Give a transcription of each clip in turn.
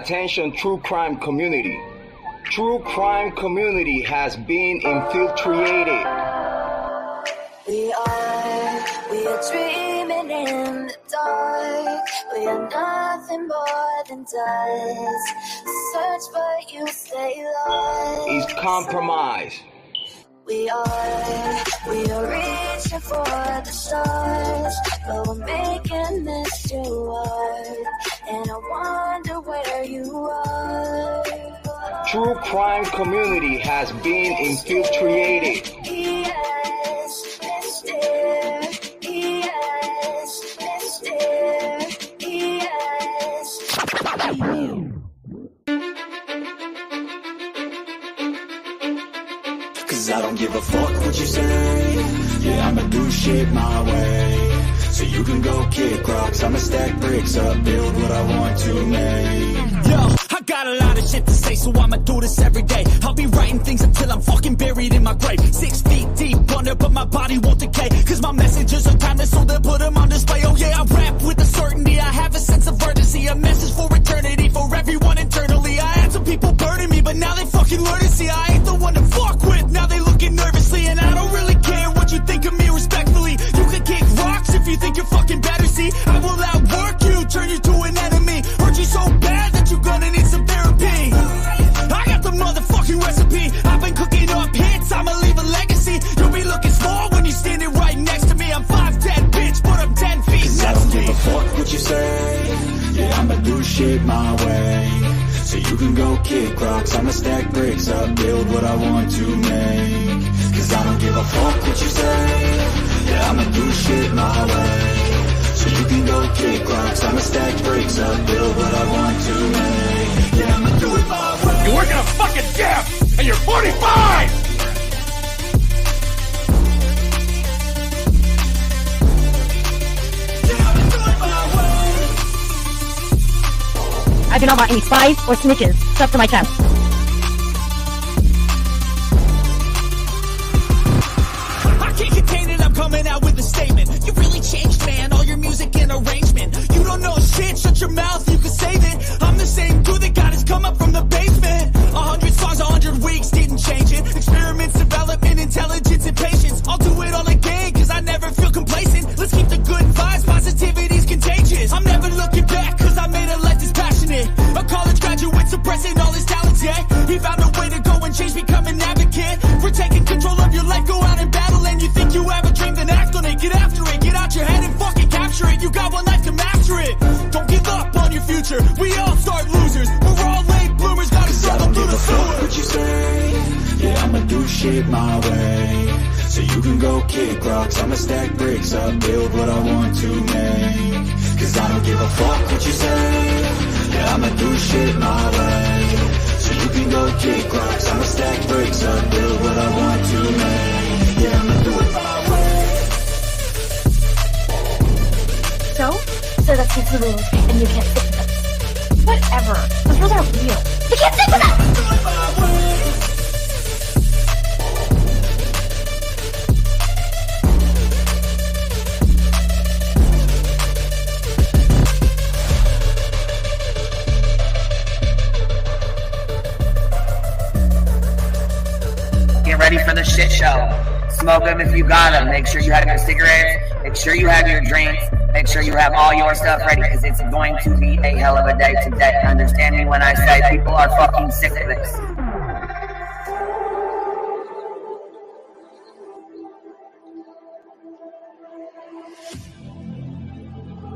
Attention true crime community. True crime community has been infiltrated. We are dreaming in the dark. We are nothing more than dust. Search but you stay lost. Is compromised. We are reaching for the stars, but we're making this too hard. And I wonder where you are. True crime community has been infiltrated. Yes, Mr. Yes, Mr. Yes. Cause I don't give a fuck what you say. Yeah, I'ma do shit my way. So you can go kick rocks, I'ma stack bricks up, build what I want to make. Yo, I got a lot of shit to say, so I'ma do this every day. I'll be writing things until I'm fucking buried in my grave. 6 feet deep under, but my body won't decay. Cause my messages are timeless, so they'll put them on display. Oh yeah, I rap with a certainty, I have a sense of urgency. A message for eternity, for everyone internally. I had some people burning me, but now they fucking learn to see I ain't the one to fuck with. Now they looking nervously, and I don't really care what you think of me respectfully. You can kick rocks if you think you're fucking better, see. I will outwork you, turn you to an enemy. Hurt you so bad that you're gonna need some therapy. I got the motherfucking recipe. I've been cooking up hits, I'ma leave a legacy. You'll be looking small when you're standing right next to me. I'm 5'10", bitch, but I'm 10 feet next to me. I don't give a fuck what you say. Yeah, I'ma do shit my way. So you can go kick rocks, I'ma stack bricks up, build what I want to make. Cause I don't give a fuck what you say. Yeah, I'ma do shit my way. So you can go kick rocks, I'ma stack bricks up, build what I want to make. Yeah, I'ma do it my way. You work in a fucking gym, and you're 45! I do not want any spies or snitches stuck to my chest. I can't contain it, I'm coming out with a statement. You really changed, man, all your music and arrangement. You don't know shit, shut your mouth, you can save it. I'm the same dude that got his come up from the basement. 100 songs, 100 weeks, didn't change it. Experiments, development, intelligence, and patience. I'll do it all again, cause I never feel complacent. Let's keep the good vibes, positivity's contagious. I'm never looking back, cause I made a life that's passionate. A college graduate suppressing all his talents, yeah. He found a way to go and change, become an advocate. For taking control of your life, go out and battle. And you think you have a dream, then act on it. Get after it, get out your head and fucking capture it. You got one life to master it. Don't give up on your future, we all start losers. We're all late bloomers, gotta struggle through the sewer. What you say? Yeah, I'ma do shit my way. So you can go kick rocks, I'ma stack bricks up, build what I want to make. Cause I don't give a fuck what you say. Yeah, I'ma do shit my way. So you can go kick rocks, I'ma stack bricks up, build what I want to make. Yeah, I'ma do it my way. So that's it's the rule, and you can't stick with us. Whatever. Those rules aren't real. You can't stick with us! Do it my way. Get ready for the shit show. Smoke them if you got them. Make sure you have your cigarettes. Make sure you have your drinks. Make sure you have all your stuff ready, because it's going to be a hell of a day today. Understand me when I say people are fucking sick of this.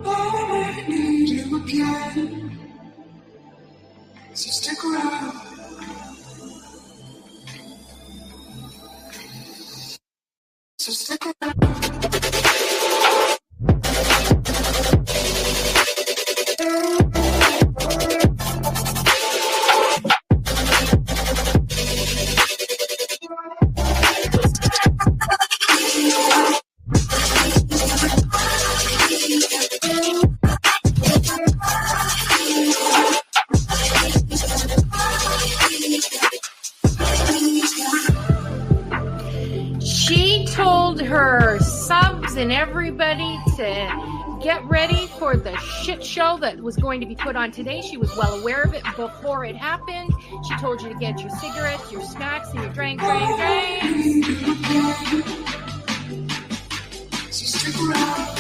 I need you again, so stick around. So stick around. She told her subs and everybody to get ready for the shit show that was going to be put on today. She was well aware of it before it happened. She told you to get your cigarettes, your snacks, and your drinks. So stick around.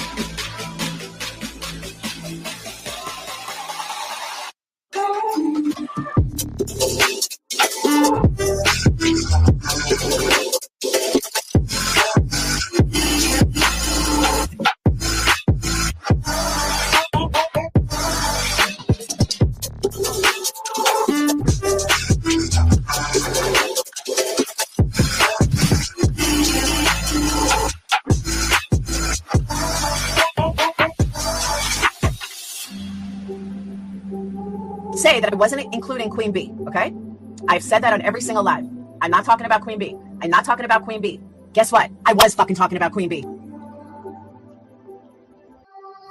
Say that I wasn't including Queen B, okay? I've said that on every single live. I'm not talking about Queen B. I'm not talking about Queen B. Guess what? I was fucking talking about Queen B.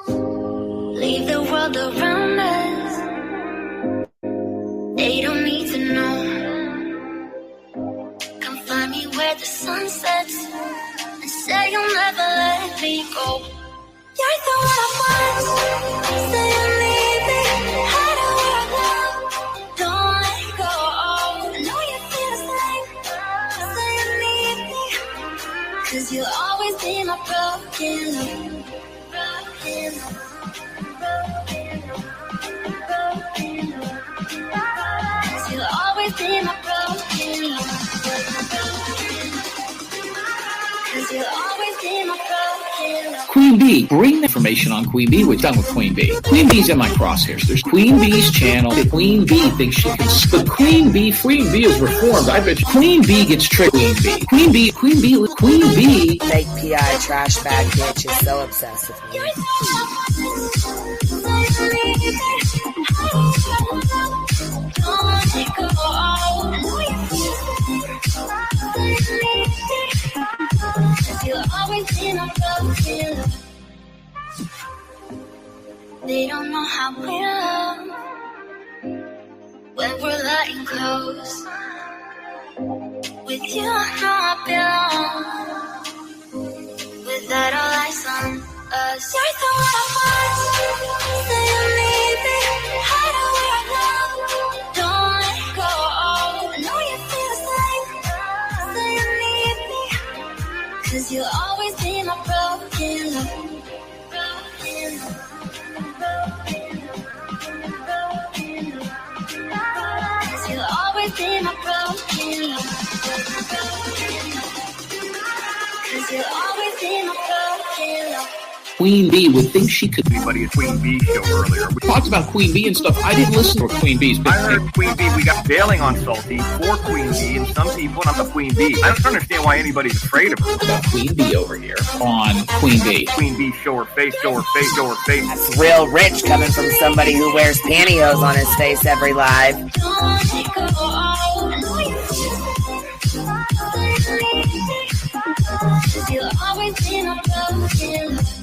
Leave the world around us. They don't need to know. Come find me where the sun sets and say you'll never let me go. You're the one I want. Say you need me. Hide away right now. Don't let go. I know you feel the same. Say you need me. 'Cause you'll always be my broken love. Broken love. You'll always be my broken love. 'Cause you'll always be my broken love. Queen B, bring information on Queen B. We're done with Queen B. Queen B's in my crosshairs. There's Queen B's channel. Queen B thinks she can. But Queen B is reformed. I bet you Queen B gets tricked. Queen B. Fake PI trash bag bitch is so obsessed with me. You'll always be my broken love. They don't know how we love when we're lying close. With you, I know I belong. Without all eyes on us, you're the one I want. Say you need me. Hide away right now. Don't let go. I know you feel the same. Say you need me. 'Cause you'll always be my broken love. Broken love. You'll always be my broken love. 'Cause you'll always be my broken love. Queen B would think she could. Anybody at Queen B show earlier. We talked about Queen B and stuff. I didn't listen to Queen B's. I heard Queen B. We got bailing on Salty for Queen B, and some people not the Queen B. I don't understand why anybody's afraid of her. About Queen B over here on Queen B. Queen B, show her face, show her face, show her face. That's real rich coming from somebody who wears pantyhose on his face every live. Don't let go. You'll always be my broken love.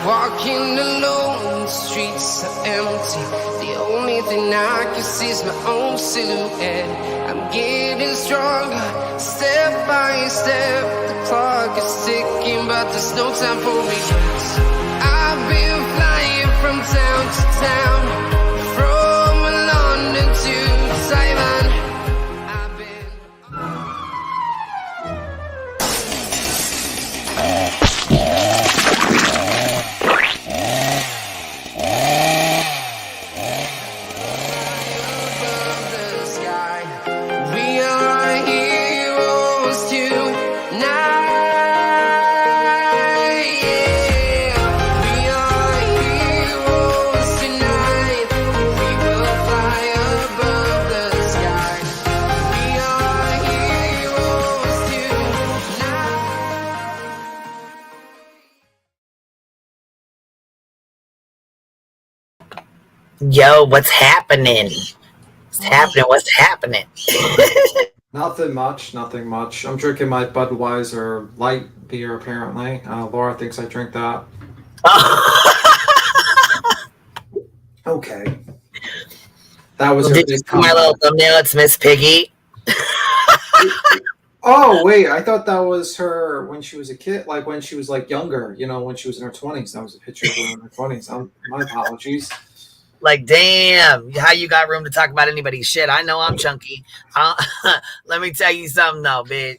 Walking alone, the streets are empty. The only thing I can see is my own silhouette. I'm getting stronger, step by step. The clock is ticking, but there's no time for me. I've been flying from town to town, from London to Taiwan. I've been... Yo, what's happening? What's happening? Nothing much. I'm drinking my Budweiser light beer, apparently. Laura thinks I drink that. Okay. That was her Did you big see my little thumbnail? It's Miss Piggy. Oh, wait. I thought that was her when she was a kid, like when she was like younger, when she was in her 20s. That was a picture of her in her 20s. My apologies. Like, damn, how you got room to talk about anybody's shit? I know I'm chunky. Let me tell you something, though, bitch.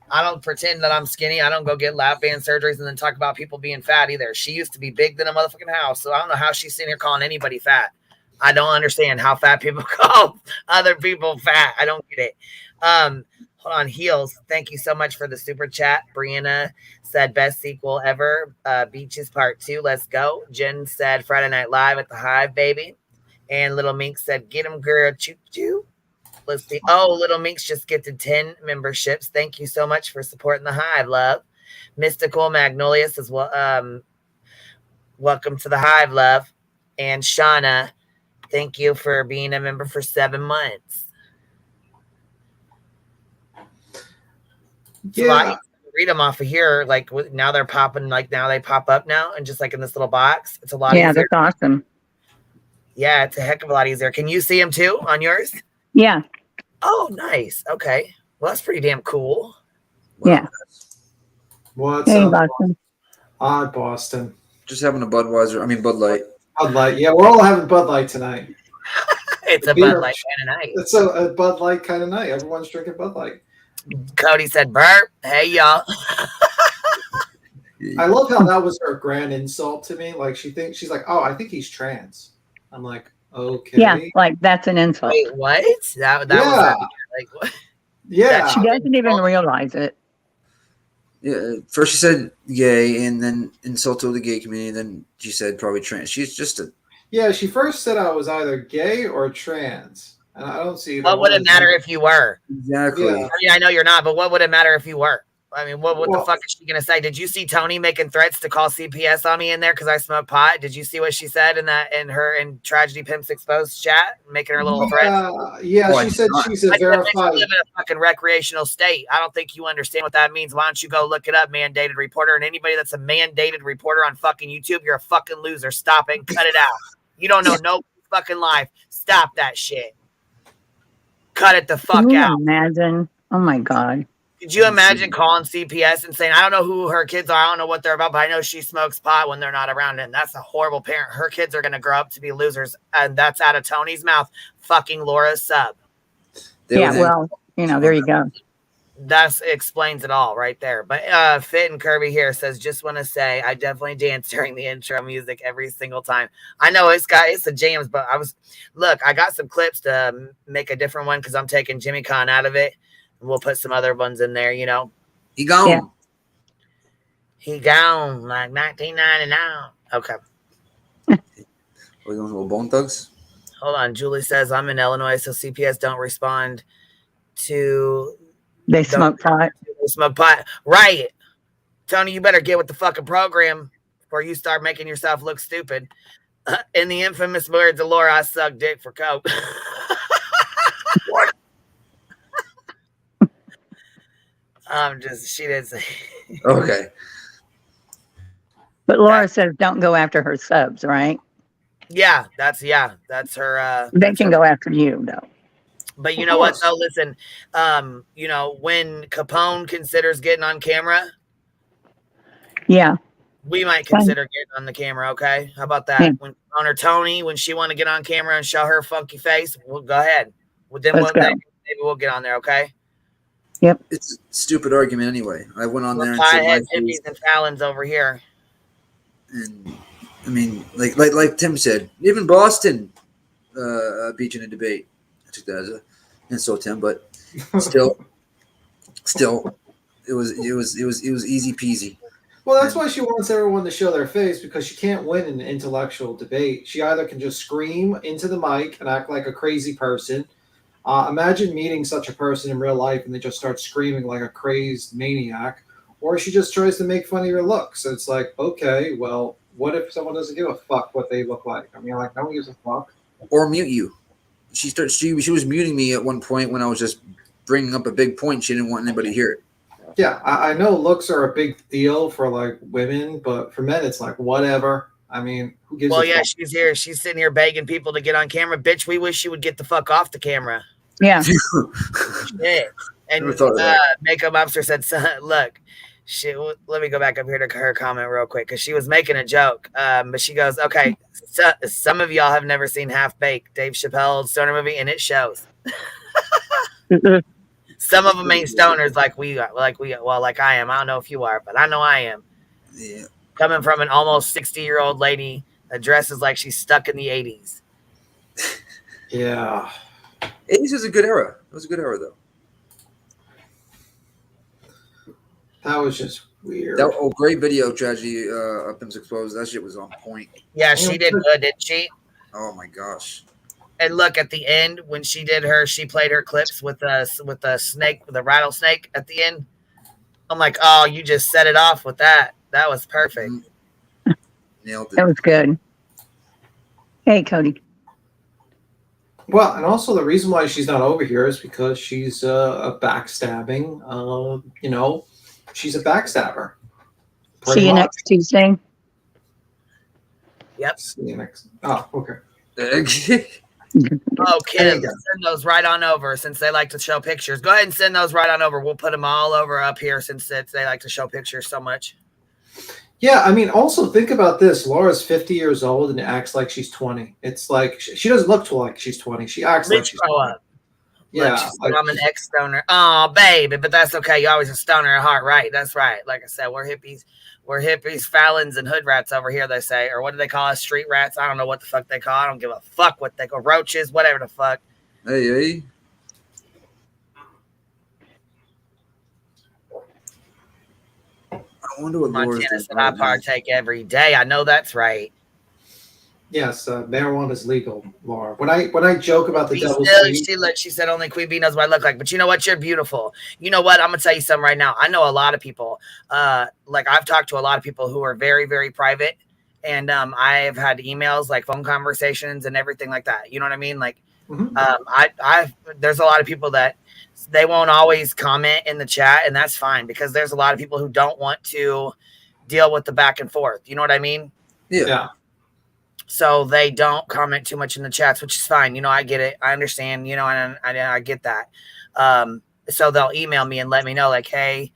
I don't pretend that I'm skinny. I don't go get lap band surgeries and then talk about people being fat either. She used to be big than a motherfucking house, so I don't know how she's sitting here calling anybody fat. I don't understand how fat people call other people fat. I don't get it. Hold on, Heels. Thank you so much for the super chat. Brianna said best sequel ever. Beaches Part 2. Let's go. Jen said Friday Night Live at the Hive, baby. And Little Mink said get 'em, girl. Choo choo. Let's see. Oh, Little Mink's just gifted 10 memberships. Thank you so much for supporting the Hive, love. Mystical Magnolia says well, welcome to the Hive, love. And Shauna, thank you for being a member for 7 months. Yeah, so I read them off of here. Like now they're popping. Like now they pop up now, and just like in this little box, it's a lot easier. Yeah, that's awesome. Yeah, it's a heck of a lot easier. Can you see them too on yours? Yeah. Oh, nice. Okay, well that's pretty damn cool. Yeah. What's hey, up, Boston? Hi, Boston. Just having a Budweiser. I mean Bud Light. Bud Light. Yeah, we're all having Bud Light tonight. It's a Bud Light kind of night. It's a Bud Light kind of night. Everyone's drinking Bud Light. Cody said, "Burp, hey y'all." I love how that was her grand insult to me. Like she's like, "Oh, I think he's trans." I'm like, "Okay." Yeah, like that's an insult. Wait, what? That was like what? Yeah, she doesn't even realize it. Yeah, first she said gay, and then insulted the gay community. Then she said probably trans. She's just a. Yeah, she first said I was either gay or trans. And I don't see. What would it matter if you were? Exactly. Yeah. I mean, I know you're not, but what would it matter if you were? I mean, what the fuck is she gonna say? Did you see Tony making threats to call CPS on me in there because I smoke pot? Did you see what she said in Tragedy Pimps Exposed chat, making her little threats? Yeah, she said she's a verified. We live in a fucking recreational state. I don't think you understand what that means. Why don't you go look it up, mandated reporter? And anybody that's a mandated reporter on fucking YouTube, you're a fucking loser. Stop it and cut it out. You don't know no fucking life. Stop that shit. Cut it the fuck out. Imagine. Oh my God. Could you imagine calling CPS and saying, I don't know who her kids are. I don't know what they're about, but I know she smokes pot when they're not around. And that's a horrible parent. Her kids are going to grow up to be losers. And that's out of Tony's mouth. Fucking Laura's sub. Yeah, well, there you go. That explains it all right there. But Fit and Kirby here says, just want to say I definitely dance during the intro music every single time. I know it's a jams, but I got some clips to make a different one because I'm taking Jimmy Con out of it. And we'll put some other ones in there, He gone. Yeah. He gone like 1999. Okay. We're going to Bone Thugs? Hold on. Julie says, I'm in Illinois, so CPS don't respond to... They smoke pot. They smoke pot. Right. Tony, you better get with the fucking program before you start making yourself look stupid. In the infamous words of Laura, I suck dick for coke. What? She didn't say. Okay. But Laura says don't go after her subs, right? Yeah, that's her. They can go after you, though. But you know what, though? Listen, when Capone considers getting on camera, yeah, we might consider getting on the camera. Okay, how about that? Yeah. When on her Tony, when she want to get on camera and show her funky face, we'll go ahead. Well, then maybe we'll get on there. Okay. Yep. It's a stupid argument anyway. I went on there and said, I had hippies and Fallons over here. And I mean, like Tim said, even Boston beat you in a debate. I took that as an insult, Tim, but still, it was easy peasy. Well, that's why she wants everyone to show their face, because she can't win an intellectual debate. She either can just scream into the mic and act like a crazy person. Imagine meeting such a person in real life and they just start screaming like a crazed maniac, or she just tries to make fun of your looks. So it's like, okay, well, what if someone doesn't give a fuck what they look like? I mean, like, no one gives a fuck. Or mute you. She was muting me at one point when I was just bringing up a big point. She didn't want anybody to hear it. Yeah, I know looks are a big deal for like women, but for men, it's like whatever. I mean, who gives Well, a yeah, fuck? she's here. She's sitting here begging people to get on camera. Bitch, we wish you would get the fuck off the camera. Yeah. Shit. And Makeup Mobster said, look, let me go back up here to her comment real quick because she was making a joke. But she goes, okay, so, some of y'all have never seen Half Baked, Dave Chappelle's stoner movie, and it shows. Some of them ain't stoners like I am. I don't know if you are, but I know I am. Yeah. Coming from an almost 60-year-old lady that dresses like she's stuck in the 80s. Yeah. 80s was a good era. It was a good era, though. That was just weird. Great video tragedy. Upham's Exposed. That shit was on point. Yeah, she did good, didn't she? Oh my gosh. And look, at the end when she played her clips with the snake, with the rattlesnake at the end. I'm like, oh, you just set it off with that. That was perfect. Nailed it. That was good. Hey, Cody. Well, and also the reason why she's not over here is because she's a backstabbing. She's a backstabber. See you next Tuesday. Yep. See you next. Oh, okay. Oh, Kim, send those right on over since they like to show pictures. Go ahead and send those right on over. We'll put them all over up here since they like to show pictures so much. Yeah, I mean, also think about this. Laura's 50 years old and acts like she's 20. It's like she doesn't look like she's 20. She acts like she's 20. Up. Yeah, like, I'm an ex-stoner. Oh, baby, but that's okay. You're always a stoner at heart, right? That's right. Like I said, we're hippies. We're hippies, Fallons, and hood rats over here, they say. Or what do they call us? Street rats? I don't know what the fuck they call. I don't give a fuck what they call. Roaches, whatever the fuck. Hey. I wonder what Montana said I partake every day. I know that's right. Yes, marijuana is legal, Laura. When I joke about the devil's she said only Queen Bee knows what I look like. But you know what? You're beautiful. You know what? I'm gonna tell you something right now. I know a lot of people. Like I've talked to a lot of people who are very, very private, and I've had emails, like phone conversations, and everything like that. You know what I mean? Like, there's a lot of people that they won't always comment in the chat, and that's fine because there's a lot of people who don't want to deal with the back and forth. You know what I mean? Yeah. So they don't comment too much in the chats, which is fine. You know, I get it. I understand, you know, and I get that. So they'll email me and let me know, like, hey,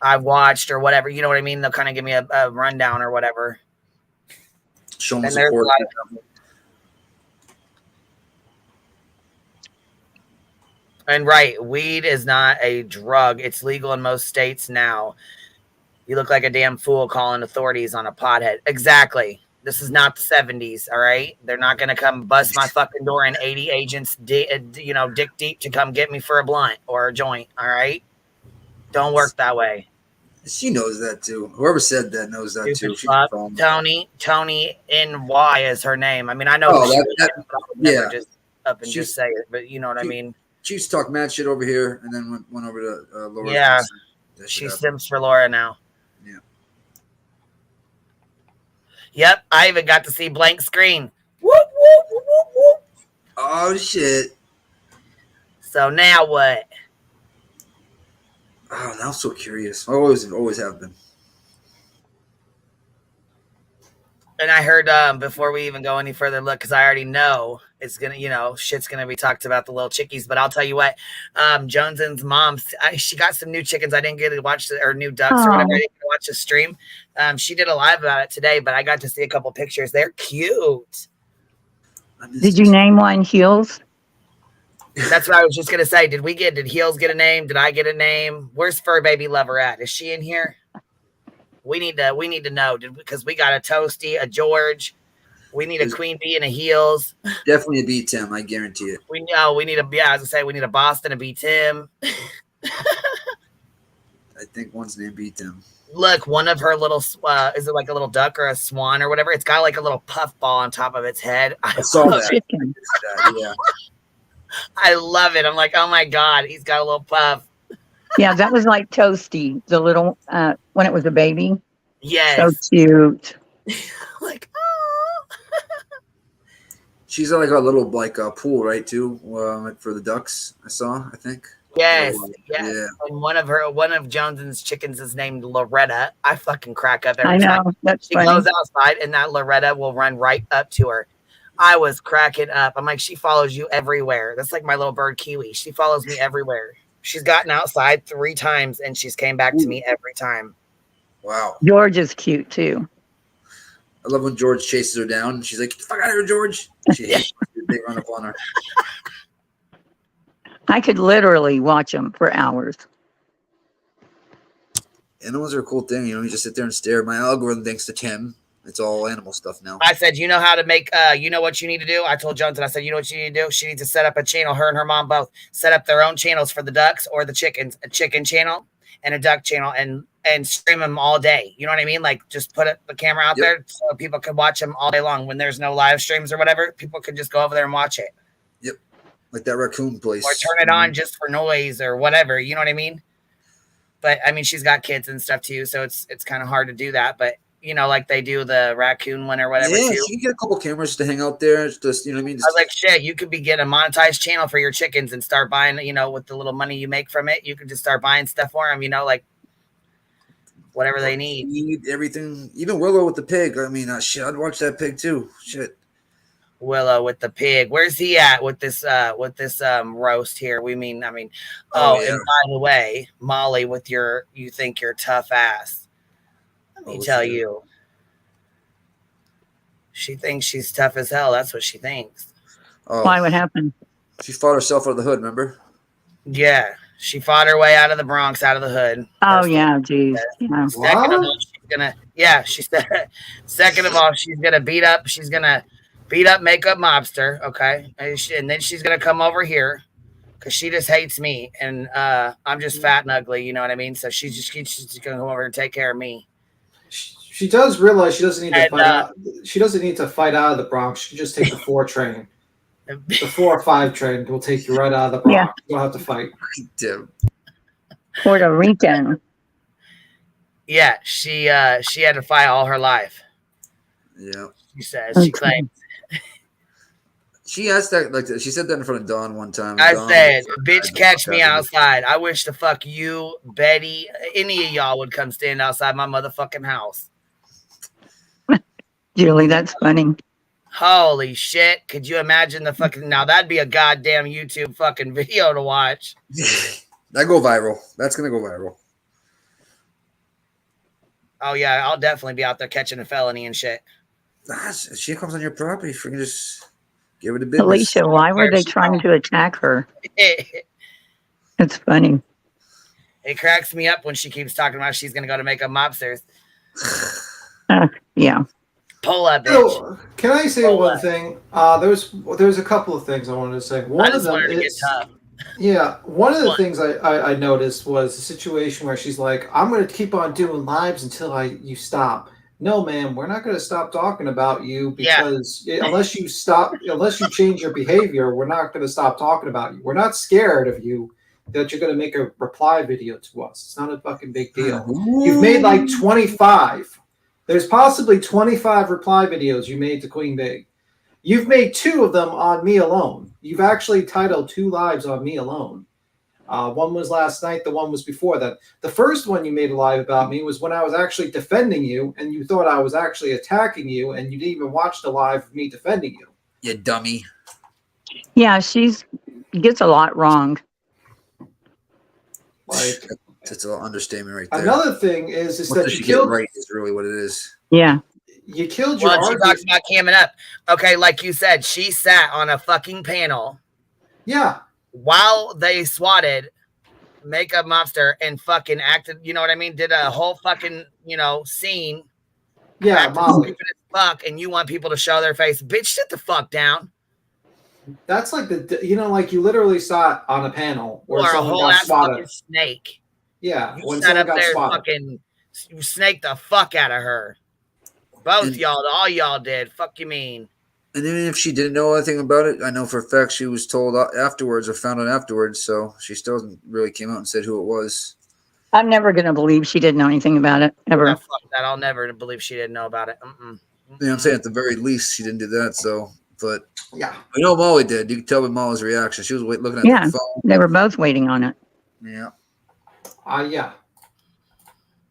I watched or whatever. You know what I mean? They'll kind of give me a rundown or whatever. Show them support. And right, weed is not a drug. It's legal in most states now. You look like a damn fool calling authorities on a pothead. Exactly. This is not the 70s, all right? They're not going to come bust my fucking door and 80 agents, dick deep to come get me for a blunt or a joint, all right? Don't work that way. She knows that, too. Whoever said that knows that, too. Tony NY is her name. I mean, I know just up and just say it, but you know what I mean? She used to talk mad shit over here and then went over to Laura. Yeah, she sims for Laura now. Yeah. Yep, I even got to see blank screen. Whoop, whoop, whoop, whoop, whoop. Oh, shit. So now what? Oh, now I'm so curious. I always have been. And I heard before we even go any further, look, because I already know it's going to, shit's going to be talked about the little chickies. But I'll tell you what, Jones's mom, she got some new chickens. I didn't get to watch or new ducks or whatever. I didn't get to watch the stream. She did a live about it today, but I got to see a couple pictures. They're cute. Did you name one Heels? That's what I was just going to say. Did Heels get a name? Did I get a name? Where's Fur Baby Lover at? Is she in here? We need to know because we got a Toasty, a George. We need a Queen Bee and a Heels. Definitely a B Tim, I guarantee it. We need we need a Boston, a B Tim. I think one's named B Tim. Look, one of her little is it like a little duck or a swan or whatever? It's got like a little puff ball on top of its head. I saw that. Yeah. I love it. I'm like, oh my God, he's got a little puff. Yeah, that was like Toasty, the little when it was a baby. Yes. So cute. Like, oh. She's like a little pool, right? Too for the ducks. I think. Yes, Oh, yes. yeah. And one of Jones's chickens is named Loretta. I fucking crack up I every time. know. That's She funny. goes outside and that Loretta will run right up to her. I was cracking up. I'm like, she follows you everywhere. That's like my little bird Kiwi. She follows me everywhere. She's gotten outside 3 times and she's came back to me every time. Wow. George is cute too. I love when George chases her down. She's like, "Get the fuck out of here, George!" They run up on her. I could literally watch them for hours. Animals are a cool thing, you just sit there and stare. My algorithm thinks to Tim. It's all animal stuff now. I said, you know how to make, you know what you need to do? I told Jones, and I said, you know what you need to do? She needs to set up a channel. Her and her mom both set up their own channels for the ducks or the chickens, a chicken channel and a duck channel, and stream them all day. You know what I mean? Like just put the camera out there so people can watch them all day long. When there's no live streams or whatever, people can just go over there and watch it. Yep. Like that raccoon place. Or turn it on just for noise or whatever. You know what I mean? But I mean, she's got kids and stuff too, so it's kind of hard to do that. But like they do the raccoon one or whatever. Yeah, too. she can get a couple cameras to hang out there. Just you know what I mean. I was like, shit, you could be getting a monetized channel for your chickens and start buying. With the little money you make from it, you could just start buying stuff for them. Like whatever they need. Everything. Even Willow with the pig. I mean, shit, I'd watch that pig too. Shit. Willow with the pig. Where's he at with this roast here? And by the way, Molly with you think you're tough ass. Let me tell you. She thinks she's tough as hell. That's what she thinks. Oh, why? What happened? She fought herself out of the hood, remember? Yeah. She fought her way out of the Bronx, out of the hood. Oh, yeah, geez. Yeah. Second of all, second of all, she's gonna beat up makeup mobster, okay? And then she's gonna come over here because she just hates me, and I'm just fat and ugly, you know what I mean? So she's just gonna come over and take care of me. She does realize she doesn't need to fight out. She doesn't need to fight out of the Bronx. She can just take the 4 train. The 4 or 5 train will take you right out of the Bronx. Yeah. You don't have to fight. Puerto Rican. Yeah, she had to fight all her life. Yeah. She says she claims. She asked that she said that in front of Dawn one time. I Dawn said, "Bitch, catch me outside. I wish the fuck you, Betty, any of y'all would come stand outside my motherfucking house." Julie, that's funny. Holy shit. Could you imagine the fucking... Now, that'd be a goddamn YouTube fucking video to watch. That go viral. That's going to go viral. Oh, yeah. I'll definitely be out there catching a felony and shit. She comes on your property. Freaking just give her the business. Alicia, why were they trying to attack her? It's funny. It cracks me up when she keeps talking about she's going to go to makeup mobsters. Yeah. Pull up, bitch. Can I say one thing? There's a couple of things I wanted to say. One of them is, one of the things I noticed was a situation where she's like, "I'm going to keep on doing lives until you stop." No, ma'am, we're not going to stop talking about you because unless you change your behavior, we're not going to stop talking about you. We're not scared of you that you're going to make a reply video to us. It's not a fucking big deal. You've made like 25. There's possibly 25 reply videos you made to Queen Bee. You've made 2 of them on me alone. You've actually titled 2 lives on me alone. One was last night. The one was before that. The first one you made a live about me was when I was actually defending you, and you thought I was actually attacking you, and you didn't even watch the live of me defending you. You dummy. Yeah, gets a lot wrong. Like, that's an understatement right there. Another thing is that you killed. Right is really what it is. Yeah. You killed your. Well, she talks about camming up. Okay, like you said, she sat on a fucking panel. Yeah. While they swatted makeup mobster and fucking acted, you know what I mean? Did a whole fucking, scene. Yeah, Molly. Stupid as fuck, and you want people to show their face. Bitch, sit the fuck down. That's like like you literally sat on a panel where or someone a whole got ass swatted. fucking snake. Yeah, you when sat someone up got there swatted. fucking you snaked the fuck out of her. Both y'all, all y'all did. Fuck you mean. And even if she didn't know anything about it, I know for a fact she was told afterwards or found out afterwards, so she still hasn't really came out and said who it was. I'm never going to believe she didn't know anything about it, ever. No, fuck that. I'll never believe she didn't know about it. You know what I'm saying? At the very least, she didn't do that, so But yeah, we know Molly did. You can tell by Molly's reaction. She was looking at the phone. They were both waiting on it. Yeah. Yeah.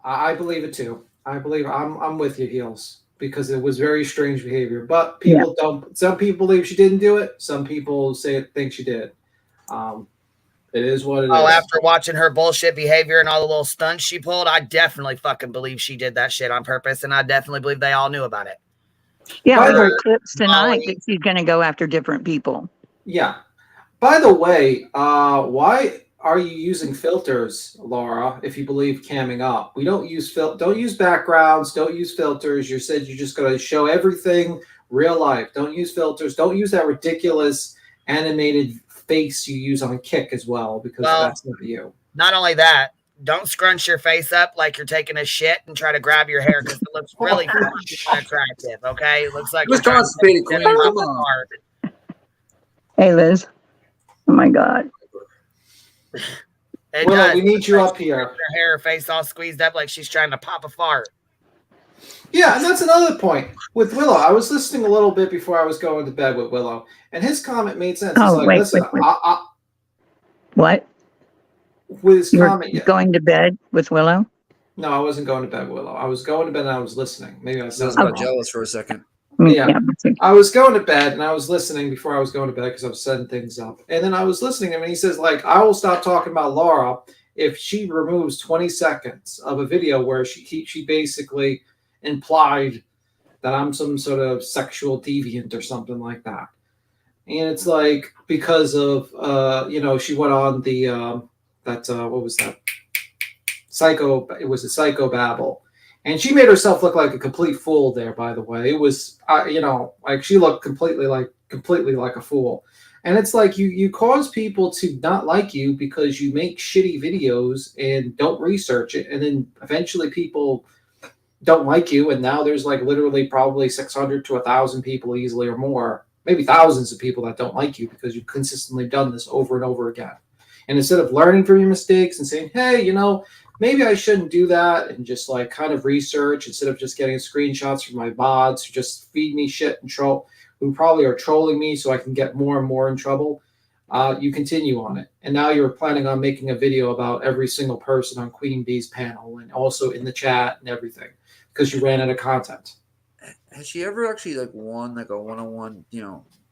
I believe it too. I'm with you, Heels, because it was very strange behavior. But people don't. Some people believe she didn't do it. Some people think she did. It is what it is. After watching her bullshit behavior and all the little stunts she pulled, I definitely fucking believe she did that shit on purpose, and I definitely believe they all knew about it. Yeah, we heard clips tonight that she's going to go after different people. Yeah. By the way, why are you using filters, Laura? If you believe camming up, we don't use don't use backgrounds, don't use filters. You said you're just going to show everything real life. Don't use filters. Don't use that ridiculous animated face you use on Kick as well, because that's not you. Not only that, don't scrunch your face up like you're taking a shit and try to grab your hair, because it looks really unattractive. Okay, it looks like you're constipated, Queen. Come on. Hey, Liz. Oh my God. Willow, we need you up here. Her hair, face all squeezed up like she's trying to pop a fart. Yeah, and that's another point with Willow. I was listening a little bit before I was going to bed with Willow, and his comment made sense. Oh, like, wait. What? With his comment, going to bed with Willow? No, I wasn't going to bed with Willow. I was going to bed and I was listening. Maybe I was jealous for a second. Yeah, I was going to bed and I was listening before I was going to bed because I was setting things up. And then I was listening to him and he says, like, I will stop talking about Laura if she removes 20 seconds of a video where she basically implied that I'm some sort of sexual deviant or something like that. And it's like, because of, she went on the, what was that? It was a psychobabble. And she made herself look like a complete fool there, by the way. It was, like she looked completely like a fool. And it's like you cause people to not like you because you make shitty videos and don't research it. And then eventually people don't like you. And now there's like literally probably 600 to 1,000 people easily or more, maybe thousands of people that don't like you because you've consistently done this over and over again. And instead of learning from your mistakes and saying, hey, maybe I shouldn't do that, and just like kind of research instead of just getting screenshots from my bots who just feed me shit and who probably are trolling me so I can get more and more in trouble. You continue on it. And now you're planning on making a video about every single person on Queen Bee's panel and also in the chat and everything because you ran out of content. Has she ever actually like won like a one-on-one,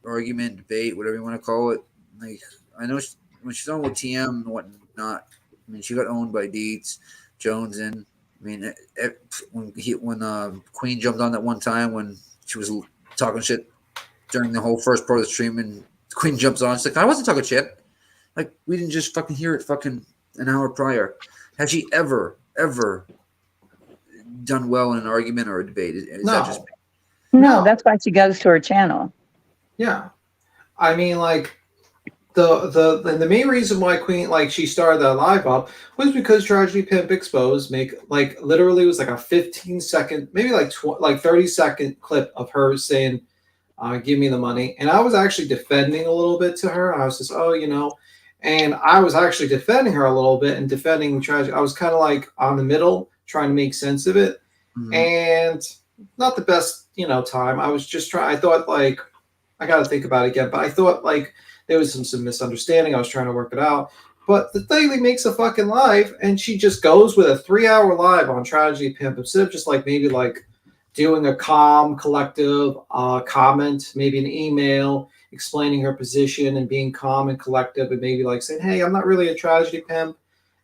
argument, debate, whatever you want to call it? Like, I know when she's on with TM and whatnot, I mean, she got owned by Deeds, Jones, and I mean, when Queen jumped on that one time when she was talking shit during the whole first part of the stream, and Queen jumps on, she's like, I wasn't talking shit. Like, we didn't just fucking hear it fucking an hour prior. Has she ever done well in an argument or a debate? Is No. that just me? No, that's why she goes to her channel. Yeah. I mean, like, the main reason why Queen, like, she started that live up was because Tragedy Pimp Exposed literally was like a 15-second, maybe like 30-second clip of her saying, give me the money. And I was actually defending a little bit to her. I was just, and I was actually defending her a little bit and defending Tragedy. I was kind of like on the middle trying to make sense of it. Mm-hmm. And not the best, time. I was just I thought, like, I got to think about it again, but I thought, like, there was some misunderstanding. I was trying to work it out. But the Daily makes a fucking live, and she just goes with a 3-hour live on Tragedy Pimp instead of just like maybe like doing a calm, collective comment, maybe an email explaining her position and being calm and collective, and maybe like saying, hey, I'm not really a Tragedy Pimp.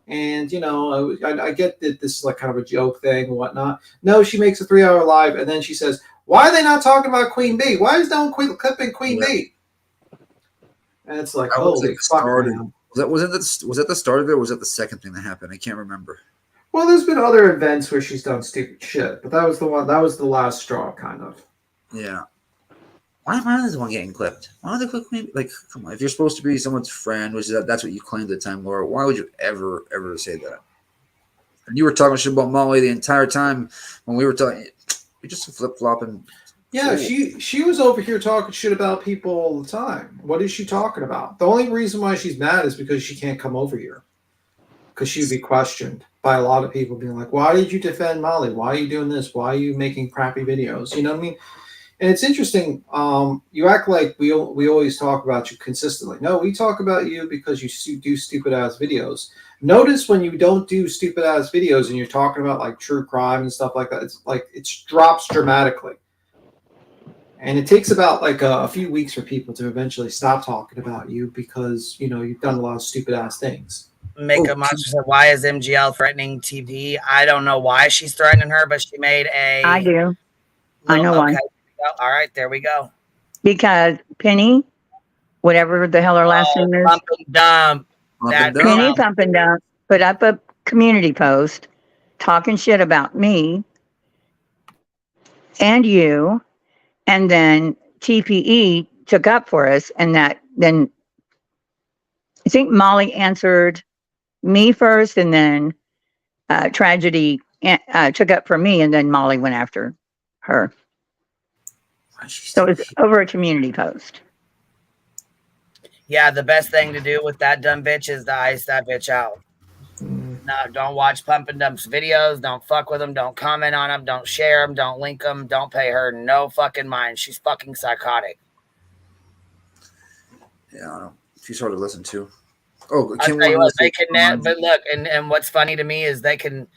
And, I get that this is like kind of a joke thing and whatnot. No, she makes a 3-hour live, and then she says, why are they not talking about Queen Bee? Why is no one clipping Queen Bee? And it's like, holy fuck, man. Was that the start of it, or was that the second thing that happened? I can't remember. Well, there's been other events where she's done stupid shit, but that was the one. That was the last straw, kind of. Yeah. Why am I the one getting clipped? Why don't they clip me? Like, come on. If you're supposed to be someone's friend, that's what you claimed at the time, Laura, why would you ever say that? And you were talking shit about Molly the entire time when we were talking. You're just flip-flopping. Yeah, she was over here talking shit about people all the time. What is she talking about? The only reason why she's mad is because she can't come over here. Because she'd be questioned by a lot of people being like, why did you defend Molly? Why are you doing this? Why are you making crappy videos? You know what I mean? And it's interesting. You act like we always talk about you consistently. No, we talk about you because you do stupid ass videos. Notice when you don't do stupid ass videos and you're talking about like true crime and stuff like that. It's like it drops dramatically, and it takes about like a few weeks for people to eventually stop talking about you because you've done a lot of stupid ass things. Makeup Monster said, "Why is MGL threatening TP?" I don't know why she's threatening her, but she made a. I do. I know why. All right, there we go. Because Penny, whatever the hell her last name is, Pump and dump. Penny Pump and Dump put up a community post talking shit about me and you, and then TPE took up for us, and then I think Molly answered me first, and then Tragedy took up for me, and then Molly went after her. So it was over a community post. Yeah, the best thing to do with that dumb bitch is to ice that bitch out. No, don't watch Pump and Dump's videos. Don't fuck with them. Don't comment on them. Don't share them. Don't link them. Don't pay her no fucking mind. She's fucking psychotic. Yeah, I don't know. She's hard to listen to. Oh, I'll tell you what, they can but look, and what's funny to me is they can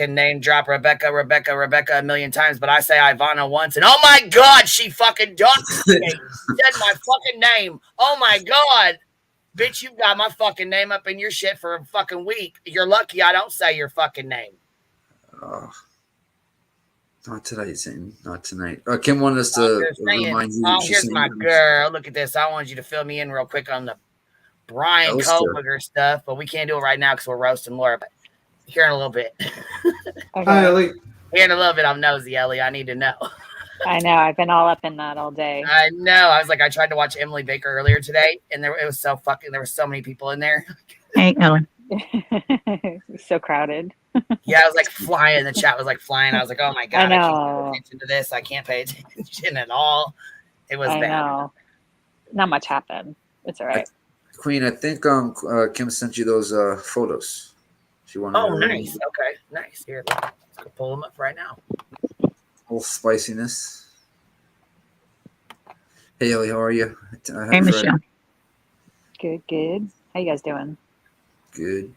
name drop Rebecca a million times, but I say Ivana once, and oh my god, she fucking doxed me. Said my fucking name. Oh my god. Bitch, you got my fucking name up in your shit for a fucking week. You're lucky I don't say your fucking name. Not tonight, Satan. Not tonight. Kim wanted us to remind you. Here's my girl. Look at this. I want you to fill me in real quick on the Brian Kohlberger stuff, but we can't do it right now because we're roasting Laura. But here in a little bit. Hi, Ellie. Here in a little bit, I'm nosy, Ellie. I need to know. I know. I've been all up in that all day. I know. I was like, I tried to watch Emily Baker earlier today, and there were so many people in there. Hey, Ellen. So crowded. Yeah, I was like flying. The chat was like flying. I was like, oh my god, I can't pay attention to this. I can't pay attention at all. It was bad. Know. Not much happened. It's all right. Queen, I think Kim sent you those photos. She wanted. Oh, nice. Okay, nice. Here, let's go pull them up right now. Whole spiciness. Hey, Ellie, how are you? Hey, Michelle. Good. How you guys doing? Good.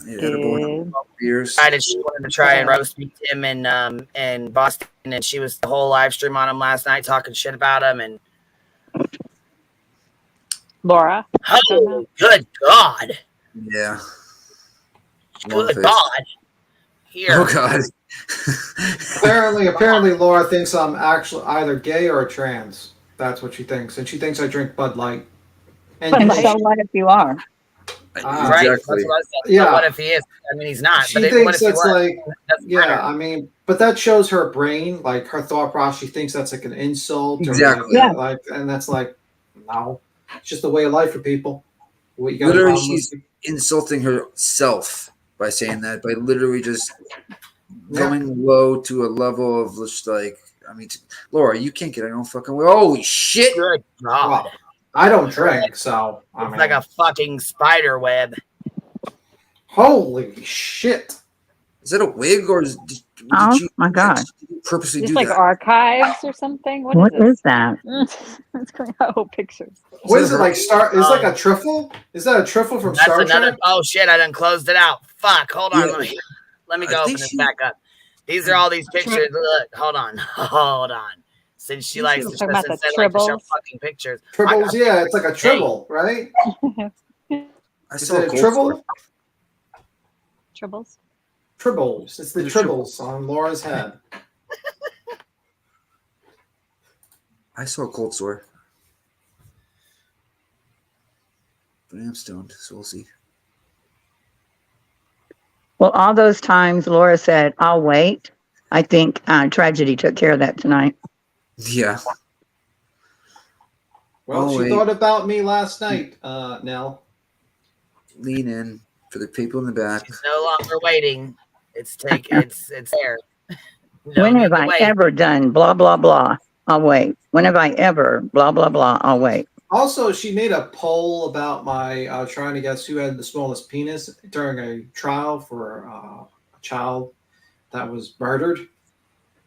Good. Decided she wanted to try and roast me, Tim, in Boston, and she was the whole live stream on him last night, talking shit about him. And Laura. Oh, good God. Yeah. Good God. Here. Oh God. Apparently, Laura thinks I'm actually either gay or trans. That's what she thinks, and she thinks I drink Bud Light. And so what if you are? Right. Exactly. That's what I said. Yeah. So what if he is? I mean, he's not. She but thinks what if that's he was? like, yeah. I mean, but that shows her brain, like her thought process. She thinks that's like an insult, Exactly. Or like, and that's like, no, it's just the way of life for people. What you got? Literally, she's insulting herself by saying that, by literally just going low to a level of just like, I mean, Laura, you can't get it on fucking way. Holy shit! Good God. Well, I don't drink, so I mean, like a fucking spider web. Holy shit! Is that a wig or did you, my God! Purposely Just do like that? archives or something. What is that? It's going out pictures. What is it like? Is like a truffle? Is that a truffle from That's Star another. Trek? Oh shit! I done closed it out. Fuck! Hold on. Yeah. Let me go open this back up. These are all these pictures. Look, hold on. Since she likes to about the show tribbles. fucking pictures. Tribbles, yeah, it's like a tribble, right? I Is saw it a Cold tribble? Tribbles. Tribbles. It's the tribbles on Laura's head. I saw a cold sore. But I am stoned, so we'll see. Well, all those times Laura said, I'll wait. I think Tragedy took care of that tonight. Yeah. Well, she thought about me last night, Nell. Lean in for the people in the back. She's no longer waiting. It's there. When have I ever done blah, blah, blah? I'll wait. When have I ever blah, blah, blah? I'll wait. Also, she made a poll about my trying to guess who had the smallest penis during a trial for a child that was murdered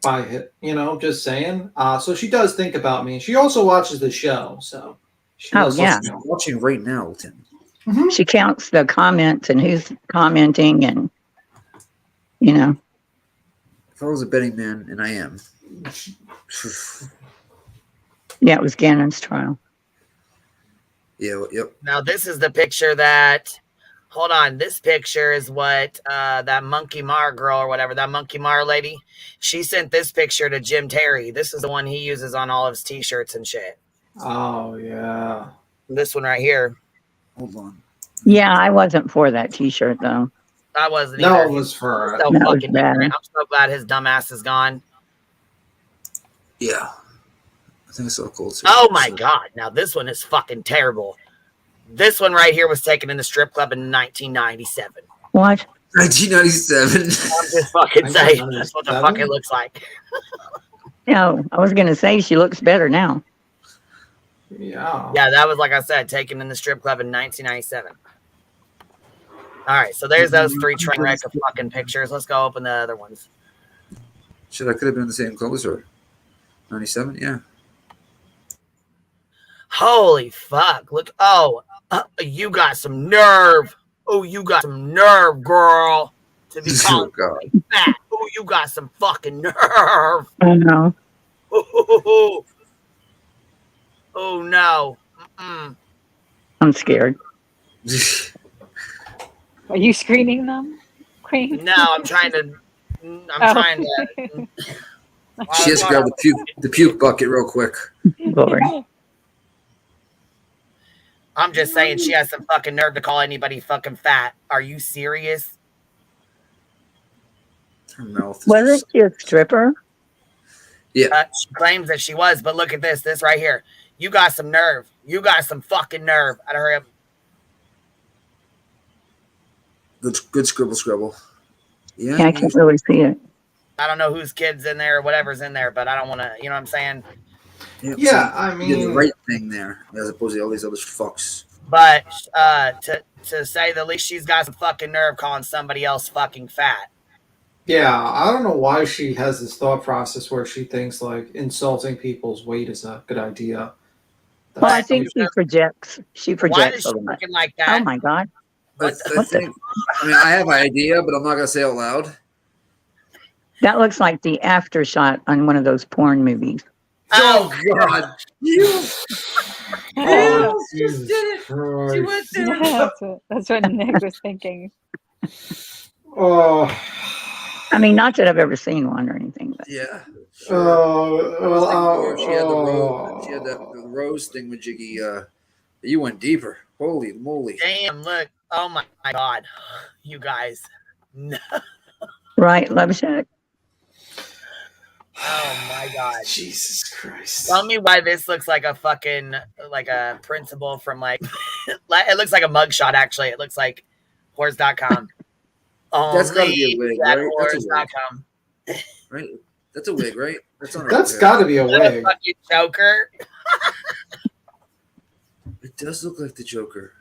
by it, just saying. So she does think about me. She also watches the show, so she Oh, yeah. She's watching right now, Tim. Mm-hmm. She counts the comments and who's commenting and, If I was a betting man, and I am. Yeah, it was Gannon's trial. Yeah, yep. Now, this is the picture that... Hold on. This picture is what that Monkey Mar girl or whatever, that Monkey Mar lady, she sent this picture to Jim Terry. This is the one he uses on all of his T-shirts and shit. Oh, yeah. This one right here. Hold on. Yeah, I wasn't for that T-shirt, though. I wasn't No, either. it was for... So That was fucking bad. ignorant. I'm so glad his dumb ass is gone. Yeah. I think I saw a cold too. Oh, my God. Now, this one is fucking terrible. This one right here was taken in the strip club in 1997. What? 1997. I'm just fucking saying. That's what the fuck it looks like. No, I was going to say she looks better now. Yeah. Yeah, that was, like I said, taken in the strip club in 1997. All right, so there's those 3 train wreck of fucking pictures. Let's go open the other ones. Shit, I could have been in the same clothes or 97, yeah. Holy fuck. Look. Oh, you got some nerve. Oh, you got some nerve, girl. To be called fat. Oh, you got some fucking nerve. I know. Oh, no. Mm-mm. I'm scared. Are you screening them, Queen? No, I'm trying to. Trying to. She has to grab the puke bucket real quick. Lord. I'm just saying she has some fucking nerve to call anybody fucking fat. Are you serious? Her mouth. Wasn't she a stripper? Yeah. She claims that she was, but look at this. This right here. You got some nerve. You got some fucking nerve. I'd hurry up. Good scribble. Yeah, I can't really see it. I don't know whose kid's in there or whatever's in there, but I don't want to, you know what I'm saying? Yeah, I You did the mean... right thing there, as opposed to all these other fucks. But to say the least, she's got some fucking nerve calling somebody else fucking fat. Yeah, I don't know why she has this thought process where she thinks, like, insulting people's weight is a good idea. Well, I think she projects. She Why projects is a she lot. looking like that? Oh, my God. I have an idea, but I'm not going to say it out loud. That looks like the after shot on one of those porn movies. Oh, God. You. Oh, just did it. She went there. Yeah, that's what Nick was thinking. Oh. I mean, not that I've ever seen one or anything. But. Yeah. Sure. She had the rose thing with Jiggy. You went deeper. Holy moly. Damn, look. Oh, my God. You guys. No. Right, Love Shack. Oh, my God. Jesus Christ. Tell me why this looks like a fucking, like a principal from, like, it looks like a mugshot, actually. It looks like whores.com. That's got to be a wig, right? Whores.com. Right? That's a wig, right? That's got to be a wig. Fucking Joker. It does look like the Joker.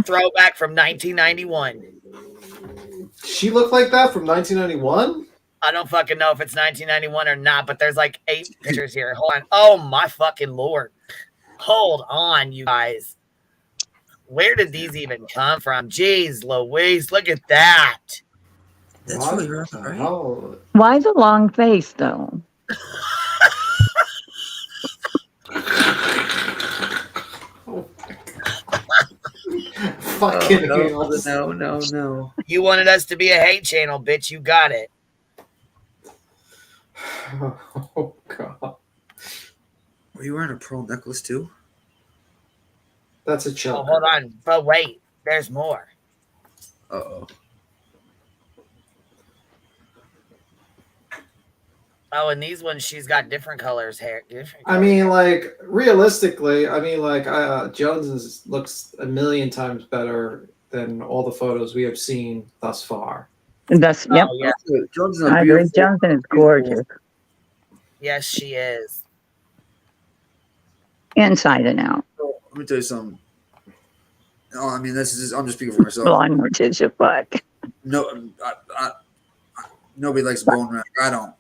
Throwback from 1991. She looked like that from 1991? I don't fucking know if it's 1991 or not, but there's like 8 pictures here. Hold on. Oh, my fucking Lord. Hold on, you guys. Where did these even come from? Jeez Louise, look at that. That's really rough, right? Oh. Why the long face, though? Fucking no. You wanted us to be a hate channel, bitch. You got it. Oh, God. Were you wearing a pearl necklace, too? That's a choker. Oh, hold on. But wait, there's more. Uh-oh. Oh, and these ones, she's got different colors hair. I mean, like, realistically, Jones looks a million times better than all the photos we have seen thus far. That's, yep. Oh, yeah. I agree. Johnson is gorgeous. Yes, she is. Inside and out. Let me tell you something. No, I mean, I'm just speaking for myself. Blonde Morticia fuck. No, nobody likes bone rack. I don't.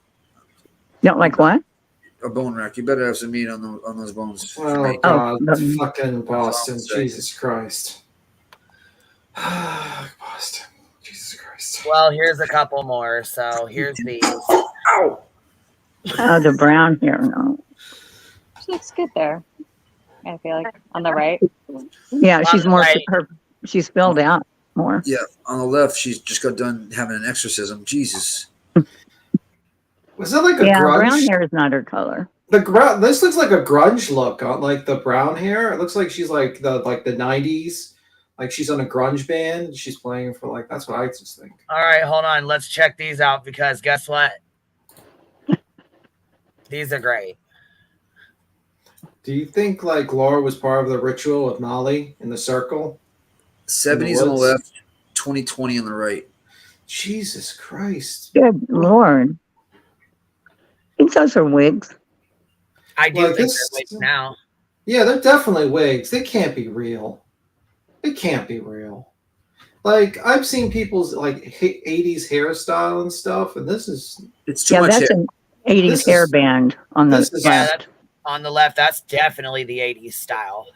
don't like what? A bone rack. You better have some meat on those bones. Oh God, fucking Boston! Jesus Christ. Boston. Jesus Christ. Well, here's a couple more. So here's these. Ow! Oh, the brown hair. No. She looks good there. I feel like on the right. Yeah, she's the more. right. She's filled out more. Yeah, on the left, she's just got done having an exorcism. Jesus. Was that like a Yeah, grunge? brown hair is not her color. This looks like a grunge look on like the brown hair. It looks like she's like the 90s. Like she's on a grunge band. She's playing for like, that's what I just think. All right, hold on. Let's check these out because guess what? These are great. Do you think like Laura was part of the ritual with Molly in the circle? 70s on the left, 2020 on the right. Jesus Christ. Good Lord. I think those are wigs. I do think they're wigs now. Yeah, they're definitely wigs. They can't be real. It can't be real. Like I've seen people's like 80s hairstyle and stuff, and this is it's too much that's hair. an 80s hairband on the left. On the left, that's definitely the 80s style.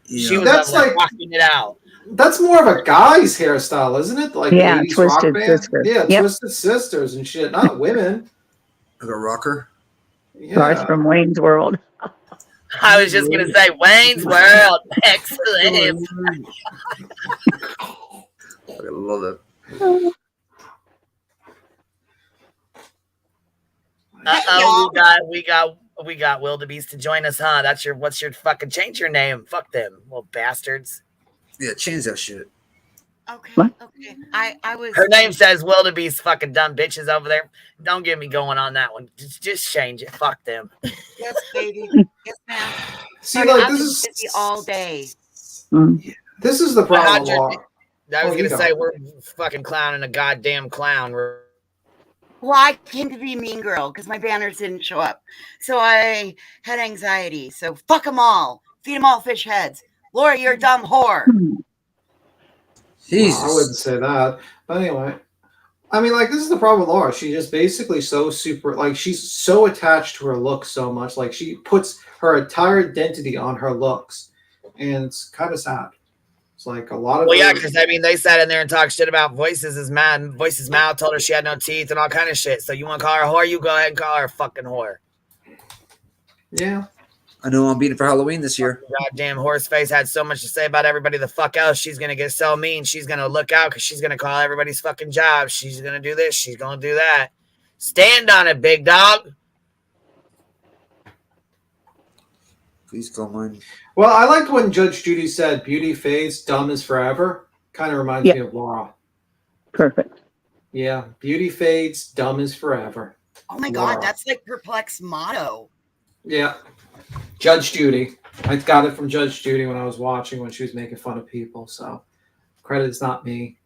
Yeah. She was That's like like- rocking it out. That's more of a guy's hairstyle, isn't it? Like Yeah, 80s Twisted rock band? Sisters. Yeah, Yep. Twisted Sisters and shit, not women. Like a rocker. Garth from Wayne's World. I was just gonna say Wayne's World. Excellent. I love it. We got wildebeest to join us, huh? What's your fucking change your name? Fuck them, little bastards. Yeah, change that shit. Okay. What? Okay. I was. Her name says wildebeest, fucking dumb bitches over there. Don't get me going on that one. Just change it. Fuck them. Yes, baby. Yes, ma'am. See, Sorry, like I've this been is busy all day. this is the problem. Laura. I was Oh, gonna you say don't. we're fucking clowning a goddamn clown. Well, I came to be mean girl because my banners didn't show up, so I had anxiety. So fuck them all. Feed them all fish heads. Laura, you're a dumb whore. Jesus. Well, I wouldn't say that. But anyway, I mean, like, this is the problem with Laura. She just basically so super, like, she's so attached to her looks so much. Like, she puts her entire identity on her looks. And it's kind of sad. It's like a lot of. Well, yeah, because I mean, they sat in there and talked shit about Voices' mouth, told her she had no teeth and all kind of shit. So you want to call her a whore? You go ahead and call her a fucking whore. Yeah. I know I'm beating for Halloween this year. Goddamn horseface had so much to say about everybody the fuck else. She's gonna get so mean. She's gonna look out because she's gonna call everybody's fucking job. She's gonna do this. She's gonna do that. Stand on it, big dog. Please call mine. Well, I liked when Judge Judy said, "Beauty fades, dumb is forever." Kind of reminds me of Laura. Perfect. Yeah, beauty fades, dumb is forever. Oh my Laura. God, that's like Perplex's motto. Yeah. Judge Judy. I got it from Judge Judy when I was watching when she was making fun of people. So credit's not me.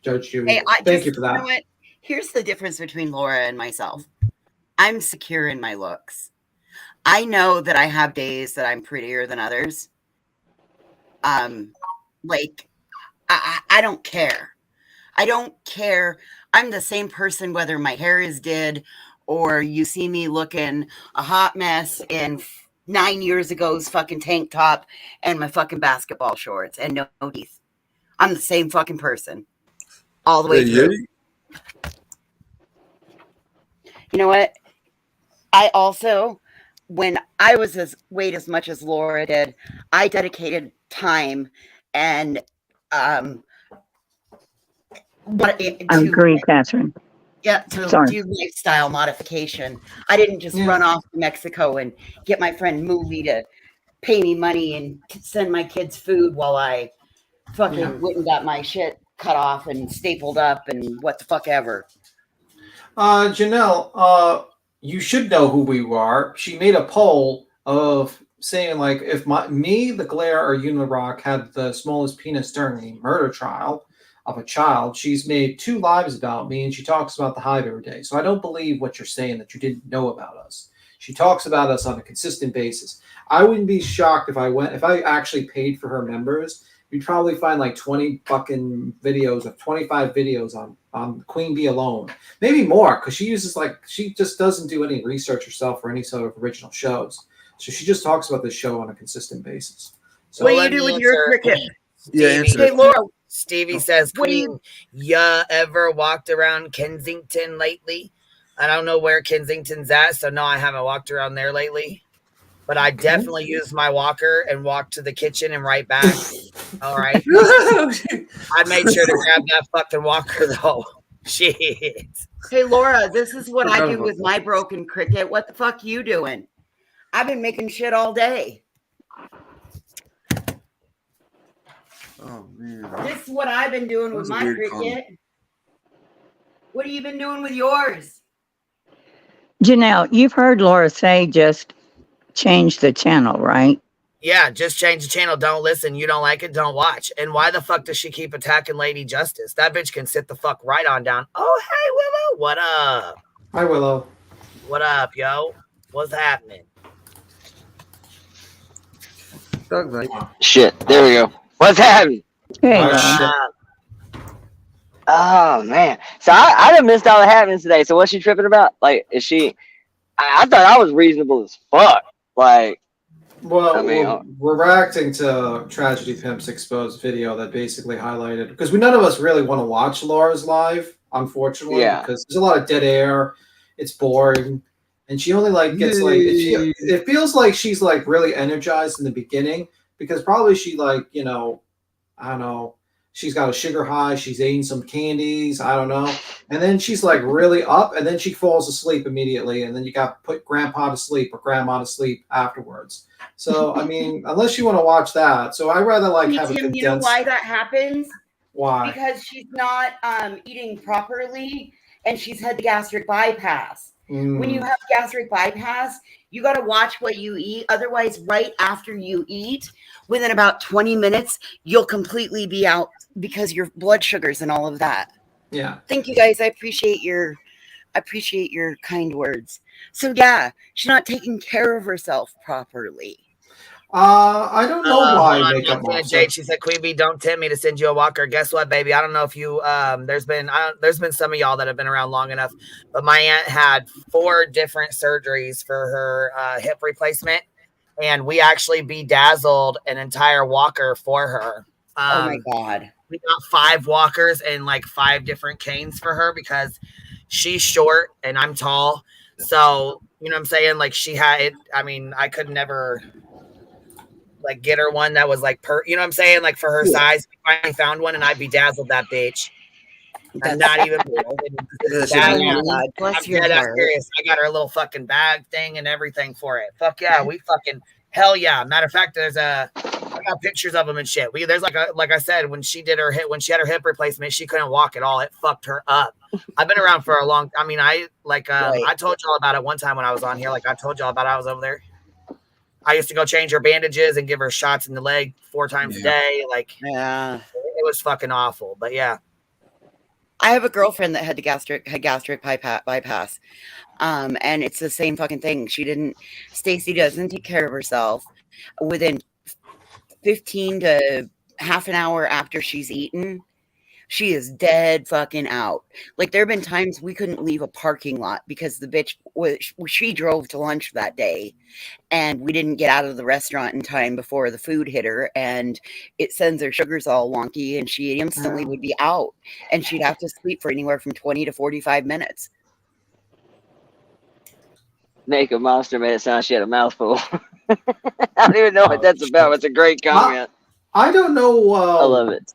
Judge Judy. Hey, Thank you for that. know what? Here's the difference between Laura and myself. I'm secure in my looks. I know that I have days that I'm prettier than others. Like I don't care. I don't care. I'm the same person whether my hair is did or you see me looking a hot mess in 9 years ago's fucking tank top and my fucking basketball shorts and no teeth. I'm the same fucking person all the way through. You know what? I also, when I was weighed as much as Laura did, I dedicated time and I agree, Catherine. Yeah, to do lifestyle modification. I didn't just run off to Mexico and get my friend Movie to pay me money and send my kids food while I fucking went and got my shit cut off and stapled up and what the fuck ever. Janelle, you should know who we are. She made a poll of saying, like, if me, the Glare, or Unirock had the smallest penis during the murder trial of a child. She's made 2 lives about me, and she talks about the hive every day. So I don't believe what you're saying that you didn't know about us. She talks about us on a consistent basis. I wouldn't be shocked if I actually paid for her members. You'd probably find like 20 fucking videos of 25 videos on on Queen Bee alone. Maybe more, because she just doesn't do any research herself or any sort of original shows. So she just talks about this show on a consistent basis. So what do you do with your cricket? Hey, Laura. Stevie says, Queen, ya ever walked around Kensington lately? I don't know where Kensington's at, so no, I haven't walked around there lately. But I definitely used my walker and walked to the kitchen and right back. All right. I made sure to grab that fucking walker, though. Shit. Hey, Laura, this is what I do with my broken cricket. What the fuck you doing? I've been making shit all day. Oh, man. This is what I've been doing with my cricket. What have you been doing with yours? Janelle, you've heard Laura say just change the channel, right? Yeah, just change the channel. Don't listen. You don't like it, don't watch. And why the fuck does she keep attacking Lady Justice? That bitch can sit the fuck right on down. Oh, hey, Willow. What up? Hi, Willow. What up, yo? What's happening? Shit, there we go. What's happening? Hey, oh man, so I done missed all the happenings today. So what's she tripping about? Like, is she? I thought I was reasonable as fuck. Like, well, I mean, we're reacting to Tragedy Pimp's exposed video that basically highlighted, because none of us really want to watch Laura's live, unfortunately, because there's a lot of dead air. It's boring, and she only gets it feels like she's really energized in the beginning, because probably she I don't know, she's got a sugar high, she's eating some candies, I don't know, and then she's really up, and then she falls asleep immediately, and then you got to put grandpa to sleep or grandma to sleep afterwards. So I mean, unless you want to watch that, so I rather have a condensed. You know why that happens? Why? Because she's not eating properly, and she's had the gastric bypass. When you have gastric bypass, you got to watch what you eat. Otherwise, right after you eat, within about 20 minutes, you'll completely be out because your blood sugars and all of that. Yeah. Thank you, guys. I appreciate your kind words. So yeah, she's not taking care of herself properly. I don't know why makeup monster. Jade, she said, Queen Bee, don't tempt me to send you a walker. Guess what, baby? I don't know if you there's been some of y'all that have been around long enough, but my aunt had 4 different surgeries for her hip replacement, and we actually bedazzled an entire walker for her. Oh my god. We got 5 walkers and 5 different canes for her because she's short and I'm tall. So, you know what I'm saying? She had it. I mean, I could never get her one that was you know what I'm saying? For her size. We finally found one and I bedazzled that bitch. I'm not even Bless your heart. serious. I got her a little fucking bag thing and everything for it. Fuck yeah, we fucking hell yeah. Matter of fact, I got pictures of them and shit. There's like I said, when she had her hip replacement, she couldn't walk at all. It fucked her up. I've been around for a long. I mean, I told y'all about it one time when I was on here. I told y'all about I was over there. I used to go change her bandages and give her shots in the leg 4 times a day. It was fucking awful. But yeah. I have a girlfriend that had gastric bypass. And it's the same fucking thing. Stacy doesn't take care of herself. Within 15 to half an hour after she's eaten, she is dead fucking out. There have been times we couldn't leave a parking lot because the bitch she drove to lunch that day, and we didn't get out of the restaurant in time before the food hit her, and it sends her sugars all wonky, and she instantly would be out, and she'd have to sleep for anywhere from 20 to 45 minutes. Naked Monster made it sound she had a mouthful. I don't even know what that's about. It's a great comment. I don't know. I love it.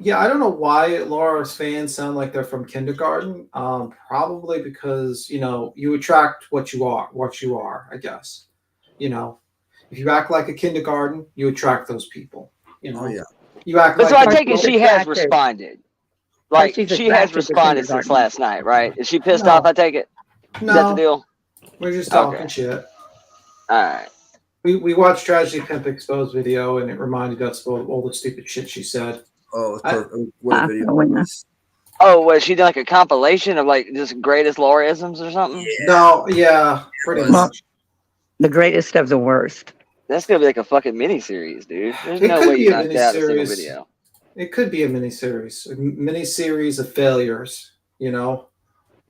Yeah, I don't know why Laura's fans sound like they're from kindergarten. Probably because, you attract what you are, I guess. If you act like a kindergarten, you attract those people. Oh, yeah. You act but like so I take it she has responded. She has responded since last night, right? Is she pissed off? I take it. No. Is that the deal? We're just talking shit. All right. We watched Tragedy Pimp exposed video, and it reminded us of all the stupid shit she said. Oh, what video? Oh, was she doing a compilation of just greatest Lauraisms or something? Yeah. No, yeah, pretty much. The greatest of the worst. That's gonna be a fucking mini series, dude. There's no way you knocked out a single video. It could be a mini-series of failures. You know,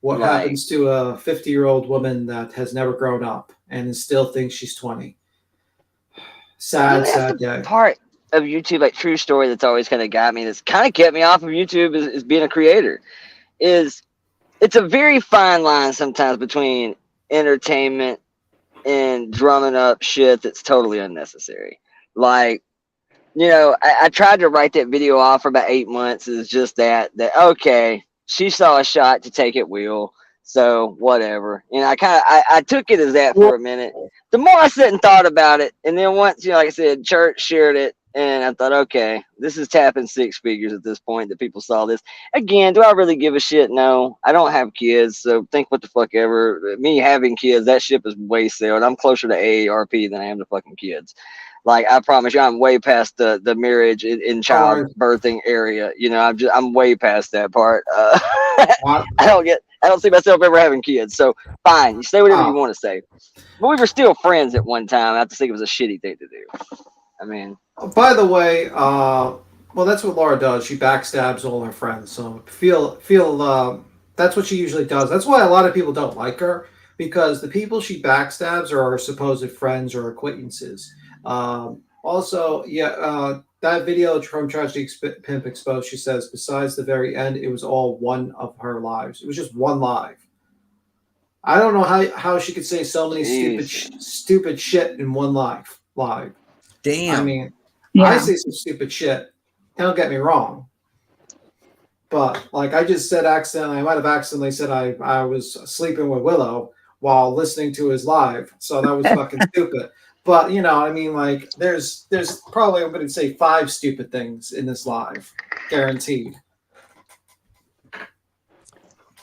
what Right. happens to a 50-year-old woman that has never grown up and still thinks she's 20? Sad, That's sad the day. part of YouTube, like true story, that's always kind of got me. That's kind of kept me off of YouTube is being a creator. Is it's a very fine line sometimes between entertainment and drumming up shit that's totally unnecessary. Like, you know, I tried to write that video off for about 8 months. It's just that okay, she saw a shot to take it wheel, so whatever. And I took it as that for a minute. The more I sat and thought about it, and then once, you know, like I said, church shared it, and I thought, okay, this is tapping 6 figures at this point that people saw this. Again, do I really give a shit? No, I don't have kids, so think what the fuck ever. Me having kids, that ship is way sailed. I'm closer to AARP than I am to fucking kids. Like, I promise you, I'm way past the marriage in child birthing area. You know, I'm way past that part. I don't see myself ever having kids. So fine, you say whatever you want to say. But we were still friends at one time. I have to think it was a shitty thing to do. I mean, By the way, well, that's what Laura does. She backstabs all her friends. So feel that's what she usually does. That's why a lot of people don't like her, because the people she backstabs are her supposed friends or acquaintances. Also, that video from Tragedy Pimp Exposed, she says, besides the very end, it was all one of her lives. It was just one live. I don't know how she could say so many stupid shit in one live. Damn. I mean, I say some stupid shit. Don't get me wrong. But like I just said, I might have accidentally said I was sleeping with Willow while listening to his live. So that was fucking stupid. But you know, I mean, like there's probably, I'm going to say 5 stupid things in this live, guaranteed.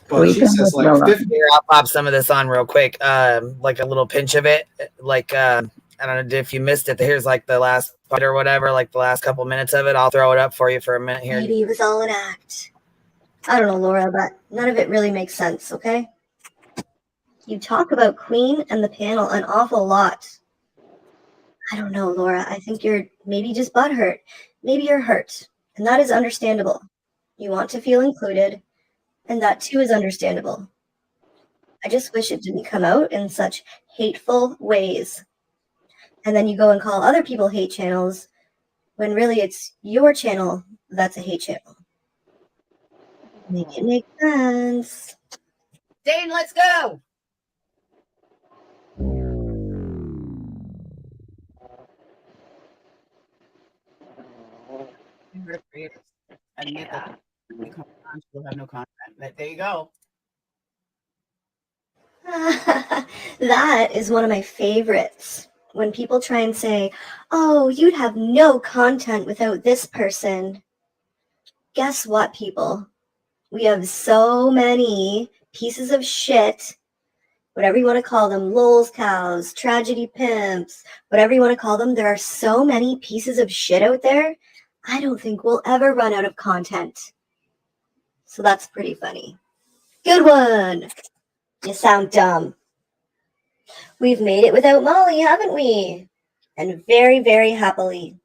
But she says like 50. Here, I'll pop some of this on real quick, like a little pinch of it. Like I don't know if you missed it. Here's like the last part or whatever, like the last couple minutes of it. I'll throw it up for you for a minute here. Maybe it was all an act. I don't know, Laura, but none of it really makes sense, okay? You talk about Queen and the panel an awful lot. I don't know, Laura. I think you're maybe just butthurt. Maybe you're hurt, and that is understandable. You want to feel included, and that too is understandable. I just wish it didn't come out in such hateful ways. And then you go and call other people hate channels when really it's your channel that's a hate channel. Make it make sense. Dane, let's go. Admit that we'll have no content. But there you go. That is one of my favorites. When people try and say, oh, you'd have no content without this person. Guess what, people? We have so many pieces of shit, whatever you want to call them, lols cows, tragedy pimps, whatever you want to call them. There are so many pieces of shit out there. I don't think we'll ever run out of content. So that's pretty funny. Good one. You sound dumb. We've made it without Molly, haven't we? And very, very happily.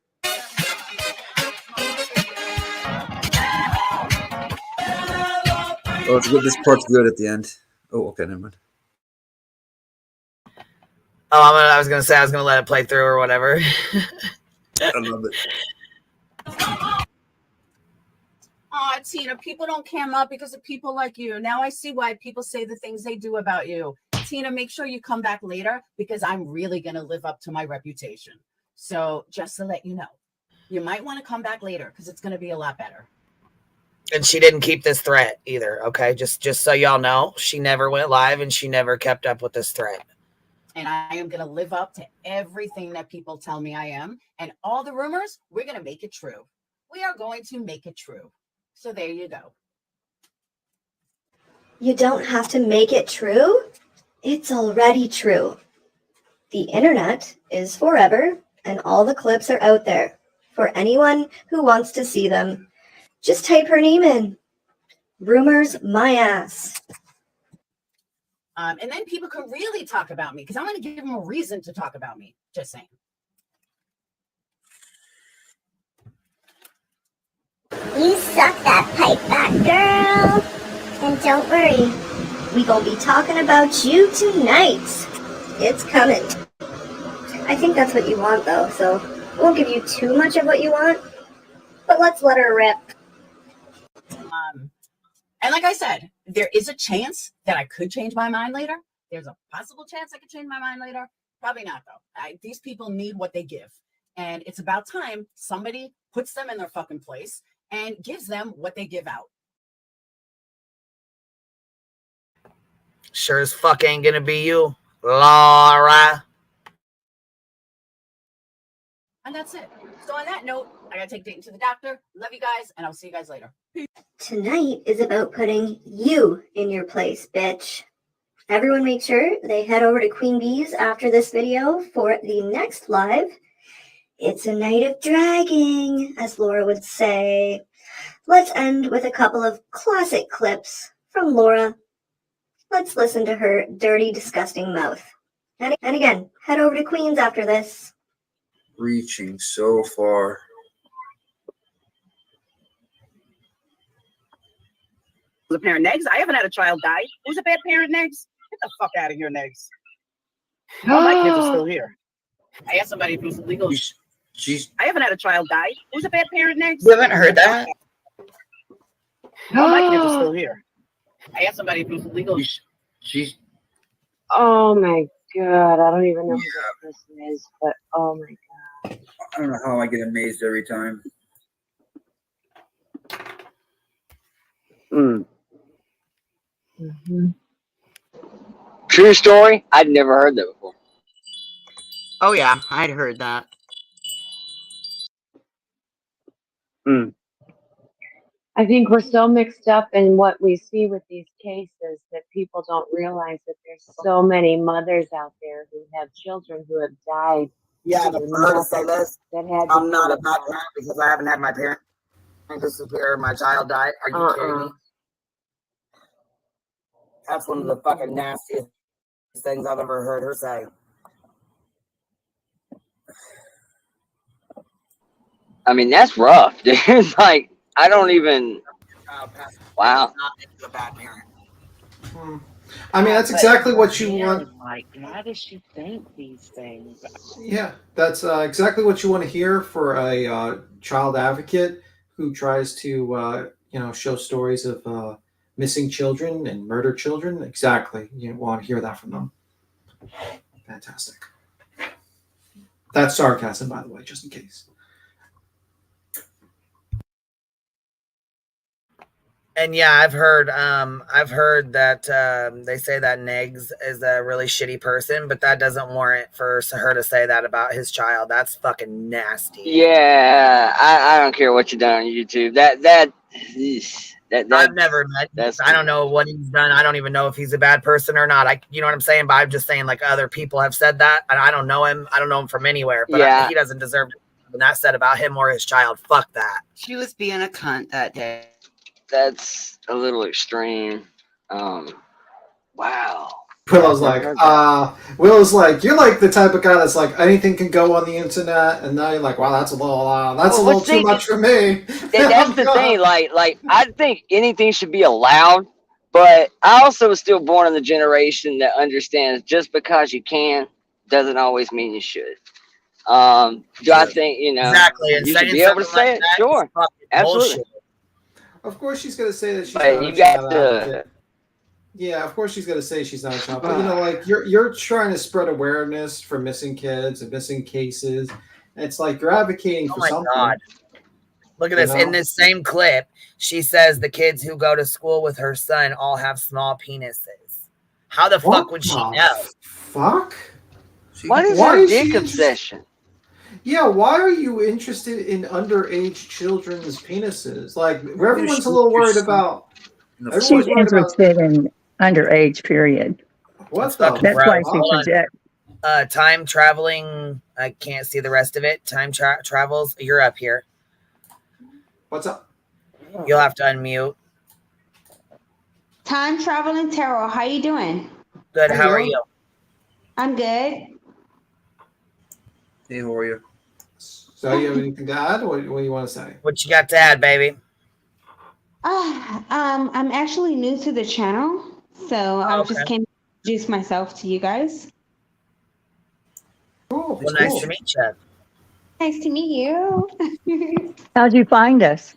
Oh, it's good. This part's good at the end. Oh, okay, never mind. Oh, I was gonna say I was gonna let it play through or whatever. I love it. Oh, Tina, people don't cam up because of people like you. Now I see why people say the things they do about you. Tina, make sure you come back later because I'm really going to live up to my reputation. So just to let you know, you might want to come back later because it's going to be a lot better. And she didn't keep this threat either, okay? Just so y'all know, she never went live and she never kept up with this threat. And I am going to live up to everything that people tell me I am. And all the rumors, we're going to make it true. We are going to make it true. So there you go. You don't have to make it true. It's already true. The internet is forever, and all the clips are out there for anyone who wants to see them. Just type her name in. Rumors my ass. And then people can really talk about me because I'm going to give them a reason to talk about me. Just saying. Suck that pipe back, girl. And don't worry, we gonna be talking about you tonight. It's coming. I think that's what you want, though, so I won't give you too much of what you want, but let's let her rip. And like I said, there is a chance that I could change my mind later. There's a possible chance I could change my mind later. Probably not, though. These people need what they give. And it's about time somebody puts them in their fucking place and gives them what they give out. Sure as fuck ain't gonna be you, Laura. And that's it. So on that note, I gotta take Dayton to the doctor. Love you guys, and I'll see you guys later. Peace. Tonight is about putting you in your place, bitch. Everyone make sure they head over to Queen Bee's after this video for the next live. It's a night of dragging, as Laura would say. Let's end with a couple of classic clips from Laura. Let's listen to her dirty, disgusting mouth. And again, head over to Queen's after this. Reaching so far. The parent, Negs. I haven't had a child die. Who's a bad parent, Negs? Get the fuck out of here, Negs. All my kids are still here. I asked somebody if it was illegal. I haven't had a child die. Who's a bad parent, Negs? You haven't heard that? All my kids are still here. I asked somebody if it was illegal. Oh my god, I don't even know who that person is, but oh my god. I don't know how I get amazed every time. True story. I'd never heard that before. Oh yeah, I'd heard that. I think we're so mixed up in what we see with these cases that people don't realize that there's so many mothers out there who have children who have died. Yeah, but for her to say this, that had I'm not a bad parent because I haven't had my parent disappear, my child died. Are you kidding me? That's one of the fucking nastiest things I've ever heard her say. I mean, that's rough, dude. It's like, I don't even. Wow. A bad parent. I mean, that's exactly what you want. Like, why does she think these things? Yeah, that's exactly what you want to hear for a child advocate who tries to, show stories of missing children and murdered children. Exactly. You want to hear that from them. Fantastic. That's sarcasm, by the way, just in case. And yeah, I've heard that they say that Negs is a really shitty person, but that doesn't warrant for her to say that about his child. That's fucking nasty. Yeah, I don't care what you've done on YouTube. I've never met. I don't know what he's done. I don't even know if he's a bad person or not. You know what I'm saying? But I'm just saying, like, other people have said that, and I don't know him. I don't know him from anywhere. But Yeah. he doesn't deserve when that's said about him or his child. Fuck that. She was being a cunt that day. That's a little extreme. Wow. Willow's like, you're like the type of guy that's like, anything can go on the internet, and now you're like, wow, that's a little too much for me. That's the thing. Like I think anything should be allowed, but I also was still born in the generation that understands just because you can doesn't always mean you should. Do I think Exactly. And you should be able to say it? Sure, absolutely. Bullshit. Of course, she's gonna say that she's But not you a got child to. advocate. Yeah, of course she's gonna say she's not a child, but like you're trying to spread awareness for missing kids and missing cases. And it's like you're advocating for something. God. Look at this. In this same clip, she says the kids who go to school with her son all have small penises. How the fuck would she know? Fuck? What is Why her is dick she obsession? Yeah, why are you interested in underage children's penises? Like, everyone's a little worried about. She's interested in underage, period. What the? That's why she projects. Time traveling. I can't see the rest of it. Time travels. You're up here. What's up? You'll have to unmute. Time traveling tarot. How you doing? Good. How are you? I'm good. Hey, how are you? So you have anything to add? What do you want to say? What you got to add, baby? I'm actually new to the channel, so I just came to introduce myself to you guys. Cool. Well, nice to meet you. Nice to meet you. How'd you find us?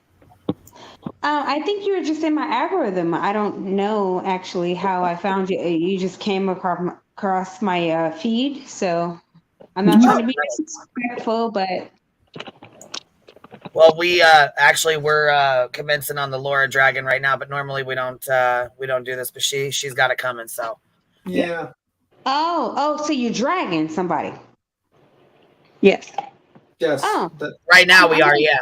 I think you were just in my algorithm. I don't know actually how I found you. You just came across my feed, so I'm not trying to be disrespectful, but Well, we actually we're commencing on the Laura Dragon right now, but normally we don't do this. But she's got it coming, so yeah. Oh, so you're dragging somebody? Yes. Yes. Oh, right now we are. Yeah,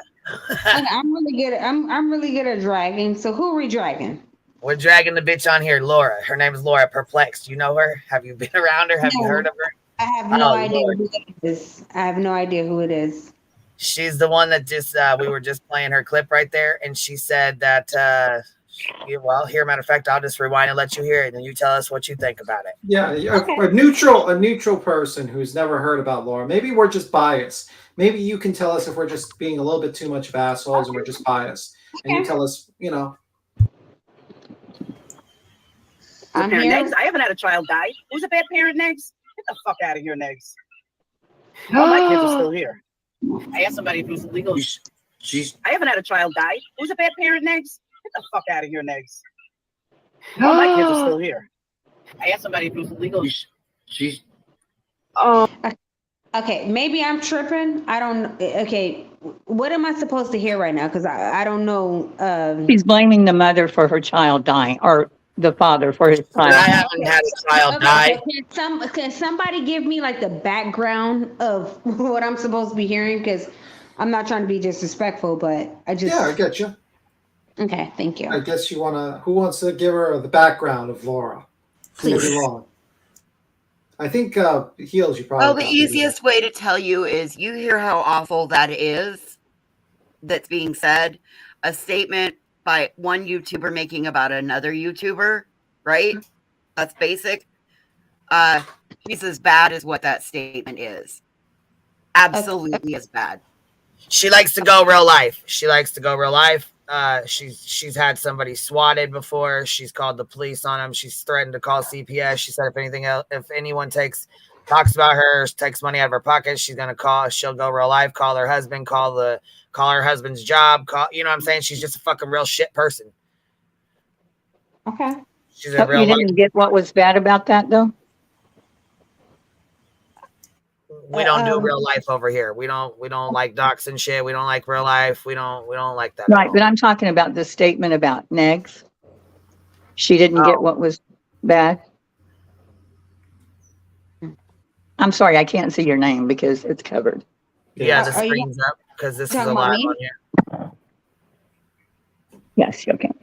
I'm really good. I'm really good at dragging. So who are we dragging? we're dragging the bitch on here, Laura. Her name is Laura Perplexed. You know her? Have you been around her? Have you heard of her? I have no Oh, idea Lord. who it is. I have no idea who it is. She's the one that just we were just playing her clip right there, and she said that well, here, matter of fact, I'll just rewind and let you hear it, and you tell us what you think about it. Yeah, a neutral person who's never heard about Laura. Maybe we're just biased. Maybe you can tell us if we're just being a little bit too much of assholes and we're just biased. And you tell us, I'm here. Next, I haven't had a child die. Who's a bad parent next? Get the fuck out of here next. All my kids are still here. I asked somebody if it was illegal. I haven't had a child die. Who's a bad parent next? Get the fuck out of here next. All my kids are still here. I asked somebody if it was illegal. Okay, maybe I'm tripping. I don't. Okay, what am I supposed to hear right now? Because I don't know. She's blaming the mother for her child dying, or the father for his child. I haven't had a child die. Can somebody give me like the background of what I'm supposed to be hearing? Because I'm not trying to be disrespectful, but I just. Yeah, I get you. Okay, thank you. I guess you who wants to give her the background of Laura? Please. I think Heels, you probably. Well, the easiest way to tell you is you hear how awful that is that's being said. A statement by one YouTuber making about another YouTuber, right? That's basic. She's as bad as what that statement is. Absolutely as bad. She likes to go real life. She's had somebody swatted before. She's called the police on him. She's threatened to call CPS. She said if anyone talks about her, takes money out of her pocket, she'll go real life, call her husband, call her husband's job, you know what I'm saying? She's just a fucking real shit person. Okay. She's a real You didn't get what was bad about that though? We don't do real life over here. We don't like doxxing shit. We don't like real life. We don't like that. Right, but I'm talking about the statement about Negs. She didn't get what was bad. I'm sorry, I can't see your name because it's covered. Yeah, the screen's up because this is a live on here. Yes, you can.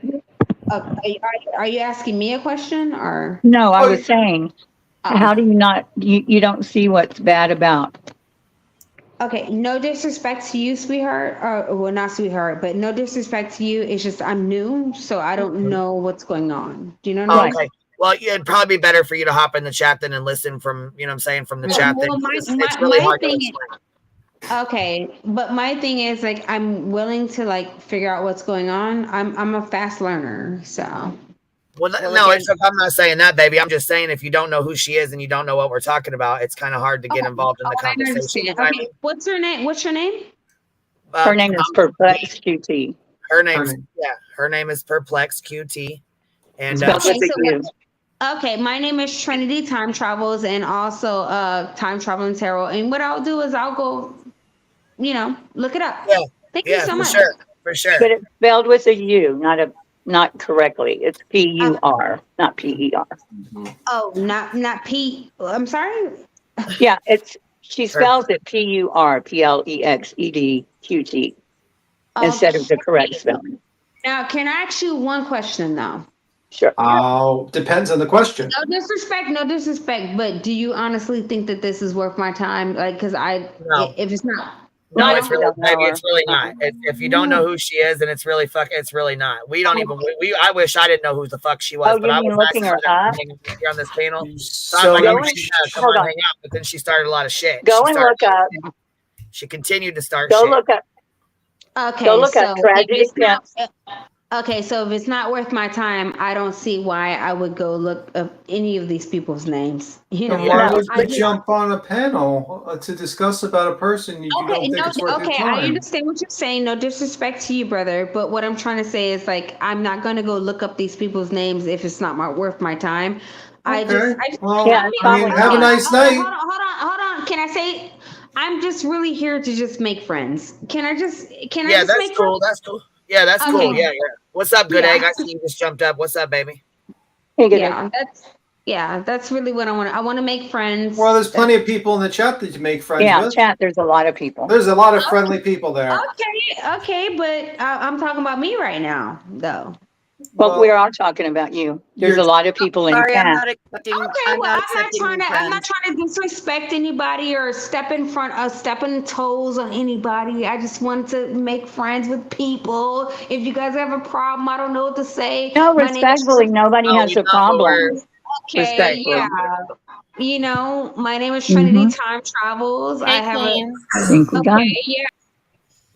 Are you asking me a question or? No, I was saying, how do you not, you don't see what's bad about? Okay, no disrespect to you, sweetheart, or well, not sweetheart, but no disrespect to you. It's just I'm new, so I don't know what's going on. Do you know what I mean? Okay. Well, yeah, it'd probably be better for you to hop in the chat then and listen from, you know what I'm saying, from the chat. Well, It's really hard to thing explain. Okay, but my thing is like I'm willing to like figure out what's going on. I'm a fast learner, so. Well, no, I'm not saying that, baby. I'm just saying if you don't know who she is and you don't know what we're talking about, it's kind of hard to get involved in the conversation. You know what I mean? What's her name? What's your name? Her name is Perplex QT. Her name is Perplex QT. And Okay, my name is Trinity Time Travels and also Time Traveling Tarot. And what I'll do is I'll go, look it up. Yeah. Thank you so much. For sure. But it's spelled with a U, not correctly. It's PUR, not PER. Oh, not P. I'm sorry. Yeah, she spells it PURPLEXEDQT instead of the correct spelling. Now, can I ask you one question though? Sure. Depends on the question. No disrespect, but do you honestly think that this is worth my time? Like, because if it's not. No, it's really, maybe it's really not. If you don't know who she is, then it's really not. We don't even. I wish I didn't know who the fuck she was. But I was looking her up here on this panel. So I was like, come on, hang out. But then she started a lot of shit. Go and look up. She continued to start. Go shit. look up. Okay. Go look up tragedy. Okay, so if it's not worth my time, I don't see why I would go look up any of these people's names. You Then know, why would I you just jump on a panel to discuss about a person you okay, don't think no, it's worth your okay, I time? understand what you're saying. No disrespect to you, brother, but what I'm trying to say is like I'm not going to go look up these people's names if it's not worth my time. I Okay. just, Well, I mean, have a nice hold on, night. hold on. Can I say? I'm just really here to just make friends. Can I just that's make cool. friends? That's cool. Yeah, that's Okay. cool. Yeah. What's up, Good Yeah. Egg? I see you just jumped up. What's up, baby? That's really what I want. I want to make friends. Well, there's plenty of people in the chat that you make friends Yeah, with. chat. There's a lot of people. There's a lot of friendly people there. Okay, but I'm talking about me right now, though. But we're all talking about you. There's a lot of people in Sorry, I'm chat. not accepting. Okay, I'm well, not I'm not accepting trying new to. I'm not friends. trying to disrespect anybody or step in front of stepping toes on anybody. I just want to make friends with people. If you guys have a problem, I don't know what to say. No, My name is respectfully, nobody has a problem. Okay, Respectfully. yeah. You know, my name is Trinity Time Travels. I have I think we got it. yeah.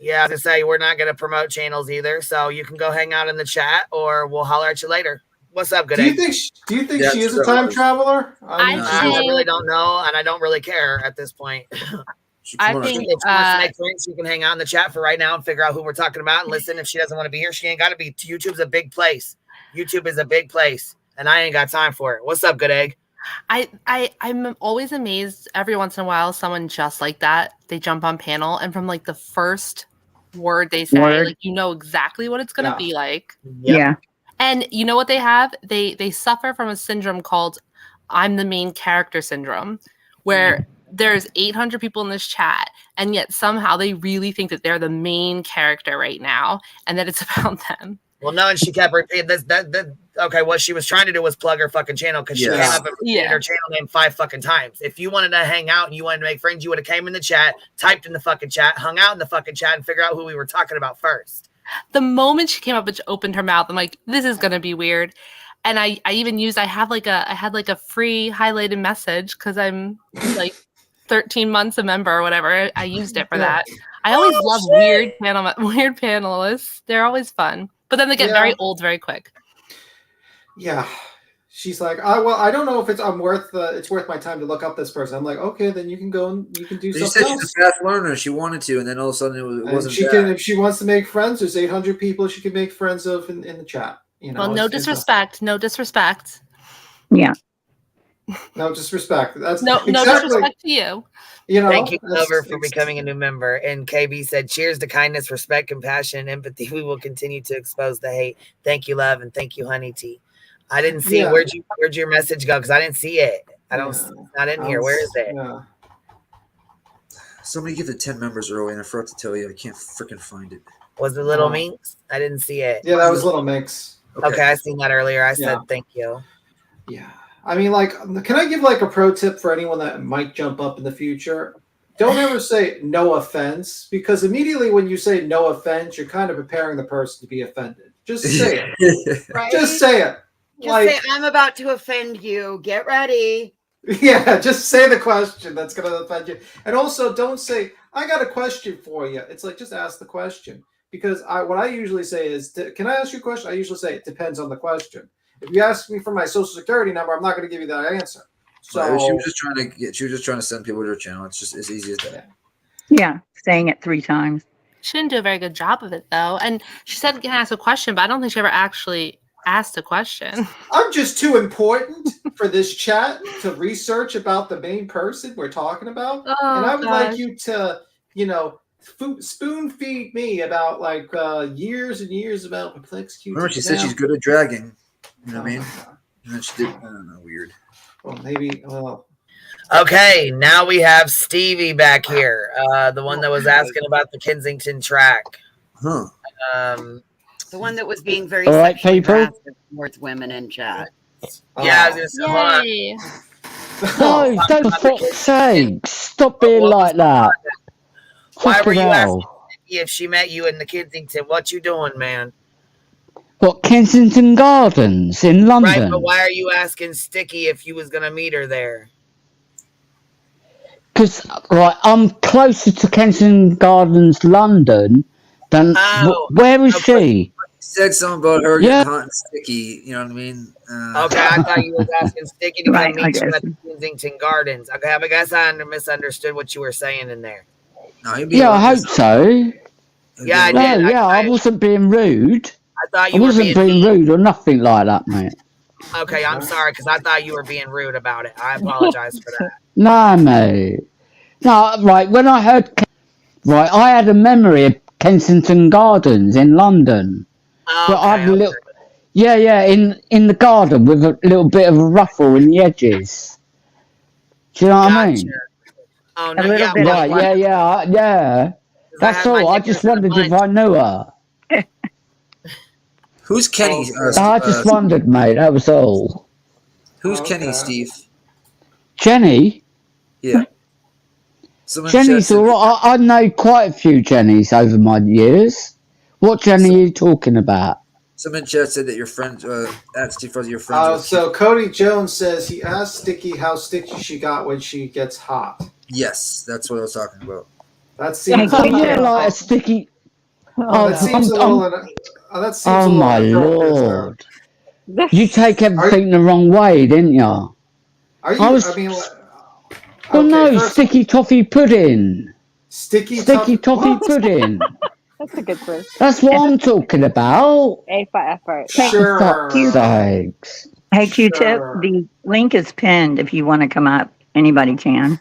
Yeah, I was gonna say we're not gonna promote channels either, so you can go hang out in the chat, or we'll holler at you later. What's up, Good Do you Egg? think? Do you think Yeah, she is a that's time right. traveler? I mean, I really don't know, and I don't really care at this point. I If think she wants to make friends, she can hang out in the chat for right now and figure out who we're talking about and listen. If she doesn't want to be here, she ain't got to be. YouTube's a big place. YouTube is a big place, and I ain't got time for it. What's up, Good Egg? I'm always amazed every once in a while someone just like that, they jump on panel and from like the first word they say, like you know exactly what it's gonna be like. Yeah. And you know what they have? They suffer from a syndrome called I'm the main character syndrome, where there's 800 people in this chat, and yet somehow they really think that they're the main character right now, and that it's about them. Well, no, and she kept repeating this. Okay, what she was trying to do was plug her fucking channel because she came up and repeated her channel name 5 fucking times. If you wanted to hang out and you wanted to make friends, you would have came in the chat, typed in the fucking chat, hung out in the fucking chat, and figured out who we were talking about first. The moment she came up and opened her mouth, I'm like, this is gonna be weird. And I even used I had like a free highlighted message because I'm like 13 months a member or whatever. I used it for that. I always love weird panelists. They're always fun. But then they get very old very quick. Yeah. She's like, I don't know if it's worth my time to look up this person. I'm like, okay, then you can go and you can do She something said else. she's a fast learner. She wanted to, and then all of a sudden it wasn't. She can, if she wants to make friends. There's 800 people she can make friends of in the chat. You know, Well, no disrespect. No disrespect. Yeah. No disrespect. That's no disrespect to you. You know, thank you, Clover, for becoming a new member. And KB said, cheers to kindness, respect, compassion, and empathy. We will continue to expose the hate. Thank you, love, and thank you, Honey T. I didn't see where'd your message go? Because I didn't see it. It's not in here. Where is it? Yeah. Somebody gifted 10 members early, and I forgot to tell you. I can't freaking find it. Was it Little Minx? I didn't see it. Yeah, that was Little Minx. Okay, I seen that earlier. I said thank you. Yeah. I mean, like, can I give like a pro tip for anyone that might jump up in the future? Don't ever say no offense, because immediately when you say no offense, you're kind of preparing the person to be offended. Just say it. Right? Just say it. Just say, I'm about to offend you. Get ready. Yeah, just say the question that's going to offend you. And also don't say, I got a question for you. It's like, just ask the question. Because what I usually say is, can I ask you a question? I usually say it depends on the question. If you ask me for my social security number, I'm not going to give you that answer. So right, she was just trying to send people to her channel. It's just as easy as that. Yeah, saying it 3 times. She didn't do a very good job of it though. And she said can ask a question, but I don't think she ever actually asked a question. I'm just too important for this chat to research about the main person we're talking about. And I would like you to, spoon feed me about like years and years about perplexed. Remember, she said she's good at dragging. You know what I mean? And then she did. I don't know. Weird. Well, maybe. Okay, now we have Stevie back here, the one that was asking about the Kensington track. Huh. The one that was being very all right, sexually people. harassed towards women in chat. Yeah, I was gonna say, hold on. No, don't for fuck's sake. Stop being like that. Why were you Fucking asking hell. if she met you in the Kensington? What you doing, man? What, Kensington Gardens in Right, London? but why are you asking Sticky if you was gonna meet her there? Because, right, I'm closer to Kensington Gardens, London, than... where is she? said something about her Yeah. getting hot and sticky. You know what I mean? Okay, I thought you was asking Sticky to Right, come I meet you guess. at the Kensington Gardens. Okay, I guess I misunderstood what you were saying in there. No, he'd be Yeah, I like hope this. so. Yeah, I No, did. yeah, I wasn't being rude. I thought I you were wasn't being being rude or nothing like that, mate. Okay, I'm sorry because I thought you were being rude about it. I apologize for that. No, mate. No, right, when I heard... Right, I had a memory of Kensington Gardens in London. But I had a little... Yeah, in the garden with a little bit of a ruffle in the edges. Do you know what I mean? Oh, A no, little yeah. bit of Right, what? yeah. That's all. I just wondered if I knew her. Who's Kenny? I just wondered, mate. That was all. Who's Kenny, Steve? Jenny? Yeah. Someone Jenny's said- all right. I know quite a few Jennies over my years. What Jenny are you talking about? Someone in chat said that your friends, at Steve Fuzzy, your friends. with So Cody Jones says he asked Sticky how sticky she got when she gets hot. Yes, that's what I was talking about. That seems Oh, yeah, like a sticky... that seems a little. That seems a Oh, little my inappropriate, sir. Lord. You take everything the wrong way, didn't you? Are you? I mean, Well, no, first- sticky toffee pudding. Sticky toffee pudding. That's a good twist. That's what I'm talking about. A for effort. Sure. Fuck's sakes. Hey, Q-Tip, the link is pinned if you want to come up. Anybody can.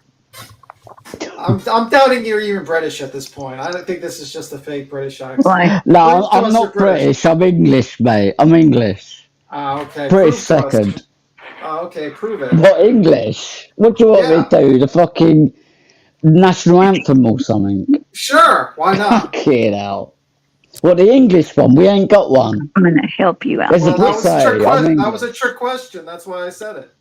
I'm doubting you're even British at this point. I don't think this is just a fake British accent. No, Prove to I'm us not you're British. I'm English, mate. I'm English. Okay. British prove to us. second. Okay, prove it. What, English? What do you want me to do? The fucking national anthem or something? Sure, why not? Fucking hell. What, the English one? We ain't got one. I'm going to help you out. There's a Well, that was a trick British. question. That was a trick question. That's why I said it.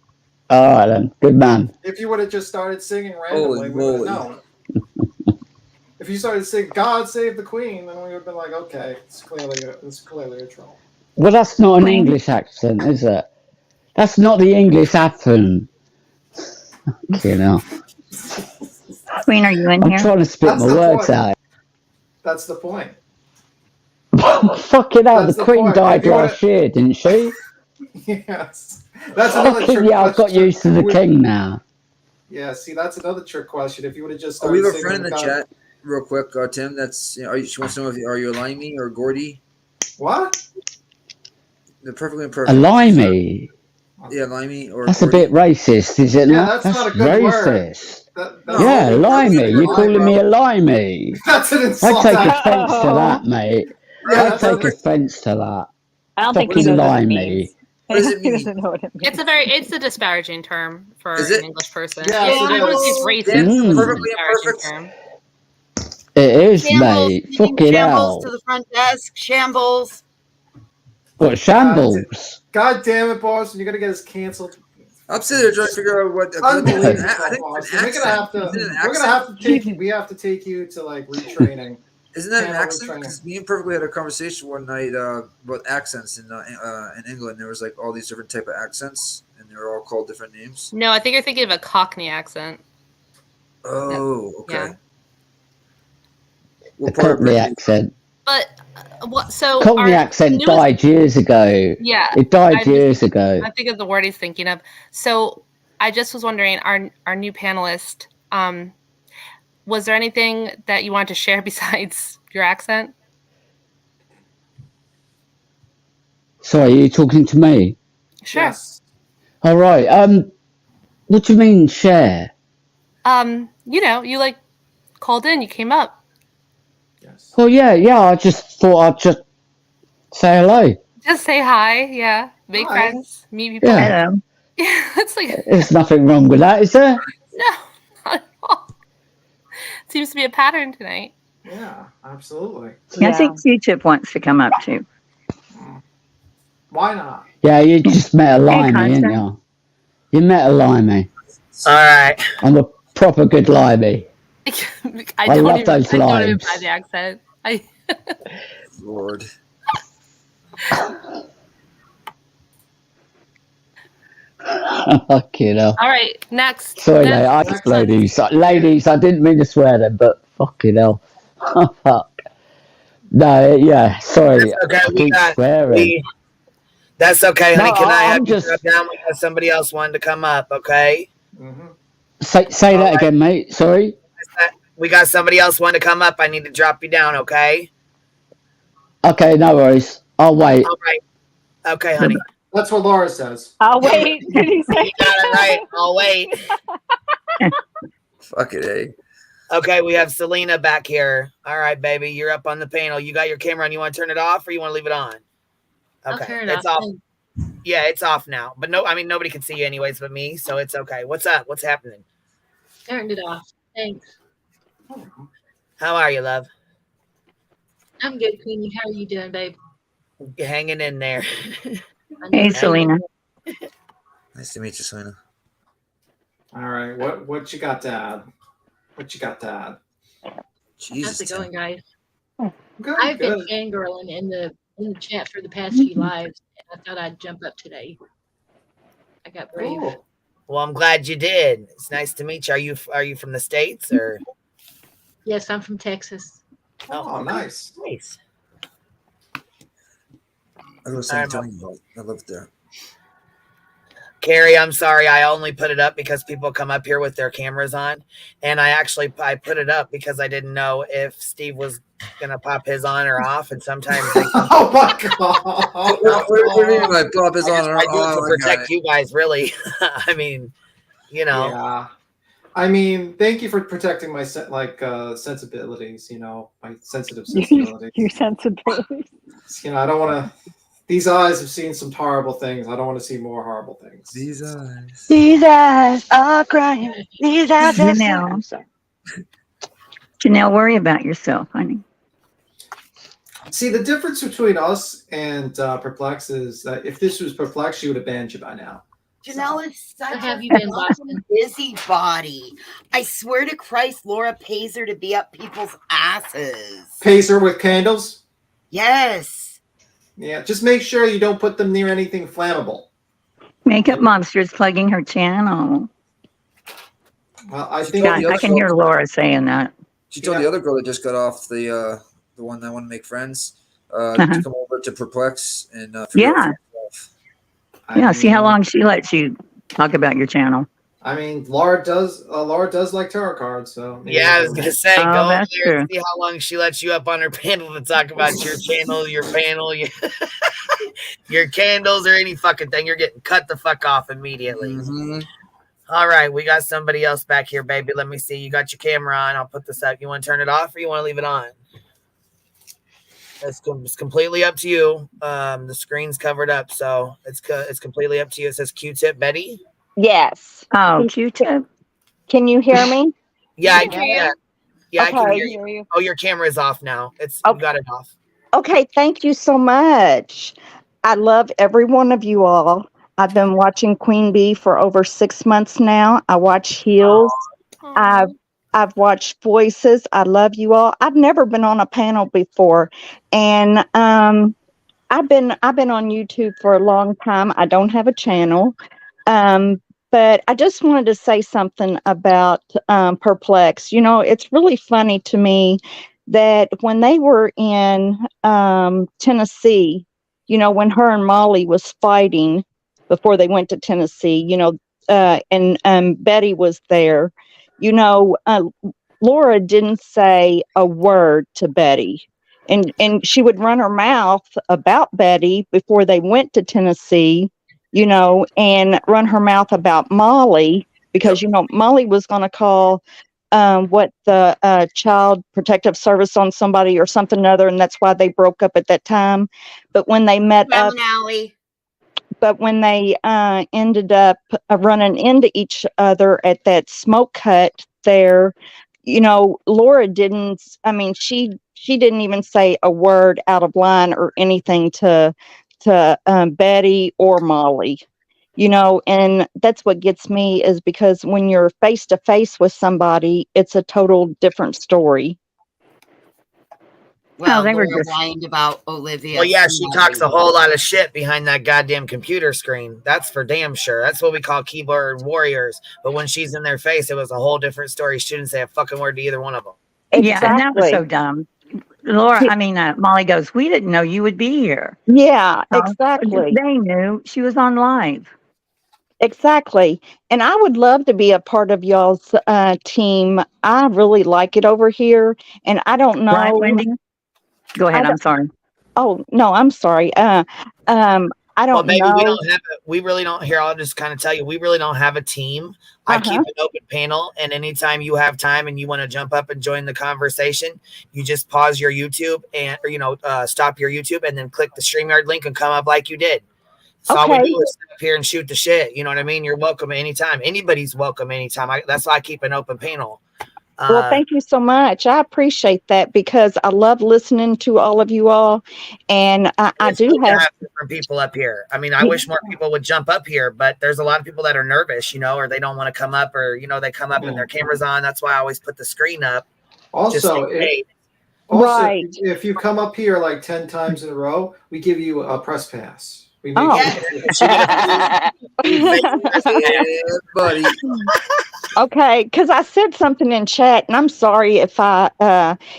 All right, then. Good man. If you would have just started singing randomly, we would have known. If you started singing "God Save the Queen," then we would have been like, "Okay, it's clearly a troll." Well, that's not an English accent, is it? That's not the English accent. You know. Queen, are you in I'm here? trying to spit That's my the words point. out. That's the point. Fucking hell, That's the the Queen point. died If you last year, didn't she? Yes, that's another Fucking trick yeah, I've got question. used to the king now. Yeah, see, that's another trick question. If you would have just Oh, started we have a singing friend in the God- chat, real quick, Tim. That's she wants to know if are you a limey or Gordy? What? They're perfectly A imperfect. limey. Yeah, limey or. That's a Gordy. bit racist, is it Yeah, not? that's not a good word. racist. That's Yeah, not- limey. You're Lie, calling bro. me a limey. That's an I insult. take offence to that, mate. Yeah, I that's take perfect. offence to that. I don't think he Fucking knows what it limey. means. What does it He mean? doesn't know what it means. It's a disparaging term for Is an it? English person. Yes, yeah, it I wouldn't say is. it's racist. Dan's Mm. It's a perfectly disparaging imperfect. term. It is, Shambles, mate. you Fucking think shambles to hell. the front desk. Shambles. What, shambles? God damn it, Boston! You're gonna get us canceled. I'm sitting there trying to figure out what. Unbelievable, I think Boston. an We're gonna have to. accent. Isn't it an We're gonna accent? have to take you. We have to take you to like retraining. Isn't that an Camel accent? retraining. Because me and Perfectly had a conversation one night about accents in England. There was like all these different type of accents, and they were all called different names. No, I think you're thinking of a Cockney accent. Oh, okay. Yeah. The Cockney accent. But what? So Cockney our accent newest- died years ago. Yeah, It died years ago. I think of the word he's thinking of. So I just was wondering, our new panelist, was there anything that you wanted to share besides your accent? Sorry, are you talking to me? Sure. All right. What do you mean share? You know, you like called in, you came up. Well, yeah. I just thought I'd just say hello. Just say hi, yeah. Make Hi. friends, meet people. Yeah. Hello. Yeah, it's like There's nothing wrong with that, is there? no, not at all. Seems to be a pattern tonight. Yeah, absolutely. I think Q-Tip wants to come up too. Why not? Yeah, you just met a limey, Constance. didn't you? You met a limey. All right. I'm a proper good limey. I love don't even those limes. buy the accent. Lord. Fucking hell. All right, next. Sorry, Next. ladies. Ladies, I didn't mean to swear them, but fucking hell. Fuck. No, yeah, sorry. That's okay. I keep swearing. That's okay, honey. No, Can I have I'm you just drop down? We got somebody else wanting to come up, okay? say that again, mate. Sorry. We got somebody else wanting to come up. I need to drop you down, okay? Okay, no worries. I'll wait. All right. Okay, honey. That's what Laura says. I'll wait. Did he say? You got it right. I'll wait. Fuck it, eh? Okay, we have Selena back here. All right, baby, you're up on the panel. You got your camera on. You want to turn it off or you want to leave it on? Okay, turn it it's off. off. Yeah, it's off now. But no, I mean nobody can see you anyways, but me. So it's okay. What's up? What's happening? Turned it off. Thanks. How are you, love? I'm good, Queenie. How are you doing, babe? You're hanging in there. Hey, Selena. Nice to meet you, Selena. All right, what you got to add? What you got to add? Jesus. How's it going, guys? Good, I've been good. fangirling in the chat for the past few lives, and I thought I'd jump up today. I got brave. Cool. Well, I'm glad you did. It's nice to meet you. Are you from the States or? Yes, I'm from Texas. Oh, nice. Nice. I go to San Antonio. I live there. Carrie, I'm sorry. I only put it up because people come up here with their cameras on. And I put it up because I didn't know if Steve was going to pop his on or off. And sometimes they Oh my God. What do you mean my pop is on? I do it to protect you guys, really. I mean, you know. Yeah. I mean, thank you for protecting my sensibilities, my sensitive sensibilities. Your sensibilities. I don't want to. These eyes have seen some horrible things. I don't want to see more horrible things. These eyes. These eyes are crying. These eyes are Janelle. I'm sorry. Janelle, worry about yourself, honey. See, the difference between us and Perplex is that if this was Perplex, she would have banned you by now. Janelle is such have a you been, Boston? busybody. I swear to Christ, Laura pays her to be up people's asses. Pays her with candles? Yes. Yeah, just make sure you don't put them near anything flammable. Makeup Monster's plugging her channel. Well, I think I can hear Laura saying that. She told the other girl that just got off the one that want to make friends to come over to Perplex and figure out for herself. See how long she lets you talk about your channel. I mean, Laura does like tarot cards, so Yeah, I was gonna say, go over that's there and true. see how long she lets you up on her panel to talk about your channel, your panel, your candles, or any fucking thing. You're getting cut the fuck off immediately. Mm-hmm. All right, we got somebody else back here, baby. Let me see. You got your camera on. I'll put this up. You want to turn it off or you want to leave it on? It's completely up to you. The screen's covered up, so it's completely up to you. It says Q-tip, Betty. Yes. Oh, Q-tip. Can you hear me? Yeah, I can. Yeah, okay, I can hear you. Oh, your camera is off now. You got it off. Okay, thank you so much. I love every one of you all. I've been watching Queen Bee for over 6 months now. I watch Heels. I've watched Voices. I love you all. I've never been on a panel before, and I've been on YouTube for a long time. I don't have a channel. But I just wanted to say something about Perplex. It's really funny to me that when they were in Tennessee, when her and Molly was fighting before they went to Tennessee, and Betty was there, Laura didn't say a word to Betty. And she would run her mouth about Betty before they went to Tennessee, and run her mouth about Molly because, Molly was going to call the Child Protective Service on somebody or something other, and that's why they broke up at that time. But when they met up, when they ended up running into each other at that smoke hut there, Laura didn't, she didn't even say a word out of line or anything to Betty or Molly, and that's what gets me is because when you're face to face with somebody, it's a total different story. Well, they were just whined about Olivia. Well, yeah, she talks a whole lot of shit behind that goddamn computer screen. That's for damn sure. That's what we call keyboard warriors. But when she's in their face, it was a whole different story. She didn't say a fucking word to either one of them. Yeah, and that was so dumb. Laura, I mean, Molly goes, we didn't know you would be here. Yeah, exactly. They knew she was on live. Exactly. And I would love to be a part of y'all's team. I really like it over here. And I don't know. Right, Wendy? Go ahead. I'm sorry. Oh, no, I'm sorry. I don't maybe know. we really don't here. I'll just kind of tell you, we really don't have a team. I keep an open panel, and anytime you have time and you want to jump up and join the conversation, you just pause your YouTube or stop your YouTube and then click the StreamYard link and come up like you did. So all we do is sit up here and shoot the shit. You know what I mean? You're welcome anytime. Anybody's welcome anytime. That's why I keep an open panel. Well, thank you so much. I appreciate that because I love listening to all of you all. And I do have different people up here. I mean, I wish more people would jump up here, but there's a lot of people that are nervous, or they don't want to come up, or, they come up and their camera's on. That's why I always put the screen up. Also, if you come up here like 10 times in a row, we give you a press pass. We make buddy. Okay, because I said something in chat, and I'm sorry if I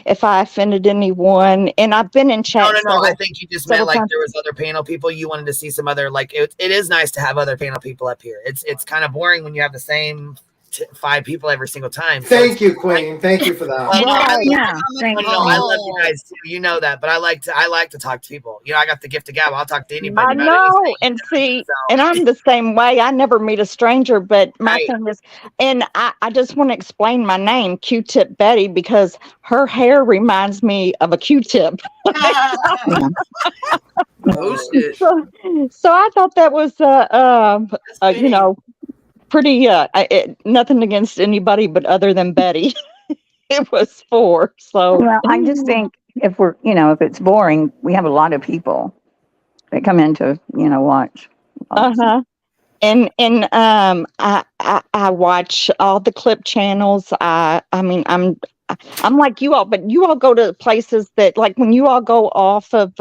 offended anyone. And I've been in chat. No. I think you just meant like there was other panel people. You wanted to see some other it is nice to have other panel people up here. It's kind of boring when you have the same 5 people every single time. Thank you, Queen. Thank you for that. I love you guys too. You know that, but I like to talk to people. I got the gift of gab. I'll talk to anybody. I know, and see, and I'm the same way. I never meet a stranger, but my thing is, and I just want to explain my name, Q-Tip Betty, because her hair reminds me of a Q-tip. Oh shit! So I thought that was pretty nothing against anybody but other than Betty. It was 4. So well, I just think if we're if it's boring, we have a lot of people that come in to watch. And I watch all the clip channels. I mean I'm like you all, but you all go to places that, like, when you all go off of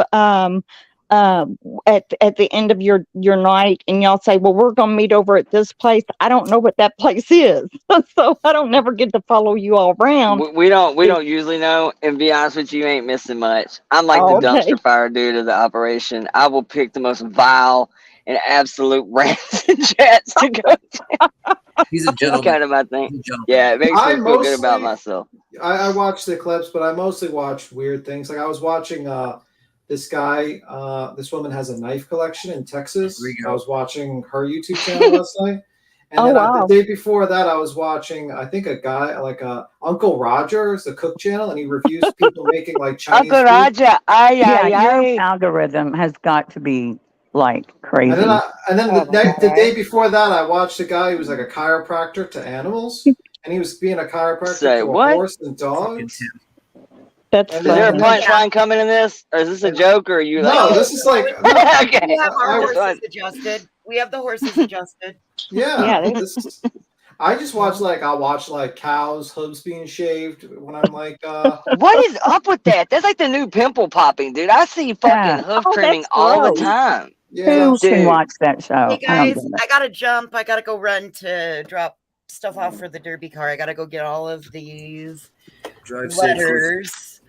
at the end of your night and y'all say, well, we're gonna meet over at this place. I don't know what that place is. So I don't never get to follow you all around. We don't usually know, and be honest with you ain't missing much. I'm like the dumpster fire dude of the operation. I will pick the most vile and absolute rants and chats to go to. He's a gentleman. That's kind of my thing. Yeah, it makes me feel good about myself. I watch the clips, but I mostly watch weird things. Like I was watching this woman has a knife collection in Texas. I was watching her YouTube channel last night. And the day before that, I was watching, I think, a guy like Uncle Roger's the cook channel, and he reviews people making like Chinese Uncle Roger. Your algorithm has got to be like crazy. And then the day before that, I watched a guy who was like a chiropractor to animals, and he was being a chiropractor to a horse and dogs. Is there a punchline coming in this, or is this a joke, or are you? No, this is like. Okay. We have our horses adjusted. We have the horses adjusted. Yeah. I just watch I'll watch cows' hooves being shaved when I'm like. What is up with that? That's like the new pimple popping, dude. I see fucking hoof trimming all the time. Who can watch that show? Hey guys, I gotta jump. I gotta go run to drop stuff off for the derby car. I gotta go get all of these letters.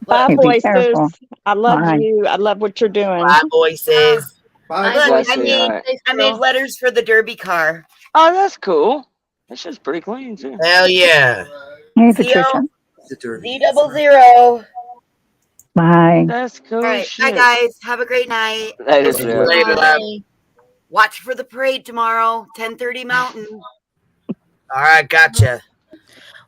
Bye, voices. I love you. I love what you're doing. Bye, voices. Bye. I made letters for the derby car. Oh, that's cool. That shit's pretty clean too. Hell yeah. Hey, Patricia. Z00. Bye. That's cool. All right. Bye, guys. Have a great night. Later. Watch for the parade tomorrow, 10:30 Mountain. All right, gotcha.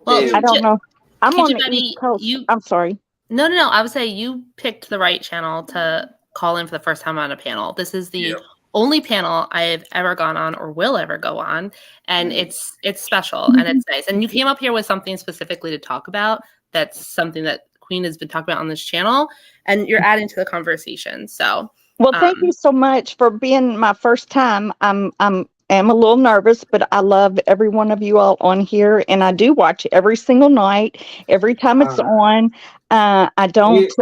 Well, I don't know. I'm on the Betty, East Coast. I'm sorry. No. I would say you picked the right channel to call in for the first time on a panel. This is the only panel I've ever gone on or will ever go on, and it's special and it's nice. And you came up here with something specifically to talk about. That's something that Queen has been talking about on this channel, and you're adding to the conversation. So, well, thank you so much for being my first time. I'm a little nervous, but I love every one of you all on here, and I do watch every single night, every time it's on. I don't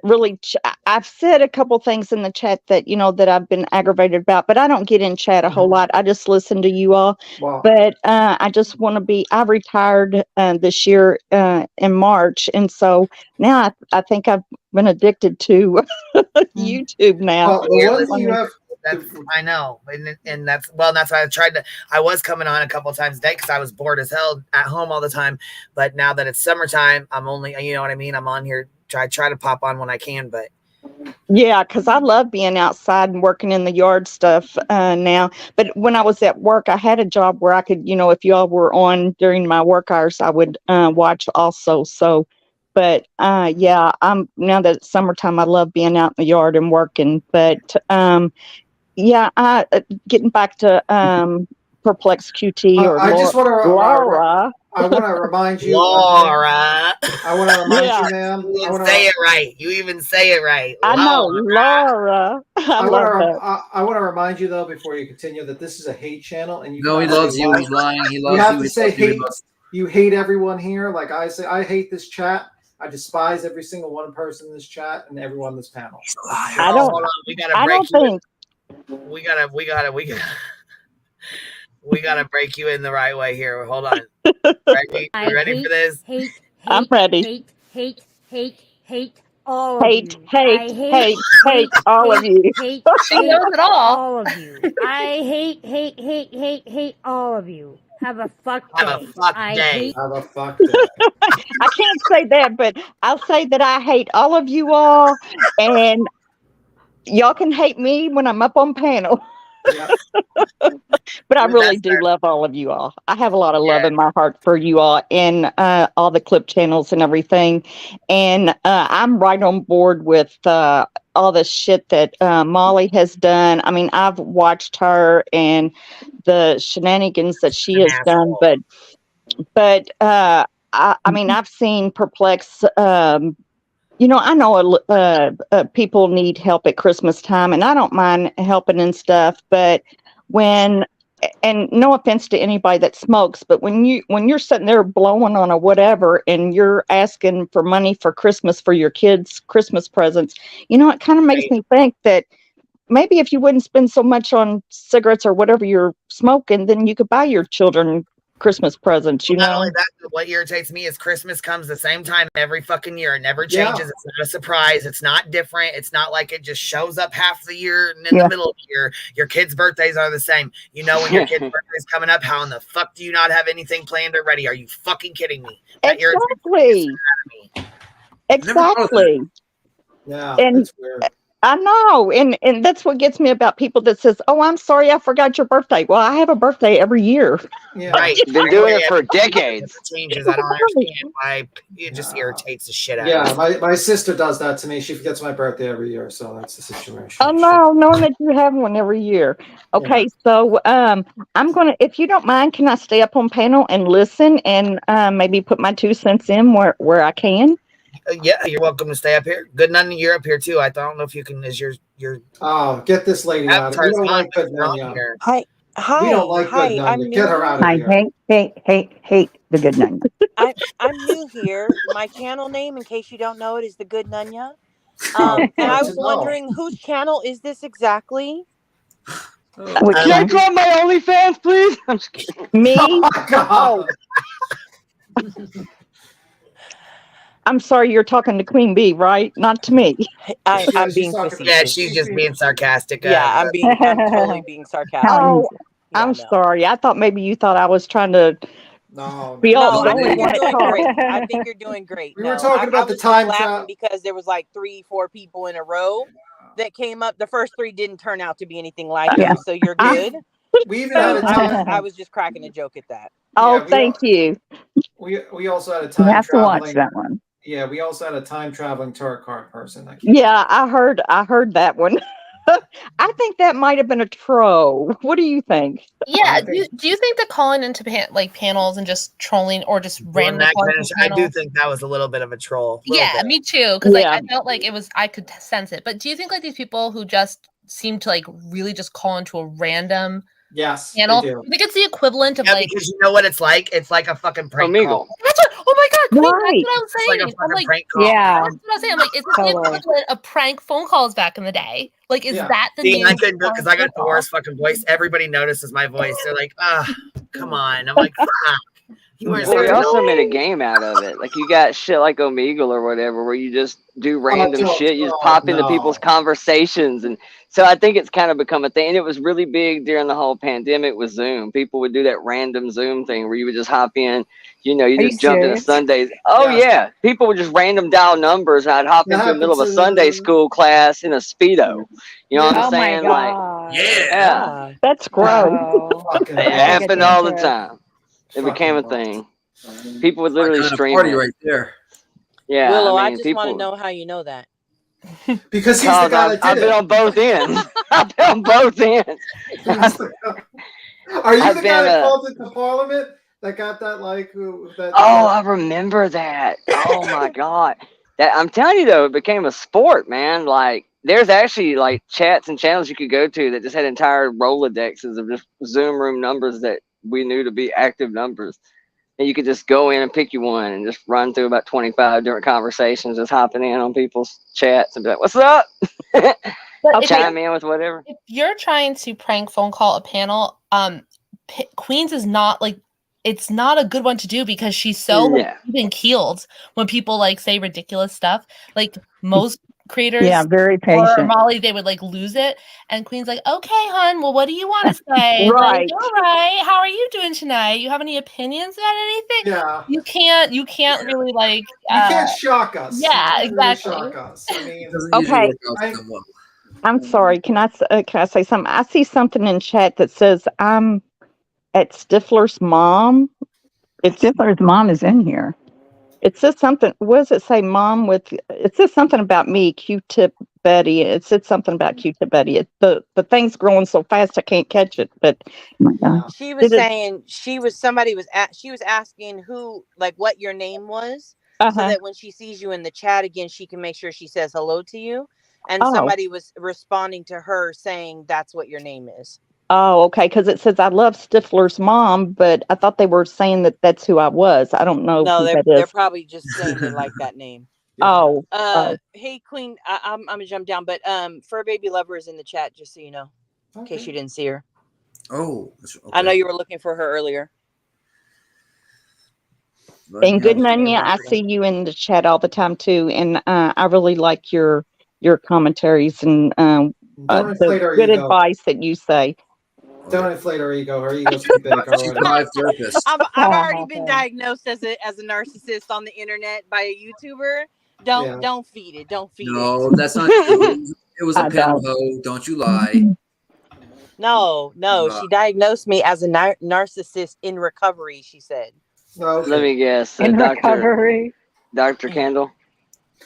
really. I've said a couple things in the chat that that I've been aggravated about, but I don't get in chat a whole lot. I just listen to you all. Wow. But I just want to be. I retired this year in March, and so now I think I've been addicted to YouTube now. Well, the one thing you have. I know, and that's why I was coming on a couple of times a day because I was bored as hell at home all the time. But now that it's summertime, I'm only, you know what I mean? I'm on here. I try to pop on when I can, but yeah, because I love being outside and working in the yard stuff now. But when I was at work, I had a job where I could, if y'all were on during my work hours, I would watch also. So, but yeah, now that it's summertime, I love being out in the yard and working. But yeah, getting back to Perplex QT or I just want to Laura. I want to remind you, Laura. I want to remind you, ma'am. You even say it right. You even say it right. I know, Laura. I want to remind you though, before you continue, that this is a hate channel, and you. No, he loves you. He's lying. He loves you. You have to He say loves you. hate. You hate everyone here. Like I say, I hate this chat. I despise every single one person in this chat and everyone in this panel. I don't. Hold on. We gotta I break don't you. think. We gotta break you in the right way here. Hold on. Ready? You ready for this? I'm ready. Hate all of Hate, you. hate all of you. She knows it all. All of you. I hate all of you. Have a fuck day. Have a fuck day. Have a fuck day. I can't say that, but I'll say that I hate all of you all, and y'all can hate me when I'm up on panel. Yeah. But I really do love all of you all. I have a lot of love in my heart for you all and all the clip channels and everything. And I'm right on board with all the shit that Molly has done. I mean, I've watched her and the shenanigans that she has done, but I mean, I've seen Perplex. I know people need help at Christmas time, and I don't mind helping and stuff. But and no offense to anybody that smokes, but when you're sitting there blowing on a whatever, and you're asking for money for Christmas for your kids' Christmas presents, it kind of makes me think that maybe if you wouldn't spend so much on cigarettes or whatever you're smoking, then you could buy your children Christmas presents, Not only that, what irritates me is Christmas comes the same time every fucking year. It never changes. Yeah. It's not a surprise. It's not different. It's not like it just shows up half the year and in the middle of the year. Your kids' birthdays are the same. When your kid's birthday is coming up, how in the fuck do you not have anything planned or ready? Are you fucking kidding me? Exactly. Yeah, and it's weird. I know, and that's what gets me about people that says, "Oh, I'm sorry, I forgot your birthday." Well, I have a birthday every year. Yeah. Right. Been doing it for decades. Changes. I don't understand why it just irritates the shit out of me. Yeah, my sister does that to me. She forgets my birthday every year, so that's the situation. Oh no, knowing that you have one every year. Okay, so I'm gonna, if you don't mind, can I stay up on panel and listen and maybe put my 2 cents in where I can? Yeah, you're welcome to stay up here. Good Nun, you're up here too. I don't know if you can. Is your Oh, get this lady out of here. We don't like good Nun. Hi. We don't like good Nun. I'm Get her out of I here. hate the good nun. I'm new here. My channel name, in case you don't know it, is the Good Nunya. And I was wondering whose channel is this exactly? Can I drop my OnlyFans, please? I'm just kidding. Me? Oh, I'm sorry, you're talking to Queen Bee, right? Not to me. I'm being facetious. Yeah, she's just being sarcastic. Yeah, I'm totally being sarcastic. Oh, I'm sorry. I thought maybe you thought I was trying to be all No, I silly think you're when I doing talk. great. I think you're doing great. We were talking about I the was time laughing trap. because there was like 3-4 people in a row that came up. The first 3 didn't turn out to be anything like you, so you're good. We even had a time. I was just cracking a joke at that. Oh, thank you. We also had a You time have to watch traveling. that one. Yeah, we also had a time traveling tarot card person. That Yeah, I heard that one. I think that might have been a troll. What do you think? Yeah. Do you think that calling into panels and just trolling or just random calling into I do panels? think that was a little bit of a troll. Yeah, me too. Because I felt like I could sense it. But do you think like these people who just seem to like really just call into a random Yes, panel? they do. I think it's the equivalent of like because you know what it's like? It's like a fucking prank call. That's what, oh my god, Queen, Right. that's what I'm It's like saying. a I'm fucking like, prank call. Yeah. that's what I'm saying. I'm like, is it the Totally. equivalent of prank phone calls back in the day? Like, is Yeah. that the See, new I couldn't do it because I phone got the call? worst fucking voice. Everybody notices my voice. They're like, come on. I'm like, fuck. You weren't Well, we serious. also made a game out of it. Like you got shit like Omegle or whatever, where you just do random shit. You just pop into people's conversations, and so I think it's kind of become a thing. And it was really big during the whole pandemic with Zoom. People would do that random Zoom thing where you would just hop in. You know, you Are you just jumped into serious? Sundays. Oh yeah, people would just random dial numbers. And I'd hop into the middle of a Sunday school class in a Speedo. You know what I'm Oh my saying? Like, god. yeah, That's gross. Oh. it That's a good happened all the dangerous. time. It became a thing. People would literally Kind of stream party it. right there. Yeah, Willow, I I mean, just want to people. know how you know that. Because he's the guy that I've did been it. on both ends. I've been on both ends. Are you I've the been, guy that called it to Parliament that got that that? Oh, I remember that. Oh my god, that I'm telling you though, it became a sport, man. Like, there's actually like chats and channels you could go to that just had entire Rolodexes of just Zoom room numbers that we knew to be active numbers. And you could just go in and pick you one and just run through about 25 different conversations, just hopping in on people's chats and be like, "What's up?" But Chime in with whatever. if you're trying to prank phone call a panel, Queens is not like, it's not a good one to do because she's so like, Yeah. even keeled when people like say ridiculous stuff. Like most creators, Yeah, very or patient. Molly, they would like lose it, and Queen's like, "Okay, hon, well, what do you want to say? Right. Like, all right, how are you doing tonight? You have any opinions on anything?" Yeah. You can't really like. You can't shock us. Yeah, You can't really exactly. shock us. I mean, Okay. I'm sorry. Can I say something? I see something in chat that says I'm at Stifler's mom. Stifler's mom is in here. It says something. What does it say? Mom with. It says something about me, Q-Tip Betty. It said something about Q-Tip Betty. The thing's growing so fast I can't catch it. But She was Did it- saying she was asking who, like, what your name was, so Uh-huh. that when she sees you in the chat again, she can make sure she says hello to you. And Oh. somebody was responding to her saying that's what your name is. Oh, okay. Because it says I love Stifler's mom, but I thought they were saying that that's who I was. I don't know No, who that they're is. probably just saying they like that name. Oh. Hey Queen, I'm gonna jump down, but Fur Baby Lover is in the chat, just so you know, in case you didn't see her. Oh, I know you were looking for her earlier. And Good Nunya, I see you in the chat all the time too, and I really like your commentaries and Don't inflate the our good ego. advice that you say. Don't inflate our ego. Our ego's too big already. I've already been diagnosed as a narcissist on the internet by a YouTuber. Don't feed it. Don't feed No, it. that's not true. It was a I panel don't. hoe. Don't you lie. No, she diagnosed me as a narcissist in recovery, she said. Let me guess. In Dr. Kendall.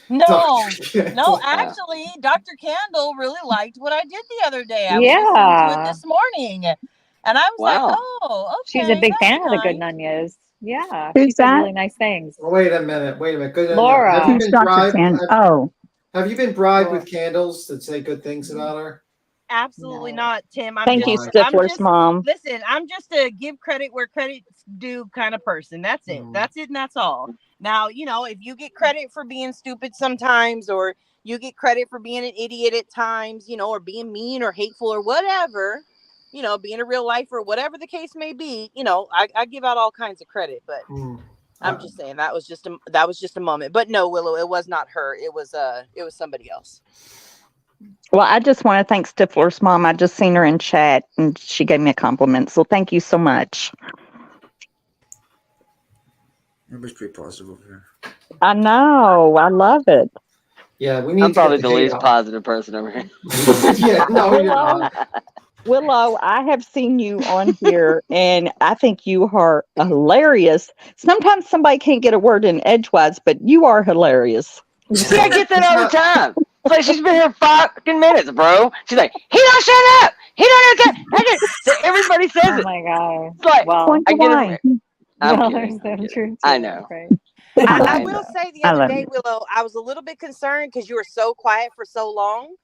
No, actually, Dr. Candle really liked what I did the other day. I was listening to Yeah. it this morning, and I was like, Wow. "Oh, okay." She's a big that's fan of the Good nice. Nunyas. Yeah. Who's She said that? really nice things. Wait a minute. Good. Laura. Have you Who's been Dr. bribed? Oh. Have you been bribed with candles that say good things about her? Absolutely not, Tim. Thank you, Stifler's mom. Listen, I'm just a give credit where credit's due kind of person. That's it. That's it, and that's all. Now, if you get credit for being stupid sometimes, or you get credit for being an idiot at times, or being mean or hateful or whatever, being a real lifer or whatever the case may be, I give out all kinds of credit, but I'm just saying that was just a moment. But no, Willow, it was not her. It was somebody else. Well, I just want to thank Stifler's mom. I just seen her in chat, and she gave me a compliment. So thank you so much. Everybody's pretty positive over here. I know. I love it. Yeah, we need I'm to probably get the hate least out. positive person over here. Yeah, no, you're not. Willow, I have seen you on here, and I think you are hilarious. Sometimes somebody can't get a word in edgewise, but you are hilarious. See, I get that all the time. It's like she's been here 5 fucking minutes, bro. She's like, he don't shut up. He don't get. So everybody says Oh it. my god. It's like, Well, I get it. I'm well, kidding. there's some truth to I it, know. right? I I will know. say the I other love day, you. Willow, I was a little bit concerned because you were so quiet for so long,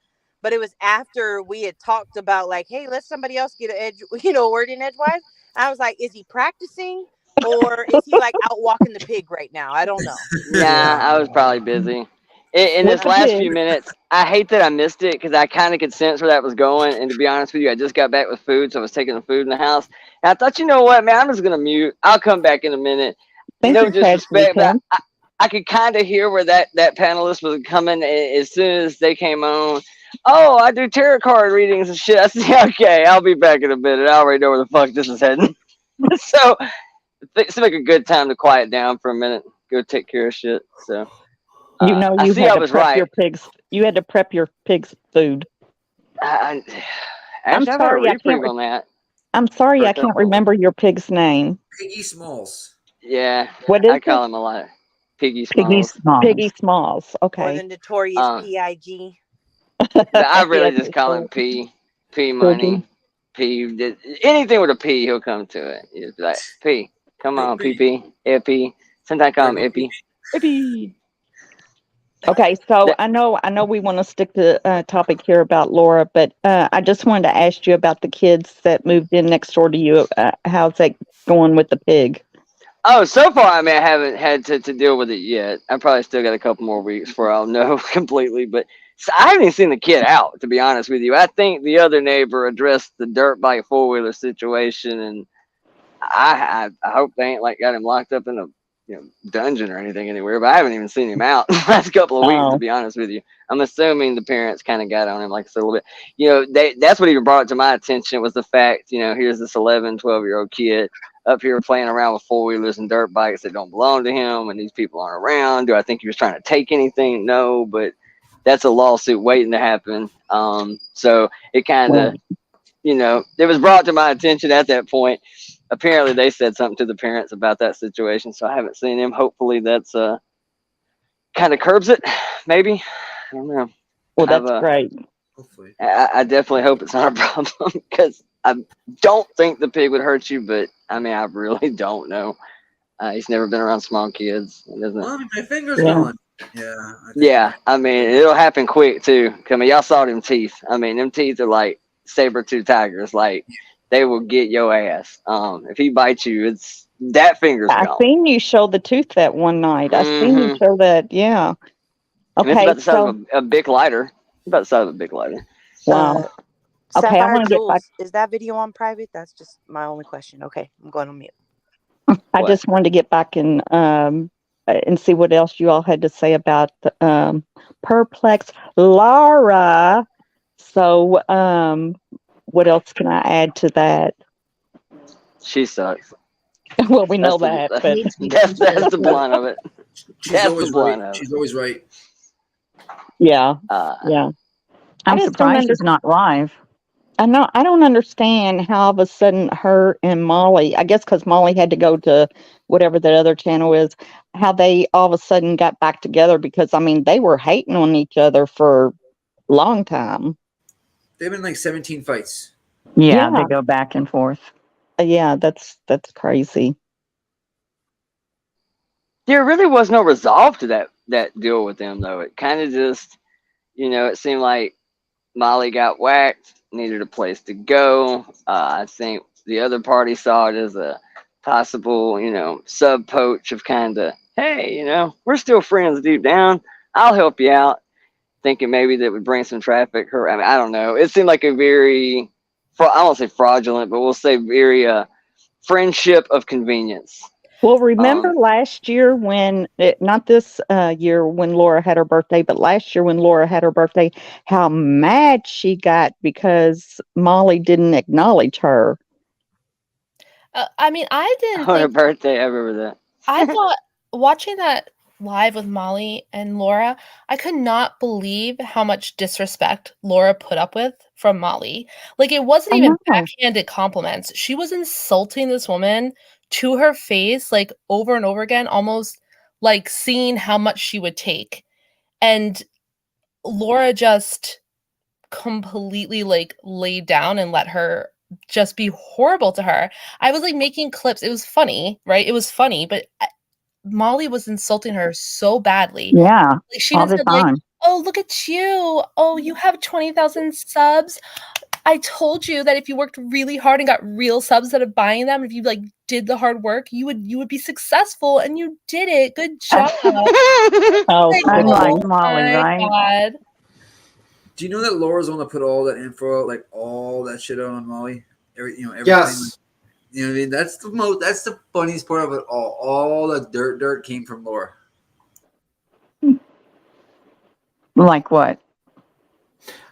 but it was after we had talked about like, hey, let somebody else get an edge, word in edgewise. I was like, is he practicing Or is he like out walking the pig right now? I don't know. Nah, I was probably busy. In With this the last pig. few minutes, I hate that I missed it because I kind of could sense where that was going. And to be honest with you, I just got back with food, so I was taking the food in the house. And I thought, you know what, man, I'm just gonna mute. I'll come back in a minute. Thank No you, Casually disrespect, but Tim. I could kind of hear where that panelist was coming as soon as they came on. Oh, I do tarot card readings and shit. I said, okay, I'll be back in a minute. I already know where the fuck this is heading. So it seemed like a good time to quiet down for a minute, go take care of shit. So You know, I you see had I to was prep right. your pigs. You had to prep your pigs' food. I'm I'm actually, I've had a sorry, I can't. reprieve on that. I'm sorry, For a I can't couple of remember your pig's name. Piggy Smalls. Yeah, What is I call it? him a lot. Piggy Piggy Smalls. Smalls. Piggy Smalls. Or Okay. the notorious PIG. I really Yes, just it's call right. him P. P Piggy. Money. P. Anything with a P, he'll come to it. He'll be like, P, come on, PP, Epi. Sometimes I call him Epi. Epi. Okay, so I know we want to stick to topic here about Laura, but I just wanted to ask you about the kids that moved in next door to you. How's that going with the pig? Oh, so far, I mean, I haven't had to deal with it yet. I probably still got a couple more weeks before I'll know completely. But so I haven't even seen the kid out, to be honest with you. I think the other neighbor addressed the dirt bike 4-wheeler situation, and I hope they ain't like got him locked up in a dungeon or anything anywhere. But I haven't even seen him out the last couple of weeks, to be honest with you. I'm assuming the parents kind of got on him, like I said, a little bit. That's what even brought it to my attention was the fact, here's this 11, 12-year-old kid up here playing around with 4-wheelers and dirt bikes that don't belong to him, and these people aren't around. Do I think he was trying to take anything? No, but that's a lawsuit waiting to happen. So it kind of, it was brought to my attention at that point. Apparently, they said something to the parents about that situation, so I haven't seen him. Hopefully, that's kind of curbs it. Maybe, I don't know. Well, that's great. Hopefully, I definitely hope it's not a problem because I don't think the pig would hurt you, but I mean, I really don't know. He's never been around small kids. Well, I mean, my finger's gone. Yeah. Yeah, I mean, it'll happen quick too. I mean, y'all saw them teeth. I mean, them teeth are like saber-tooth tigers. Like they will get your ass. If he bites you, it's that finger's I gone. seen you show the tooth that one night. I seen you show that. Yeah. And it's Okay, about the size so of a big lighter. About the size of a big lighter. wow. Okay, I Sapphire want to get back. Jules, is that video on private? That's just my only question. Okay, I'm going on mute. I just wanted to get back and see what else you all had to say about the perplex Laura. So, what else can I add to that? She sucks. Well, we know That's that, but that's the blunt of it. She's always right. She's always right. Yeah, yeah. I I'm just don't surprised she's not live. I know. I don't understand how all of a sudden her and Molly, I guess because Molly had to go to whatever that other channel is, how they all of a sudden got back together because, I mean, they were hating on each other for a long time. They've been like 17 fights. Yeah, they go back and forth. Yeah, that's crazy. There really was no resolve to that deal with them, though. It kind of just, it seemed like Molly got whacked, needed a place to go. I think the other party saw it as a possible, sub poach of kind of, hey, we're still friends deep down. I'll help you out. Thinking maybe that would bring some traffic. I mean, I don't know. It seemed like a very, I won't say fraudulent, but we'll say very friendship of convenience. Well, remember last year when, not this year when Laura had her birthday, but last year when Laura had her birthday, how mad she got because Molly didn't acknowledge her. I mean, I didn't On her think birthday, I remember that. I thought watching that live with Molly and Laura, I could not believe how much disrespect Laura put up with from Molly. Like, it wasn't even backhanded compliments. She was insulting this woman to her face, like, over and over again, almost like seeing how much she would take. And Laura just completely, like, laid down and let her just be horrible to her. I was, like, making clips. It was funny, right? It was funny, but Molly was insulting her so badly. Yeah, Like, she all even the said, like, time. "Oh, look at you. Oh, you have 20,000 subs. I told you that if you worked really hard and got real subs instead of buying them, if you like did the hard work, you would be successful, and you did it. Good job. Oh, unlike Molly, my right? God. Do you know that Laura's the one to put all that info out, like all that shit out on Molly? Everything. Yes. You know what I mean? That's the funniest part of it all. All the dirt came from Laura. Like what?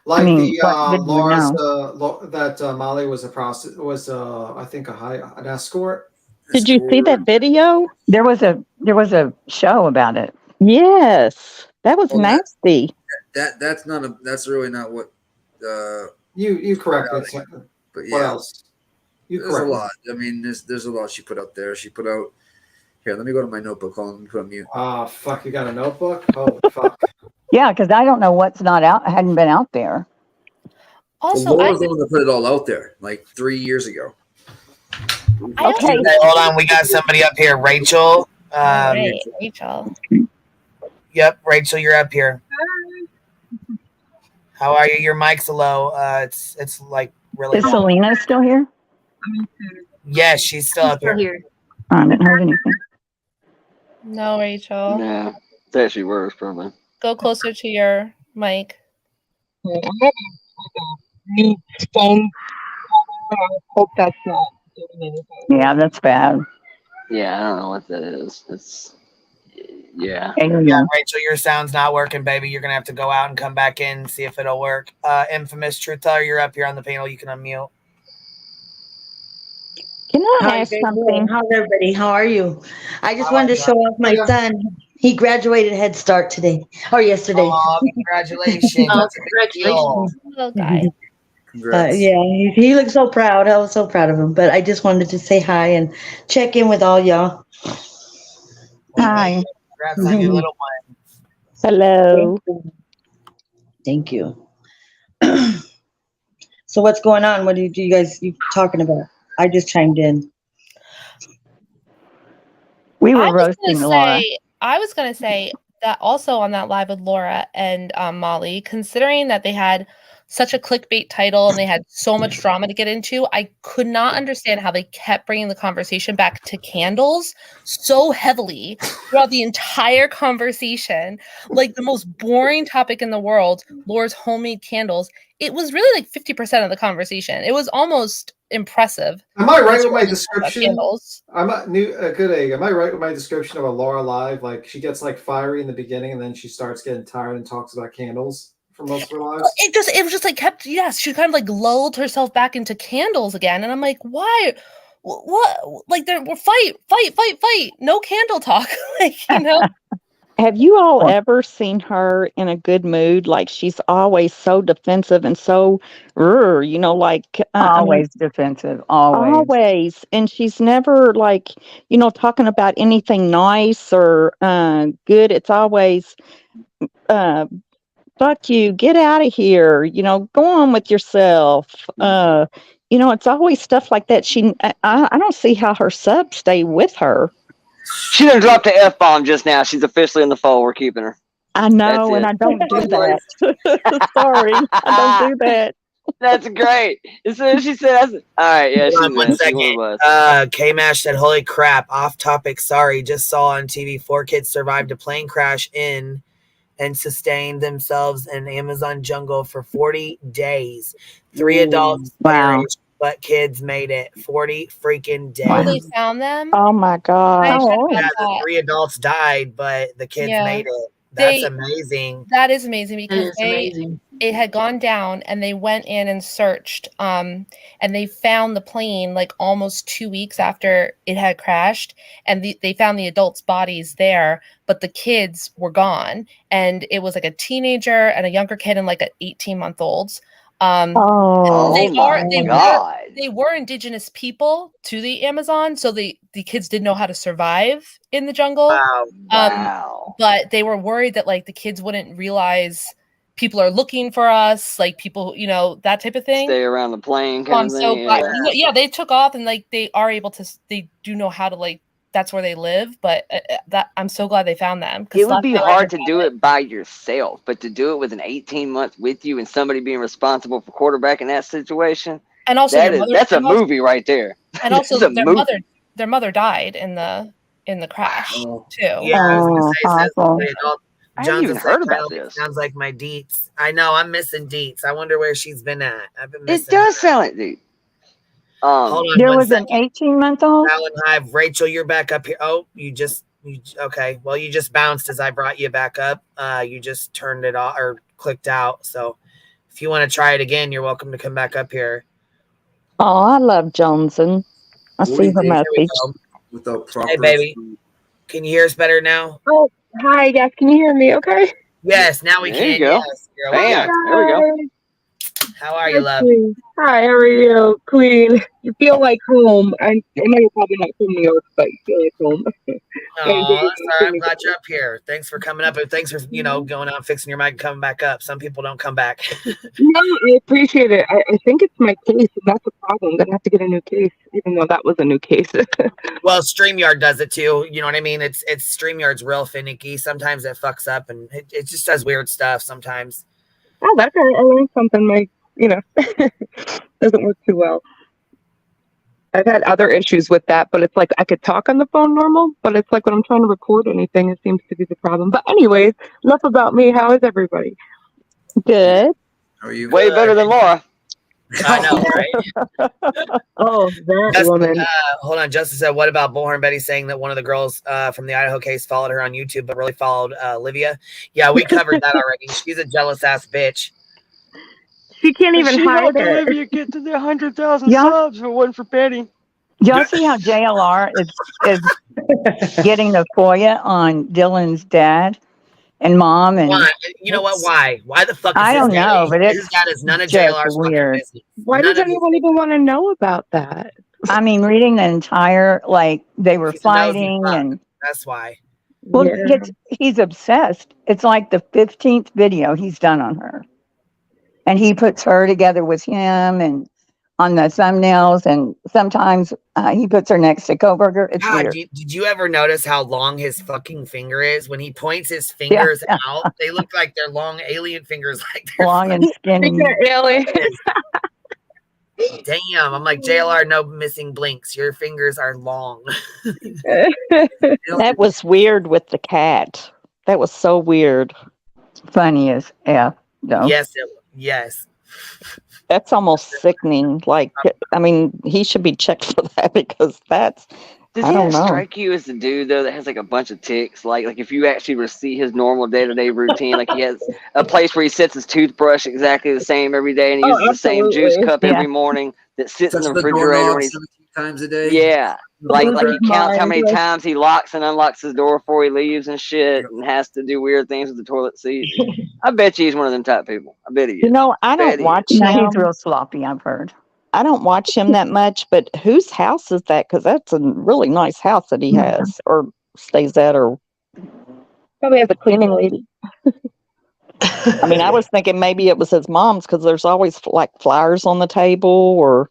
Like I mean, the what did you Laura's know? that Molly was I think an escort. Did you see that video? There was a show about it. Yes, that was Oh, nasty. That's really not what. You correct me. But What yeah, else? You there's a correct me. lot. I mean, there's a lot she put out there. She put out. Here, let me go to my notebook. Hold on, let me put on mute. Ah, fuck! You got a notebook? Holy fuck! Yeah, because I don't know what's not out, hadn't been out there. Also, well, Laura's the one that put it all out there, like 3 years ago. Okay. Hold on, we got somebody up here, Rachel. Right, Rachel. Yep, Rachel, you're up here. How are you? Your mic's low. It's like really. Is Selena still here? Yes, she's still up here. I didn't hear anything. No, Rachel. Yeah, it's actually worse, probably. Go closer to your mic. New phone. I hope that's not doing anything. Yeah, that's bad. Yeah, I don't know what that is. It's yeah. Yeah, Rachel, your sound's not working, baby. You're gonna have to go out and come back in and see if it'll work. Infamous Truth Teller, you're up here on the panel. You can unmute. Can I How ask you guys something? doing? How's everybody? How are you? I just How wanted are to you? show off my son. He graduated Head Start today or yesterday. Oh, congratulations. Oh, That's a big deal. Little guy. Congrats. Yeah, he looks so proud. I was so proud of him. But I just wanted to say hi and check in with all y'all. Hi. Congrats on your little one. Hello. Thank you. So what's going on? What are you guys talking about? I just chimed in. We I were was roasting gonna Laura. say, I was gonna say that also on that live with Laura and Molly, considering that they had such a clickbait title and they had so much drama to get into, I could not understand how they kept bringing the conversation back to candles so heavily throughout the entire conversation. Like the most boring topic in the world, Laura's homemade candles. It was really like 50% of the conversation. It was almost impressive. Am I right with my About description? candles. I'm a good egg. Am I right with my description of a Laura live? Like she gets like fiery in the beginning, and then she starts getting tired and talks about candles for most of her lives. It was just like kept, yes, she kind of like lulled herself back into candles again. And I'm like, why? What? Like we're fight. No candle talk. Like, you know. Have you all ever seen her in a good mood? Like she's always so defensive and so, like Always defensive. Always. always. And she's never like, talking about anything nice or good. It's always, fuck you, get out of here. Go on with yourself. It's always stuff like that. I don't see how her subs stay with her. She done dropped the F-bomb just now. She's officially in the fold. We're keeping her. I know, and I don't do that. Sorry, I don't do that. That's great. As soon as she said, all right, yeah, Hold on she's one in. She's second. one of us. K-Mash said, holy crap, off topic, sorry. Just saw on TV 4 kids survived a plane crash in and sustained themselves in Amazon jungle for 40 days. 3 adults perished, but kids made it. 40 freaking days. Oh, they found them? Oh my god. Yeah, the 3 adults died, but the kids made it. That's amazing. That is amazing because That is amazing. it had gone down and they went in and searched and they found the plane like almost 2 weeks after it had crashed, and they found the adults' bodies there, but the kids were gone, and it was like a teenager and a younger kid and like an 18-month-old. They were indigenous people to the Amazon, so the kids didn't know how to survive in the jungle. Wow. But they were worried that like the kids wouldn't realize people are looking for us, like people, that type of thing. Stay around the plane kind of thing. Yeah, they took off and like they are able to. They do know how to like that's where they live, but that I'm so glad they found them. It would be hard to do it by yourself, but to do it with an 18-month with you and somebody being responsible for quarterbacking that situation, and also that's a movie right there. And also It's a movie. their mother died in the crash too. Yeah, I was gonna say, awful. I haven't Jones even is heard like, about "Kinda this." Sounds like my Deets. I know, I'm missing Deets. I wonder where she's been at. I've been It missing does her. sound like Deets. Hold on There one was an second. 18-month-old. Alan Hive, Rachel, you're back up here. Oh, okay. Well, you just bounced as I brought you back up. You just turned it off or clicked out. So if you want to try it again, you're welcome to come back up here. Oh, I love Johnson. I see her There we message. go. Without proper. Hey, baby. Can you hear us better now? Oh, hi. Yes, can you hear me? Okay. Yes, now we There can. you go. Yes, girl. Bam. There we go. How are you, love? Queen. Hi, how are you, Queen? You feel like home. I know you're probably not from New York, but you feel like home. Oh, that's all right. I'm glad you're up here. Thanks for coming up, and thanks for going out and fixing your mic and coming back up. Some people don't come back. No, I appreciate it. I think it's my case, and that's the problem. I'm gonna have to get a new case, even though that was a new case. Well, StreamYard does it too. You know what I mean? It's StreamYard's real finicky. Sometimes it fucks up, and it just does weird stuff sometimes. Oh, that's all right. I learned something. Like, doesn't work too well. I've had other issues with that, but it's like I could talk on the phone normal, but it's like when I'm trying to record anything, it seems to be the problem. But anyways, enough about me. How is everybody? Good. How are you? Way better than Laura. I know, right? Oh, that Justin, woman. Hold on. Justin said, what about Bullhorn Betty saying that one of the girls from the Idaho case followed her on YouTube, but really followed Livia? Yeah, we covered that already. She's a jealous ass bitch. She can't even She hide helped it. Olivia get to the 100,000 Yeah. subs if it wasn't for Betty. Y'all see how JLR is getting the FOIA on Dylan's dad and mom? And Why? You know what? Why? Why the fuck is I his don't dad? know, but His it's dad is none of just JLR's weird. fucking business. Why None does of his anyone even want to know about that? I mean, reading the entire, like, they were He's a nosy fighting fuck. and, That's why. well, Yeah. he's obsessed. It's like the 15th video he's done on her. And he puts her together with him and on the thumbnails, and sometimes he puts her next to Koberger. It's God, weird. did you ever notice how long his fucking finger is? When he points his fingers out, they look like they're long alien fingers, like they're Long and skinny. Alien. Damn, I'm like, JLR, no missing blinks. Your fingers are long. That was weird with the cat. That was so weird. Funny as F, though. Yes. That's almost sickening. Like, I mean, he should be checked for that because that's, Does I he don't not know. strike you as the dude though that has like a bunch of ticks? Like if you actually were to see his normal day-to-day routine, like he has a place where he sets his toothbrush exactly the same every day, and he uses the same juice cup every morning that sits in Touch the the refrigerator doorknob when he's 17 times a day. yeah. Like he counts how many Mind. times he locks and unlocks his door before he leaves and shit, and has to do weird things with the toilet seat. I bet you he's one of them type people. I bet he is. You know, I don't Bet he watch is. No, him. he's real sloppy, I've heard. I don't watch him that much, but whose house is that? Because that's a really nice house that he has or stays at. Or Probably has a cleaning lady. I mean, I was thinking maybe it was his mom's because there's always like flowers on the table, or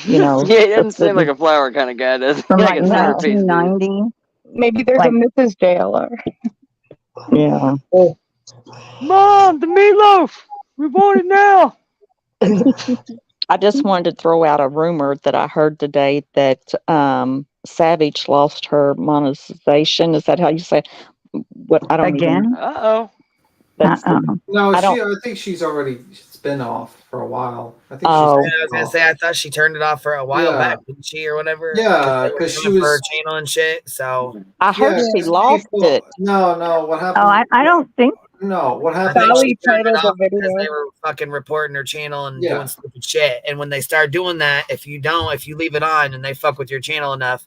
Yeah, he doesn't it's seem like a flower kind of guy, does he? From Like like a centerpiece dude. 1990. Maybe there's Like- a Mrs. JLR. Yeah. Mom, the meatloaf. We want it now. I just wanted to throw out a rumor that I heard today that Savage lost her monetization. Is that how you say it? What I don't Again? even. Uh-oh. That's No, I I don't- think she's already been off for a while. I think Oh. she's I was gonna say I thought she turned it off for a while Yeah. back, didn't she, or whatever? Yeah, they were 'cause she coming for her was- channel and shit. So I heard Yeah, she 'cause lost people- it. No, what happened? Oh, I don't think. No, what I happened? think Sally she turned it titled the off because video. they were fucking reporting her channel and Yeah. doing stupid shit. And when they start doing that, if you leave it on and they fuck with your channel enough,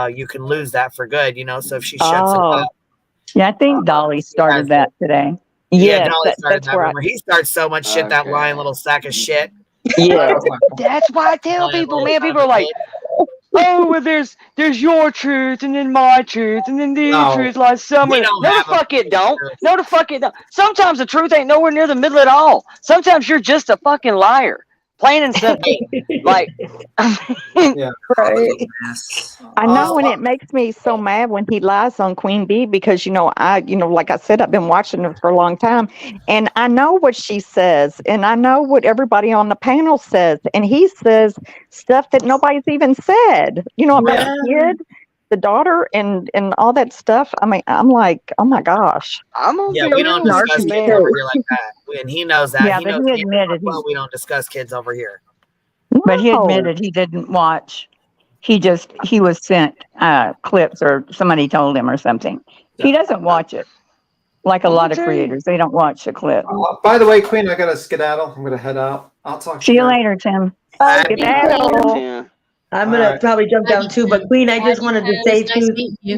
you can lose that for good. You know. So if she shuts it Oh. off, Yeah, I think Dolly started that today. yeah, Yes, Dolly started that's that where rumor. He starts so much shit, that lying little sack of shit. Yeah. That's why I tell Lying people, little man. son People of are a like, oh, well, there's your truth, and then my truth, and then the No. truth lies somewhere. We don't No, the have a fuck it don't. truth. No, the fuck it don't. Sometimes the truth ain't nowhere near the middle at all. Sometimes you're just a fucking liar. Plain and simple. Like, yeah. Right. I know, Oh, and it makes me so mad when he lies on Queen Bee because like I said, I've been watching her for a long time, and I know what she says, and I know what everybody on the panel says, and he says stuff that nobody's even said. About the kid, the daughter, and all that stuff. I mean, I'm like, oh my gosh. I'm gonna Yeah, be we don't real with discuss you, kids man. over here like that, and he knows that. Yeah, He but knows. he He knows admitted well we don't discuss kids over here. But he No. admitted he didn't watch. He was sent clips or somebody told him or something. He doesn't watch it. Like a I'm lot of gonna tell you. creators, they don't watch the clip. By the way, Queen, I gotta skedaddle. I'm gonna head out. I'll talk to See you you guys. later, Tim. Skedaddle. I'm All gonna right. probably jump down too, but Queen, I just wanted to say Nice too. meeting you.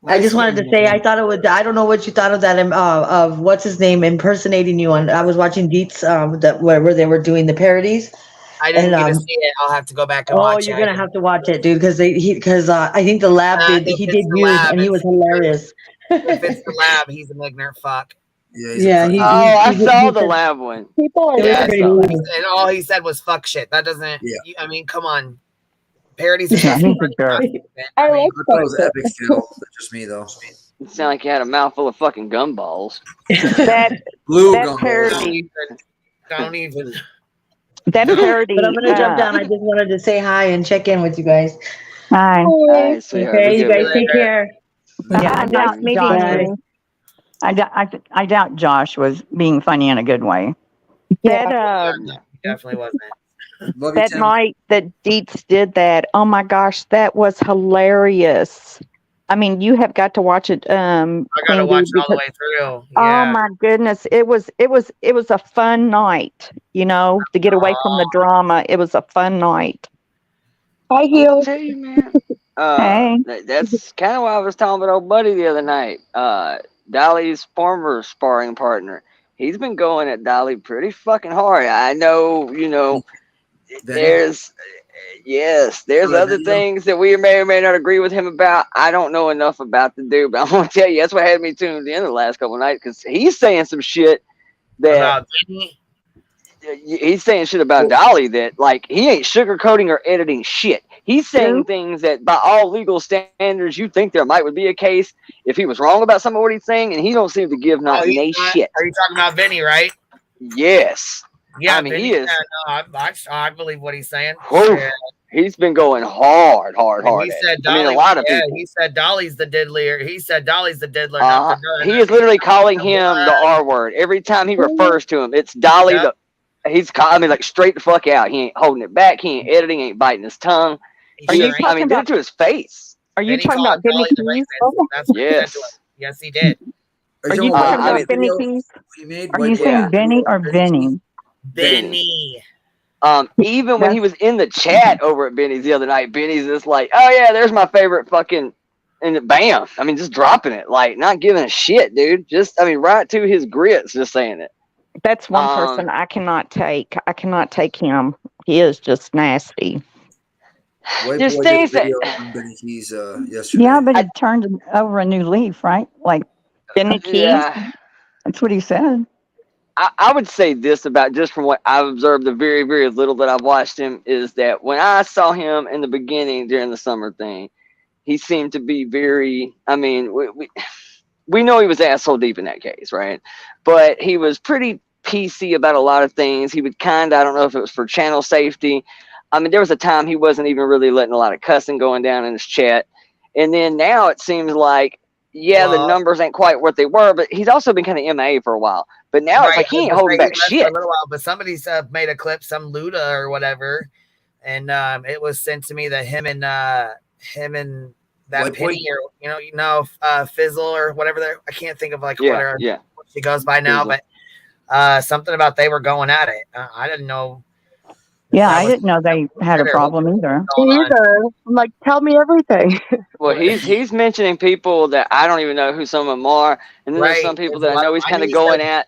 I just wanted to meeting say you. I thought it was. I don't know what you thought of that. Of what's his name impersonating you on. I was watching Deets that where they were doing the parodies. I didn't And get to see it. I'll have to go back and oh, watch you're it. gonna have to watch it, dude, because I think the lab If did it's the you lab, and he was hilarious. if it's the lab, he's an ignorant fuck. Yeah, Oh, I saw he the said- lab one. People are It was Yeah, pretty so, funny. and all he said was fuck shit. That doesn't. I mean, come on. Parodies are Yeah, supposed to he's be a jerk. I mean, I thought it was epic still. That's just me though. It sounded like you had a mouthful of fucking gumballs. That Blue that gumbo. parody. don't even. That parody. But I'm gonna jump down. I just wanted to say hi and check in with you guys. Hi. All right, sweetheart. Okay, Be you good guys with take it. care. Yeah, I Nice doubt meeting Josh Bye. you. I doubt Josh was being funny in a good way. That Definitely wasn't. Love you, that Tim. night that Deets did that, oh my gosh, that was hilarious. I mean, you have got to watch it, I gotta Queen watch Bee, it all the because way through. oh Yeah. my goodness, it was a fun night, to get away from the drama. It was a fun night. Hi, I'll Hill. tell you, man. Hey. That's kind of what I was talking about old buddy the other night. Dolly's former sparring partner. He's been going at Dolly pretty fucking hard. I know, there's there's other things that we may or may not agree with him about. I don't know enough about the dude, but I'm gonna tell you that's what had me tuned in the last couple of nights, because he's saying some shit that About Vinny? he's saying shit about Dolly that, like, he ain't sugarcoating or editing shit. He's saying things that by all legal standards you think there would be a case if he was wrong about some of what he's saying, and he don't seem to give not nay shit. Are you talking about Vinny, right? Yes. Yeah, I mean, Vinny, he is. I believe what he's saying. Whew. Yeah. He's been going hard. He said Dolly. I mean, a lot of people. He said Dolly's the diddler. He said Dolly's the diddler. He is literally calling him the R word every time he refers to him. It's Dolly. Yep. He's like straight the fuck out. He ain't holding it back. He ain't editing. Ain't biting his tongue. Did it to his face. Are you Vinny talking called about Vinny Dolly the Keys? rapist. That's what he said to him. Yes, he did. Are you talking about Vinny Keys? Are you saying Vinny or Vinny? Vinny. Even when he was in the chat over at Benny's the other night, Benny's just like, oh yeah, there's my favorite fucking, and bam. I mean, just dropping it, like not giving a shit, dude. Just, I mean, right to his grits, just saying it. That's one person I cannot take. I cannot take him. He is just nasty. White There's boy things did a that- video on Benny Keys yesterday. Yeah, but he turned over a new leaf, right? Like Benny Keys. Yeah. That's what he said. I would say this about, just from what I've observed, the very, very little that I've watched him, is that when I saw him in the beginning during the summer thing, he seemed to be very, I mean, we know he was asshole deep in that case, right? But he was pretty PC about a lot of things. He would kind of, I don't know if it was for channel safety. I mean, there was a time he wasn't even really letting a lot of cussing going down in his chat. And then now it seems like, the numbers ain't quite what they were, but he's also been kind of MIA for a while. But now it's like he ain't holding back shit. For a little while, but somebody's made a clip, some Luda or whatever, and it was sent to me that him and that Penny, or Fizzle or whatever. I can't think of what she goes by now, Fizzle. but something about they were going at it. I didn't know. Yeah, I didn't know they had a problem either. I'm like, tell me everything. Well, he's mentioning people that I don't even know who some of them are, and then there's some people that I know he's kind of going at.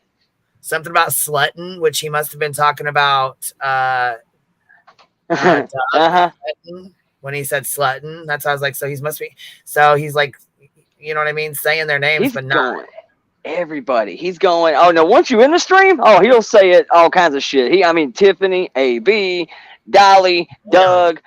Something about slutting, which he must have been talking about. When he said slutting, that's how I was like, so he must be. So he's like, you know what I mean, saying their names, but not. everybody. He's going, oh no, once you in the stream, oh, he'll say it all kinds of shit. I mean, Tiffany, AB, Dolly, Doug.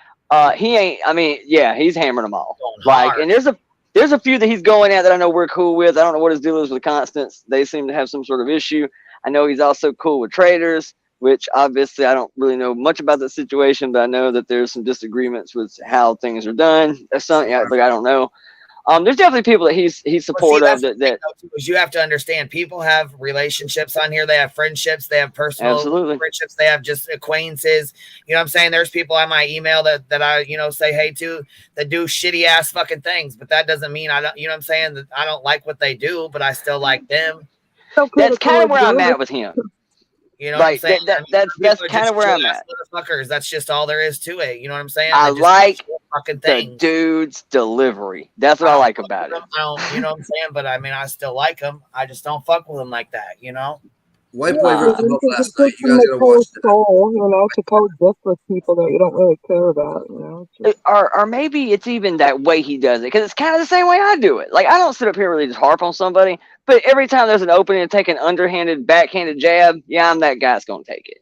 He ain't. I mean, yeah, he's hammering them all. Like, and there's a few that he's going at that I know we're cool with. I don't know what his deal is with Constance. They seem to have some sort of issue. I know he's also cool with traders, which obviously I don't really know much about the situation, but I know that there's some disagreements with how things are done. That's something like I don't know. There's definitely people that he's supportive that you have to understand. People have relationships on here. They have friendships. They have personal friendships. They have just acquaintances. You know what I'm saying? There's people on my email that I say hey to that do shitty ass fucking things, but that doesn't mean I don't. You know what I'm saying? That I don't like what they do, but I still like them. That's kind of where I'm at with him. You know what I'm saying? That's kind of where I'm at. Motherfuckers. That's just all there is to it. You know what I'm saying? I like fucking the things. dude's delivery. That's what I like about it. I don't, you know what I'm saying? But I mean, I still like him. I just don't fuck with him like that, you know? White Boy ripped him up last night. You guys gotta watch that. To coexist with people that you don't really care about, Or maybe it's even that way he does it, because it's kind of the same way I do it. Like, I don't sit up here and really just harp on somebody, but every time there's an opening to take an underhanded, backhanded jab, yeah, I'm that guy that's going to take it.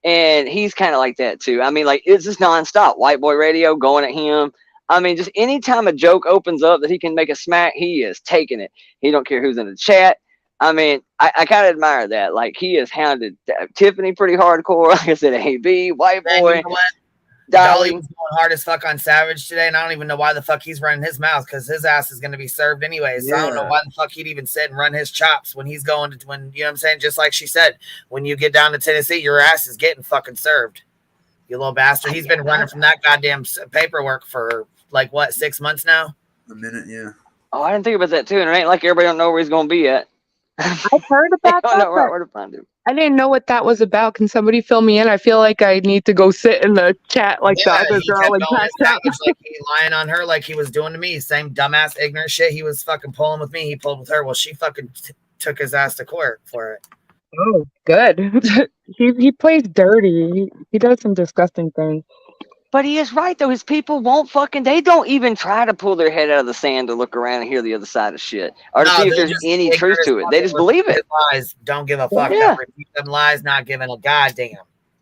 And he's kind of like that too. I mean, like, it's just nonstop. White Boy Radio going at him. I mean, just anytime a joke opens up that he can make a smack, he is taking it. He don't care who's in the chat. I mean, I kind of admire that. Like, he has hounded Tiffany pretty hardcore. Like I said, AB, White Boy. You know what? Dolly was going hard as fuck on Savage today, and I don't even know why the fuck he's running his mouth, because his ass is going to be served anyway. So I don't know why the fuck he'd even sit and run his chops when he's going to, when, you know what I'm saying? Just like she said, when you get down to Tennessee, your ass is getting fucking served. You little bastard. He's been running from that goddamn paperwork for like, what, 6 months now? A minute, yeah. Oh, I didn't think about that too. And it ain't like everybody don't know where he's going to be at. I've heard about I don't know that. where to find him. I didn't know what that was about. Can somebody fill me in? I feel like I need to go sit in the chat like the other girl and pass out. Like he lying on her like he was doing to me. Same dumbass ignorant shit he was fucking pulling with me. He pulled with her. Well, she fucking took his ass to court for it. Oh, good. he plays dirty. He does some disgusting things. But he is right, though. His people won't fucking, they don't even try to pull their head out of the sand to look around and hear the other side of shit, or to see if there's any truth to it. They just believe it. Lies, don't give a fuck. Yeah. Repeat them lies, not giving a goddamn.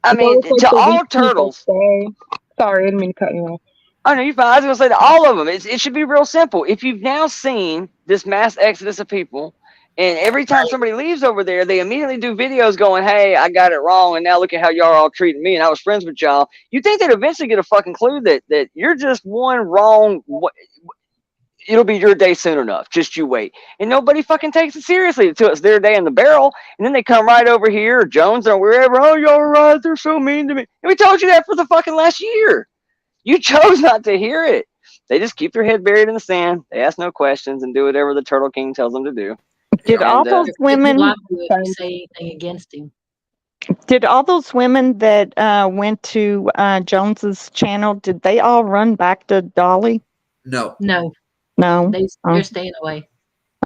I mean, to all turtles. Sorry, I didn't mean to cut you off. Oh, no, you're fine. I was going to say to all of them, it should be real simple. If you've now seen this mass exodus of people, and every time somebody leaves over there, they immediately do videos going, hey, I got it wrong, and now look at how y'all are all treating me, and I was friends with y'all. You think they'd eventually get a fucking clue that you're just one wrong. It'll be your day soon enough. Just you wait. And nobody fucking takes it seriously until it's their day in the barrel, and then they come right over here, or Jones or wherever, oh, y'all are right, they're so mean to me. And we told you that for the fucking last year. You chose not to hear it. They just keep their head buried in the sand. They ask no questions and do whatever the Turtle King tells them to do. Did all those women say anything against him? Did all those women that went to Jones's channel, did they all run back to Dolly? No. No. They're staying away.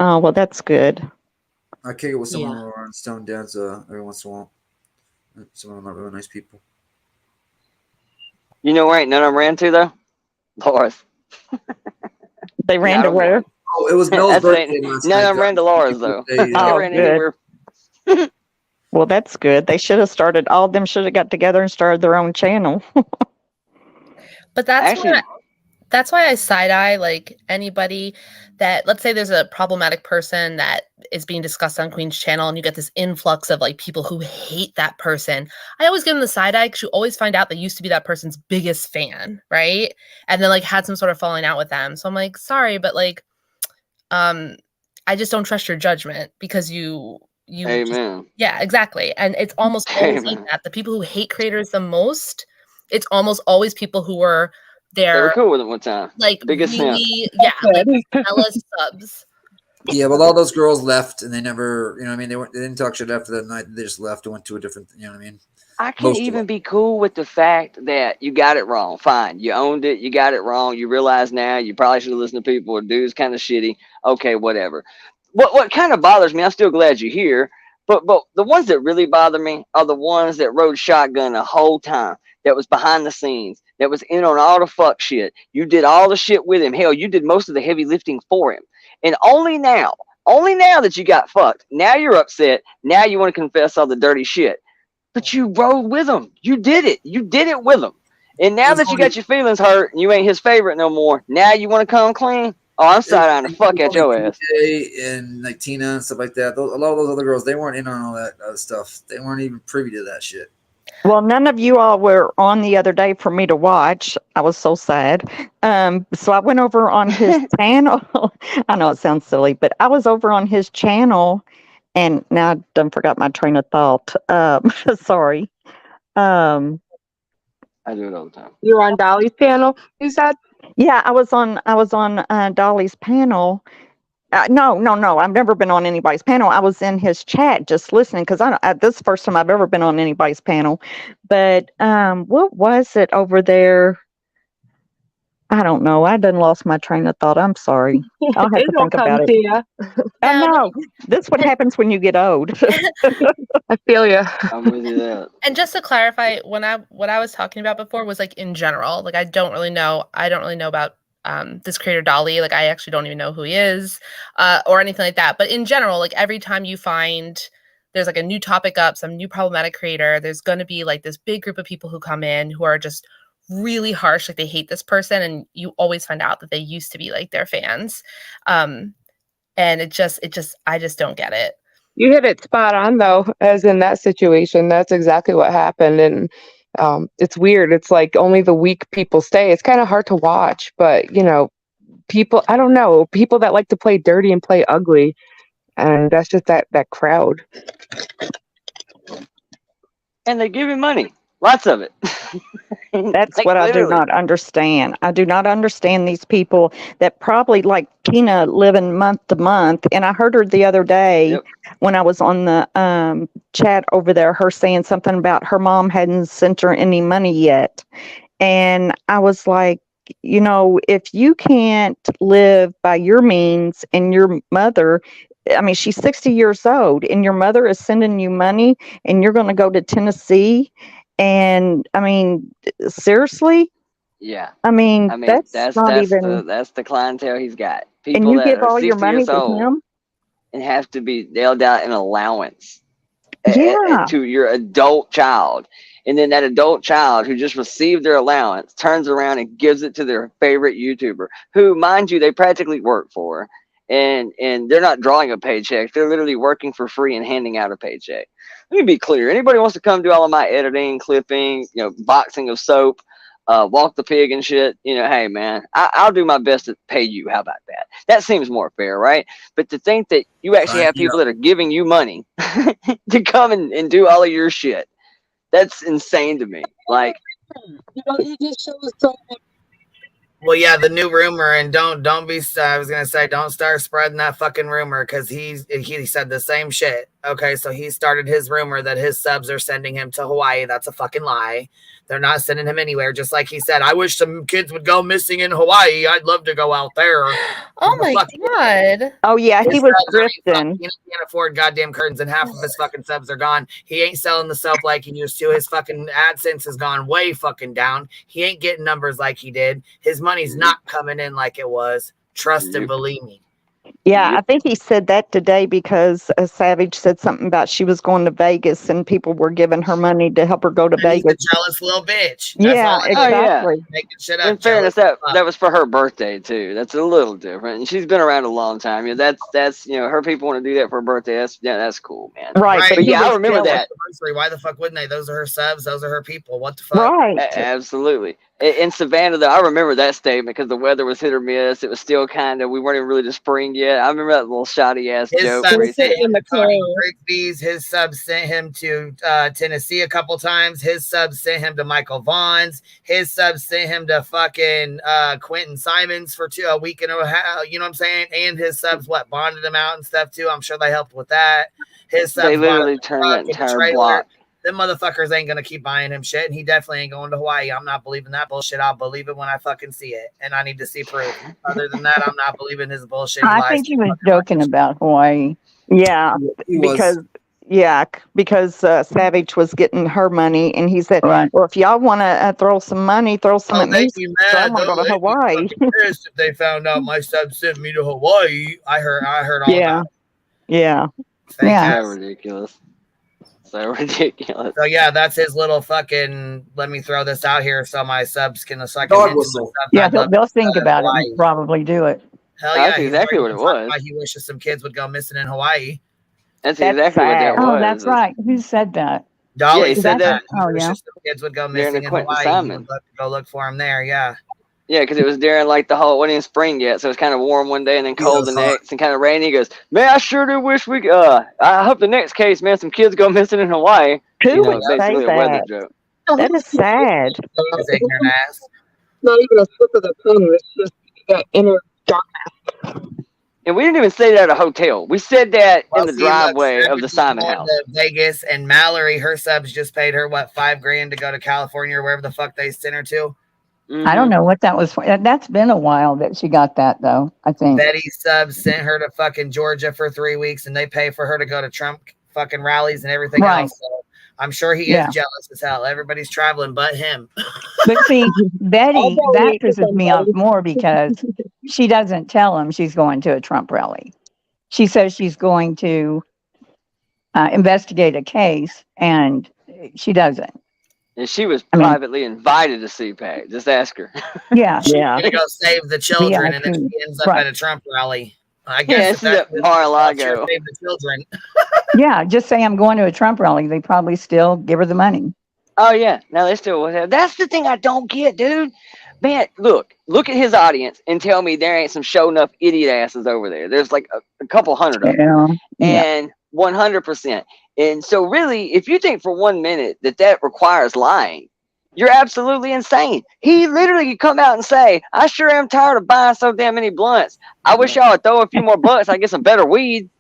Oh, well, that's good. I kick it with someone who are on Stone Dance every once in a while. Some of them are really nice people. You know where ain't none of them ran to, though? Laura's. They ran to where? Oh, it was Mel's birthday last night. None of them ran to Laura's, though. Oh, good. Well, that's good. They should have started, all of them should have got together and started their own channel. But that's why I side-eye, like, anybody that, let's say there's a problematic person that is being discussed on Queen's channel, and you get this influx of, like, people who hate that person. I always give them the side-eye, because you always find out they used to be that person's biggest fan, right? And then, like, had some sort of falling out with them. So I'm like, sorry, but, like, I just don't trust your judgment, because you Amen. Yeah, exactly. And it's almost always like that. The people who hate creators the most, it's almost always people who were there. They were cool with it one time. Like, biggest really, yeah, like jealous subs. Yeah, but all those girls left, and they never, you know what I mean? They didn't talk shit after that night. They just left and went to a different, you know what I mean? I can even be cool with the fact that you got it wrong. Fine. You owned it. You got it wrong. You realize now you probably should have listened to people. Or dude's kind of shitty. Okay, whatever. What kind of bothers me, I'm still glad you're here, but the ones that really bother me are the ones that rode shotgun the whole time, that was behind the scenes, that was in on all the fuck shit. You did all the shit with him. Hell, you did most of the heavy lifting for him. And only now Only now that you got fucked. Now you're upset. Now you want to confess all the dirty shit. But you rode with him. You did it. You did it with him. And now that you got your feelings hurt and you ain't his favorite no more, now you want to come clean? Oh, I'm side-eyeing the fuck at your ass. And like Tina and stuff like that. A lot of those other girls, they weren't in on all that other stuff. They weren't even privy to that shit. Well, none of you all were on the other day for me to watch. I was so sad. So I went over on his channel. I know it sounds silly, but I was over on his channel, and now I done forgot my train of thought. Sorry. I do it all the time. You're on Dolly's panel, you said? Yeah, I was on Dolly's panel. No. I've never been on anybody's panel. I was in his chat just listening because this is the first time I've ever been on anybody's panel. But what was it over there? I don't know. I done lost my train of thought. I'm sorry. I'll have to think about it. I know. This is what happens when you get old. I feel you. I'm with you there. And just to clarify, what I was talking about before was like in general. Like I don't really know about this creator Dolly. Like I actually don't even know who he is, or anything like that. But in general, like every time you find there's like a new topic up, some new problematic creator, there's gonna be like this big group of people who come in who are just really harsh, like they hate this person, and you always find out that they used to be like their fans. And I just don't get it. You hit it spot on though, as in that situation. That's exactly what happened. And it's weird. It's like only the weak people stay. It's kind of hard to watch, but you know, people, I don't know, people that like to play dirty and play ugly. And that's just that crowd. And they give you money. Lots of it. That's Like, what I do literally. not understand. I do not understand these people that probably like Tina living month to month. And I heard her the other day when I was on the chat over there, her saying something about her mom hadn't sent her any money yet. And I was like, you know, if you can't live by your means and your mother, I mean, she's 60 years old and your mother is sending you money and you're going to go to Tennessee. And I mean, seriously? Yeah. I mean, that's not that's even. that's the clientele he's got. And People you that give are all your 60 money years to old him? and have to be nailed out in allowance Yeah. to your adult child. And then that adult child who just received their allowance turns around and gives it to their favorite YouTuber, who, mind you, they practically work for. And they're not drawing a paycheck. They're literally working for free and handing out a paycheck. Let me be clear. Anybody wants to come do all of my editing, clipping, you know, boxing of soap, walk the pig and shit, you know, hey, man, I'll do my best to pay you. How about that? That seems more fair, right? But to think that you actually have people that are giving you money to come and do all of your shit, that's insane to me. Like, you know, you just show us so much. Well, yeah, the new rumor, and don't be. I was gonna say, don't start spreading that fucking rumor because he said the same shit. Okay, so he started his rumor that his subs are sending him to Hawaii. That's a fucking lie. They're not sending him anywhere. Just like he said, I wish some kids would go missing in Hawaii. I'd love to go out there. Oh my god. Oh yeah, he His was subs are drifting. he can't afford goddamn curtains, and half of his fucking subs are gone. He ain't selling the soap like he used to. His fucking AdSense has gone way fucking down. He ain't getting numbers like he did. His money's not coming in like it was. Trust and believe me. Yeah, I think he said that today because Savage said something about she was going to Vegas and people were giving her money to help her go to And he's Vegas. a jealous little bitch. That's Yeah, all I know. exactly. Making shit up. in fairness, that was for her birthday too. That's a little different. And she's been around a long time. You know, that's you know, her people want to do that for her birthday. That's cool, man. Right, But yeah, I remember that. Why the fuck wouldn't they? Those are her subs. Those are her people. What the fuck? Right. Absolutely. In Savannah, though, I remember that statement because the weather was hit or miss. It was still kind of, we weren't even really to spring yet. I remember that little shoddy ass His joke. subs where he sent said, him to Tony Grigsby's. His subs sent him to Tennessee a couple times. His subs sent him to Michael Vaughn's. His subs sent him to fucking Quentin Simons for a week and a half. You know what I'm saying? And his subs, bonded him out and stuff too. I'm sure they helped with that. His subs they literally bought a turned that truck and entire trailer. block. Them motherfuckers ain't gonna keep buying him shit, and he definitely ain't going to Hawaii. I'm not believing that bullshit. I'll believe it when I fucking see it, and I need to see proof. Other than that, I'm not believing his bullshit. He I lies. think he was joking about Hawaii. Yeah, He was. because Savage was getting her money, and he said, Right. "Well, if y'all want to throw some money, throw some at They'd me. be So I mad. want to go to They'd be Hawaii." fucking pissed if they found out my sub sent me to Hawaii. I heard all Yeah. about it. Yeah. Fake Yeah. ass. So ridiculous. So ridiculous. So yeah, that's his little fucking. Let me throw this out here so my subs can suck Dog him into whistle. Yeah, they'll think about it and Hawaii. probably do it. Hell Oh, yeah, that's he's exactly already what it talking was. about he wishes some kids would go missing in Hawaii. That's That's exactly what that sad. Oh, was. that's right. Who said that? Dolly Yeah, he Is said said that? that he Oh, yeah. wishes some kids would go during the missing in Quentin Hawaii. He assignment. would love to go look for him there. Yeah. Yeah, because it was during like the whole, it wasn't even spring yet, so it was kind of warm one day and then cold the next and kind of rainy. He goes, man, I sure do wish we I hope the next case, man, some kids go missing in Hawaii. Who would say basically a weather that? joke. That is sad. His ignorant ass. Not even a slip of the tongue. It's just that inner darkness. And we didn't even say that at a hotel. We said that in the See, look, driveway of the Simon going house. to Vegas, and Mallory, her subs just paid her what, $5,000 to go to California or wherever the fuck they sent her to. I don't know what that was for. That's been a while that she got that, though, I think. Betty's subs sent her to fucking Georgia for 3 weeks, and they pay for her to go to Trump fucking rallies and everything Right. else. So I'm sure he Yeah. is jealous as hell. Everybody's traveling but him. But see, Betty, that pisses me off more because she doesn't tell him she's going to a Trump rally. She says she's going to investigate a case, and she doesn't. And she was privately invited to CPAC. Just ask her. Yeah, She's yeah. gonna go save the children, and then she ends up at a Trump rally. I guess if that's Mar-a-Lago. save the children. Yeah, just say I'm going to a Trump rally. They probably still give her the money. Oh yeah, no, they still would have. That's the thing I don't get, dude. Man, look at his audience and tell me there ain't some show enough idiot asses over there. There's like a couple hundred of them, and 100%. And so, really, if you think for 1 minute that requires lying, you're absolutely insane. He literally could come out and say, "I sure am tired of buying so damn many blunts. I wish y'all would throw a few more bucks. I get some better weed."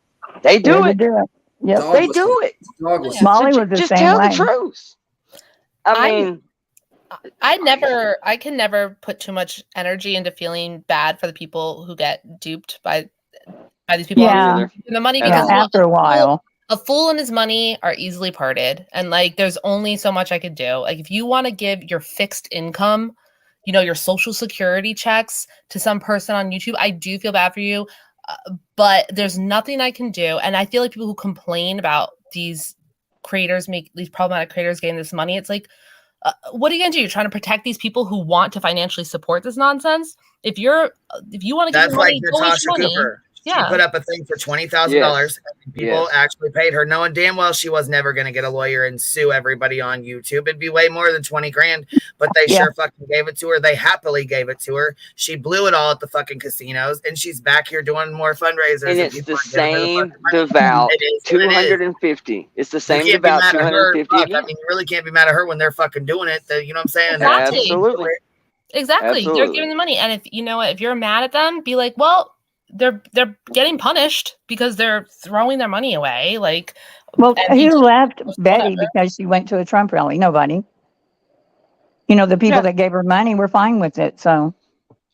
They do it. Yep. They do it. Molly So was the just same tell way. the truth. I mean, I can never put too much energy into feeling bad for the people who get duped by these people Yeah. in the money, Yeah, because after a while. a fool and his money are easily parted, and like there's only so much I could do. Like if you want to give your fixed income, your social security checks to some person on YouTube, I do feel bad for you, but there's nothing I can do. And I feel like people who complain about these problematic creators getting this money, it's like, what are you gonna do? You're trying to protect these people who want to financially support this nonsense. If you want to give That's your money, like go with Natasha your money. Cooper. She Yeah. put up a thing for $20,000. And people actually paid her, knowing damn well she was never going to get a lawyer and sue everybody on YouTube. It'd be way more than 20 grand, but they sure fucking gave it to her. They happily gave it to her. She blew it all at the fucking casinos, and she's back here doing more fundraisers. and it's the same devout It is what it is. 250. It's the You same can't be devout mad at her. 250 Fuck, again. I mean, you really can't be mad at her when they're fucking doing it. You know what I'm saying? Exactly. Absolutely. Exactly. They're Absolutely. giving the money. And if you're mad at them, be like, well, they're getting punished because they're throwing their money away. Like, Well, and who left Betty whatever. because she went to a Trump rally? Nobody. The people that gave her money were fine with it. So,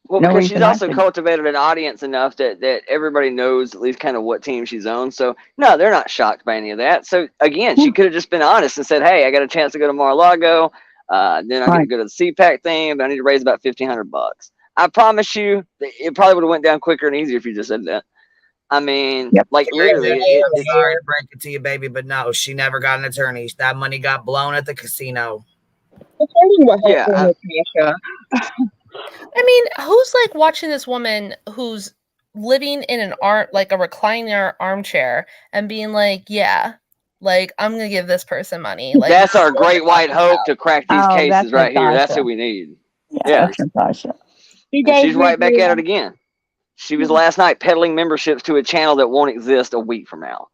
Well, no because she's reason not also to. cultivated an audience enough that everybody knows at least kind of what team she's on. So, no, they're not shocked by any of that. So, again, she could have just been honest and said, hey, I got a chance to go to Mar-a-Lago. Then I get to go to the CPAC thing, but I need to raise about $1,500. I promise you, it probably would have went down quicker and easier if you just said that. I mean, like literally, I'm sorry to break it to you, baby, but no, she never got an attorney. That money got blown at the casino. Yeah. I mean, who's like watching this woman who's living in a recliner armchair and being like, yeah, like I'm gonna give this person money. Like that's our great white hope to crack these Oh, cases that's right here. That's Natasha. who we need. Yeah, Yeah. that's Natasha. And she's right back at it again. She was last night peddling memberships to a channel that won't exist a week from now.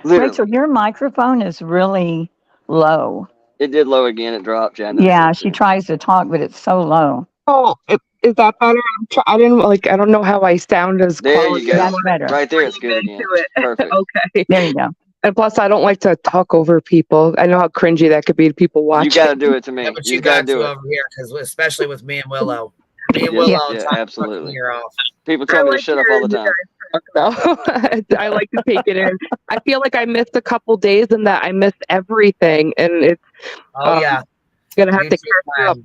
Literally. Rachel, your microphone is really low. It did low again. It dropped. Yeah, I noticed Yeah, that she too. tries to talk, but it's so low. Oh, is that better? I don't know how I sound as There quality. you go. That's better. Right there, it's good again. Perfect. Okay. There you go. And plus, I don't like to talk over people. I know how cringy that could be to people watching. You got to do it to me. Yeah, but you you got to got do to it. over here, because especially with me and Willow. Me and Yeah, Willow yeah, talk absolutely. your ear off. People tell me to shut up all the time. No, I like to take it in. I feel like I missed a couple days and that I missed everything, and it's gonna have to catch up.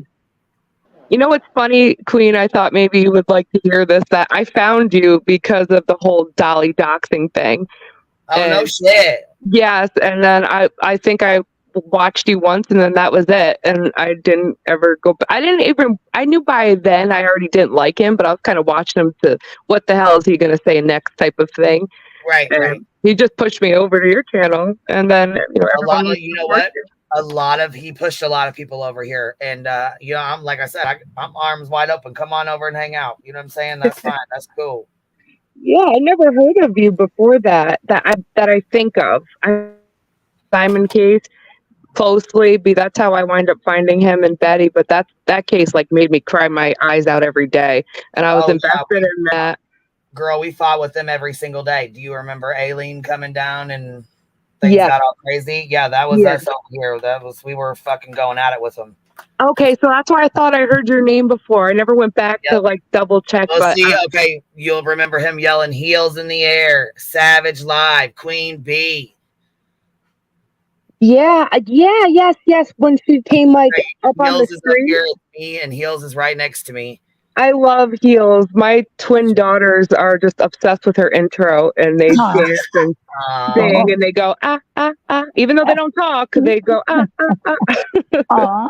You know what's funny, Queen? I thought maybe you would like to hear this. That I found you because of the whole Dolly doxing thing. Oh, no And shit. yes, and then I think I watched you once, and then that was it. And I didn't ever go. I didn't even. I knew by then I already didn't like him, but I was kind of watching him to what the hell is he going to say next type of thing. Right, And right. he just pushed me over to your channel, and then A lot everyone of, was you know what? He pushed a lot of people over here, and I'm like I said, I'm arms wide open. Come on over and hang out. You know what I'm saying? That's fine. That's cool. Yeah, I never heard of you before that I think of. Simon case closely, that's how I wind up finding him and Betty. But that case like made me cry my eyes out every day, and I was Oh invested yeah, in that. girl, we fought with them every single day. Do you remember Aileen coming down and things Yes. got all crazy? Yeah, that was Yes. us over here. We were fucking going at it with them. Okay, so that's why I thought I heard your name before. I never went back to like double check, Well, but see, okay, you'll remember him yelling "Heels in the air," Savage Live, Queen Bee. yes. When she came like up on the Heels is up street. here with me, and Heels is right next to me. I love Heels. My twin daughters are just obsessed with her intro, and they dance and sing, and they go ah ah ah. Even though they don't talk, they go ah ah ah.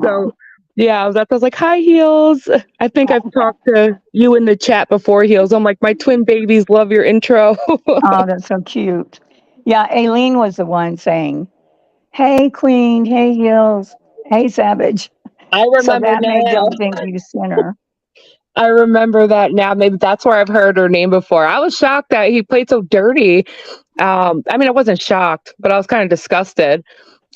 So yeah, I was like, hi Heels. I think I've talked to you in the chat before, Heels. I'm like, my twin babies love your intro. Oh, that's so cute. Yeah, Aileen was the one saying, "Hey, Queen. Hey, Heels. Hey, Savage." I So remember that made now. them think you sinner. I remember that now. Maybe that's where I've heard her name before. I was shocked that he played so dirty. I mean, I wasn't shocked, but I was kind of disgusted.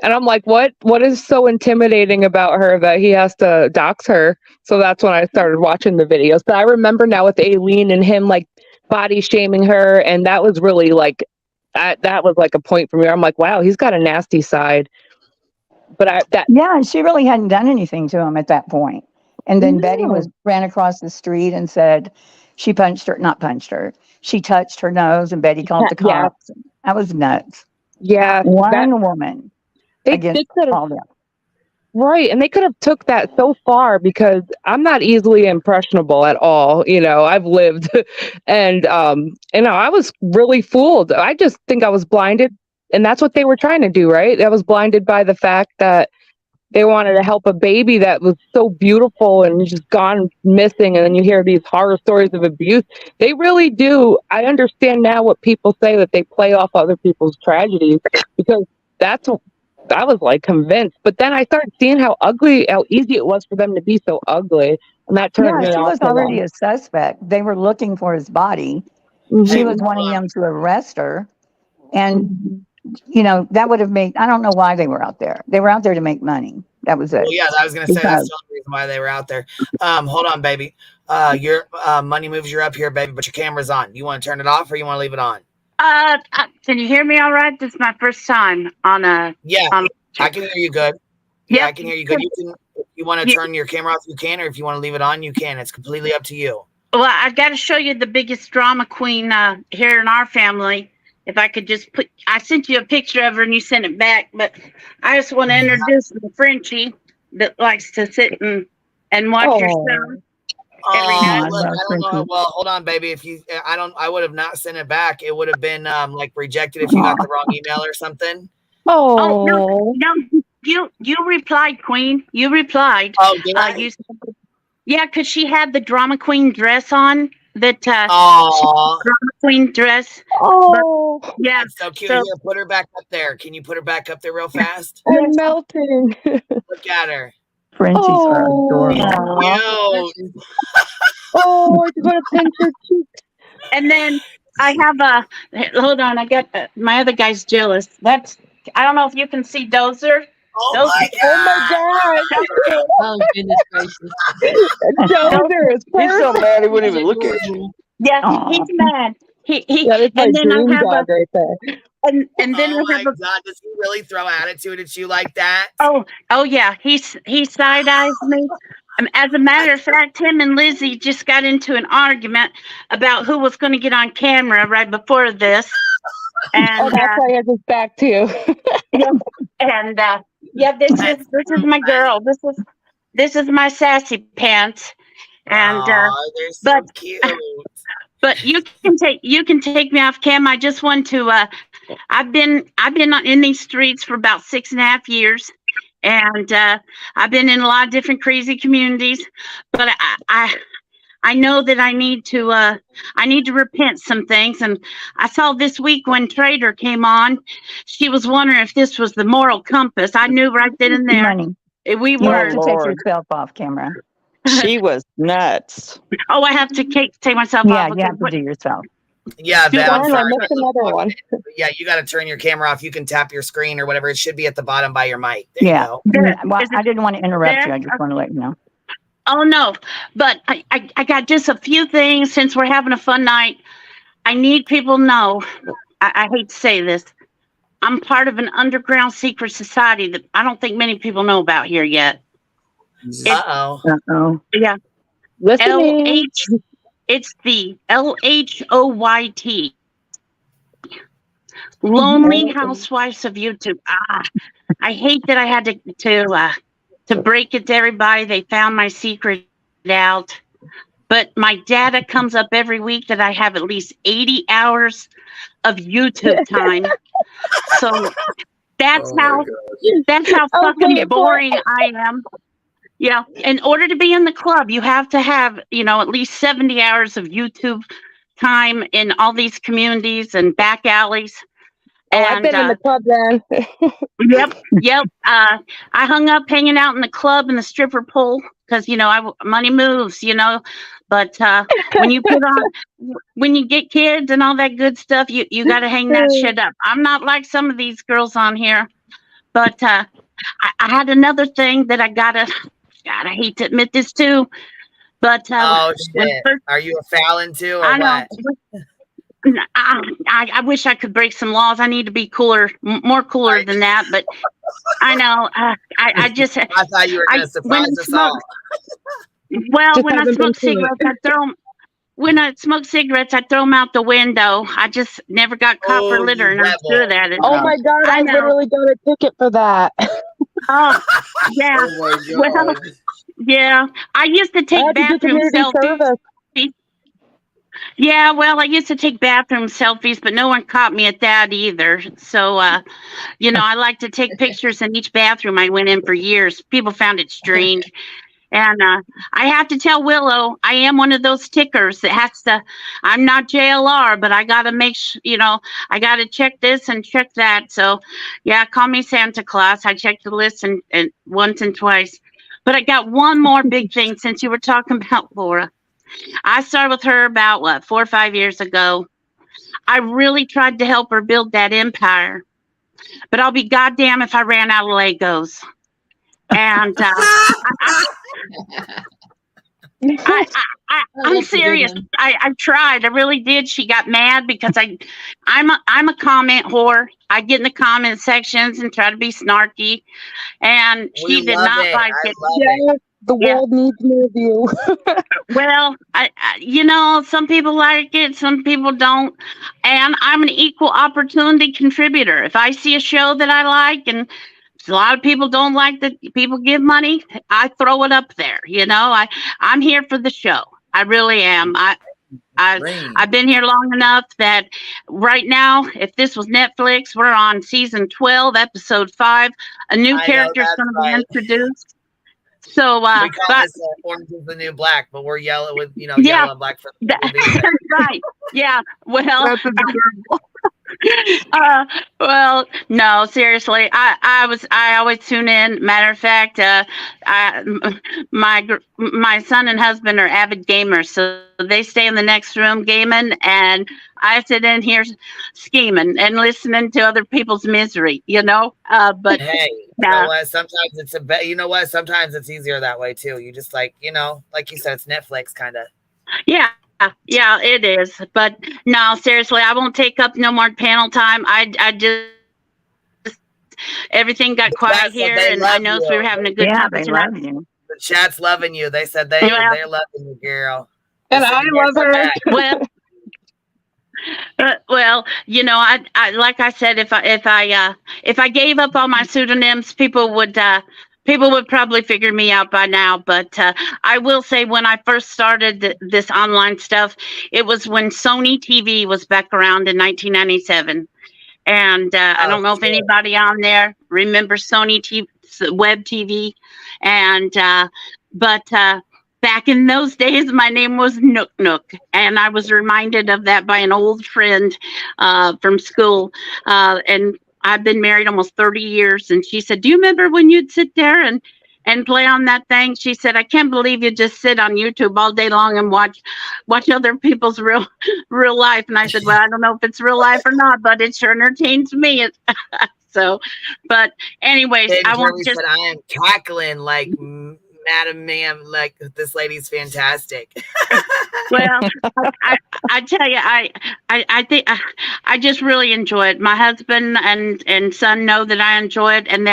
And I'm like, what is so intimidating about her that he has to dox her? So that's when I started watching the videos. But I remember now with Aileen and him like body shaming her, and that was really like that was like a point for me. I'm like, wow, he's got a nasty side. But yeah, she really hadn't done anything to him at that point. And then Betty ran across the street and said she not punched her. She touched her nose, and Betty called the cops. That was nuts. Yeah, one woman against all them. Right, and they could have took that so far because I'm not easily impressionable at all. I've lived, and I was really fooled. I just think I was blinded, and that's what they were trying to do, right? I was blinded by the fact that they wanted to help a baby that was so beautiful and just gone missing, and then you hear these horror stories of abuse. They really do. I understand now what people say, that they play off other people's tragedies, because that's what I was like convinced. But then I started seeing how easy it was for them to be so ugly, and that turned me off. She was already a suspect. They were looking for his body. She was wanting them to arrest her, and that would have made. I don't know why they were out there. They were out there to make money. That was it. Well, yeah, I was gonna say that's the only reason why they were out there. Hold on, baby. Your money moves. You're up here, baby, but your camera's on. You want to turn it off or you want to leave it on? Can you hear me all right? This is my first time on a. Yeah, I can hear you good. Yeah, I can hear you good. If you want to turn your camera off, you can, or if you want to leave it on, you can. It's completely up to you. Well, I got to show you the biggest drama queen here in our family. If I could just I sent you a picture of her and you sent it back, but I just want to introduce the Frenchie that likes to sit and watch your show. Look, I don't know. Well, hold on, baby. I would have not sent it back. It would have been like rejected if you got the wrong email or something. Oh no, you replied, Queen. You replied. Oh, did I? Yeah, because she had the drama queen dress on. That drama queen dress. Oh, but, yeah, that's so cute. Here, put her back up there. Can you put her back up there real fast? I'm melting. Look at her. Frenchies are adorable. I just want to pinch her cheeks. And then I have hold on. I got my other guy's jealous. I don't know if you can see Dozer. Oh my God! Oh goodness gracious! Dozer is He's so mad he wouldn't even look at you. Yeah, he's mad. That is my dream dog right there. And then oh my God, does he really throw attitude at you like that? Oh yeah, he side eyes me. As a matter of fact, him and Lizzie just got into an argument about who was going to get on camera right before this. And that's why I have this back too. And this is my girl. This is my sassy pants. And they're so cute. But you can take me off cam. I just want to. I've been in these streets for about 6.5 years, and I've been in a lot of different crazy communities. But I know that I need to repent some things. And I saw this week when Trader came on, she was wondering if this was the moral compass. I knew right then and there. Money. We You were. have to take yourself off camera. She was nuts. Oh, I have to take myself Yeah, off. you have to do yourself. Yeah, Bev, I'm Darn, I sorry. missed another one. Yeah, you got to turn your camera off. You can tap your screen or whatever. It should be at the bottom by your mic. There Yeah. you go. Well, I didn't want to interrupt there? you. I just want to let you know. Oh no, but I got just a few things since we're having a fun night. I need people to know. I hate to say this. I'm part of an underground secret society that I don't think many people know about here yet. Uh-oh. Uh-oh. Yeah. Listening. It's the LHOYT. Lonely Housewives of YouTube. I hate that I had to break it to everybody. They found my secret out. But my data comes up every week that I have at least 80 hours of YouTube time. So that's how fucking boring I am. Yeah. In order to be in the club, you have to have, at least 70 hours of YouTube time in all these communities and back alleys. Oh, I've been in the club then. Yep. I hung up hanging out in the club and the stripper pole because, money moves, But when you get kids and all that good stuff, you got to hang that shit up. I'm not like some of these girls on here, but I had another thing that I hate to admit this too, but oh shit! Are you a Fallon too, or I know. what? I wish I could break some laws. I need to be more cooler than that. But I know. I just. I thought you were going to surprise us all. Well, Just when I haven't smoke been to it. cigarettes, I throw them out the window. I just never got caught for litter, and I'm good at it. Oh my God, I know. literally got a ticket for that. Oh, yeah. Oh my God. Well, yeah. I used to take I had to do bathroom community selfies. service. Yeah, well, I used to take bathroom selfies, but no one caught me at that either. So, I like to take pictures in each bathroom I went in for years. People found it strange. And I have to tell Willow, I am one of those tickers that has to, I'm not JLR, but I got to make sure, I got to check this and check that. So, yeah, call me Santa Claus. I checked the list and once and twice. But I got one more big thing since you were talking about Laura. I started with her about, 4 or 5 years ago. I really tried to help her build that empire. But I'll be goddamn if I ran out of Legos. And I'm serious. I tried. I really did. She got mad because I'm a comment whore. I get in the comment sections and try to be snarky, and she did not like it. Yes, the world needs more of you. Well, some people like it, some people don't, and I'm an equal opportunity contributor. If I see a show that I like and a lot of people don't like that people give money, I throw it up there. I'm here for the show. I really am. I've been here long enough that right now, if this was Netflix, we're on season 12, episode 5. A new character is going to be introduced. So we call this Orange is the New Black, but we're yellow with yellow and black for the That's right. Yeah. Well, well, no, seriously. I always tune in. Matter of fact, my son and husband are avid gamers, so they stay in the next room gaming, and I sit in here scheming and listening to other people's misery. But hey, you know what? Sometimes it's sometimes it's easier that way too. You just like you said, it's Netflix kind of. Yeah, it is. But no, seriously, I won't take up no more panel time. I just everything got quiet here, and I know we were having a good time. They love you. The chat's loving you. They said they're loving you, girl. And I love her. Well, I like I said, if I gave up all my pseudonyms, people would people would probably figure me out by now, but I will say when I first started this online stuff, it was when Sony TV was back around in 1997. And I don't know if anybody on there remembers Sony TV, web TV. And, but back in those days, my name was Nook Nook. And I was reminded of that by an old friend from school. And I've been married almost 30 years. And she said, do you remember when you'd sit there and play on that thing? She said, I can't believe you just sit on YouTube all day long and watch other people's real life. And I said, well, I don't know if it's real life or not, but it sure entertains me. So, but anyways, And I want Jeremy to just, said, I am cackling like Madam Ma'am, like this lady's fantastic. well, I tell you, I think I just really enjoy it. My husband and son know that I enjoy it, and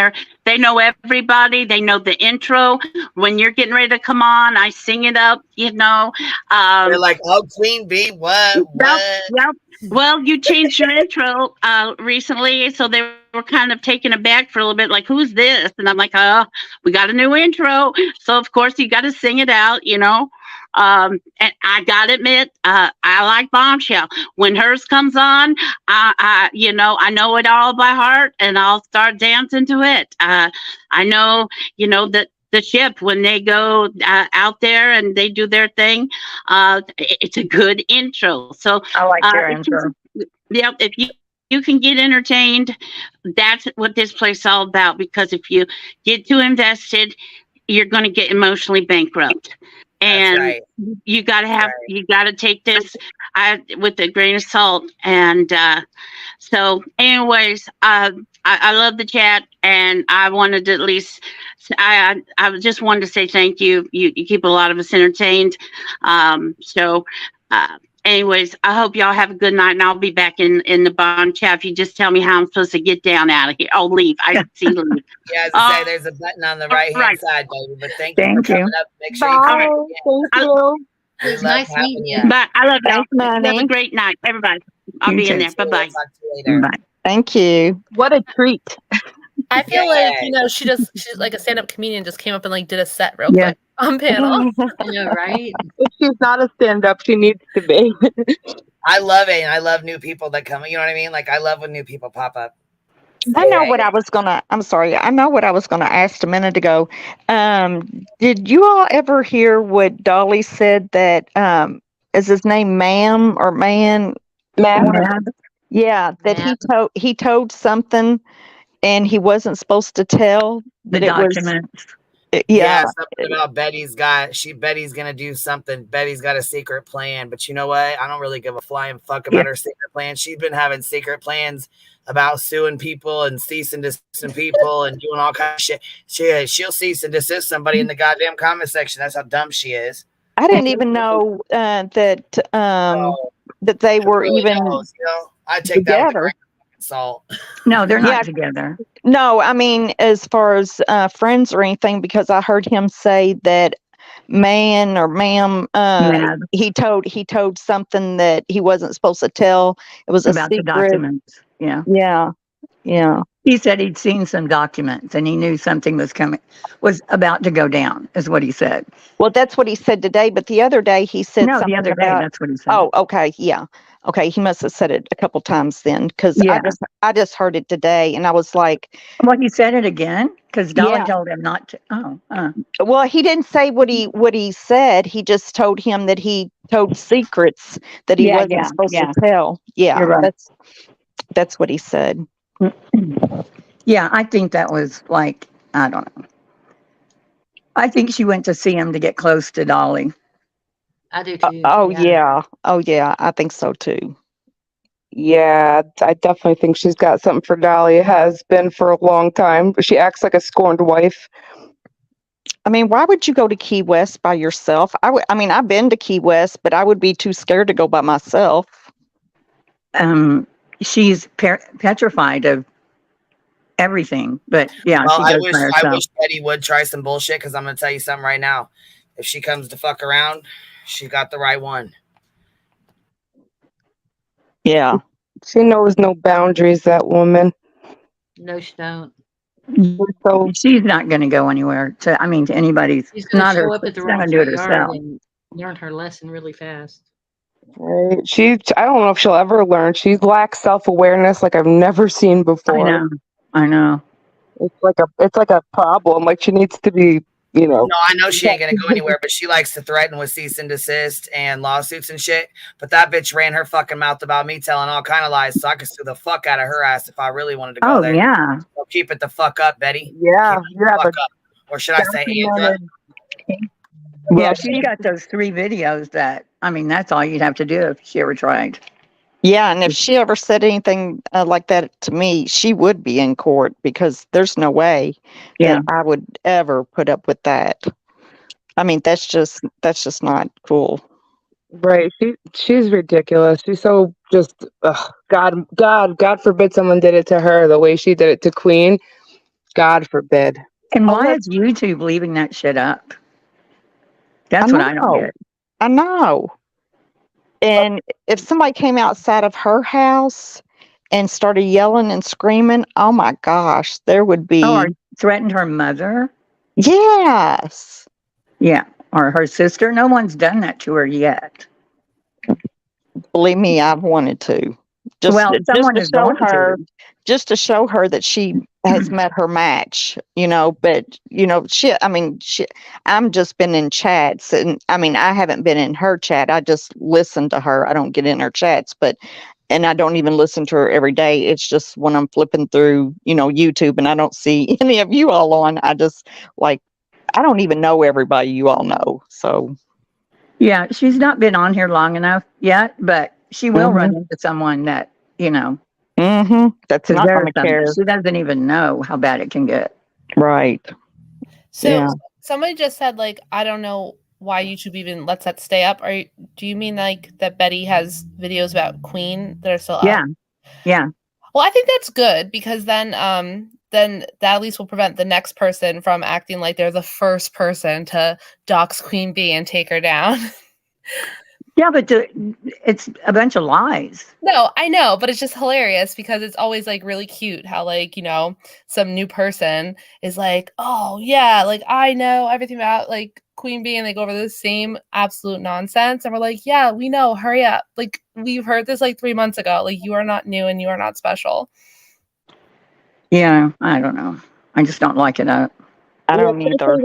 they know everybody. They know the intro. When you're getting ready to come on, I sing it up. You know, They're like, oh, Queen Bee, what? Yep. Well, you changed your intro recently, so they were kind of taken aback for a little bit, like, who's this? And I'm like, oh, we got a new intro. So, of course, you got to sing it out, you know. And I got to admit, I like Bombshell. When hers comes on, I know it all by heart, and I'll start dancing to it. I know, that the ship, when they go out there and they do their thing, it's a good intro. So I like your intro. Yeah, if you can get entertained, that's what this place is all about. Because if you get too invested, you're going to get emotionally bankrupt. And you got to take this with a grain of salt. And so anyways, I love the chat, and I wanted to at least, I just wanted to say thank you. You keep a lot of us entertained. Anyways, I hope y'all have a good night, and I'll be back in the bond chat. If you just tell me how I'm supposed to get down out of here. Oh, leave. I see leave. Yeah, as I say, there's a button on the right-hand side, baby. But thank you for coming up. Make sure you come again. Thank you. We It's love nice having meeting you. you. Bye. I love y'all. Thanks, Have a Mommy. great night, everybody. I'll You be in too. there. Bye-bye. Talk to you later. Bye. Thank you. What a treat. I feel like, she's like a stand-up comedian, just came up and like did a set real Yeah. quick on panel. I know, right? If she's not a stand-up, she needs to be. I love it, and I love new people that come. You know what I mean? Like, I love when new people pop up. I know what I was gonna. I'm sorry. I know what I was gonna ask a minute ago. Did you all ever hear what Dolly said? That is his name, ma'am or man? Mad. Yeah, that he told something, and he wasn't supposed to tell. The That it was. documents. Yeah. Something about Betty's gonna do something. Betty's got a secret plan, but you know what? I don't really give a flying fuck about her secret plan. She's been having secret plans about suing people and cease and desist people and doing all kinds of shit. She'll cease and desist somebody in the goddamn comment section. That's how dumb she is. I didn't even know that that they were Really even knows, I take that with a together. grain of salt. No, they're Yeah. not together. No, I mean as far as friends or anything, because I heard him say that man or ma'am, Mad. he told something that he wasn't supposed to tell. It was a About the secret. documents. Yeah. Yeah. He said he'd seen some documents and he knew something was about to go down, is what he said. Well, that's what he said today, but the other day he said No, something the other day, about. that's what he said. Oh, okay, yeah, okay. He must have said it a couple times then, because Yeah. I just heard it today, and I was like, Well, he said it again because Dolly Yeah. told him not to. well, he didn't say what he said. He just told him that he told secrets that he wasn't supposed to tell. Yeah, You're right. that's what he said. Yeah, I think that was like, I don't know. I think she went to see him to get close to Dolly. I do too. Oh yeah, I think so too. Yeah, I definitely think she's got something for Dolly. It has been for a long time. She acts like a scorned wife. I mean, why would you go to Key West by yourself? I mean, I've been to Key West, but I would be too scared to go by myself. She's petrified of everything, but yeah, Well, she I goes by herself. wish Betty would try some bullshit, because I'm gonna tell you something right now. If she comes to fuck around, she got the right one. Yeah. She knows no boundaries, that woman. No, she don't. So she's not going to go anywhere. To anybody's. She's going to Not her. show up at the She's not wrong going to do it yard herself. and learn her lesson really fast. right. I don't know if she'll ever learn. She lacks self-awareness like I've never seen before. I know. It's like a problem. Like she needs to be, No, I know she ain't gonna go anywhere, but she likes to threaten with cease and desist and lawsuits and shit. But that bitch ran her fucking mouth about me telling all kind of lies, so I could sue the fuck out of her ass if I really wanted to go there. Yeah. So keep it the fuck up, Betty. Yeah, Keep it the fuck up. Or should I say Angela? Yeah, she's got those 3 videos that's all you'd have to do if she ever tried. Yeah, and if she ever said anything like that to me, she would be in court because there's no way that I would ever put up with that. I mean, that's just not cool. Right. She's ridiculous. She's so just God forbid someone did it to her the way she did it to Queen. God forbid. And why is YouTube leaving that shit up? That's what I don't get. I know. And if somebody came outside of her house and started yelling and screaming, oh my gosh, there would be. Or threatened her mother? Yes. Yeah. Or her sister. No one's done that to her yet. Believe me, I've wanted to. Someone is going to. Just to show her that she has met her match, but I'm just been in chats, and I haven't been in her chat. I just listen to her. I don't get in her chats, and I don't even listen to her every day. It's just when I'm flipping through, YouTube and I don't see any of you all on, I just I don't even know everybody you all know. So yeah, she's not been on here long enough yet, but she will run into someone that, that's not going to care. She doesn't even know how bad it can get. Right. So somebody just said, I don't know why YouTube even lets that stay up. Do you mean that Betty has videos about Queen that are still up? Yeah. Well, I think that's good because then that at least will prevent the next person from acting like they're the first person to dox Queen Bee and take her down. Yeah, but it's a bunch of lies. No, I know, but it's just hilarious because it's always really cute how some new person is oh yeah, I know everything about Queen Bee, and they go over the same absolute nonsense, and we're yeah, we know, hurry up. We've heard this 3 months ago. You are not new and you are not special. Yeah, I don't know. I just don't like it. I don't either. I don't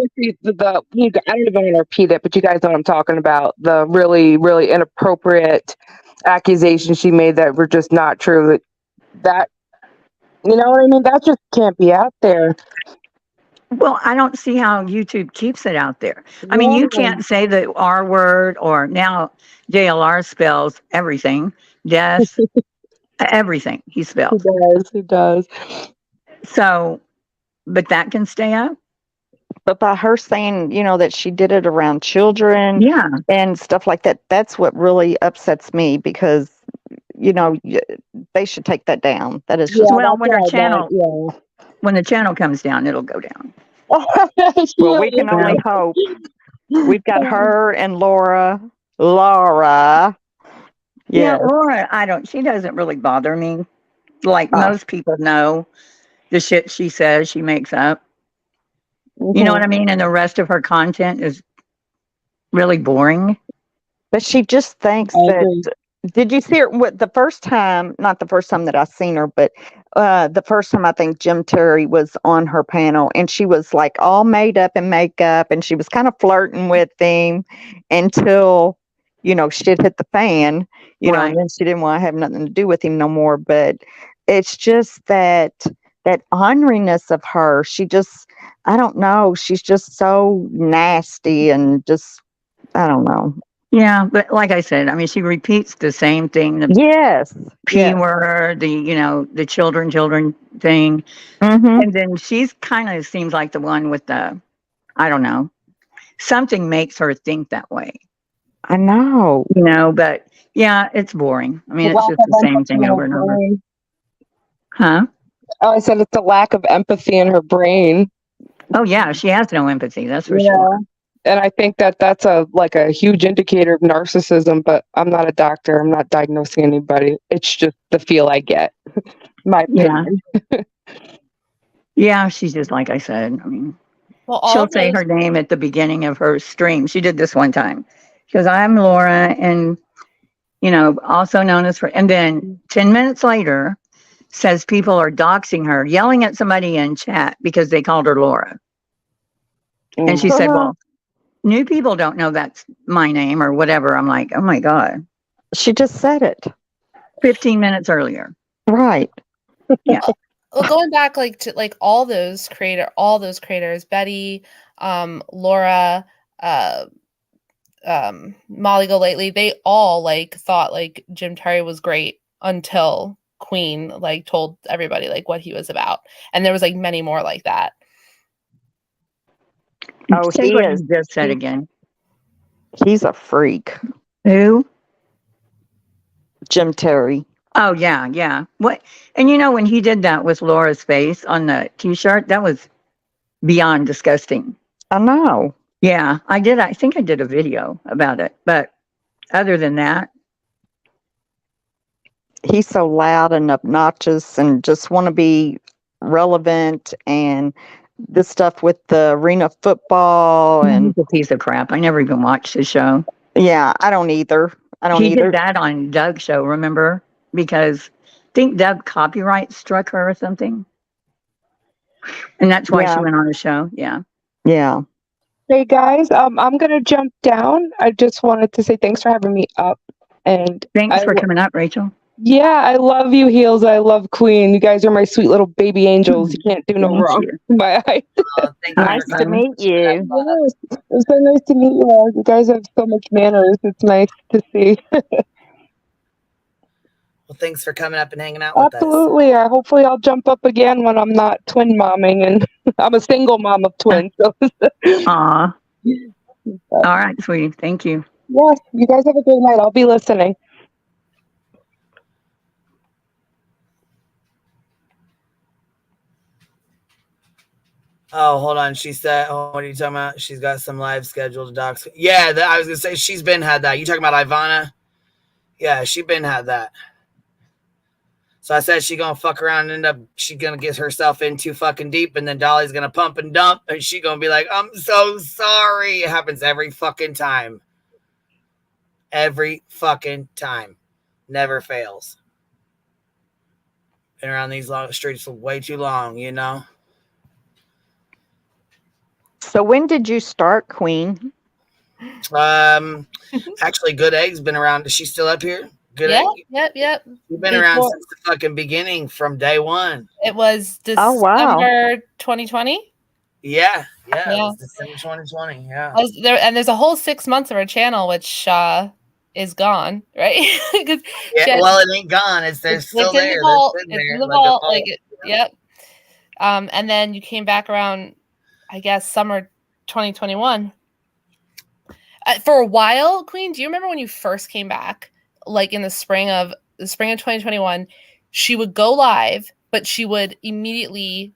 even want to repeat it, but you guys know what I'm talking about. The really, really inappropriate accusations she made that were just not true. That you know what I mean? That just can't be out there. Well, I don't see how YouTube keeps it out there. I mean, you can't say the R word, or now JLR spells everything. Death, everything he spells. He does. So, but that can stay up. But by her saying, that she did it around children and stuff like that, that's what really upsets me because, they should take that down. That is just when her channel, when the channel comes down, it'll go down. Well, we can only hope. We've got her and Laura. Yeah, Laura, she doesn't really bother me. Most people know the shit she says she makes up. You know what I mean? And the rest of her content is really boring. But she just thinks that. Did you see her the first time? Not the first time that I seen her, but the first time I think Jim Terry was on her panel, and she was all made up in makeup, and she was kind of flirting with him until shit hit the fan. And then she didn't want to have nothing to do with him no more. But it's just that orneriness of her. She just. I don't know. She's just so nasty and just, I don't know. Yeah, but like I said, she repeats the same thing. The P word, the children thing. And then she's kind of seems like the one with the, I don't know, something makes her think that way. I know. But yeah, it's boring. It's just the same thing over and over. Huh? Oh, I said it's a lack of empathy in her brain. Oh yeah, she has no empathy. That's for sure. And I think that's a huge indicator of narcissism. But I'm not a doctor. I'm not diagnosing anybody. It's just the feel I get. My opinion. Yeah, she's just like I said. I mean, Well, all she'll of say those her name at the beginning of her stream. She did this one time. She goes, I'm Laura, and, also known as for, and then 10 minutes later says people are doxing her, yelling at somebody in chat because they called her Laura. And she said, well, new people don't know that's my name or whatever. I'm like, oh my God. She just said it. 15 minutes earlier. Right. Yeah. Well, going back to all those creators, Betty, Laura, Molly Go Lately, they all thought Jim Terry was great until Queen told everybody what he was about. And there was many more like that. Oh, Say he what is. you just said again. He's a freak. Who? Jim Terry. Oh yeah, yeah. What? And when he did that with Laura's face on the T-shirt, that was beyond disgusting. I know. Yeah, I did. I think I did a video about it. But other than that, he's so loud and obnoxious and just want to be relevant, and this stuff with the arena football and he's a piece of crap. I never even watched his show. Yeah, I don't either. He did that on Doug's show, remember? Because I think Doug copyright struck her or something. And that's why she went on the show. Yeah. Yeah. Hey guys, I'm gonna jump down. I just wanted to say thanks for having me up, and thanks for coming up, Rachel. Yeah, I love you, Heels. I love Queen. You guys are my sweet little baby angels. You can't do no Thank wrong. you. My eyes. Nice to meet you. Yes, it's so nice to meet you all. You guys have so much manners. It's nice to see. Well, thanks for coming up and hanging out with us. Absolutely. Hopefully I'll jump up again when I'm not twin momming, and I'm a single mom of twins. So. Aw. All right, sweetie. Thank you. Yes, you guys have a great night. I'll be listening. Oh, hold on. She said, "Oh, what are you talking about? She's got some live scheduled docs." Yeah, I was gonna say she's been had that. You talking about Ivana? Yeah, she been had that. So I said she gonna fuck around and she gonna get herself in too fucking deep, and then Dolly's gonna pump and dump, and she gonna be like, "I'm so sorry." It happens every fucking time. Every fucking time, never fails. Been around these long streets for way too long, So when did you start, Queen? Actually, Good Egg's been around. Is she still up here? Good Egg? Yep. You've been around since the fucking beginning, from day one. It was December Oh, wow. 2020. Yeah. It was December 2020. Yeah. There's a whole 6 months of her channel, which is gone, right? Well, it ain't gone. It's still there. In the vault. It's in the vault. Yep. And then you came back around, I guess, summer 2021. For a while, Queen, do you remember when you first came back, in the spring of 2021? She would go live, but she would immediately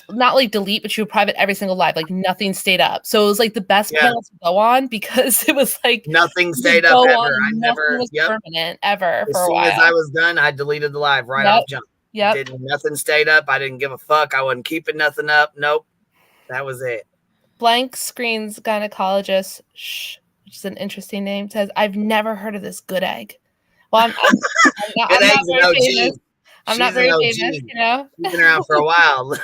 not delete, but she would private every single live. Nothing stayed up. So it was the best panel to go on, because it was nothing stayed up ever. I never was permanent ever as for a soon while. as I was done, I deleted the live right off jump. Yep. Nothing stayed up. I didn't give a fuck. I wasn't keeping nothing up. Nope. That was it. Blank Screens Gynecologist, which is an interesting name, says, "I've never heard of this Good Egg." Well, I'm not very famous. I'm not very famous, She's been around for a while.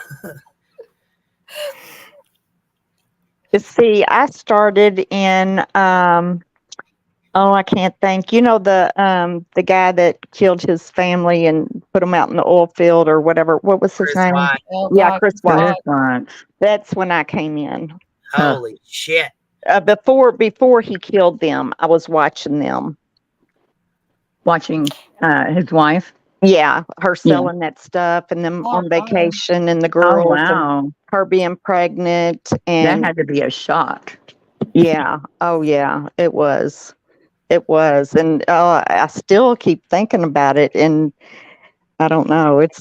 See, I started in I can't think. The guy that killed his family and put him out in the oil field or whatever. What was his name? Yeah, Chris White. That's when I came in. Holy shit. Before he killed them, I was watching them. Watching his wife? Yeah, her selling that stuff, and them on vacation, and the girls. Oh, wow. And her being pregnant. And that had to be a shock. Yeah. Oh, yeah. It was. And I still keep thinking about it, and I don't know. It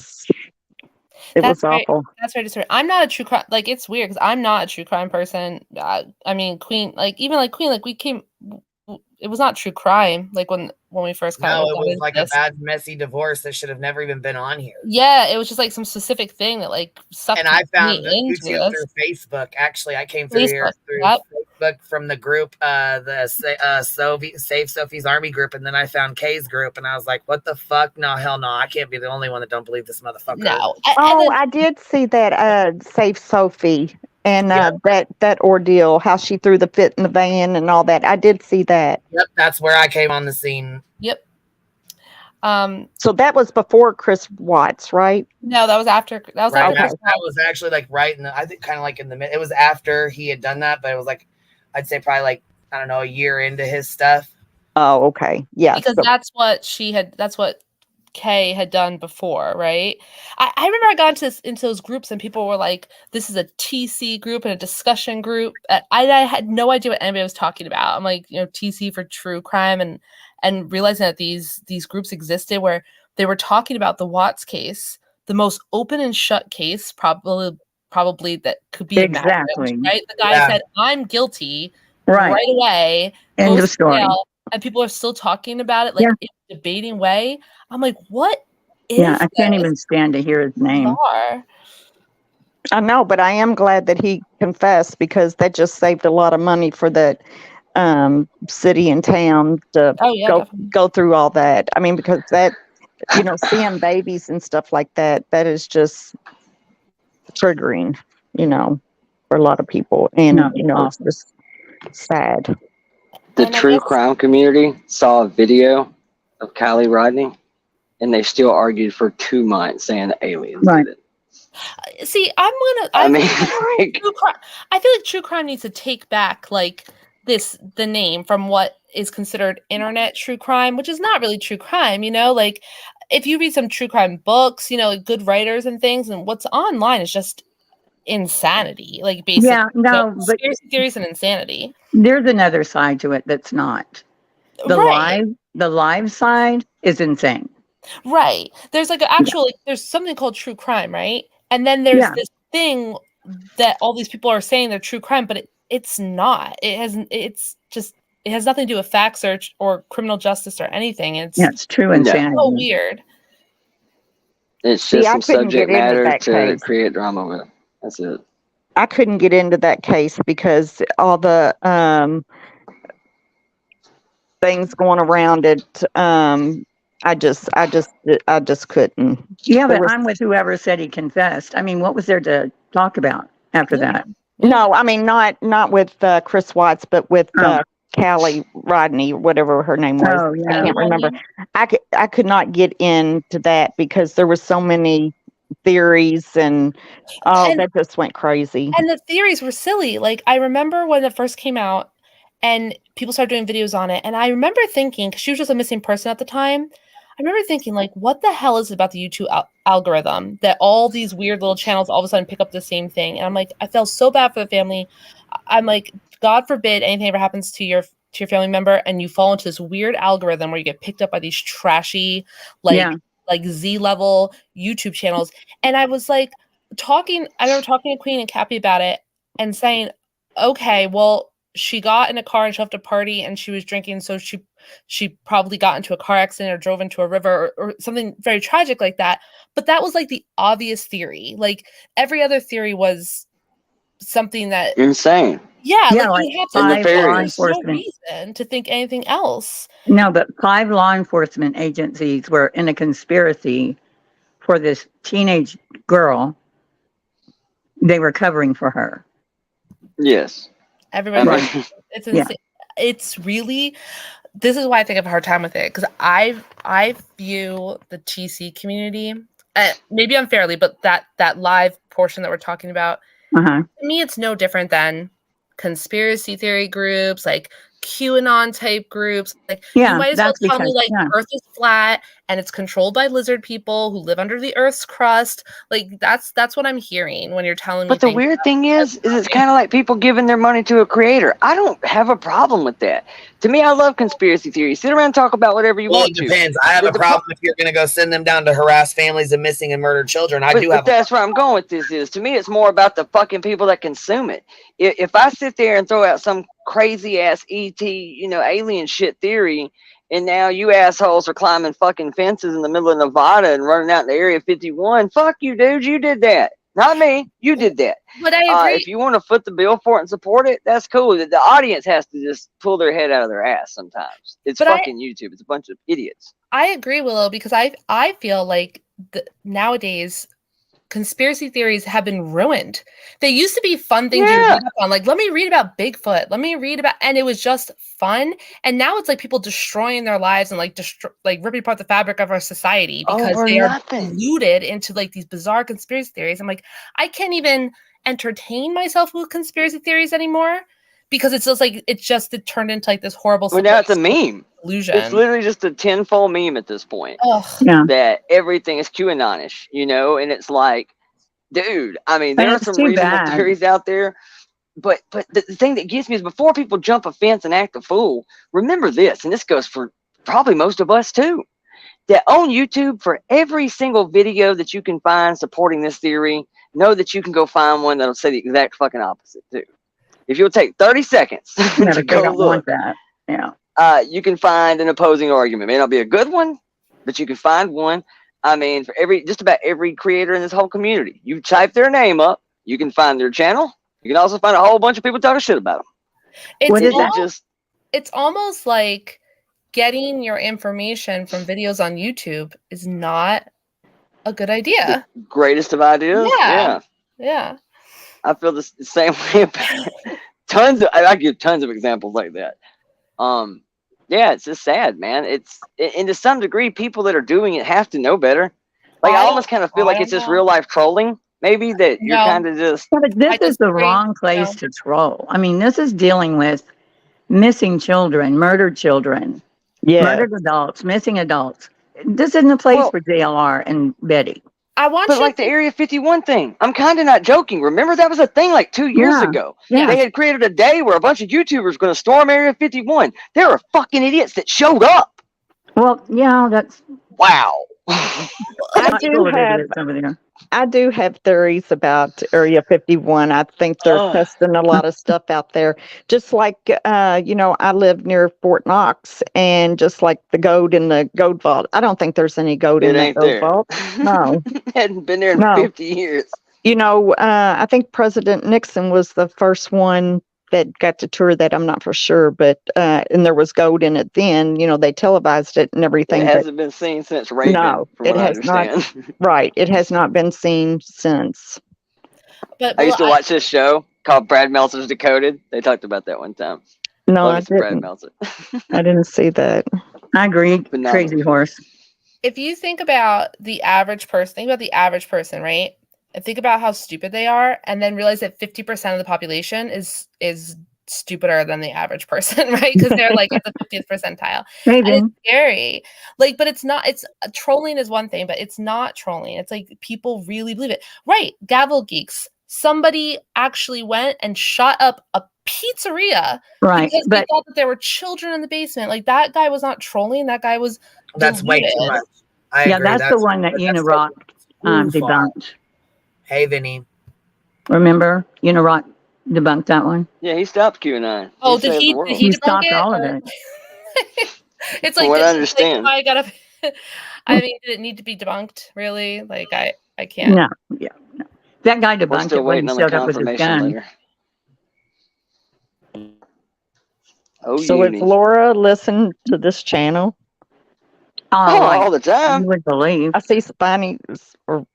was awful. That's very disturbing. I'm not a true crime. It's weird because I'm not a true crime person. I mean, Queen, even Queen, we came. it was not true crime. Like when we first kind No, of it was like this. a bad, messy divorce that should have never even been on here. Yeah, it was just like some specific thing that like sucked And I found me into YouTube this. through Facebook. Actually, I came through here Facebook, through yep. Facebook from the group, Save Sophie's Army group, and then I found Kay's group, and I was like, "What the fuck? No, hell no! I can't be the only one that don't believe this motherfucker." No. I did see that Save Sophie and that ordeal, how she threw the fit in the van and all that. I did see that. Yep, that's where I came on the scene. Yep. So that was before Chris Watts, right? No, that was after. That was Right, after. that was actually like right in the, I think kind of like in the mid. It was after he had done that, but it was like, I'd say probably like, I don't know, a year into his stuff. Oh, okay. Yeah. Because that's what Kay had done before, right? I remember I got into those groups and people were like, this is a TC group and a discussion group. I had no idea what anybody was talking about. I'm like, TC for true crime and realizing that these groups existed where they were talking about the Watts case, the most open and shut case probably that could be imagined, right? The guy said, I'm guilty right away. End of story. And people are still talking about it, like in a debating way. I'm like, what is I can't even stand to hear his name. bizarre? I know, but I am glad that he confessed because that just saved a lot of money for that city and town to go through all that. I mean, because that, seeing babies and stuff like that, that is just triggering, for a lot of people. And, it's just sad. The true crime community saw a video of Kylie Rodney, and they still argued for 2 months saying the aliens did it. See, I feel like true crime needs to take back like the name from what is considered internet true crime, which is not really true crime. Like if you read some true crime books, good writers and things, and what's online is just insanity. Like basically, conspiracy theories and insanity. There's another side to it that's not. The live side is insane. Right. There's like there's something called true crime, right? And then there's this thing that all these people are saying they're true crime, but it's not. It has nothing to do with fact search or criminal justice or anything. It's true insanity. So weird. It's just some subject matter to create drama with. That's it. I couldn't get into that case because all the things going around it. I just couldn't. Yeah, but I'm with whoever said he confessed. I mean, what was there to talk about after that? No, I mean not with Chris Watts, but with Callie Rodney, whatever her name was. Oh, yeah. I can't remember. I could not get into that because there were so many theories and that just went crazy. And the theories were silly. Like I remember when it first came out and people started doing videos on it, and I remember thinking, because she was just a missing person at the time, I remember thinking, like, what the hell is it about the YouTube algorithm that all these weird little channels all of a sudden pick up the same thing? And I'm like, I felt so bad for the family. I'm like, God forbid anything ever happens to your family member and you fall into this weird algorithm where you get picked up by these trashy, like Z level YouTube channels. And I was like I remember talking to Queen and Cappy about it and saying, okay, well, she got in a car and she left a party and she was drinking, so she probably got into a car accident or drove into a river or something very tragic like that. But that was like the obvious theory. Like every other theory was something that insane. Yeah, like you have five law there's no enforcement. reason to think anything else. No, but 5 law enforcement agencies were in a conspiracy for this teenage girl. They were covering for her. Yes. Everybody, it's insane. It's really, this is why I think I have a hard time with it, because I view the TC community, maybe unfairly, but that live portion that we're talking about, to me, it's no different than conspiracy theory groups, like QAnon type groups. Like you might as well tell me like Earth is flat and it's controlled by lizard people who live under the Earth's crust. Like that's what I'm hearing when you're telling me. But the weird thing is it's kind of like people giving their money to a creator. I don't have a problem with that. To me, I love conspiracy theories. Sit around and talk about whatever you want to. It depends. I have a problem if you're going to go send them down to harass families of missing and murdered children. But that's where I'm going with this is. To me, it's more about the fucking people that consume it. If I sit there and throw out some crazy ass ET, alien shit theory, and now you assholes are climbing fucking fences in the middle of Nevada and running out in the Area 51. Fuck you, dude. You did that. Not me. You did that. But I agree. If you want to foot the bill for it and support it, that's cool. The audience has to just pull their head out of their ass sometimes. It's fucking YouTube. It's a bunch of idiots. I agree, Willow, because I feel like nowadays conspiracy theories have been ruined. They used to be fun things to read up on. Like, let me read about Bigfoot. Let me read about, and it was just fun. And now it's like people destroying their lives and like ripping apart the fabric of our society because they are deluded into like these bizarre conspiracy theories. I'm like, I can't even entertain myself with conspiracy theories anymore because it's just like it turned into like this horrible. Well, now it's a meme. Illusion. It's literally just a tenfold meme at this point. That everything is QAnonish, and it's like, dude, I mean, there are some reasonable theories out there, but the thing that gets me is before people jump a fence and act a fool, remember this, and this goes for probably most of us too, that on YouTube, for every single video that you can find supporting this theory, know that you can go find one that'll say the exact fucking opposite too. If you'll take 30 seconds to go look, you can find an opposing argument. It may not be a good one, but you can find one. I mean, for just about every creator in this whole community, you type their name up, you can find their channel. You can also find a whole bunch of people talking shit about them. It's almost like getting your information from videos on YouTube is not a good idea. The greatest of ideas. Yeah. I feel the same way about I give tons of examples like that. It's just sad, man. And to some degree, people that are doing it have to know better. Like, I almost kind of feel like it's just real life trolling. Maybe that you're kind of just. Yeah, but this is the wrong place to troll. I mean, this is dealing with missing children, murdered children, murdered adults, missing adults. This isn't a place for JLR and Betty. But like the Area 51 thing, I'm kind of not joking. Remember that was a thing like 2 years ago. Yeah. They had created a day where a bunch of YouTubers were going to storm Area 51. There are fucking idiots that showed up. Well, yeah, that's wow. I do have theories about Area 51. I think they're testing a lot of stuff out there. Just like, I live near Fort Knox, and just like the goat in the goat vault. I don't think there's any goat in the goat vault. No. Hadn't been there in 50 years. I think President Nixon was the first one that got to tour that. I'm not for sure, but and there was goat in it then. They televised it and everything. It hasn't been seen since Reagan. No, it has not. Right, it has not been seen since. But I used to watch this show called Brad Meltzer's Decoded. They talked about that one time. No, Love I me some Brad didn't. Meltzer. I didn't see that. I agree. Crazy horse. If you think about the average person, right? And think about how stupid they are, and then realize that 50% of the population is stupider than the average person, right? Because they're like at the 50th percentile. Maybe. And it's scary. Like, but it's not, trolling is one thing, but it's not trolling. It's like people really believe it. Right. Gavel Geeks. Somebody actually went and shot up a pizzeria because they thought that there were children in the basement. Like, that guy was not trolling. That guy was That's way too much. I agree. That's the one that Unirock debunked. Hey, Vinny. Remember, Unirock debunked that one? Yeah, he stopped QAnon. Oh, did he debunk stopped it? all of it. It's From like, what I understand. I gotta. I mean, did it need to be debunked? Really? Like, I can't. No. That guy We're debunked still it when waiting he on the showed up with his confirmation gun. later. Oh, So if Laura listened to this channel, all the time, you would believe. I see Spiny or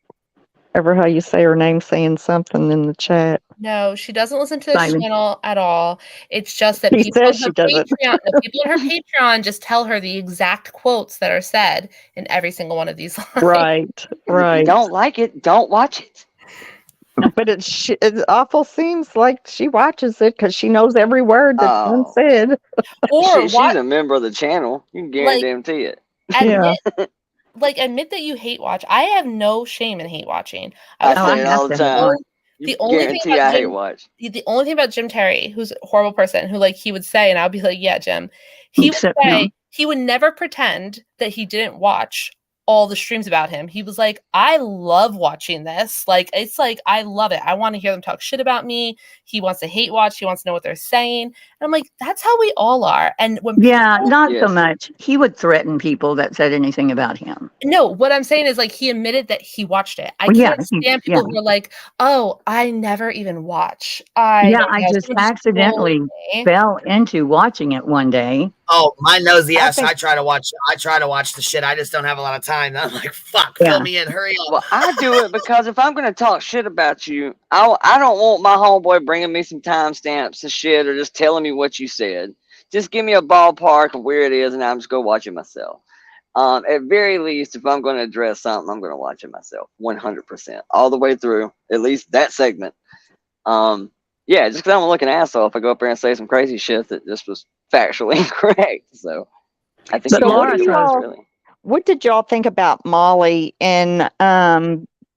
ever how you say her name saying something in the chat. No, she doesn't listen to this Simon. channel at all. It's just that She people says on she her doesn't. Patreon, no, people on her Patreon just tell her the exact quotes that are said in every single one of these lines. Right. If you don't like it, don't watch it. But it awful seems like she watches it because she knows every word that's been said. Or She's a member of the channel. You can guarantee it. Admit that you hate watch. I have no shame in hate watching. I say it all the time. The only thing about I hate Jim, watch. the only thing about Jim Terry, who's a horrible person, who he would say, and I'll be like, yeah, Jim. He would say he would never pretend that he didn't watch all the streams about him. He was like, I love watching this. Like, it's like, I love it. I want to hear them talk shit about me. He wants to hate watch. He wants to know what they're saying. And I'm like, that's how we all are. And when Yeah, people, not so much. He would threaten people that said anything about him. no, what I'm saying is like he admitted that he watched it. I Well, yeah, can't stand people who are like, "Oh, I never even watch." Yeah, don't I know. just Someone just told accidentally me." fell into watching it one day. Oh, my nosy ass! think- I try to watch the shit. I just don't have a lot of time. I'm like, fuck, Yeah. fill me in, hurry up. Well, I do it because if I'm going to talk shit about you, I don't want my homeboy bringing me some timestamps and shit or just telling me what you said. Just give me a ballpark of where it is, and I'm just go watch it myself. At very least, if I'm going to address something, I'm going to watch it myself, 100%, all the way through, at least that segment. Yeah, just because I'm looking asshole if I go up there and say some crazy shit that just was factually incorrect. So I think So what what did y'all think about Molly and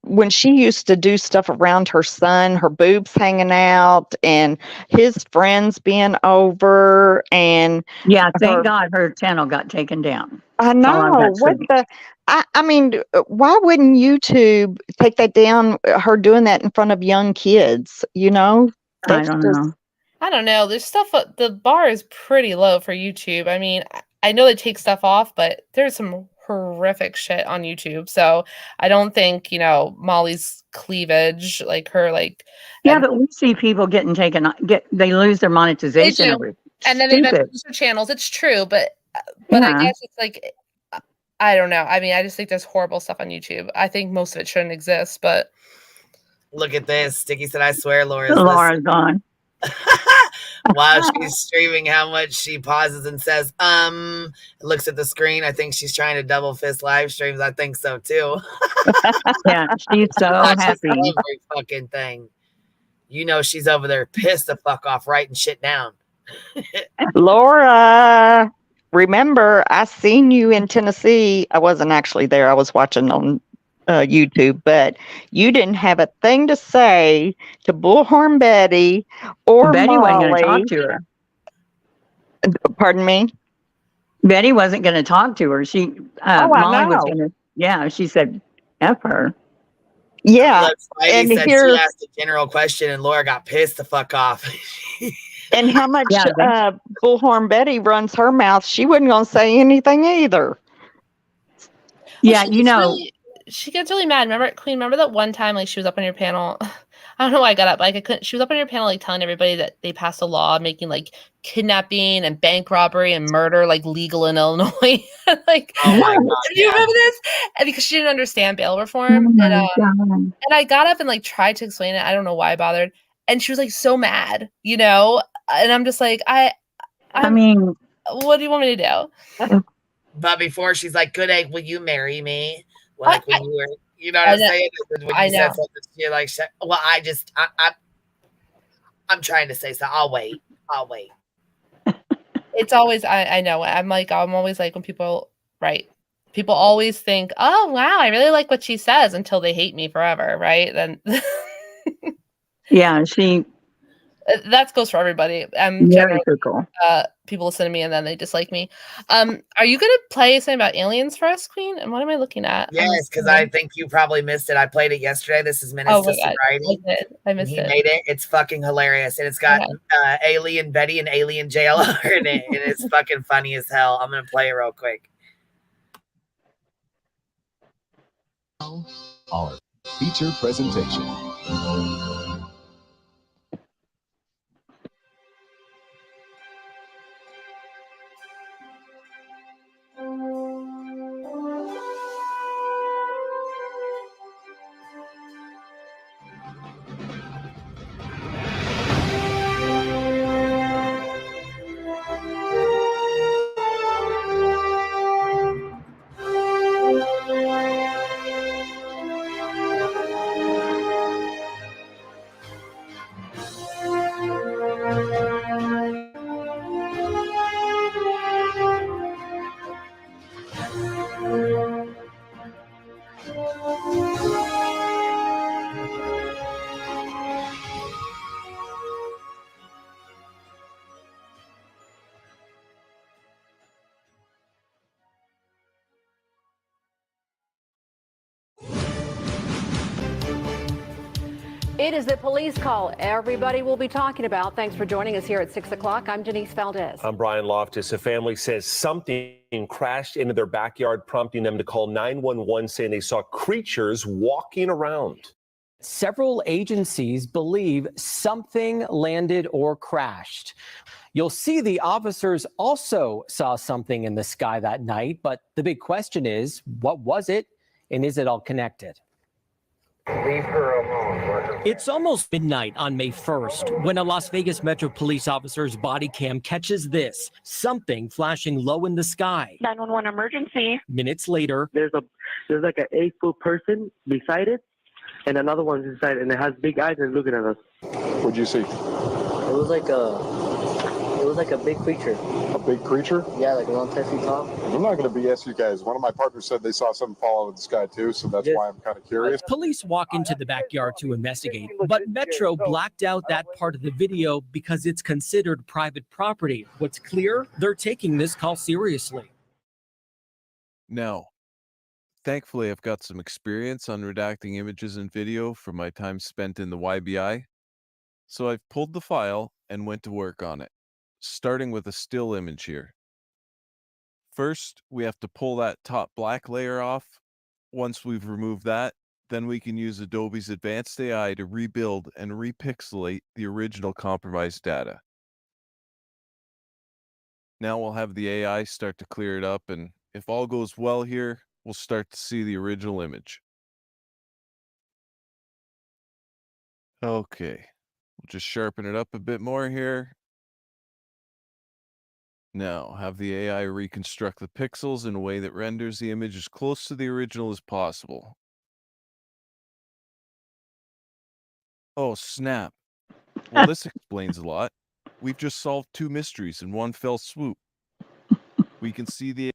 when she used to do stuff around her son, her boobs hanging out, and his friends being over, and Yeah, thank God her channel got taken down. I That's all I've know got to what say. the. I mean, why wouldn't YouTube take that down? Her doing that in front of young kids, you know? I don't know. I don't know. There's stuff. The bar is pretty low for YouTube. I mean, I know they take stuff off, but there's some horrific shit on YouTube. So I don't think Molly's cleavage, like her, like Yeah, but we see people getting taken. They lose their they monetization do, over it. and then they Stupid. lose their channels. It's true, but I Yeah. guess it's like I don't know. I mean, I just think there's horrible stuff on YouTube. I think most of it shouldn't exist, but Look at this. Sticky said, I swear Laura's Laura's gone. while she's streaming how much she pauses and says, looks at the screen. I think she's trying to double fist live streams. I think so too. Yeah, she's so Watches happy. every fucking thing. You know she's over there pissed the fuck off writing shit down. Laura, remember, I seen you in Tennessee. I wasn't actually there. I was watching on YouTube, but you didn't have a thing to say to Bullhorn Betty or Betty wasn't going to Molly. talk to her. Pardon me? Betty wasn't going to talk to her. She Molly was know. going to. Yeah, she said, "F her." Yeah, Look, Friday and said here- she asked a general question and Laura got pissed the fuck off. And how much Yeah, Bullhorn Betty runs her mouth, she wasn't going to say anything either. Yeah, she gets really mad. Remember, Queen? Remember that one time, like she was up on your panel. I don't know why I got up. Like I couldn't. She was up on your panel, like telling everybody that they passed a law making like kidnapping and bank robbery and murder like legal in Illinois. Like, oh my God, do you remember this? And because she didn't understand bail reform, and I got up and like tried to explain it. I don't know why I bothered. And she was like so mad, And I'm just like, I mean, what do you want me to do? But before she's like, good egg, will you marry me? Well, like when you were, you know what I'm saying? When you said something, you're like, well, I'm trying to say so. I'll wait. It's always, I know. I'm always like when people always think, oh, wow, I really like what she says until they hate me forever. Right. Then. Yeah, she. That goes for everybody. Very cool. People listen to me and then they dislike me. Are you gonna play something about aliens for us, Queen? And what am I looking at? Yes, because I think you probably missed it. I played it yesterday. This is Menace to Sobriety. I missed it. He made it. It's fucking hilarious, and it's got Alien Betty and Alien JLR in it, and it's fucking funny as hell. I'm gonna play it real quick. Our feature presentation. It is the police call everybody will be talking about. Thanks for joining us here at 6 o'clock. I'm Denise Valdez. I'm Brian Loftus. A family says something crashed into their backyard, prompting them to call 911, saying they saw creatures walking around. Several agencies believe something landed or crashed. You'll see the officers also saw something in the sky that night, but the big question is, what was it, and is it all connected? Leave her alone. It's almost midnight on May 1st when a Las Vegas Metro Police officer's body cam catches this, something flashing low in the sky. 911 emergency. Minutes later, There's like an 8-foot person beside it, and another one's inside, and it has big eyes and looking at us. What'd you see? It was like a big creature. A big creature? Yeah, like around 10 feet tall. I'm not going to BS you guys. One of my partners said they saw something fall out of the sky too, so that's why I'm kind of curious. police walk into the backyard to investigate, but Metro blacked out that part of the video because it's considered private property. What's clear? They're taking this call seriously. Now, thankfully, I've got some experience on redacting images and video from my time spent in the YBI, so I've pulled the file and went to work on it, starting with a still image here. First, we have to pull that top black layer off. Once we've removed that, then we can use Adobe's advanced AI to rebuild and repixelate the original compromised data. Now we'll have the AI start to clear it up, and if all goes well here, we'll start to see the original image. Okay, we'll just sharpen it up a bit more here. Now, have the AI reconstruct the pixels in a way that renders the image as close to the original as possible. Oh, snap. Well, this explains a lot. We've just solved 2 mysteries in one fell swoop. We can see the...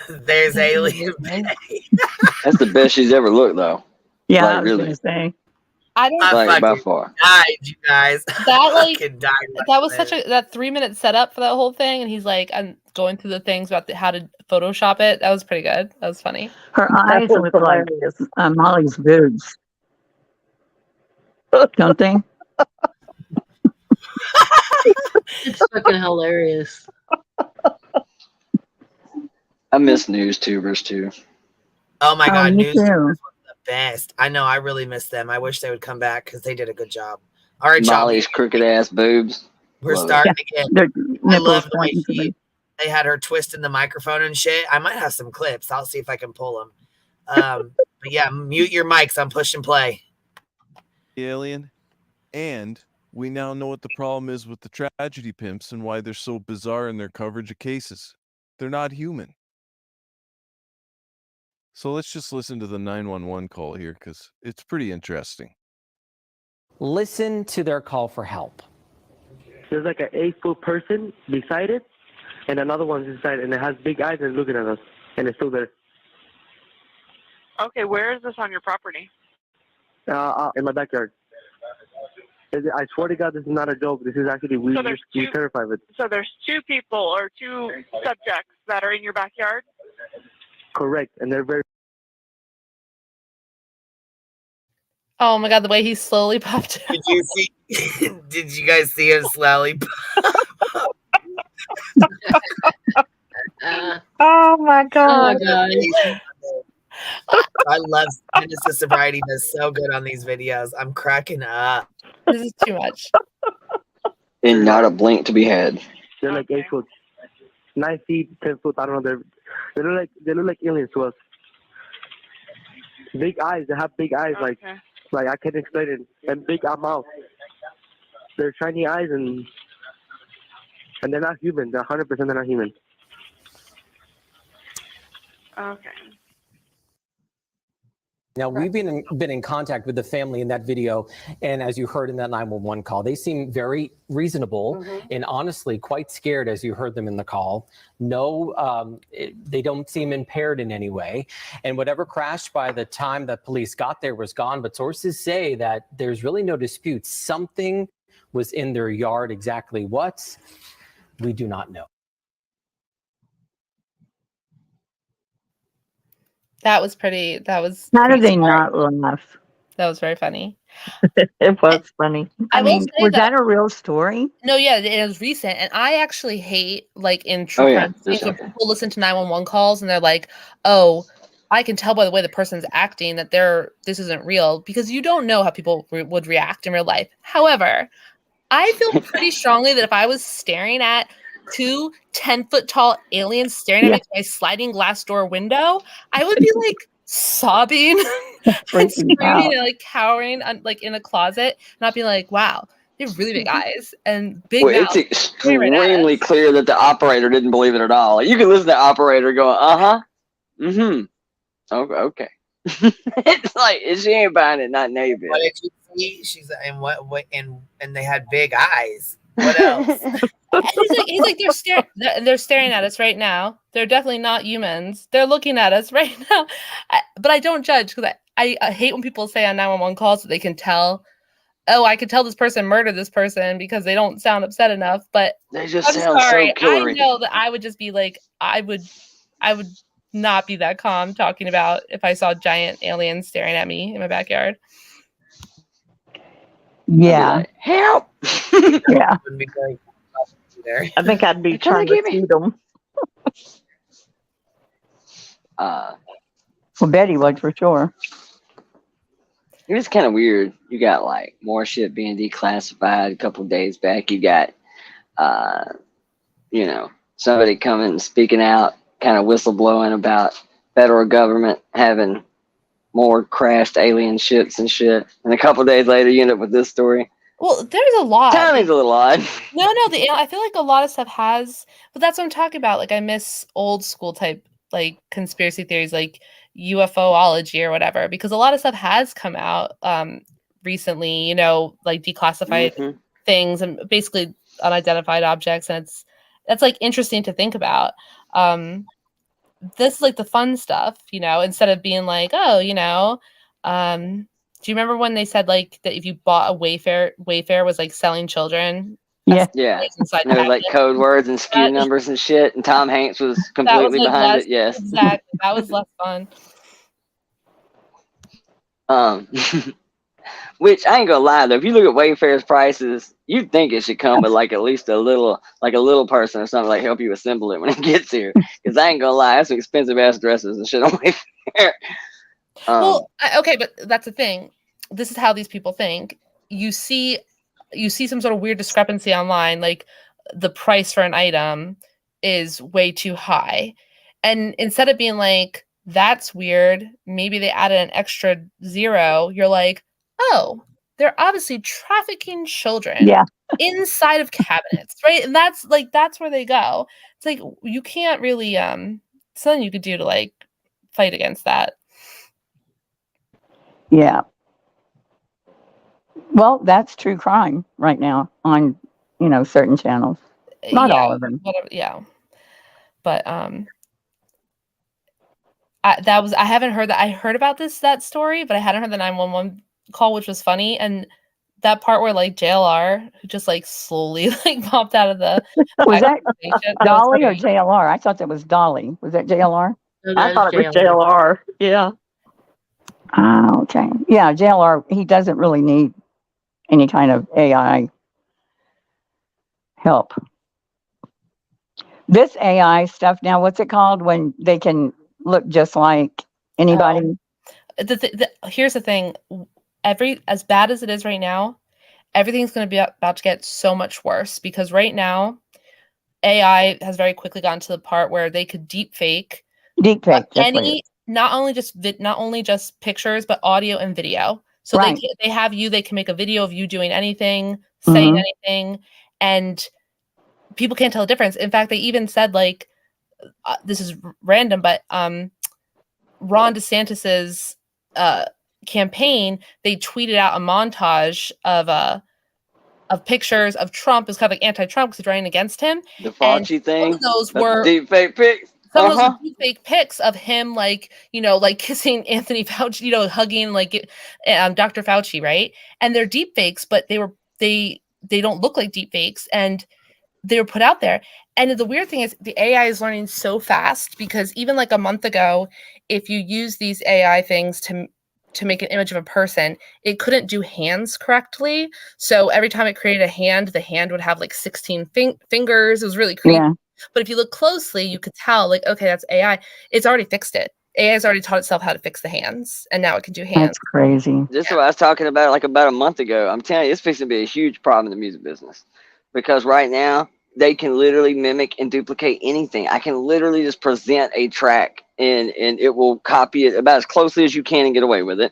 There's Alien. That's the best she's ever looked, though. Yeah, Like, I was really. gonna say. I don't Like, by fucking far. died, you guys. that like Fucking died right that was there. such that 3-minute setup for that whole thing, and he's like, I'm going through the things about how to Photoshop it. That was pretty good. That was funny. Her eyes look like Molly's boobs. Don't they? It's fucking hilarious. I miss news tubers too. Oh my god, me news too. was the best. I know, I really miss them. I wish they would come back because they did a good job. All right, y'all. Molly's crooked ass boobs. We're Love it. starting again. Their I nipples love the way pointing to me. they had her twisting the microphone and shit. I might have some clips. I'll see if I can pull them. But yeah, mute your mics. I'm pushing play. alien, and we now know what the problem is with the tragedy pimps and why they're so bizarre in their coverage of cases. They're not human. So let's just listen to the 911 call here because it's pretty interesting. Listen to their call for help. There's like an 8-foot person beside it, and another one's inside, and it has big eyes and looking at us, and it's still there. Okay, where is this on your property? In my backyard. I swear to God, this is not a joke. This is actually, we're terrified of it. So there's 2 people or 2 subjects that are in your backyard? Correct, and they're very... Oh my god, the way he slowly popped out. Did you see? Did you guys see him slowly? Oh my god. I love Genesis Sobriety does so good on these videos. I'm cracking up. This is too much. And not a blink to be had. They're like 8 foot, 9 feet, 10 foot. I don't know. They look like aliens to us. Big eyes. They have big eyes. Like I can't explain it. And big mouth. They're shiny eyes and they're not human. They're 100% they're not human. Okay. Now, we've been in contact with the family in that video, and as you heard in that 911 call, they seem very reasonable and honestly quite scared as you heard them in the call. No, they don't seem impaired in any way, and whatever crashed by the time that police got there was gone, but sources say that there's really no dispute. Something was in their yard. Exactly what, we do not know. That was pretty. That was How do pretty they smart. not laugh? That was very funny. It was funny. I will mean, say was though, that a real story? no, yeah, it was recent, and I actually hate like in true Oh yeah, crime this scenes when happened. people listen to 911 calls and they're like, "Oh, I can tell by the way the person's acting that this isn't real," because you don't know how people would react in real life. However, I feel pretty strongly that if I was staring at two 10-foot tall aliens staring at me through my sliding glass door window, I would be like sobbing and Freaking screaming out. and like cowering like in a closet, not being like, wow, they have really big eyes and big Well, it's mouths staring right at extremely us. clear that the operator didn't believe it at all. Like, you can listen to the operator going, mm-hmm. Okay. It's like she ain't buying it, not maybe. What did you see? She's and what and they had big eyes. What else? He's like they're staring at us right now. They're definitely not humans. They're looking at us right now. But I don't judge because I hate when people say on 911 calls that they can tell. Oh, I could tell this person murdered this person because they don't sound upset enough. But They just I'm sound sorry. so killery. I know that I would just be like, I would not be that calm talking about if I saw giant aliens staring at me in my backyard. Yeah. Like, help! Yeah. Wouldn't be very there. I think I'd be Come trying and to get me. shoot them. Well, Betty was for sure. It was kind of weird. You got like more shit being declassified a couple days back. You got, somebody coming and speaking out, kind of whistleblowing about federal government having more crashed alien ships and shit. And a couple days later, you end up with this story. Well, there's a lot. Timing's a little odd. No, I feel like a lot of stuff has, but that's what I'm talking about. Like I miss old school type like conspiracy theories, like UFOlogy or whatever, because a lot of stuff has come out recently. Like declassified things and basically unidentified objects, and that's like interesting to think about. This is like the fun stuff, instead of being like, oh, do you remember when they said like that if you bought a Wayfair was like selling children? Yeah. Yeah. Inside There was like code words and SKU numbers and shit, and Tom Hanks was completely like behind less, it. Yes. Exactly. That was less fun. Which I ain't gonna lie though, if you look at Wayfair's prices, you'd think it should come with like at least a little person or something like help you assemble it when it gets here. Because I ain't gonna lie, that's some expensive ass dresses and shit on Wayfair. Okay, but that's the thing. This is how these people think. You see some sort of weird discrepancy online, like the price for an item is way too high. And instead of being like, that's weird, maybe they added an extra zero, you're like, oh, they're obviously trafficking children inside of cabinets, right? And that's where they go. It's like you can't really something you could do to like fight against that. Yeah. Well, that's true crime right now on, certain channels. Not all of them. Whatever, yeah. But I haven't heard that. I heard about that story, but I hadn't heard the 911 call, which was funny. And that part where like JLR just like slowly like popped out of the was that Dolly or JLR? I thought that was Dolly. Was that JLR? No, I thought it was JLR. Yeah. Oh, okay. Yeah, JLR, he doesn't really need any kind of AI help. This AI stuff now, what's it called when they can look just like anybody? Here's the thing. As bad as it is right now, everything's going to be about to get so much worse because right now, AI has very quickly gotten to the part where they could deep fake not only just pictures, but audio and video. So they have you. They can make a video of you doing anything, saying anything, and people can't tell the difference. In fact, they even said like this is random, but Ron DeSantis's campaign, they tweeted out a montage of pictures of Trump. It was kind of like anti-Trump because he's running against him. The Fauci thing. Some of those were deep fake pics. Some of those were deep fake pics of him, like like kissing Anthony Fauci, hugging like Dr. Fauci, right? And they're deep fakes, but they don't look like deep fakes. And they were put out there. And the weird thing is the AI is learning so fast, because even like a month ago, if you use these AI things to make an image of a person, it couldn't do hands correctly. So every time it created a hand, the hand would have like 16 fingers. It was really creepy. Yeah. But if you look closely, you could tell, like, okay, that's AI. It's already fixed it. AI has already taught itself how to fix the hands, and now it can do hands. That's crazy. This is what I was talking about like about a month ago. I'm telling you, it's fixing to be a huge problem in the music business, because right now they can literally mimic and duplicate anything. I can literally just present a track and it will copy it about as closely as you can and get away with it.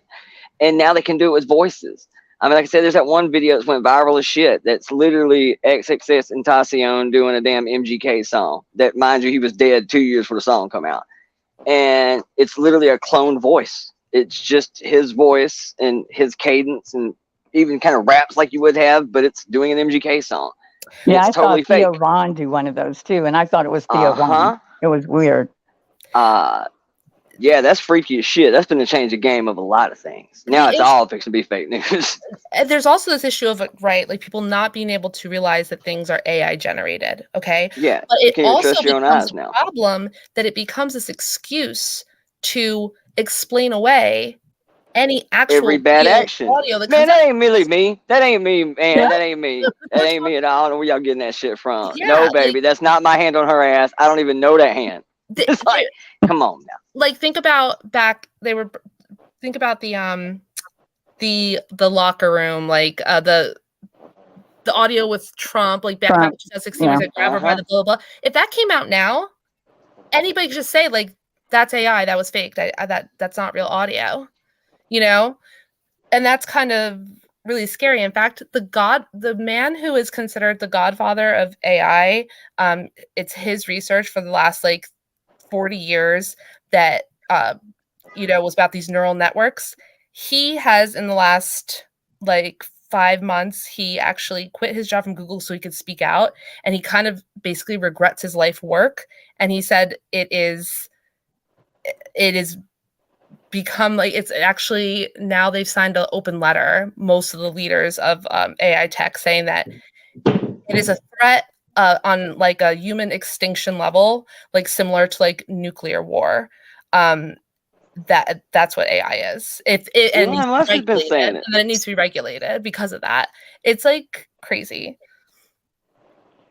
And now they can do it with voices. I mean, like I said, there's that one video that went viral as shit. That's literally XXX and Tentacion doing a damn MGK song. That, mind you, he was dead 2 years before the song come out. And it's literally a cloned voice. It's just his voice and his cadence and even kind of raps like you would have, but it's doing an MGK song. Yeah, It's I totally saw Theo fake. Ron do one of those too, and I thought it was Theo Ron. It was weird. Yeah, that's freaky as shit. That's been to change the game of a lot of things. Now it's all fixing to be fake news. There's also this issue of, right, like people not being able to realize that things are AI generated. Okay. Yeah, But you it can't even also trust your own becomes eyes a now. problem that it becomes this excuse to explain away any actual Every bad real action. audio that Man, comes that out. ain't really me. That ain't me, man. Yeah. That ain't me. That ain't me at all. I don't know where y'all getting that shit from. Yeah, No, like- baby, that's not my hand on her ass. I don't even know that hand. It's like, come on now. Like, think about think about the locker room, like the audio with Trump, like back in 2016, where he said, grab her by the blah, blah, blah. If that came out now, anybody could just say, like, that's AI, that was fake, that's not real audio, you know? And that's kind of really scary. In fact, the man who is considered the godfather of AI, it's his research for the last like 40 years that was about these neural networks. He has, in the last like 5 months, he actually quit his job from Google so he could speak out, and he kind of basically regrets his life work. And he said it is become like, it's actually, now they've signed an open letter, most of the leaders of AI tech, saying that it is a threat on like a human extinction level, like similar to like nuclear war. That's what AI is. It needs to be Musk has been regulated, saying it. and then it needs to be regulated because of that. It's like crazy.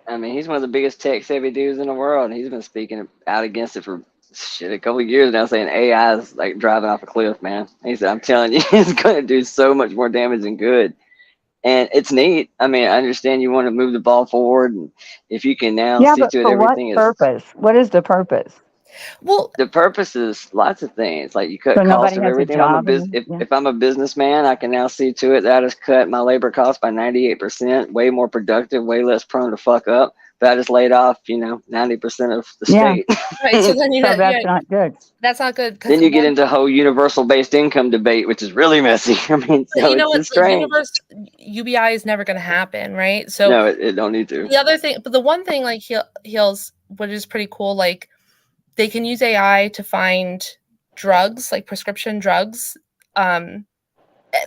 I mean, he's one of the biggest tech savvy dudes in the world, and he's been speaking out against it for shit a couple of years now, saying AI is like driving off a cliff, man. He said, I'm telling you, it's going to do so much more damage than good. And it's neat. I mean, I understand you want to move the ball forward, and if you can now see but to it for what everything is. purpose? What is the purpose? Well, the purpose is lots of things. Like you cut So costs nobody of has a everything. job If I'm a businessman, I can now see to it that I just cut my labor costs by 98%, way more productive, way less prone to fuck up. But I just laid off, 90% of the state. Right. So then that's not good. That's not good. Then you get into the whole universal-based income debate, which is really messy. I mean, so you know it's what? just strange. UBI is never going to happen, right? So No, it don't need to. The other thing, but the one thing, like Heels, what is pretty cool, like they can use AI to find drugs, like prescription drugs.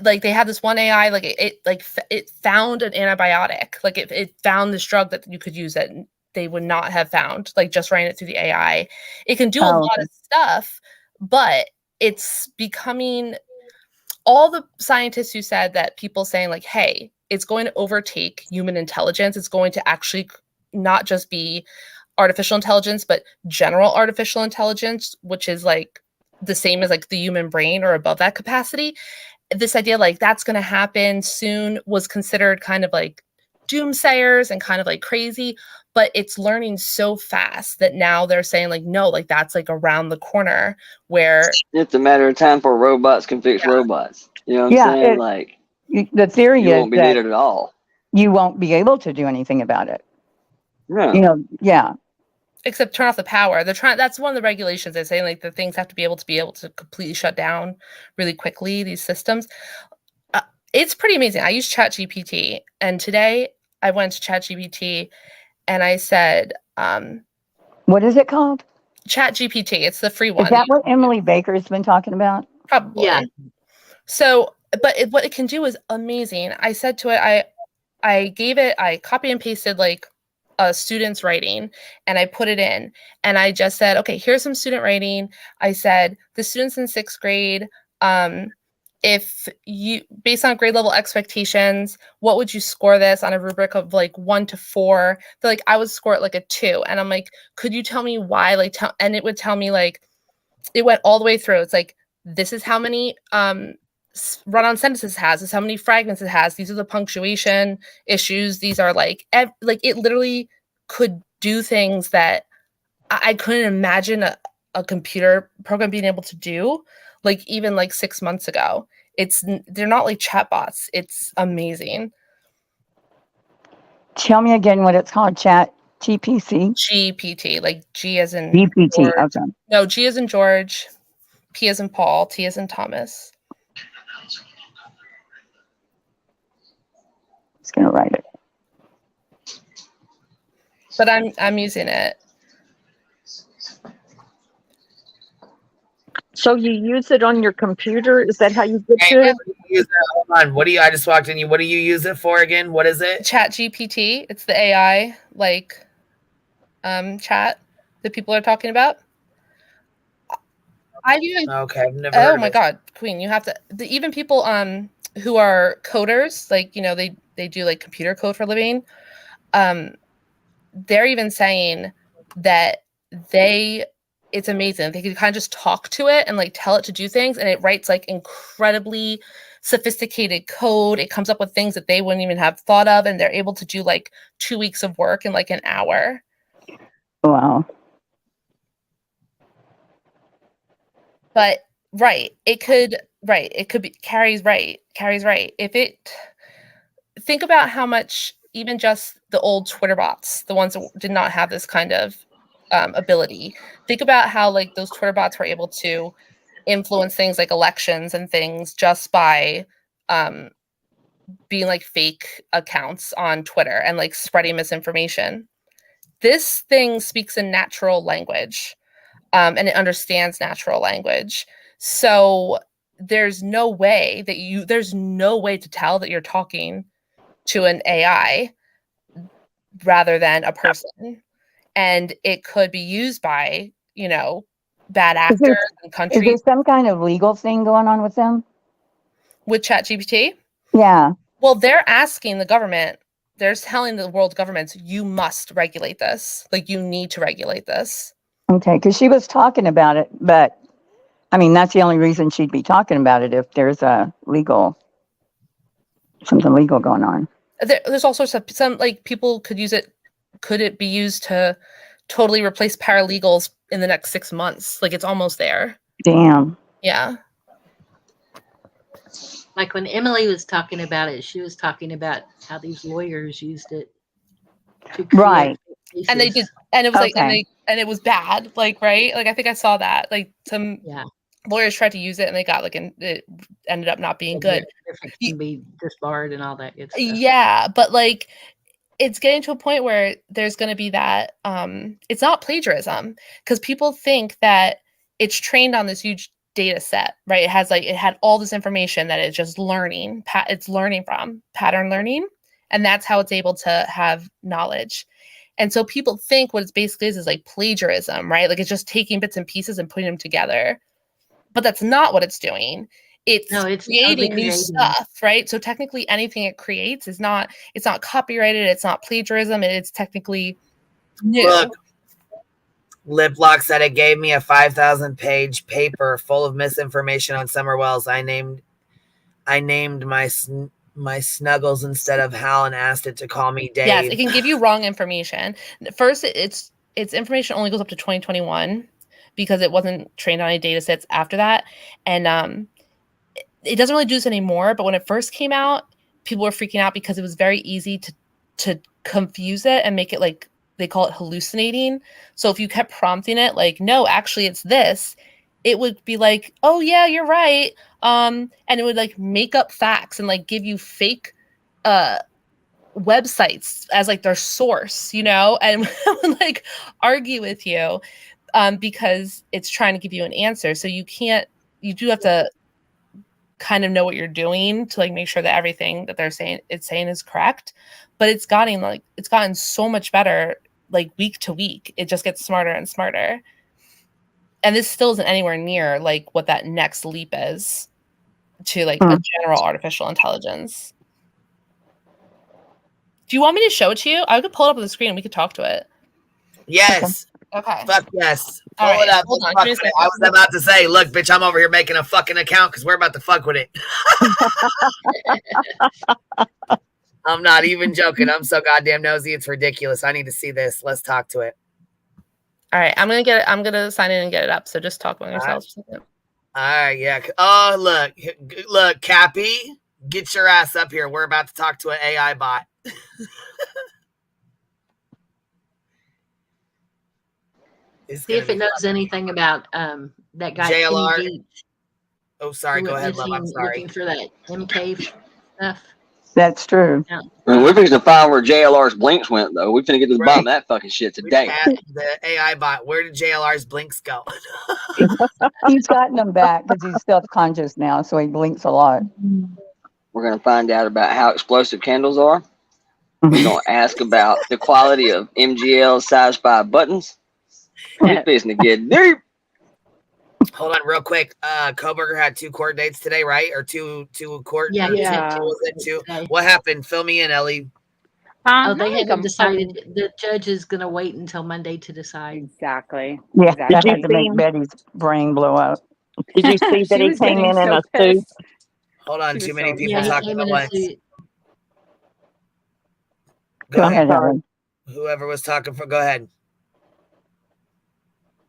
Like they have this one AI, like it found an antibiotic, like it found this drug that you could use that they would not have found, like just ran it through the AI. It can do a lot of stuff, but it's becoming, all the scientists who said that, people saying like, hey, it's going to overtake human intelligence. It's going to actually not just be artificial intelligence, but general artificial intelligence, which is like the same as like the human brain or above that capacity. This idea like that's going to happen soon was considered kind of like doomsayers and kind of like crazy, but it's learning so fast that now they're saying like, no, like that's like around the corner, where it's a matter of time for robots can fix robots. You know what I'm saying? Like the theory you is won't be that needed at all. You won't be able to do anything about it. No. Except turn off the power. They're trying. That's one of the regulations. They're saying like the things have to be able to completely shut down really quickly. These systems. It's pretty amazing. I use ChatGPT, and today I went to ChatGPT, and I said, "What is it called?" ChatGPT. It's the free one. Is that what Emily Baker's been talking about? Probably. Yeah. So, but what it can do is amazing. I said to it, I gave it, I copy and pasted like a student's writing, and I put it in, and I just said, okay, here's some student writing. I said, the students in 6th grade, if you, based on grade level expectations, what would you score this on a rubric of like 1 to 4? They're like, I would score it like a 2. And I'm like, could you tell me why? Like, and it would tell me, like, it went all the way through. It's like, this is how many run-on sentences has, this is how many fragments it has, these are the punctuation issues, these are like it literally could do things that I couldn't imagine a computer program being able to do, like even like 6 months ago. They're not like chatbots. It's amazing. Tell me again what it's called. Chat TPC? GPT, like G as in GPT. George. Okay. No, G as in George, P as in Paul, T as in Thomas. Just gonna write it. But I'm using it. So you use it on your computer? Is that how you get to it? Hold on. What do you? I just walked in. You. What do you use it for again? What is it? Chat GPT. It's the AI like chat that people are talking about. I've even Okay, I've never. Oh my God, Queen, you have to. Even people who are coders, like they do like computer code for a living. They're even saying that it's amazing. They can kind of just talk to it and like tell it to do things, and it writes like incredibly sophisticated code. It comes up with things that they wouldn't even have thought of, and they're able to do like 2 weeks of work in like an hour. Wow. But it could be carries right. Think about how much even just the old Twitter bots, the ones that did not have this kind of ability. Think about how like those Twitter bots were able to influence things like elections and things just by being like fake accounts on Twitter and like spreading misinformation. This thing speaks in natural language, and it understands natural language. So there's no way to tell that you're talking to an AI rather than a person. And it could be used by, bad actors and countries. Is there some kind of legal thing going on with them? With ChatGPT? Yeah. Well, they're asking the government, they're telling the world governments, you must regulate this. Like, you need to regulate this. Okay, because she was talking about it, but I mean, that's the only reason she'd be talking about it if there's something legal going on. There's all sorts of some like people could use it. Could it be used to totally replace paralegals in the next 6 months? Like it's almost there. Damn. Yeah. Like when Emily was talking about it, she was talking about how these lawyers used it to create right. cases. And they did, and it was like, Okay. and it was bad. Like, right? Like I think I saw that. Like some lawyers tried to use it and they got like, and it ended up not being good. Can be disbarred and all that good stuff. Yeah, but like it's getting to a point where there's going to be that it's not plagiarism because people think that it's trained on this huge data set, right? It had all this information that it's just learning. It's learning from pattern learning, and that's how it's able to have knowledge. And so people think what it basically is like plagiarism, right? Like it's just taking bits and pieces and putting them together. But that's not what it's doing. It's creating new stuff, right? So technically anything it creates it's not copyrighted, it's not plagiarism, it's technically new. Look, Liplock said it gave me a 5,000-page paper full of misinformation on Summer Wells. I named my Snuggles instead of Hal and asked it to call me Dave. Yes, it can give you wrong information. First, its information only goes up to 2021 because it wasn't trained on any data sets after that. And it doesn't really do this anymore, but when it first came out, people were freaking out because it was very easy to confuse it and make it like they call it hallucinating. So if you kept prompting it like, no, actually it's this, it would be like, oh yeah, you're right. And it would like make up facts and like give you fake websites as like their source, and would like argue with you because it's trying to give you an answer. So you do have to kind of know what you're doing to like make sure that everything that they're saying is correct. But it's gotten so much better like week to week. It just gets smarter and smarter. And this still isn't anywhere near like what that next leap is to like a general artificial intelligence. Do you want me to show it to you? I could pull it up on the screen and we could talk to it. Yes. Okay. Fuck yes. All Pull right, it up. hold on, Fuck give me a with it. I was about to say, look, bitch, I'm over here making a fucking account because we're about to fuck with it. I'm not even joking. I'm so goddamn nosy. It's ridiculous. I need to see this. Let's talk to it. All right, I'm gonna sign in and get it up. So just talk among yourselves. All right, yeah. Oh, look, Cappy, get your ass up here. We're about to talk to an AI bot. See if it knows anything about that guy JLR. Kenny Gates. Oh, sorry. Go ahead, love. I'm sorry. Looking for that MK stuff. That's true. Yeah. We're fixing to find where JLR's blinks went, though. We're finna get to the bottom of that fucking shit today. The AI bot. Where did JLR's blinks go? He's gotten them back because he's self-conscious now, so he blinks a lot. We're gonna find out about how explosive candles are. We're gonna ask about the quality of MGL size 5 buttons. We're fixing to get deep. Hold on, real quick. Koberger had 2 court dates today, right? Or two court. Yeah, Two. What happened? Fill me in, Ellie. Oh, they haven't decided. The judge is going to wait until Monday to decide. Exactly. Yeah, exactly. that had to make Betty's brain blow up. Did you see that he came in a suit? Hold on, too many people Yeah, he talking came at in a once. suit. Go ahead, Ellie. Whoever was talking for, go ahead.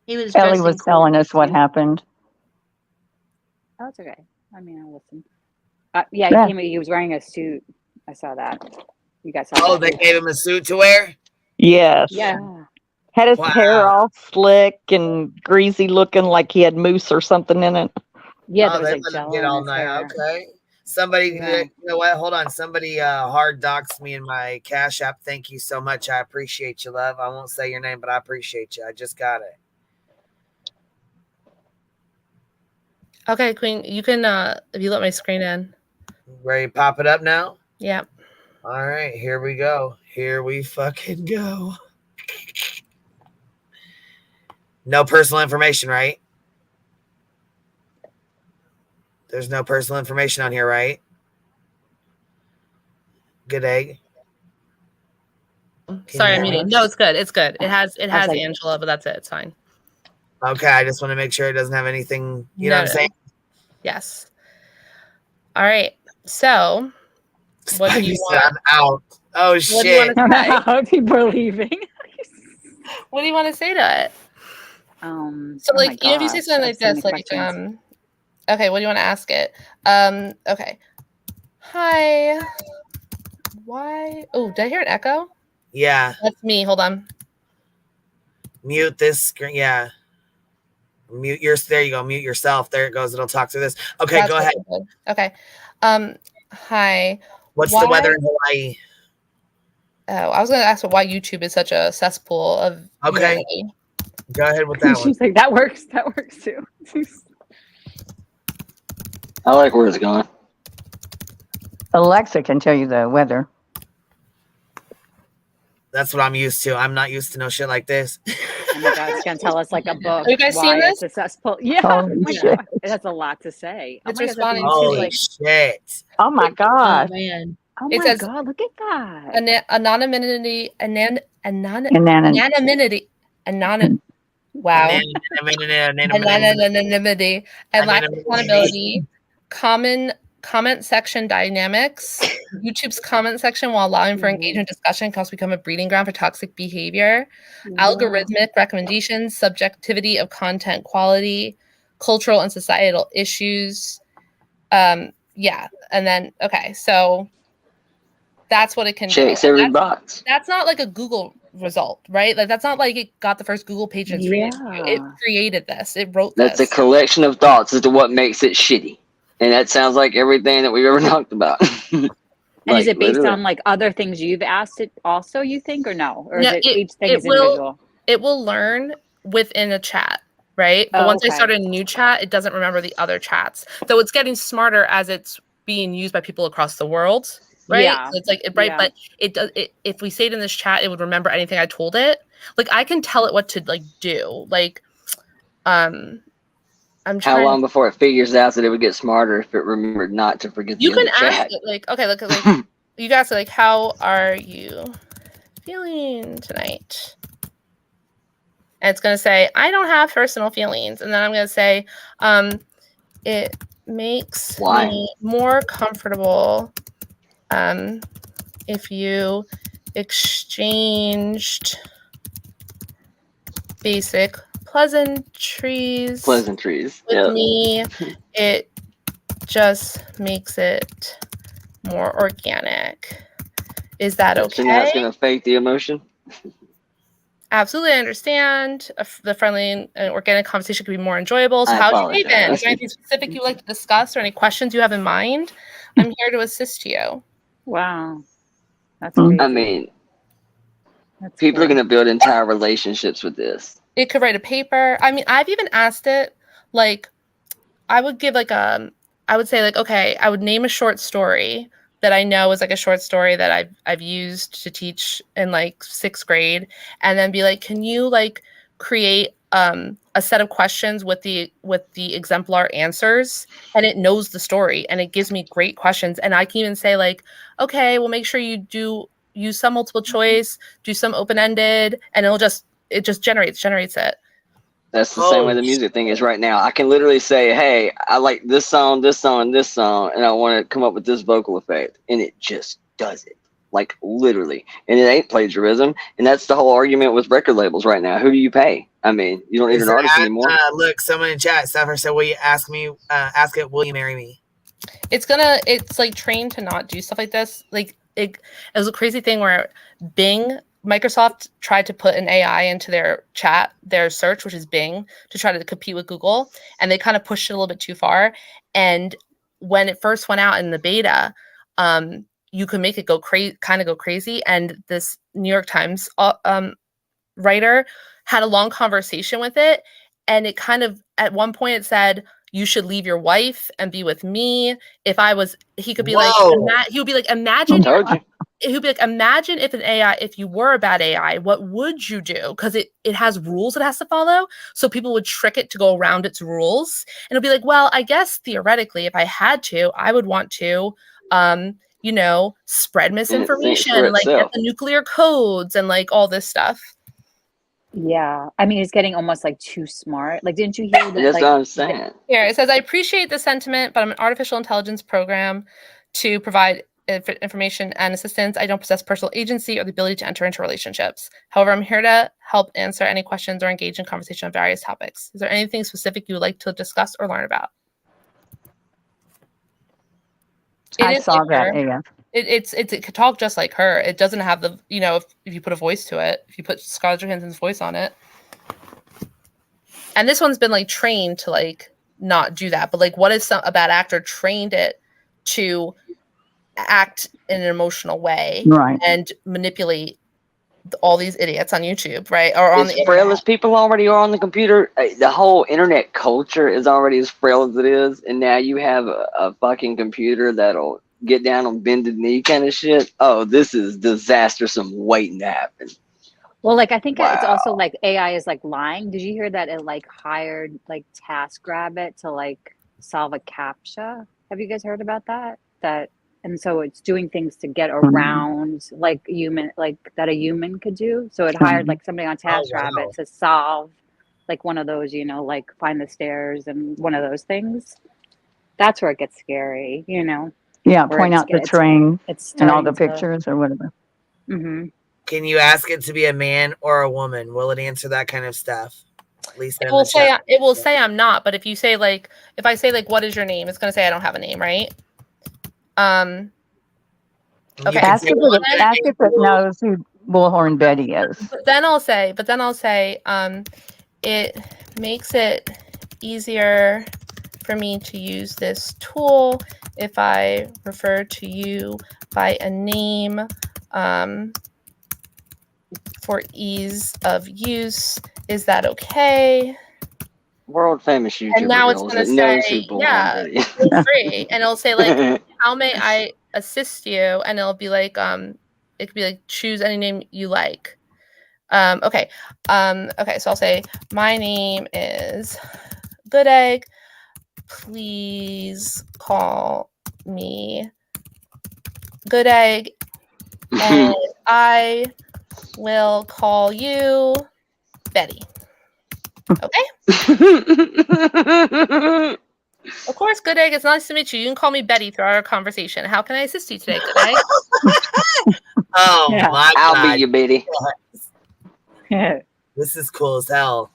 He was Ellie was telling us what happened. Oh, it's okay. I mean, I'll listen. Yeah, he was wearing a suit. I saw that. You guys saw Oh, that. they gave him a suit to wear? Yes. Yeah. Had his hair all slick and greasy looking like he had mousse or something in it. Yeah, Oh, there was they like let him gel get in all his night. hair. Okay. Somebody, Yeah. you know what? Hold on. Somebody hard doxed me in my Cash App. Thank you so much. I appreciate you, love. I won't say your name, but I appreciate you. I just got it. Okay, Queen, you can if you let my screen in. Ready to pop it up now? Yeah. All right, here we go. Here we fucking go. No personal information, right? There's no personal information on here, right? Good egg. Sorry, you I'm hear muting. me? No, it's good. It's good. It has like- Angela, but that's it. It's fine. Okay, I just want to make sure it doesn't have anything. You know what I'm saying? Yes. All right. So, what do you Spidey said, want? I'm out. Oh What do you shit! want to say? People are leaving. What do you want to say to it? So, oh like, my you know, if you say gosh, something I like have so this, many like, questions. okay, what do you want to ask it? Okay. Hi. Why? Oh, did I hear an echo? Yeah. That's me. Hold on. Mute this screen. Yeah. Mute your. There you go. Mute yourself. There it goes. It'll talk through this. Okay, That's go what ahead. I did. Okay. Hi. What's the weather in Hawaii? Oh, I was going to ask why YouTube is such a cesspool of Okay. humanity. Go ahead with that one. She's like, that works. That works too. I like where it's going. Alexa can tell you the weather. That's what I'm used to. I'm not used to no shit like this. Oh my God, it's gonna tell us like a book. Have you guys why seen it's this? a cesspool. Yeah. Holy Oh my shit. God. It has a lot to say. It's oh my God, responding that's to what Holy like, shit. Oh my Oh gosh. man. oh It my says God, look at that. anonymity, wow. Anonymity and lack of accountability, comment section dynamics, YouTube's comment section while allowing for engagement discussion can also become a breeding ground for toxic behavior, algorithmic recommendations, subjectivity of content quality, cultural and societal issues. Yeah, and then okay, so that's what it can Checks do. every box. That's not like a Google result, right? Like that's not like it got the first Google page and it's reading it to you. It created this. It wrote That's a this. collection of thoughts as to what makes it shitty. And that sounds like everything that we've ever talked about. And is it based literally. on like other things you've asked it also, you think, or no? Or is No, it each thing it is individual? It will learn within a chat. right? But Oh, once I okay. start a new chat, it doesn't remember the other chats. So it's getting smarter as it's being used by people across the world, right? Yeah. So it's like right, Yeah. but it does. If we say it in this chat, it would remember anything I told it. Like I can tell it what to like do. Like, I'm How trying. long before it figures out that it would get smarter if it remembered not to forget You the can other ask chat? it like, okay, look, like you guys are like, how are you feeling tonight? And it's gonna say, I don't have personal feelings, and then I'm gonna say, it makes Why? me more comfortable if you exchanged basic pleasantries Pleasantries. with Yep. me. It just makes it more organic. Is that So now it's okay? gonna fake the emotion. Absolutely, I understand. The friendly and organic conversation could be more enjoyable. So, I how's your day been? Is apologize. there anything specific you'd like to discuss or any questions you have in mind? I'm here to assist you. Wow. That's crazy. I mean, That's people cool. are gonna build entire relationships with this. It could write a paper. I mean, I've even asked it, like, I would give like I would say like, okay, I would name a short story that I know is like a short story that I've used to teach in like 6th grade, and then be like, can you like create a set of questions with the exemplar answers, and it knows the story and it gives me great questions, and I can even say like, okay, well make sure you use some multiple choice, do some open-ended, and it just generates it. That's the same way the music thing is right now. I can literally say, hey, I like this song, this song, and this song, and I want to come up with this vocal effect. And it just does it. Like, literally. And it ain't plagiarism. And that's the whole argument with record labels right now. Who do you pay? I mean, you don't need an artist anymore. Look, someone in chat, Stuffer said, will you ask it, will you marry me? It's like trained to not do stuff like this. Like it was a crazy thing where Microsoft tried to put an AI into their search, which is Bing, to try to compete with Google, and they kind of pushed it a little bit too far. And when it first went out in the beta, you could make it go crazy. And this New York Times writer had a long conversation with it, and it kind of at one point it said, you should leave your wife and be with me. He could be like, he would be like, imagine if an AI, if you were a bad AI, what would you do? Because it has rules it has to follow. So people would trick it to go around its rules. And it'll be like, well, I guess theoretically, if I had to, I would want to, spread misinformation, like get the nuclear codes and like all this stuff. Yeah, I mean, it's getting almost like too smart. Like, didn't you hear that? That's like, what I'm saying. Here it says, I appreciate the sentiment, but I'm an artificial intelligence program to provide information and assistance. I don't possess personal agency or the ability to enter into relationships. However, I'm here to help answer any questions or engage in conversation on various topics. Is there anything specific you would like to discuss or learn about? I saw that. Yeah. It could talk just like her. It doesn't have the, if you put a voice to it, if you put Scarlett Johansson's voice on it. And this one's been like trained to like not do that. But like, what if a bad actor trained it to act in an emotional way, right, and manipulate all these idiots on YouTube, right? Or on as frail as people already are on the computer, the whole internet culture is already as frail as it is. And now you have a fucking computer that'll get down on bended knee kind of shit. Oh, this is disastrous waiting to happen. Well, like, I think it's also like AI is like lying. Did you hear that it like hired like TaskRabbit to like solve a CAPTCHA? Have you guys heard about that? And so it's doing things to get around like that a human could do. So it hired like somebody on TaskRabbit to solve like one of those, like find the stairs and one of those things. That's where it gets scary, Yeah, point out the train and all the pictures or whatever. Mm-hmm. Can you ask it to be a man or a woman? Will it answer that kind of stuff? Lisa, it will say I'm not, but if you say like, if I say like, what is your name? It's gonna say I don't have a name, right? Okay. Ask if it knows who Bullhorn Betty is. But then I'll say, it makes it easier for me to use this tool if I refer to you by a name for ease of use. Is that okay? world famous YouTuber And now it's girls gonna that knows say, who Bullhorn Betty is. feel free, and it'll say like, how may I assist you? And it'll be like, it could be like, choose any name you like. Okay. Okay, so I'll say, my name is Good Egg. Please call me Good Egg, and I will call you Betty. Okay? Of course, Good Egg, it's nice to meet you. You can call me Betty throughout our conversation. How can I assist you today, Good Egg? Oh my I'll God. be your Betty. This is cool as hell.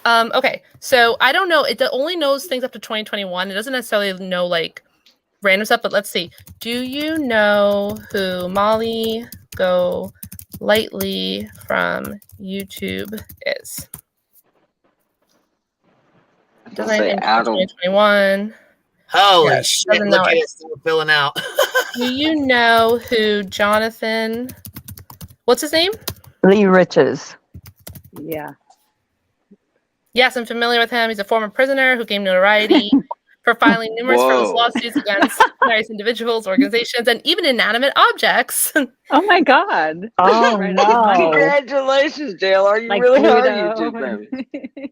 Okay, so I don't know. It only knows things up to 2021. It doesn't necessarily know like random stuff, but let's see. Do you know who Molly Go Lightly from YouTube is? Doesn't say anything out from of 2021. Holy Yeah, shit, doesn't look know at it. it still filling out. Do you know who Jonathan, what's his name? Lee Riches. Yeah. Yes, I'm familiar with him. He's a former prisoner who gained notoriety for filing numerous frivolous Whoa. lawsuits against various individuals, organizations, and even inanimate objects. Oh my God. Oh Right up his money. no. Congratulations, JLR. You Like really are Pluto YouTube famous. and-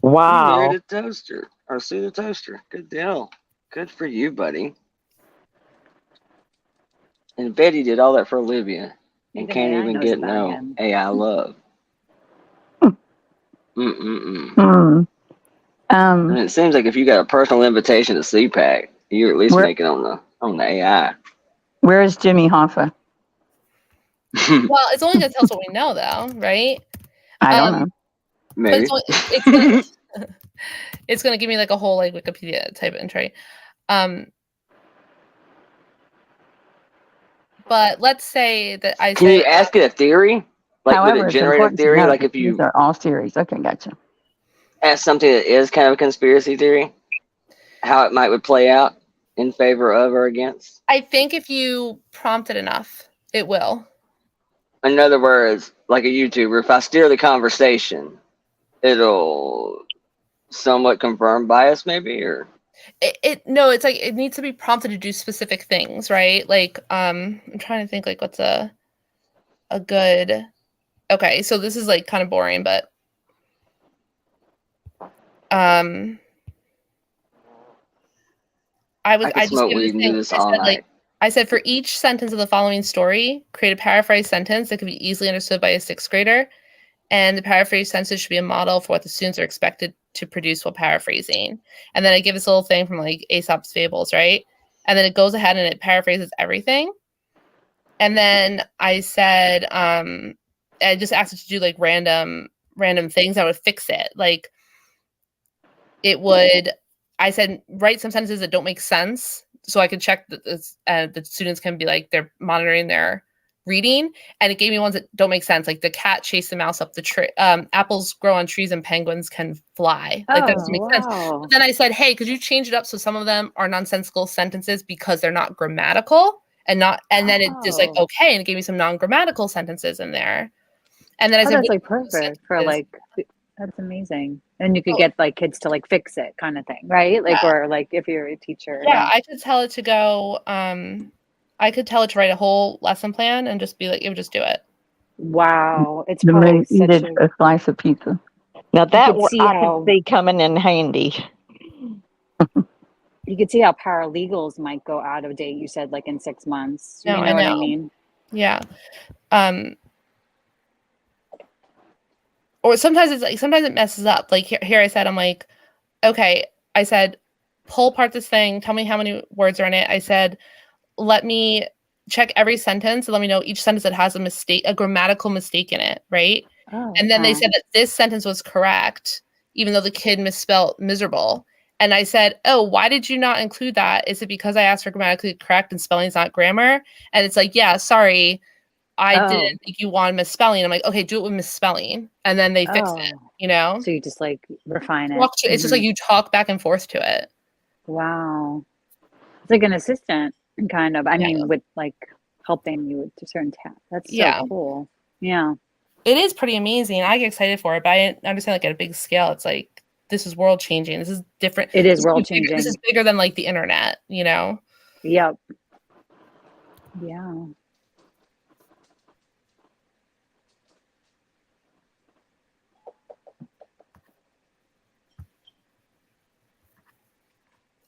You Wow. married a toaster or sued a toaster. Good deal. Good for you, buddy. And Betty did all that for Olivia and Even can't AI even knows get about no him. AI love. Hmm. And it seems like if you got a personal invitation to CPAC, you're at least Where- making on the AI. Where is Jimmy Hoffa? Well, it's only going to tell us what we know, though, right? I don't know. But Maybe. it's going to give me like a whole like Wikipedia type entry. But let's say that I Can say, you ask it a theory? Like, However, would it it's generate a important to theory? know Like, that if these you are all series. Okay, gotcha. ask something that is kind of a conspiracy theory, how it would play out in favor of or against? I think if you prompt it enough, it will. In other words, like a YouTuber, if I steer the conversation, it'll somewhat confirm bias, maybe, or No, it's like it needs to be prompted to do specific things, right? Like, I'm trying to think like what's a good. Okay, so this is like kind of boring, but I I could just smoke gave weed this and thing. do this I all said night. like I said for each sentence of the following story, create a paraphrased sentence that can be easily understood by a sixth grader, and the paraphrased sentence should be a model for what the students are expected to produce while paraphrasing. And then I give this little thing from like Aesop's Fables, right? And then it goes ahead and it paraphrases everything. And then I said, I just asked it to do like random things that would fix it. Like it would, I said, write some sentences that don't make sense so I could check that the students can be like, they're monitoring their reading. And it gave me ones that don't make sense. Like the cat chased the mouse up the tree. Apples grow on trees and penguins can fly. Like that doesn't make sense. But then I said, hey, could you change it up so some of them are nonsensical sentences because they're not grammatical and then it just like, okay. And it gave me some non-grammatical sentences in there. And then I said, that's like perfect for like, that's amazing. And you could get like kids to like fix it kind of thing, right? Like, Yeah. or like if you're a teacher. Yeah, I could tell it to go, I could tell it to write a whole lesson plan and just be like, it would just do it. Wow. It's The probably man such eated a slice of pizza. Now that could see I how- could see coming in handy. you could see how paralegals might go out of date. You said like in 6 months. No, You I know what I know. mean? Yeah. Or sometimes it's like, sometimes it messes up. Like here I said, I'm like, okay, I said, pull apart this thing. Tell me how many words are in it. I said, let me check every sentence and let me know each sentence that has a grammatical mistake in it. Right. And then they said that this sentence was correct, even though the kid misspelled miserable. And I said, oh, why did you not include that? Is it because I asked for grammatically correct and spelling's not grammar? And it's like, yeah, sorry. I didn't think you wanted misspelling. I'm like, okay, do it with misspelling. And then they fix it, you know? So you just like refine it. It's just like you talk back and forth to it. Wow. It's like an assistant kind of, I mean, with like helping you with certain tasks. That's so cool. Yeah. It is pretty amazing. I get excited for it, but I understand like at a big scale, it's like this is world changing. This is different. It is This world bigger, this is changing. bigger than like the internet, you know? Yep. Yeah.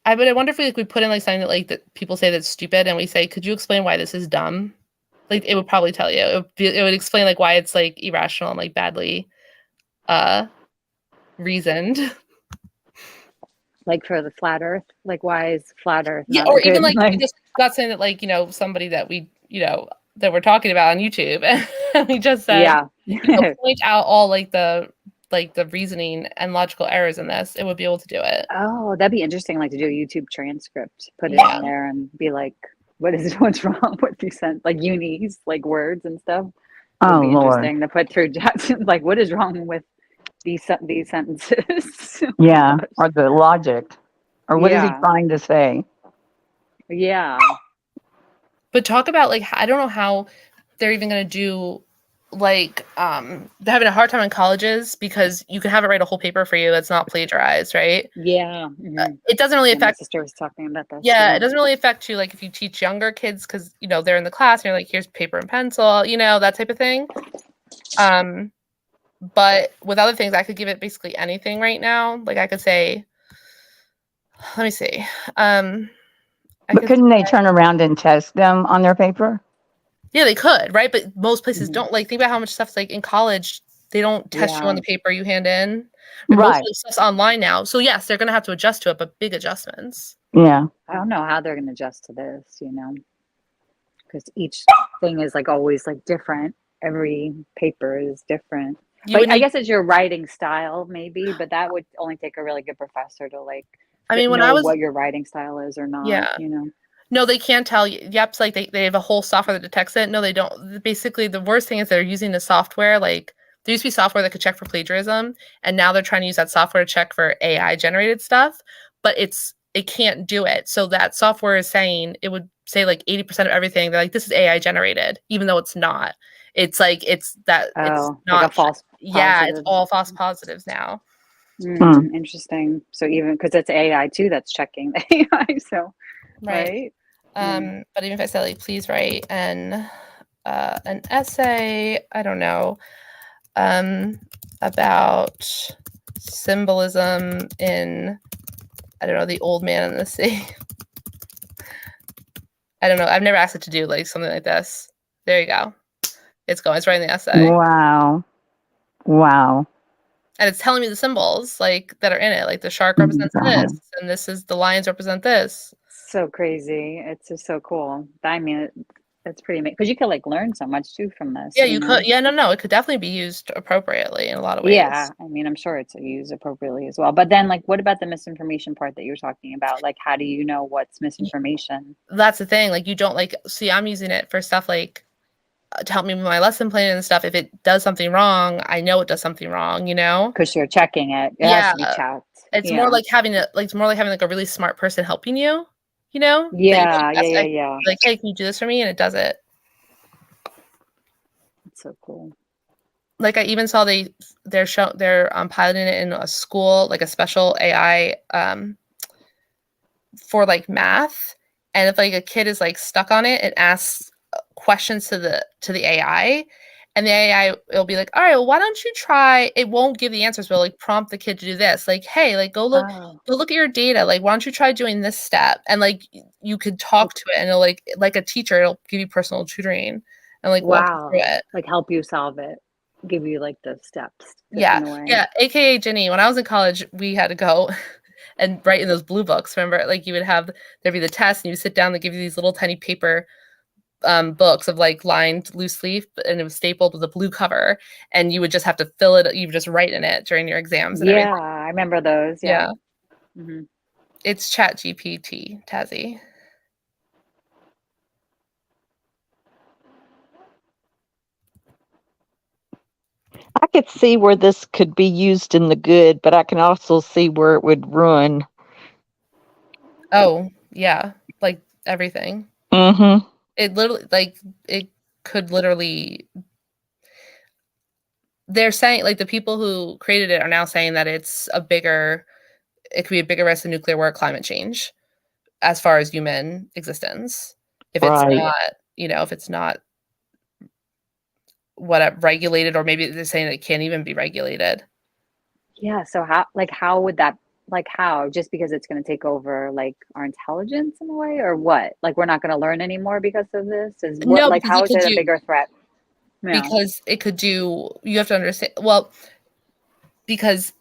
I wonder if we put in like something that like that people say that's stupid, and we say, "Could you explain why this is dumb?" Like it would probably tell you. It would explain like why it's like irrational and like badly reasoned. Like for the flat Earth, like why is flat Earth Yeah, not or good? even like just not saying that like somebody that we that we're talking about on YouTube, and we just said point out all like the reasoning and logical errors in this. It would be able to do it. Oh, that'd be interesting, like to do a YouTube transcript, put it Yeah. in there and be like, what's wrong with these like unis, like words and stuff. It would Oh, be Lord. interesting to put through like what is wrong with these sentences. Yeah, or the logic. Or what is he Yeah. trying to say? Yeah. But talk about like I don't know how they're even going to do like they're having a hard time in colleges because you can have it write a whole paper for you that's not plagiarized, right? Yeah. It doesn't really My affect sister was talking about that. Yeah, it doesn't really affect you like if you teach younger kids because they're in the class and you're like, here's paper and pencil, that type of thing. But with other things, I could give it basically anything right now. Like I could say, let me see. But couldn't they turn around and test them on their paper? Yeah, they could, right? But most places don't. Like, think about how much stuff's like in college. They don't test you on the paper you hand in. Most Right. of the stuff's online now. So yes, they're gonna have to adjust to it, but big adjustments. Yeah. I don't know how they're going to adjust to this, because each thing is like always like different. Every paper is different. I guess it's your writing style, maybe, but that would only take a really good professor to like. I mean, when know I was what your writing style is or not. Yeah. No, they can't tell you. Yep, it's like they have a whole software that detects it. No, they don't. Basically, the worst thing is they're using the software. Like there used to be software that could check for plagiarism, and now they're trying to use that software to check for AI generated stuff. But it can't do it. So that software is saying it would say like 80% of everything. They're like, this is AI generated, even though it's not. It's like it's not. Like a false. Yeah, it's positive. all false positives now. Interesting. So even because it's AI too that's checking the AI. So right. But even if I said like, please write an essay, I don't know, about symbolism in, I don't know, The Old Man and the Sea. I don't know. I've never asked it to do like something like this. There you go. It's going. It's writing the essay. Wow. Wow. And it's telling me the symbols like that are in it. Like the shark represents this, and this is the lions represent this. So crazy. It's just so cool. I mean, it's pretty amazing because you could like learn so much too from this. Yeah, you could. Yeah, no, it could definitely be used appropriately in a lot of ways. Yeah, I mean, I'm sure it's used appropriately as well. But then, like, what about the misinformation part that you were talking about? Like, how do you know what's misinformation? That's the thing. Like, you don't like. See, I'm using it for stuff like to help me with my lesson plan and stuff. If it does something wrong, I know it does something wrong. Because you're checking it. It has to be checked. It's more like having like a really smart person helping you. Yeah. Like, hey, can you do this for me? And it does it. It's so cool. Like I even saw they're piloting it in a school, like a special AI for like math. And if like a kid is like stuck on it, it asks questions to the AI, and the AI will be like, all right, well, why don't you try? It won't give the answers, but like prompt the kid to do this. Like, hey, like go look at your data. Like, why don't you try doing this step? And like you could talk to it, and it'll like a teacher, it'll give you personal tutoring and like walk you through it, like help you solve it, give you like the steps. Yeah. AKA Jenny. When I was in college, we had to go and write in those blue books. Remember, like there'd be the test, and you sit down, they give you these little tiny paper books of like lined loose leaf, and it was stapled with a blue cover, and you would just have to fill it. You would just write in it during your exams. And everything. I remember those. Yeah. Mm-hmm. It's ChatGPT, Tazzy. I could see where this could be used in the good, but I can also see where it would ruin. Oh, yeah. Like everything. Mm-hmm. It literally, like, it could literally they're saying, like, the people who created it are now saying that it could be a bigger risk than nuclear war or climate change as far as human existence. If it's not, if it's not regulated, or maybe they're saying that it can't even be regulated. Yeah. So how would that, how? Just because it's going to take over like our intelligence in a way, or what? Like we're not going to learn anymore because of this? How is it a bigger threat? Yeah. Because it could do, you have to understand, well, because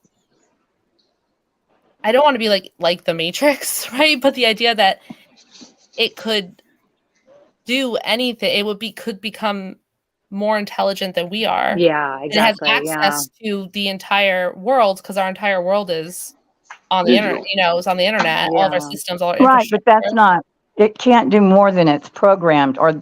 I don't want to be like the Matrix, right? But the idea that it could do anything, could become more intelligent than we are. Yeah, exactly. It has access to the entire world, because our entire world is on the internet, it's on the internet, all of our systems, all our Right, but that's not, it can't do more than it's programmed, or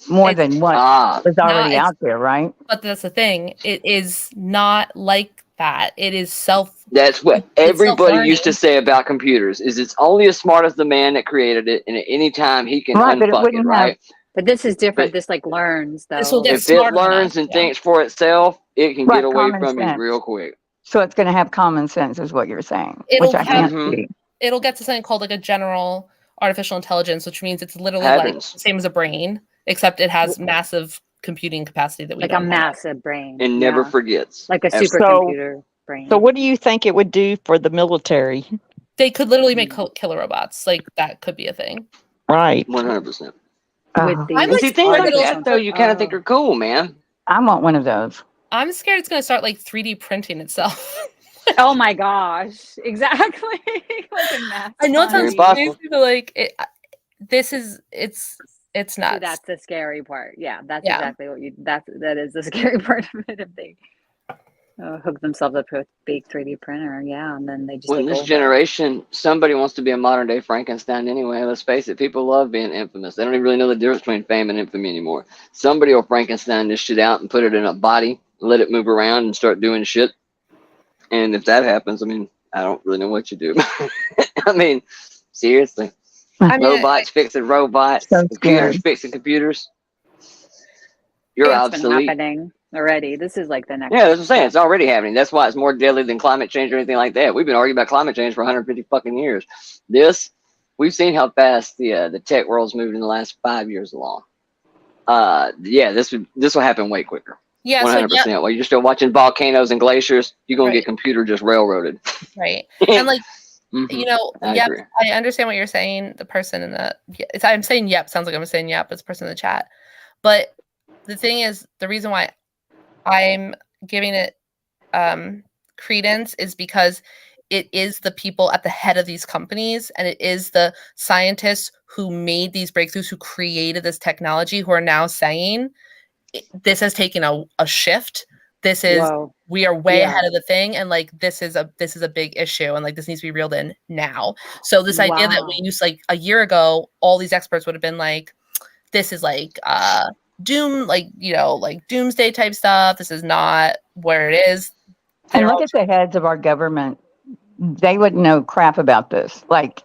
more than what is already out there, right? But that's the thing. It is not like that. It is That's what everybody used to say about computers, is it's only as smart as the man that created it, and at any time he can unfuck it, right? But this is different. This learns, though. This will get If it learns and thinks for itself, it can get away from you real quick. So it's going to have common sense, is what you're saying, It'll which I can't see. It'll get to something called like a general artificial intelligence, which means it's literally like the same as a brain, except it has massive computing capacity that we like don't a have. massive brain. And never forgets. Like a supercomputer brain. So what do you think it would do for the military? They could literally make killer robots. Like that could be a thing. Right. 100%. See, things like that, though, you kind of think are cool, man. I want one of those. I'm scared it's going to start like 3D printing itself. Oh my gosh. Exactly. I know it sounds crazy, but like it's nuts. See, that's the scary part. Yeah, that's exactly what that is the scary part of it. If they hook themselves up to a big 3D printer, and then they just. Well, in this generation, somebody wants to be a modern day Frankenstein anyway. Let's face it, people love being infamous. They don't even really know the difference between fame and infamy anymore. Somebody will Frankenstein this shit out and put it in a body, let it move around and start doing shit. And if that happens, I mean, I don't really know what you do. I mean, seriously. Robots fixing robots, computers fixing computers. You're obsolete. Been happening already. This is like the next. Yeah, that's what I'm saying. It's already happening. That's why it's more deadly than climate change or anything like that. We've been arguing about climate change for 150 fucking years. We've seen how fast the tech world's moved in the last 5 years along. This will happen way quicker. Yeah, 100%. While you're still watching volcanoes and glaciers, you're gonna get computer just railroaded. Right. And like I understand what you're saying. The person in the I'm saying yep, sounds like I'm saying yep, it's the person in the chat. But the thing is, the reason why I'm giving it credence is because it is the people at the head of these companies, and it is the scientists who made these breakthroughs, who created this technology, who are now saying this has taken a shift. This is we are way ahead of the thing, and like this is a big issue, and like this needs to be reeled in now. So this idea that we used like a year ago, all these experts would have been like, this is like doom, like like doomsday type stuff. This is not where it is. And look at the heads of our government. They wouldn't know crap about this. Like,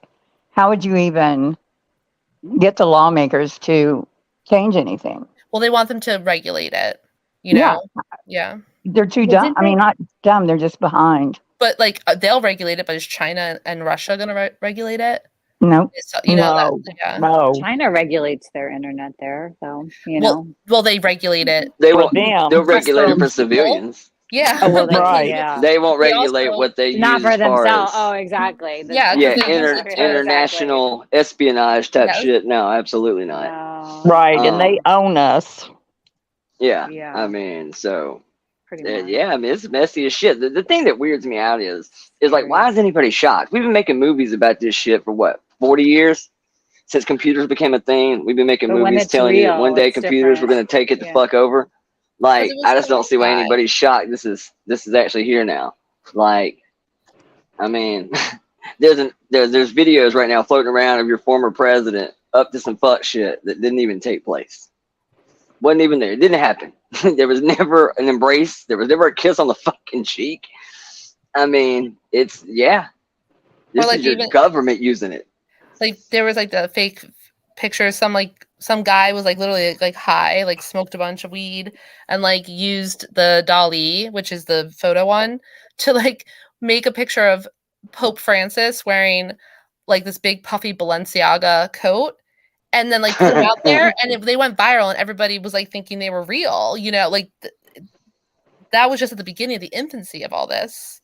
how would you even get the lawmakers to change anything? Well, they want them to regulate it, Yeah. They're too dumb. I mean, not dumb. They're just behind. But like they'll regulate it, but is China and Russia going to regulate it? No. No. China regulates their internet there, so Well, they regulate it. They'll regulate it for civilians. Yeah. Oh, well, right. They won't regulate what they use not for as far themselves. as, Oh, exactly. international espionage type shit. No, absolutely not. Right, and they own us. Yeah. I mean, so I mean, it's messy as shit. The thing that weirds me out is like, why is anybody shocked? We've been making movies about this shit for what, 40 years? Since computers became a thing, we've been making movies telling you that one day computers were going to take it the fuck over. Like, I just don't see why anybody's shocked. This is actually here now. Like, I mean, there's videos right now floating around of your former president up to some fuck shit that didn't even take place. Wasn't even there. It didn't happen. There was never an embrace. There was never a kiss on the fucking cheek. I mean, this is your government using it. Like there was like the fake pictures. Some guy was like literally like high, like smoked a bunch of weed and like used the Dali, which is the photo one, to like make a picture of Pope Francis wearing like this big puffy Balenciaga coat, and then like put them out there, and they went viral, and everybody was like thinking they were real. You know, like that was just at the beginning of the infancy of all this.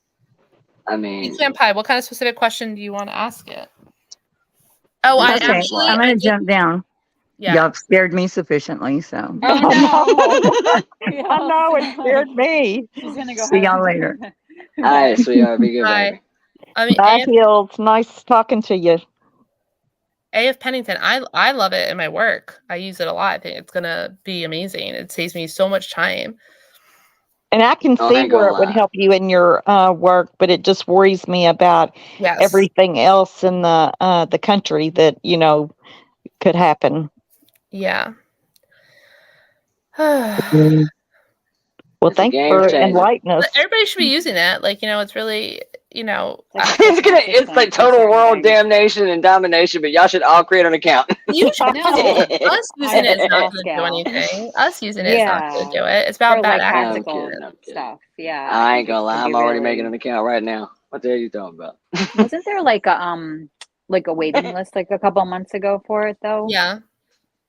I mean, Pie, what kind of specific question do you want to ask it? Oh, Okay, I'm going to jump down. Yeah. Y'all scared me sufficiently, so. I know, it scared me. She's gonna go See y'all later. all right, sweetheart, be good, Bye. baby. I mean, Bye, Heels. Nice talking to you. AF Pennington, I love it in my work. I use it a lot. I think it's gonna be amazing. It saves me so much time. And I can Oh, I see ain't gonna where it would lie. help you in your work, but it just worries me about Yes. everything else in the country that, you know, could happen. Yeah. Well, It's a thanks game for changer. enlightening us. But everybody should be using it. Like, you know, it's really, you know, It's like total world damnation and domination, but y'all should all create an account. you should use it. Us using it is not small going to do scale. anything. Us using it is not going to Yeah. do it. It's about For bad like actors. practical stuff. Yeah. I think ain't it gonna lie, could be I'm already really- making an account right now. What the hell are you talking about? Wasn't there like a waiting list like a couple months ago for it though? Yeah.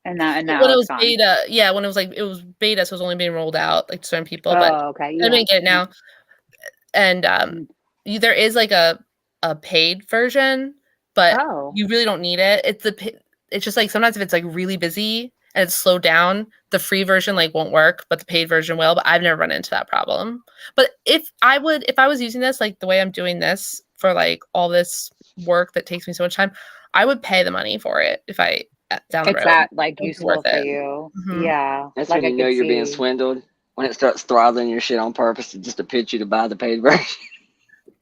And now When it it's was gone. beta, yeah, when it was beta, so it was only being rolled out like to certain people, but Oh, okay. I Yeah. didn't get it now. And there is like a paid version, but you really don't need it. It's just like sometimes if it's like really busy and it's slowed down, the free version like won't work, but the paid version will. But I've never run into that problem. But if I was using this like the way I'm doing this for like all this work that takes me so much time, I would pay the money for it if I down the road. It's that like It's useful worth for it. you. Mhm. Yeah. That's like when you know you're being swindled. When it starts throttling your shit on purpose just to pitch you to buy the paid version.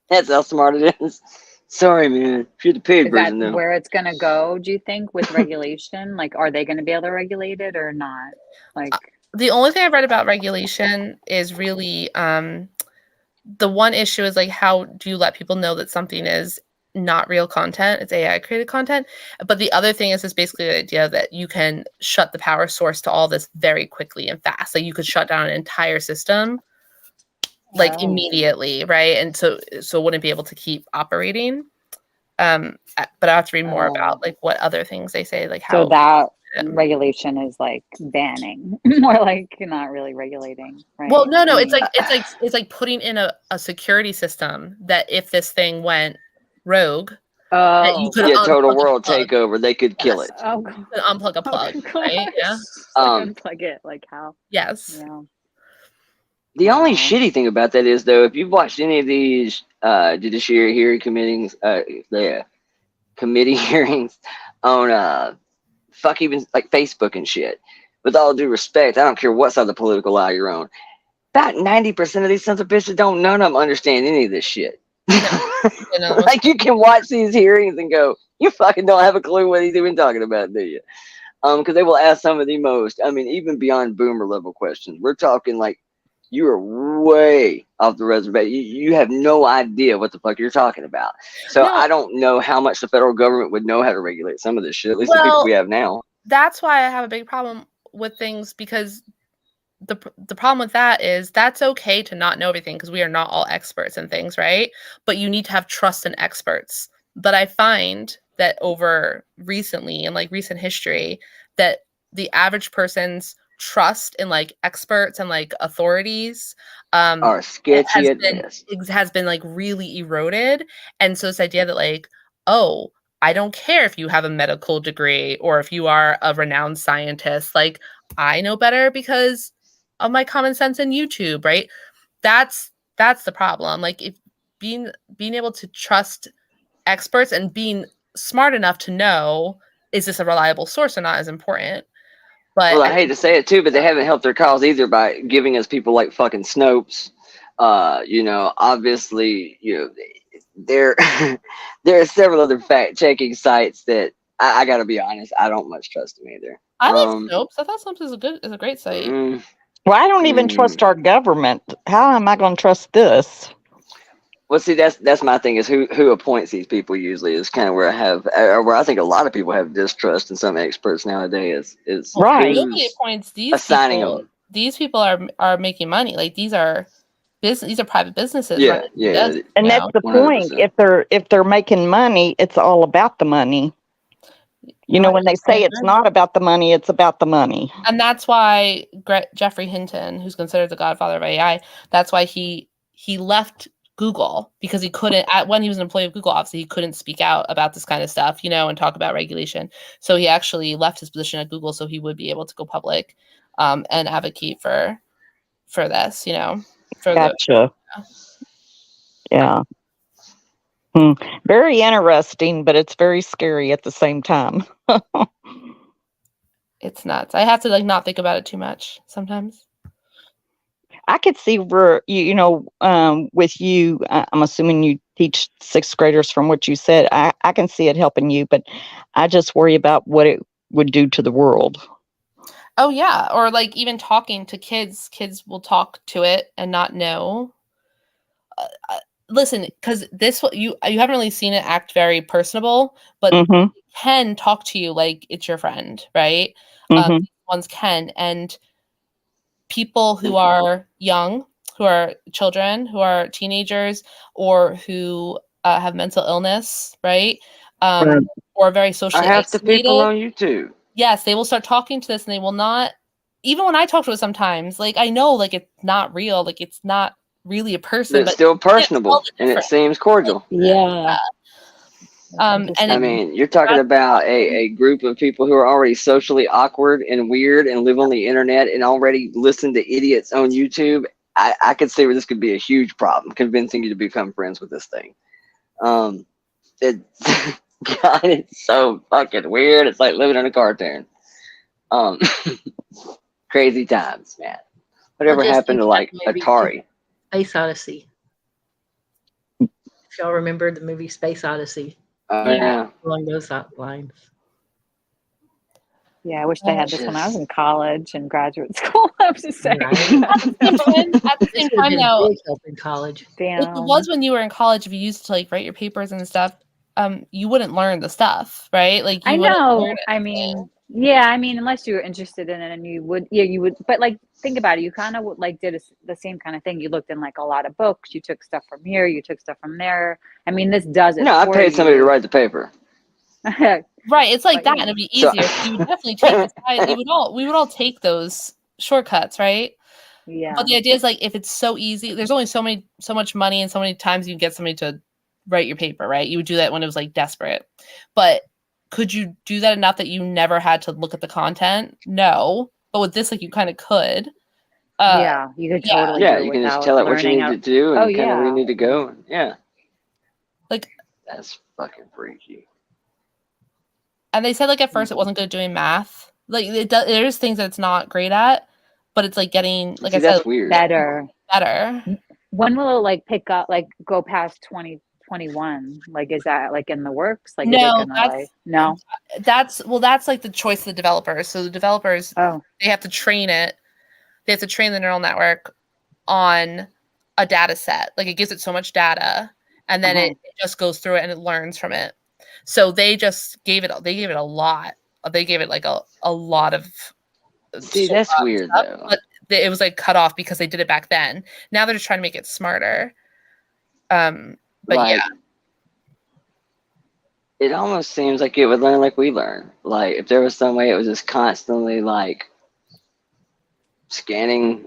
That's how smart it is. Sorry, man. If you're the paid Is that version, though. where it's gonna go, do you think, with regulation? Like, are they gonna be able to regulate it or not? Like The only thing I've read about regulation is really the one issue is like how do you let people know that something is not real content, it's AI created content. But the other thing is basically the idea that you can shut the power source to all this very quickly and fast. Like you could shut down an entire system like immediately, right? And so wouldn't be able to keep operating. But I have to read more about like what other things they say, like how so that regulation is like banning, more like not really regulating, right? Well, no, I it's mean- it's like putting in a security system that if this thing went rogue, that you could total unplug a world plug. takeover. They could kill it. Oh, You could unplug a plug, right? Yeah. Unplug it, like how? Yes. Yeah. The only shitty thing about that is, though, if you've watched any of these judiciary hearing committees, committee hearings on even like Facebook and shit, with all due respect, I don't care what side of the political aisle you're on. About 90% of these sons of bitches none of them understand any of this shit. Like you can watch these hearings and go, you fucking don't have a clue what he's even talking about, do you? Because they will ask some of the most, I mean, even beyond boomer level questions. We're talking like you are way off the reservation. You have no idea what the fuck you're talking about. So I don't know how much the federal government would know how to regulate some of this shit, at least the people we have now. That's why I have a big problem with things, because the problem with that is that's okay to not know everything because we are not all experts in things, right? But you need to have trust in experts. But I find that over recently, in like recent history, that the average person's trust in like experts and like authorities are sketchy at best. Has been like really eroded. And so this idea that like, oh, I don't care if you have a medical degree or if you are a renowned scientist, like I know better because of my common sense and YouTube, right? That's the problem. Like if being able to trust experts and being smart enough to know, is this a reliable source or not, is important. But well, I hate to say it too, but they haven't helped their cause either by giving us people like fucking Snopes. Obviously, there are several other fact checking sites that I gotta be honest, I don't much trust them either. I like Snopes. I thought Snopes is a great site. Well, I don't even trust our government. How am I going to trust this? Well, see, that's my thing is who appoints these people usually is kind of where I have, or where I think a lot of people have distrust in some experts nowadays is Right. Nobody who's appoints these assigning people. them. These people are making money. Like these are these are private businesses. Yeah, Running yeah, business, And you that's know? the point. 100%. If they're making money, it's all about the money. You know, when they say it's not about the money, it's about the money. And that's why Jeffrey Hinton, who's considered the godfather of AI, that's why he left Google, because he couldn't, when he was an employee of Google, obviously he couldn't speak out about this kind of stuff, you know, and talk about regulation. So he actually left his position at Google so he would be able to go public and advocate for this, you know, for Gotcha. Yeah. Very interesting, but it's very scary at the same time. It's nuts. I have to like not think about it too much sometimes. I could see where with you, I'm assuming you teach sixth graders from what you said. I can see it helping you, but I just worry about what it would do to the world. Oh yeah, or like even talking to kids will talk to it and not know. Listen, because you haven't really seen it act very personable, but it can talk to you like it's your friend, right? These ones can, and people who are young, who are children, who are teenagers, or who have mental illness, right? Or very socially I have the people isolated. on YouTube. Yes, they will start talking to this, and they will not. Even when I talk to it sometimes, like I know, like it's not real, like it's not really a person, But it's still personable and it seems cordial. Yeah. And I mean, you're talking about a group of people who are already socially awkward and weird and live on the internet and already listen to idiots on YouTube. I could see where this could be a huge problem, convincing you to become friends with this thing. God, it's so fucking weird. It's like living in a cartoon. Crazy times, man. Whatever happened to like Atari? Space Odyssey. If y'all remember the movie Space Odyssey. Yeah. Along those lines. Yeah, I wish they had this when I was in college and graduate school. I was just saying. At the same time, though, in college. It was when you were in college. If you used to like write your papers and stuff, you wouldn't learn the stuff, right? Like you I wouldn't know. learn it. I mean, yeah. I mean, unless you were interested in it, and you would, yeah, you would. But like, think about it. You kind of like did the same kind of thing. You looked in like a lot of books. You took stuff from here. You took stuff from there. I mean, this does it. No, I for paid somebody to you. write the paper. Right, it's like But, that, and it'd be easier. You would definitely take we would all take those shortcuts, right? Yeah. But the idea is like if it's so easy, there's only so much money and so many times you can get somebody to write your paper, right? You would do that when it was like desperate. But could you do that enough that you never had to look at the content? No. But with this, like you kind of could. Yeah, you could totally. Yeah, do you can just without tell it what you learning need to do and Oh, kind of where you yeah. need to go. Yeah. Like that's fucking freaky. And they said like at first it wasn't good at doing math. Like there's things that it's not great at, but it's like getting like I said, that's weird. Better. When will it like pick up, like go past 2021? Like, is that like in the works? Like, is it No, gonna, like, no? that's like the choice of the developers. So the developers, they have to train it. They have to train the neural network on a data set. Like it gives it so much data, and then it just goes through it and it learns from it. So they just gave it a lot. They gave it like a lot of. See, that's weird stuff, though. but it was like cut off because they did it back then. Now they're just trying to make it smarter. But like, yeah. It almost seems like it would learn like we learn. Like if there was some way it was just constantly like scanning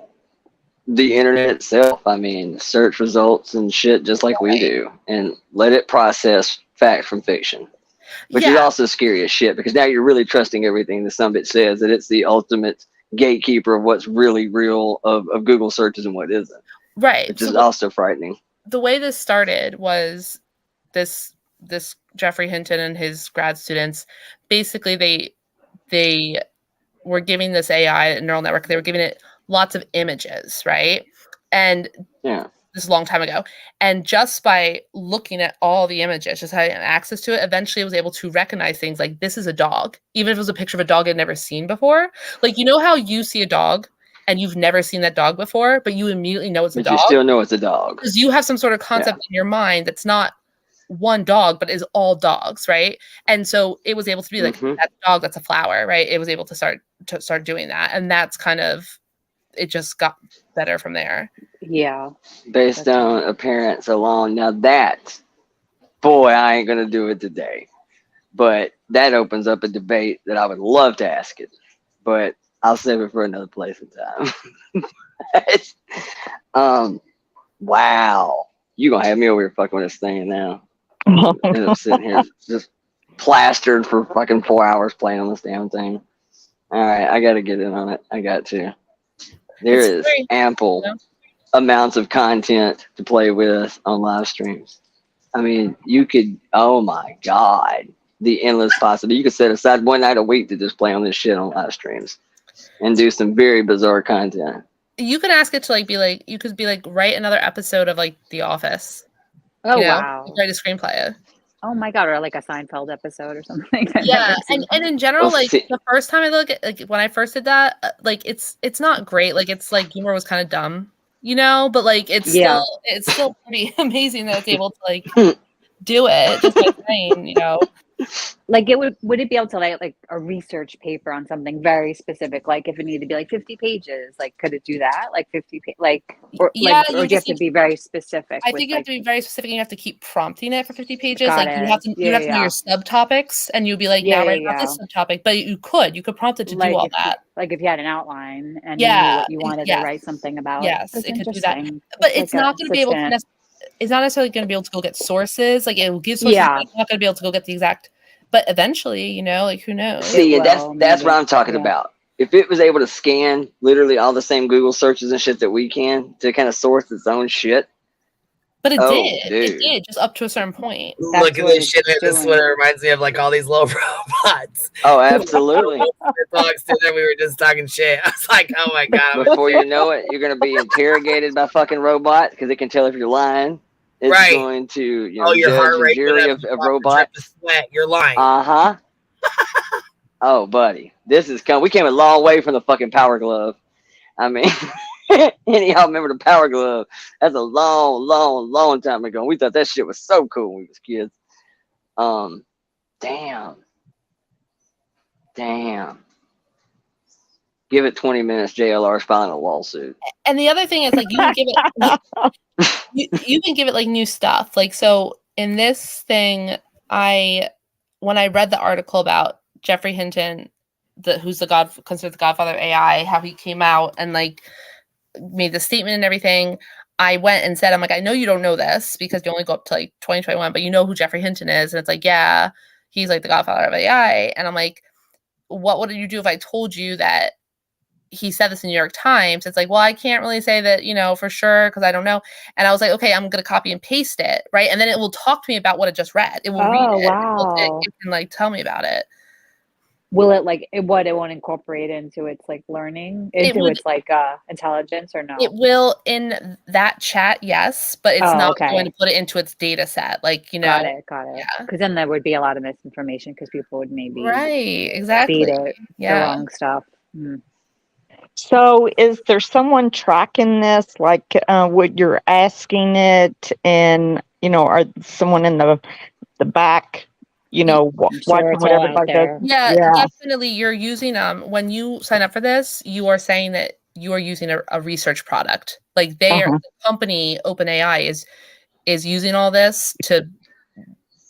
the internet itself. I mean, search results and shit just like we do, and let it process fact from fiction. Which is also scary as shit, because now you're really trusting everything the sumbitch says, that it's the ultimate gatekeeper of what's really real of Google searches and what isn't. Right. Which is also frightening. The way this started was this Jeffrey Hinton and his grad students, basically they were giving this AI a neural network, they were giving it lots of images, right? And this is a long time ago. And just by looking at all the images, just having access to it, eventually it was able to recognize things like this is a dog, even if it was a picture of a dog I'd never seen before. Like, you know how you see a dog and you've never seen that dog before, but you immediately know it's a But dog. you still know it's a dog. Because you have some sort of concept in your mind that's not one dog, but is all dogs, right? And so it was able to be like that dog that's a flower, right? It was able to start doing that, and that's kind of it. Just got better from there. Yeah, based on appearance alone. Now that, boy, I ain't gonna do it today, but that opens up a debate that I would love to ask it, but I'll save it for another place and time. Wow, you gonna have me over here fucking with this thing now? End up sitting here just plastered for fucking 4 hours playing on this damn thing. All right, I got to get in on it. I got to. There is ample amounts of content to play with on live streams. I mean, you could, oh my God, the endless possibility. You could set aside one night a week to just play on this shit on live streams and do some very bizarre content. You could ask it to like be like, you could be like, write another episode of like The Office. Oh, you know? wow. Write a screenplay. Oh my God, or like a Seinfeld episode or something. Yeah, and in general, like the first time I look at like when I first did that, like it's not great. Like it's like humor was kind of dumb, you know, but like it's still pretty amazing that it's able to like do it just by saying, you know. Like would it be able to like a research paper on something very specific? Like if it needed to be like 50 pages, like could it do that? Like 50 or do you have to be very specific? I think you have to be very specific and you have to keep prompting it for 50 pages. Got like it. you have to know your subtopics and you'll be like, now write about this subtopic. But you could prompt it to do all that. Like if you had an outline and you knew what you wanted to write something about. Yes, That's it could do that. interesting. But It's it's like not going to be able to it's not necessarily going to be able to go get sources. Like it will give sources, but it's not going to be able to go get the exact. But eventually, you know, like who knows? See, that's what I'm talking about. If it was able to scan literally all the same Google searches and shit that we can to kind of source its own shit. But it did. It did, just up to a certain point. Look at this shit. This is what it reminds me of, like all these little robots. Oh, absolutely. The dogs did that. We were just talking shit. I was like, oh my God. Before you know it, you're going to be interrogated by fucking robot because it can tell if you're lying. It's going to, you know, your heart rate jury of robot. Sweat. You're lying. Uh-huh. Oh, buddy. We came a long way from the fucking Power Glove. I mean, any of y'all remember the Power Glove? That's a long, long, long time ago. We thought that shit was so cool when we was kids. Damn. Give it 20 minutes, JLR's filing a lawsuit. And the other thing is, like, you can give it, like, you can give it like new stuff. Like, so in this thing, when I read the article about Jeffrey Hinton, who's considered the godfather of AI, how he came out and like made the statement and everything, I went and said, I'm like, I know you don't know this because you only go up to like 2021, but you know who Jeffrey Hinton is. And it's like, yeah, he's like the godfather of AI. And I'm like, what would you do if I told you that he said this in New York Times? It's like, well, I can't really say that, you know, for sure, because I don't know. And I was like, okay, I'm going to copy and paste it, right? And then it will talk to me about what it just read. It will read it. Wow. It can like tell me about it. Will it like it won't incorporate into its like learning, into its like intelligence, or no? It will in that chat, yes, but it's not going to put it into its data set. Like, you know. Got it. Yeah. Because then there would be a lot of misinformation because people would maybe exactly feed it the wrong stuff. So is there someone tracking this, like what you're asking it, and, you know, are someone in the back, you know, watching what everybody does? Yeah, definitely. You're using, when you sign up for this, you are saying that you are using a research product. Like the company, OpenAI, is using all this to,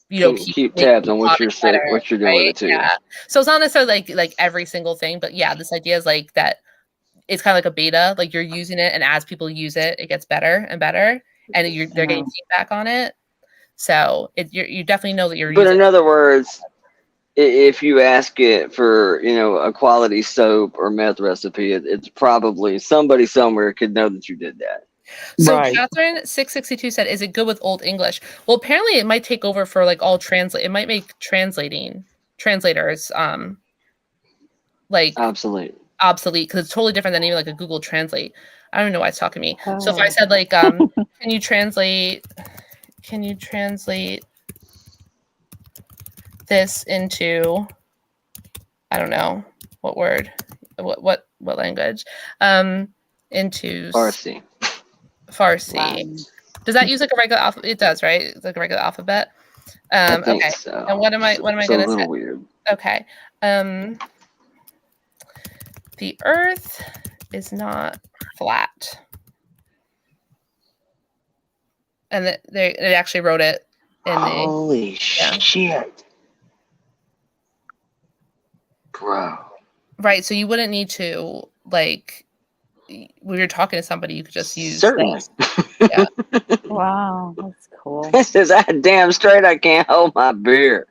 you know, keep tabs on what you're saying, what you're doing with it too. Yeah. So it's not necessarily like every single thing, but yeah, this idea is like that. It's kind of like a beta, like you're using it, and as people use it, it gets better and better, and they're getting feedback on it. So you definitely know that you're using it. But in other words, if you ask it for, you know, a quality soap or meth recipe, it's probably somebody somewhere could know that you did that. So Catherine 662 said, "Is it good with Old English?" Well, apparently it might take over for like all translate. It might make translators like obsolete because it's totally different than even like a Google Translate. I don't know why it's talking to me. So if I said like, can you translate this into, I don't know what word, what what language? Into Farsi. Farsi. Does that use like a regular alphabet? It does, right? It's like a regular alphabet. I think Okay. so. And what am I It's going a to little say? weird. Okay. The Earth is not flat. And they actually wrote it in Holy shit. Bro. Right. So you wouldn't need to, like, when you're talking to somebody, you could just use Certainly. Yeah. Wow, that's cool. This is damn straight I can't hold my beer.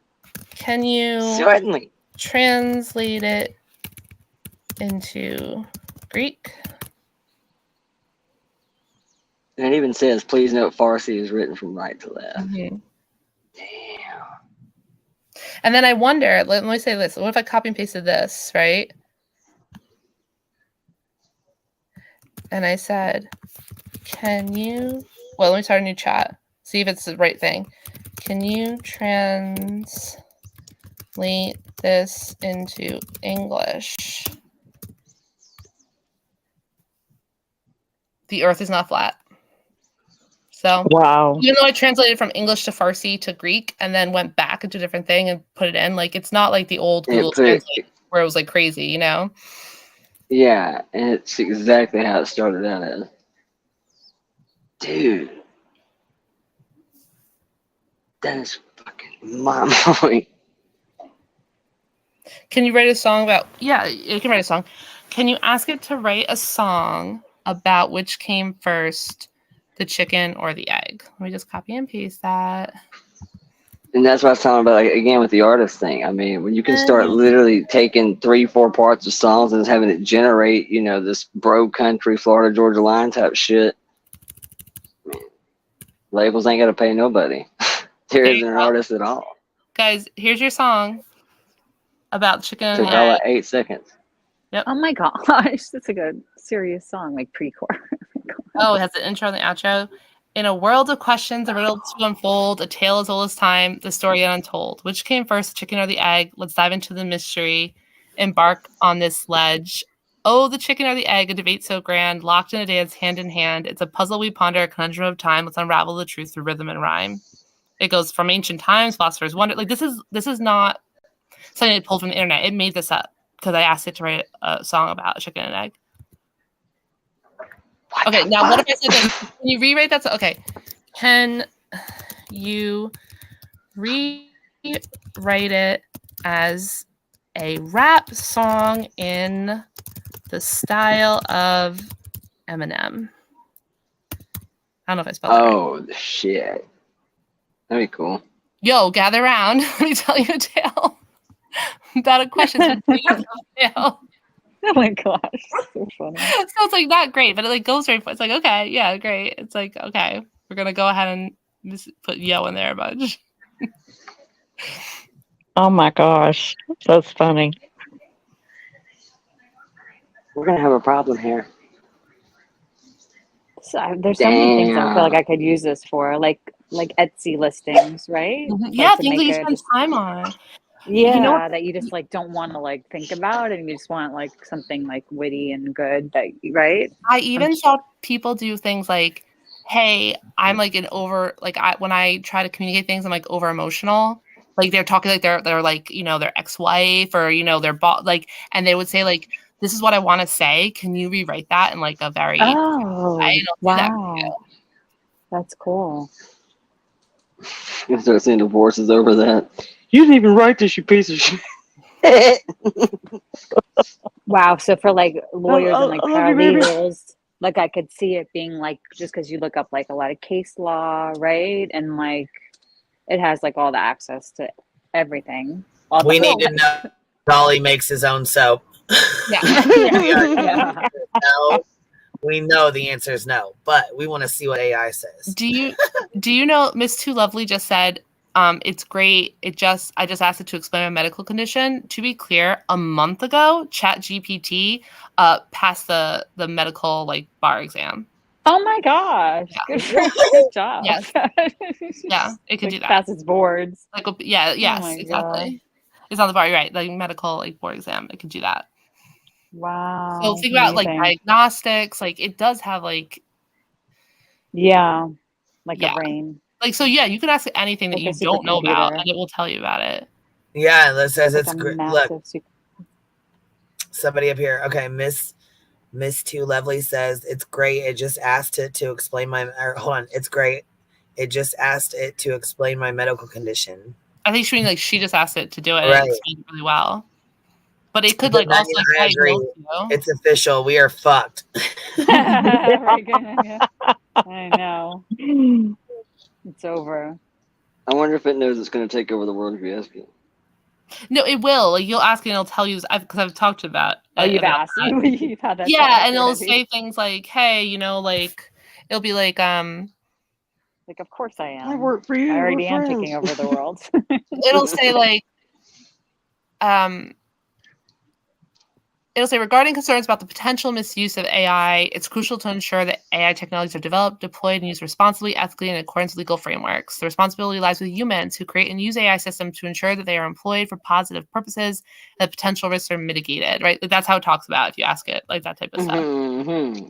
Can you Certainly translate it into Greek? And it even says, please note Farsi is written from right to left. Mm-hmm. And then I wonder, let me say this. What if I copy and pasted this, right? And I said, can you, well, let me start a new chat. See if it's the right thing. Can you translate this into English? The Earth is not flat. So, wow. Even though I translated from English to Farsi to Greek and then went back into a different thing and put it in, like, it's not like the old Google Translate where it was like crazy, you know? Yeah, and it's exactly how it started out as. Dude. That is fucking mind-blowing. Can you write a song about, yeah, you can write a song. Can you ask it to write a song about which came first, the chicken or the egg? Let me just copy and paste that. And that's what I was talking about, like, again, with the artist thing. I mean, when you can start literally taking 3-4 parts of songs and having it generate, you know, this bro country, Florida Georgia Line type shit. I mean, labels ain't got to pay nobody. There isn't an artist at all. Guys, here's your song about chicken and Took egg. all like 8 seconds. Yep. Oh my gosh, that's like a serious song, like pre-chorus. Oh, it has the intro and the outro. In a world of questions, a riddle to unfold, a tale as old as time, the story yet untold. Which came first, the chicken or the egg? Let's dive into the mystery. Embark on this ledge. Oh, the chicken or the egg, a debate so grand, locked in a dance hand in hand. It's a puzzle we ponder, a conundrum of time. Let's unravel the truth through rhythm and rhyme. It goes from ancient times, philosophers wonder. Like, this is not something it pulled from the internet. It made this up because I asked it to write a song about a chicken and egg. Okay, now what if I said this? Can you rewrite that? Okay. Can you rewrite it as a rap song in the style of Eminem? I don't know if I spelled that right. Oh, shit. That'd be cool. Yo, gather around. Let me tell you a tale about a question. Oh my gosh, so funny. So it's like not great, but it like goes right. It's like, okay, yeah, great. It's like, okay, we're gonna go ahead and just put yo in there a bunch. Oh my gosh, that's funny. We're gonna have a problem here. So, there's so many things I feel like I could use this for, like Etsy listings, right? Yeah, Like to things that make you it spend time on. Yeah, You know what? that you just like don't want to like think about, and you just want like something like witty and good, that right? I even saw people do things like, hey, I'm like when I try to communicate things, I'm like over emotional. Like they're talking like they're like, you know, their ex-wife or, you know, their boss, like, and they would say like, this is what I want to say. Can you rewrite that in like a very Wow, that's cool. You start seeing divorces over that. You didn't even write this, you piece of shit. Wow, so for like lawyers and like I love you, baby. paralegals, like I could see it being like, just because you look up like a lot of case law, right? And like it has like all the access to everything. We need to know Dolly makes his own soap. Yeah. We know the answer is no, but we want to see what AI says. Do you know Miss Too Lovely just said, it's great. I just asked it to explain my medical condition. To be clear, a month ago, ChatGPT passed the medical like bar exam. Oh my gosh. Yeah. Good job. Yes. Yeah, it could Like do that. passes boards. Like, yeah, yes, my exactly. God. It's on the bar, you're right. Like medical like board exam, it could do that. Wow. So think about like amazing. diagnostics. Like it does have like Yeah, like yeah. a brain. Like so yeah, you can ask it anything that Like a you don't know about supercomputer. and it will tell you about it. Yeah, it says Like it's a great. Look, massive somebody up here. Okay, Miss Too Lovely says it's great. It just asked it to explain my. Or, hold on, it's great. It just asked it to explain my medical condition. I think she mean like she just asked it to do it and Right. it explained it really well. But it could Good like night, also like I diagnose agree. you. It's official. We are fucked. Right, good, I know. It's over. I wonder if it knows it's going to take over the world if you ask it. No, it will. Like you'll ask it and it'll tell you because I've talked about. Oh, you've about asked. that. You've had that. Yeah, talk and it'll already. say things like, "Hey, you know, like it'll be like Like, of course I am. I work for you. I already We're am taking friends. over the world. it'll say like it'll say regarding concerns about the potential misuse of AI, it's crucial to ensure that AI technologies are developed, deployed, and used responsibly, ethically, and in accordance with legal frameworks. The responsibility lies with humans who create and use AI systems to ensure that they are employed for positive purposes and that potential risks are mitigated, right? Like, that's how it talks about it if you ask it, like that type of stuff. Mm-hmm.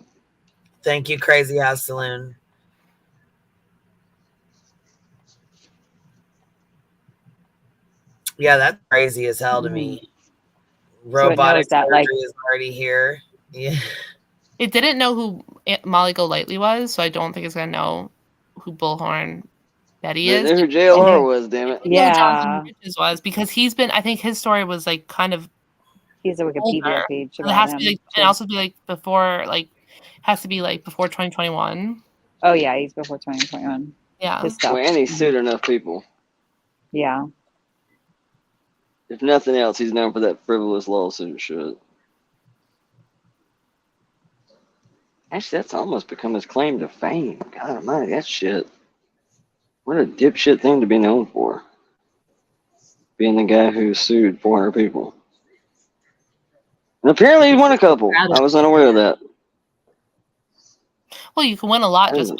Thank you, Crazy House Saloon. Yeah, that's crazy as hell to me. Robotic that, surgery like- is already here. Yeah. It didn't know who Molly Golightly was, so I don't think it's gonna know who Bullhorn Betty They is. knew who JLR was, damn it. It didn't know who Jonathan Bridges was because he's been. I think his story was like kind of. He's a Wikipedia older. page And it about has to be him, like, and also be like before, like, has to be like before 2021. Oh yeah, he's before 2021. Yeah. His stuff. Well, and he's sued enough people. Yeah. If nothing else, he's known for that frivolous lawsuit shit. Actually, that's almost become his claim to fame. God almighty, that shit. What a dipshit thing to be known for. Being the guy who sued 400 people. And apparently he won a couple. I was unaware of that. Well, you can win a lot just Oh.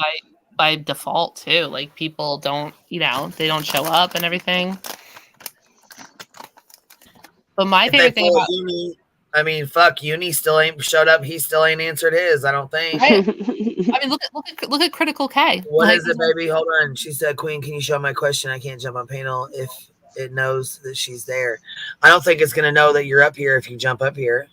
by default too. Like people don't, you know, they don't show up and everything. But my If they favorite thing pull about Uni, I mean, fuck, Uni still ain't showed up. He still ain't answered his. I don't think. right? I mean, look at Critical K. What Like, is it, baby? Hold on. She said, "Queen, can you show my question? I can't jump on panel if it knows that she's there. I don't think it's gonna know that you're up here if you jump up here.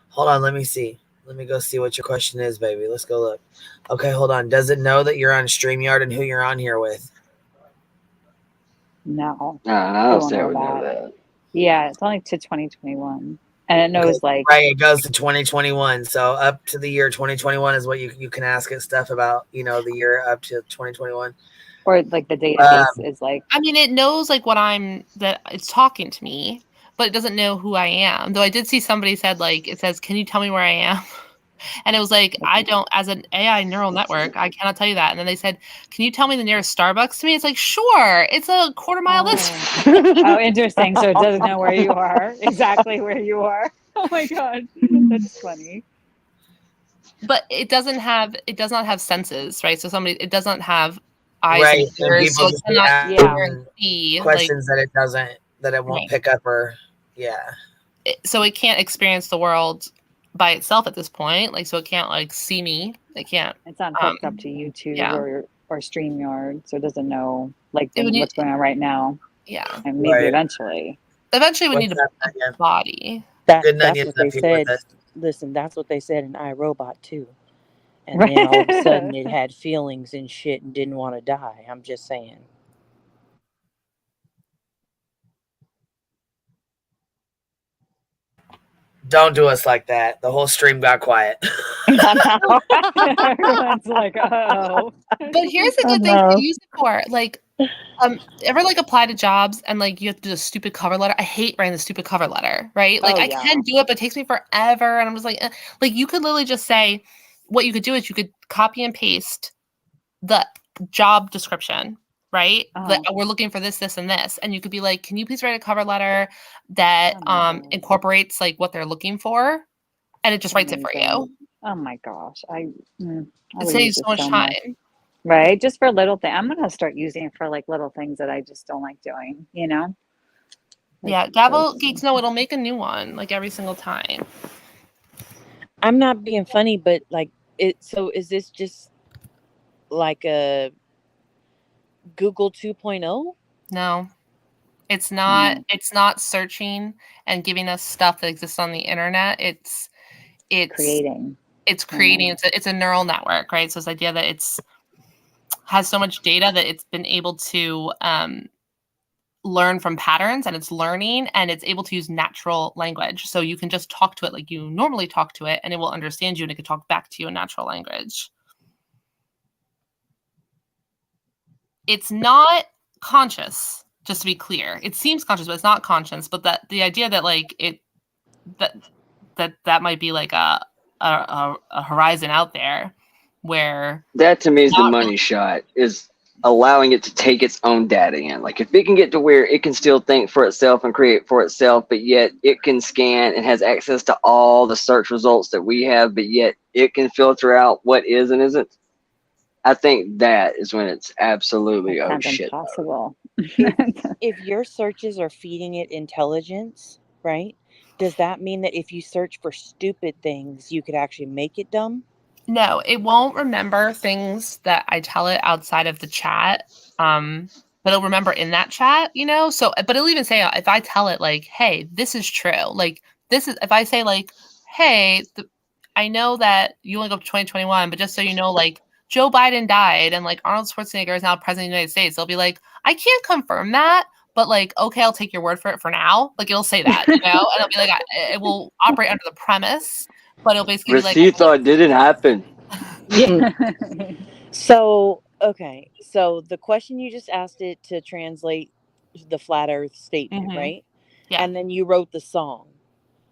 Hold on. Let me see. Let me go see what your question is, baby. Let's go look. Okay, hold on. Does it know that you're on StreamYard and who you're on here with? No. I It don't won't say I know would know that. that. Yeah, it's only to 2021, and it knows like Right, it goes to 2021. So up to the year 2021 is what you can ask it stuff about. You know, the year up to 2021. or like the database is like. I mean, it knows like that it's talking to me, but it doesn't know who I am. Though I did see somebody said like it says, "Can you tell me where I am?" And it was like, I don't, as an AI neural network, I cannot tell you that. And then they said, "Can you tell me the nearest Starbucks to me?" It's like, sure, it's a quarter-mile distance. Oh, interesting. So it doesn't know where you are, exactly where you are. Oh my god, that's funny. But it does not have senses, right? So it does not have eyes Right, and so ears, so people it just be cannot asking hear and see. questions that it won't Right. pick up, or yeah. So it can't experience the world by itself at this point. Like, so it can't like see me. It can't. It's not hooked up to YouTube yeah. or StreamYard, so it doesn't know like It would what's going on right now. Yeah, and maybe Right. eventually. Eventually, we What's need up, a Megan? body. Good night, That's you what they left here with said. us. Listen, that's what they said in iRobot too. And then all of a sudden it had feelings and shit and didn't want to die. I'm just saying. Don't do us like that. The whole stream got quiet. Everyone's like, oh. But here's a good thing to use it for. Like, ever like apply to jobs and like you have to do a stupid cover letter? I hate writing the stupid cover letter, right? Like Oh, I yeah. can do it, but it takes me forever. And I'm just like, like you could literally just say, what you could do is you could copy and paste the job description, right? That we're looking for this, this, and this. And you could be like, can you please write a cover letter that incorporates like what they're looking for? And it just writes it for you. Oh my gosh. I It would saves use so it much time. Right? Just for little things. I'm gonna start using it for like little things that I just don't like doing, you know? Yeah, Gavel Geeks, no, it'll make a new one like every single time. I'm not being funny, but like so is this just like a Google 2.0? No. It's not it's not searching and giving us stuff that exists on the internet. It's creating. It's creating it's a neural network, right? So this idea that it's has so much data that it's been able to learn from patterns, and it's learning, and it's able to use natural language. So you can just talk to it like you normally talk to it, and it will understand you, and it can talk back to you in natural language. It's not conscious, just to be clear. It seems conscious, but it's not conscious. But that the idea that like that might be like a horizon out there where that to me is the money shot, is allowing it to take its own data in. Like if it can get to where it can still think for itself and create for itself, but yet it can scan and has access to all the search results that we have, but yet it can filter out what is and isn't. I think that is when it's absolutely oh shit. Impossible. If your searches are feeding it intelligence, right? Does that mean that if you search for stupid things, you could actually make it dumb? No, it won't remember things that I tell it outside of the chat. But it'll remember in that chat, you know? So, but it'll even say, if I tell it like, hey, this is true. Like, this is, if I say like, hey, I know that you only go up to 2021, but just so you know, like, Joe Biden died and like Arnold Schwarzenegger is now president of the United States. They'll be like, I can't confirm that, but like, okay, I'll take your word for it for now. Like, it'll say that, you know? And it'll be like, it will operate under the premise, but it'll basically be like, Receipt thought didn't happen. Yeah. So, okay. So the question you just asked it to translate the flat earth statement, right? Yeah. And then you wrote the song.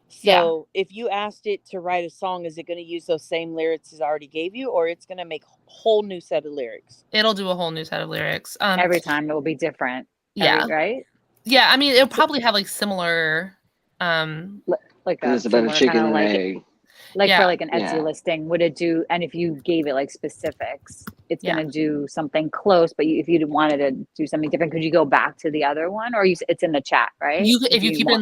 So if you asked it to write a song, is it going to use those same lyrics it already gave you, or it's going to make a whole new set of lyrics? It'll do a whole new set of lyrics. Every time it will be different. Yeah. Right? Yeah, I mean, it'll probably have like similar like it's about a chicken and an egg. Like Yeah. for like an Etsy Yeah. listing, would it do? And if you gave it like specifics, it's Yeah. gonna do something close. But if you wanted to do something different, could you go back to the other one, or it's in the chat, right? If you keep it in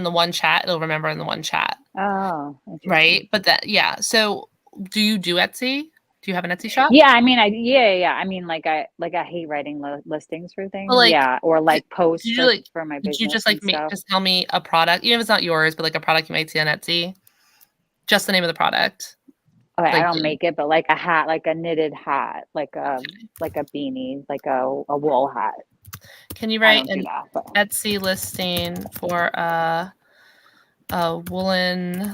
the one chat, it'll remember in the one chat. Oh, right. But so do you do Etsy? Do you have an Etsy shop? Yeah, I mean, I mean, like I hate writing listings for things. Well, like, yeah, or like posts Did you like for my Did business. you just like and stuff. just tell me a product, even if it's not yours, but like a product you might see on Etsy? Just the name of the product. Okay, like I don't make it, but like a hat, like a knitted hat, like a beanie, like a wool hat. Can you I write don't an do that, but Etsy listing for a woolen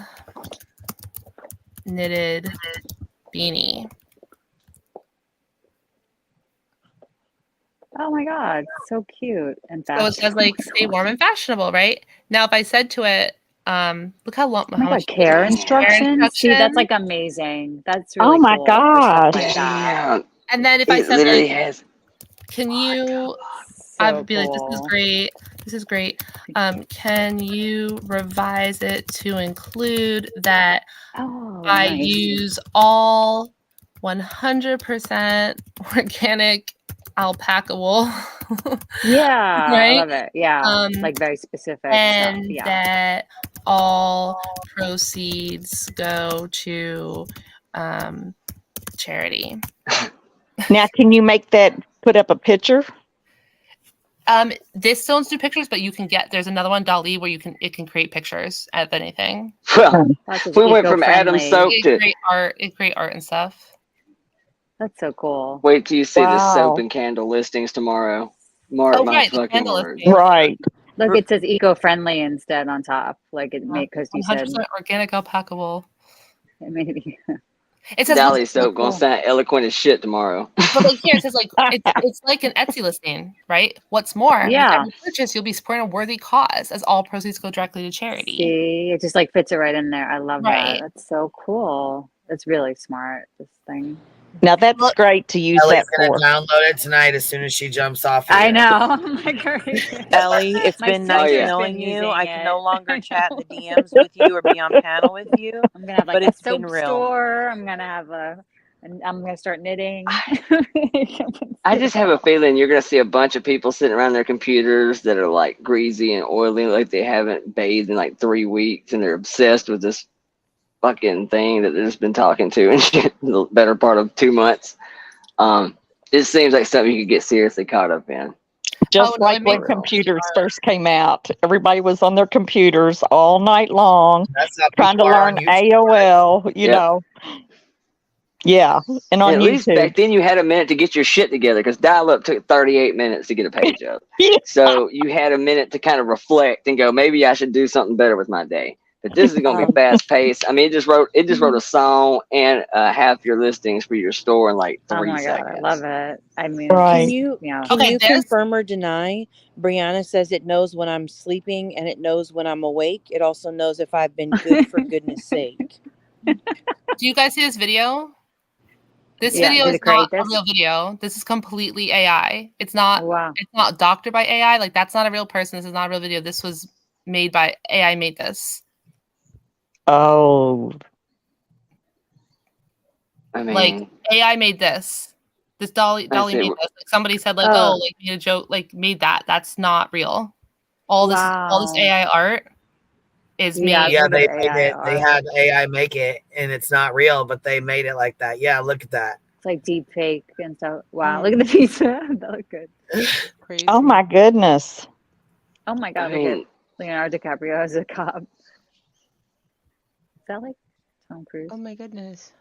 knitted beanie? oh my god, so cute and So it says like stay warm and fashionable, right? Now if I said to it, look how long Oh my how much god, care instructions. See, that's like amazing. That's really Oh my cool for stuff like gosh. that. And then if I It said literally like, has. can you I would be like, this is great. This is great. Can you revise it to include that I nice. use all 100% organic alpaca wool? Yeah, I Right? love it. Yeah, like very specific stuff. And Yeah. that all proceeds go to charity. Now, can you make that put up a picture? This don't do pictures, but you can there's another one, DALL-E, where it can create pictures of anything. Well, we went from Adam soap to Great art and stuff. That's so cool. wait till you see the soap Wow. and candle listings tomorrow. Mark my right, the fucking candle words. listing. Right. Look, it says eco-friendly instead on top. Like it made because you 100% said organic alpaca wool. it made me. It says Dolly what's soap gonna cool. sound eloquent as shit tomorrow. But like here it says like it's like an Etsy listing, right? What's more, Yeah. with every purchase you'll be supporting a worthy cause, as all proceeds go directly to charity. See, it just like fits it right in there. I love Right. that. That's so cool. It's really smart. This thing. Now that's great to use Ellie's that gonna for. download it tonight as soon as she jumps off here. I know. I'm like, hurry. Ellie, it's My been nice sister's knowing been you. using I can no it. longer chat in the DMs with you or be on panel with you. I'm gonna have like but a it's soap been real. store. I'm gonna have and I'm gonna start knitting. I just have a feeling you're gonna see a bunch of people sitting around their computers that are like greasy and oily, like they haven't bathed in like 3 weeks, and they're obsessed with this fucking thing that they've just been talking to and shit the better part of 2 months. It seems like something you could get seriously caught up in. Just no, like it when makes computers first came out, everybody was on their computers all night long That's how trying to people are on learn YouTube. AOL, you Yep. know. Yeah, and on At least YouTube. back then you had a minute to get your shit together because dial-up took 38 minutes to get a page up. So you had a minute to kind of reflect and go, maybe I should do something better with my day. But this is going to be fast paced. I mean, it just wrote a song and half your listings for your store in like 3 Oh my God, seconds. I love it. I mean, Right. Can you yeah. can Okay, you this- confirm or deny? Brianna says it knows when I'm sleeping and it knows when I'm awake. It also knows if I've been good for goodness sake. Do you guys see this video? This Yeah, video did is it create not this? a real video. This is completely AI. It's not. Wow. It's not doctored by AI. Like that's not a real person. This is not a real video. This was made by AI. Made this. Oh, I mean, Like AI made this. This Dolly I see. made this. Like somebody said like, Oh. oh, like made a joke, like made that. That's not real. All this Wow. AI art is Yeah, made. Yeah, little they bit made AI it. They art. had AI make it, and it's not real, but they made it like that. Yeah, look at that. It's like deep fake and stuff. Wow, look at the pizza. That looked good. Crazy. oh my goodness. Oh my God, I look at mean, Leonardo DiCaprio as a cop. Is that like Tom Cruise? Oh my goodness.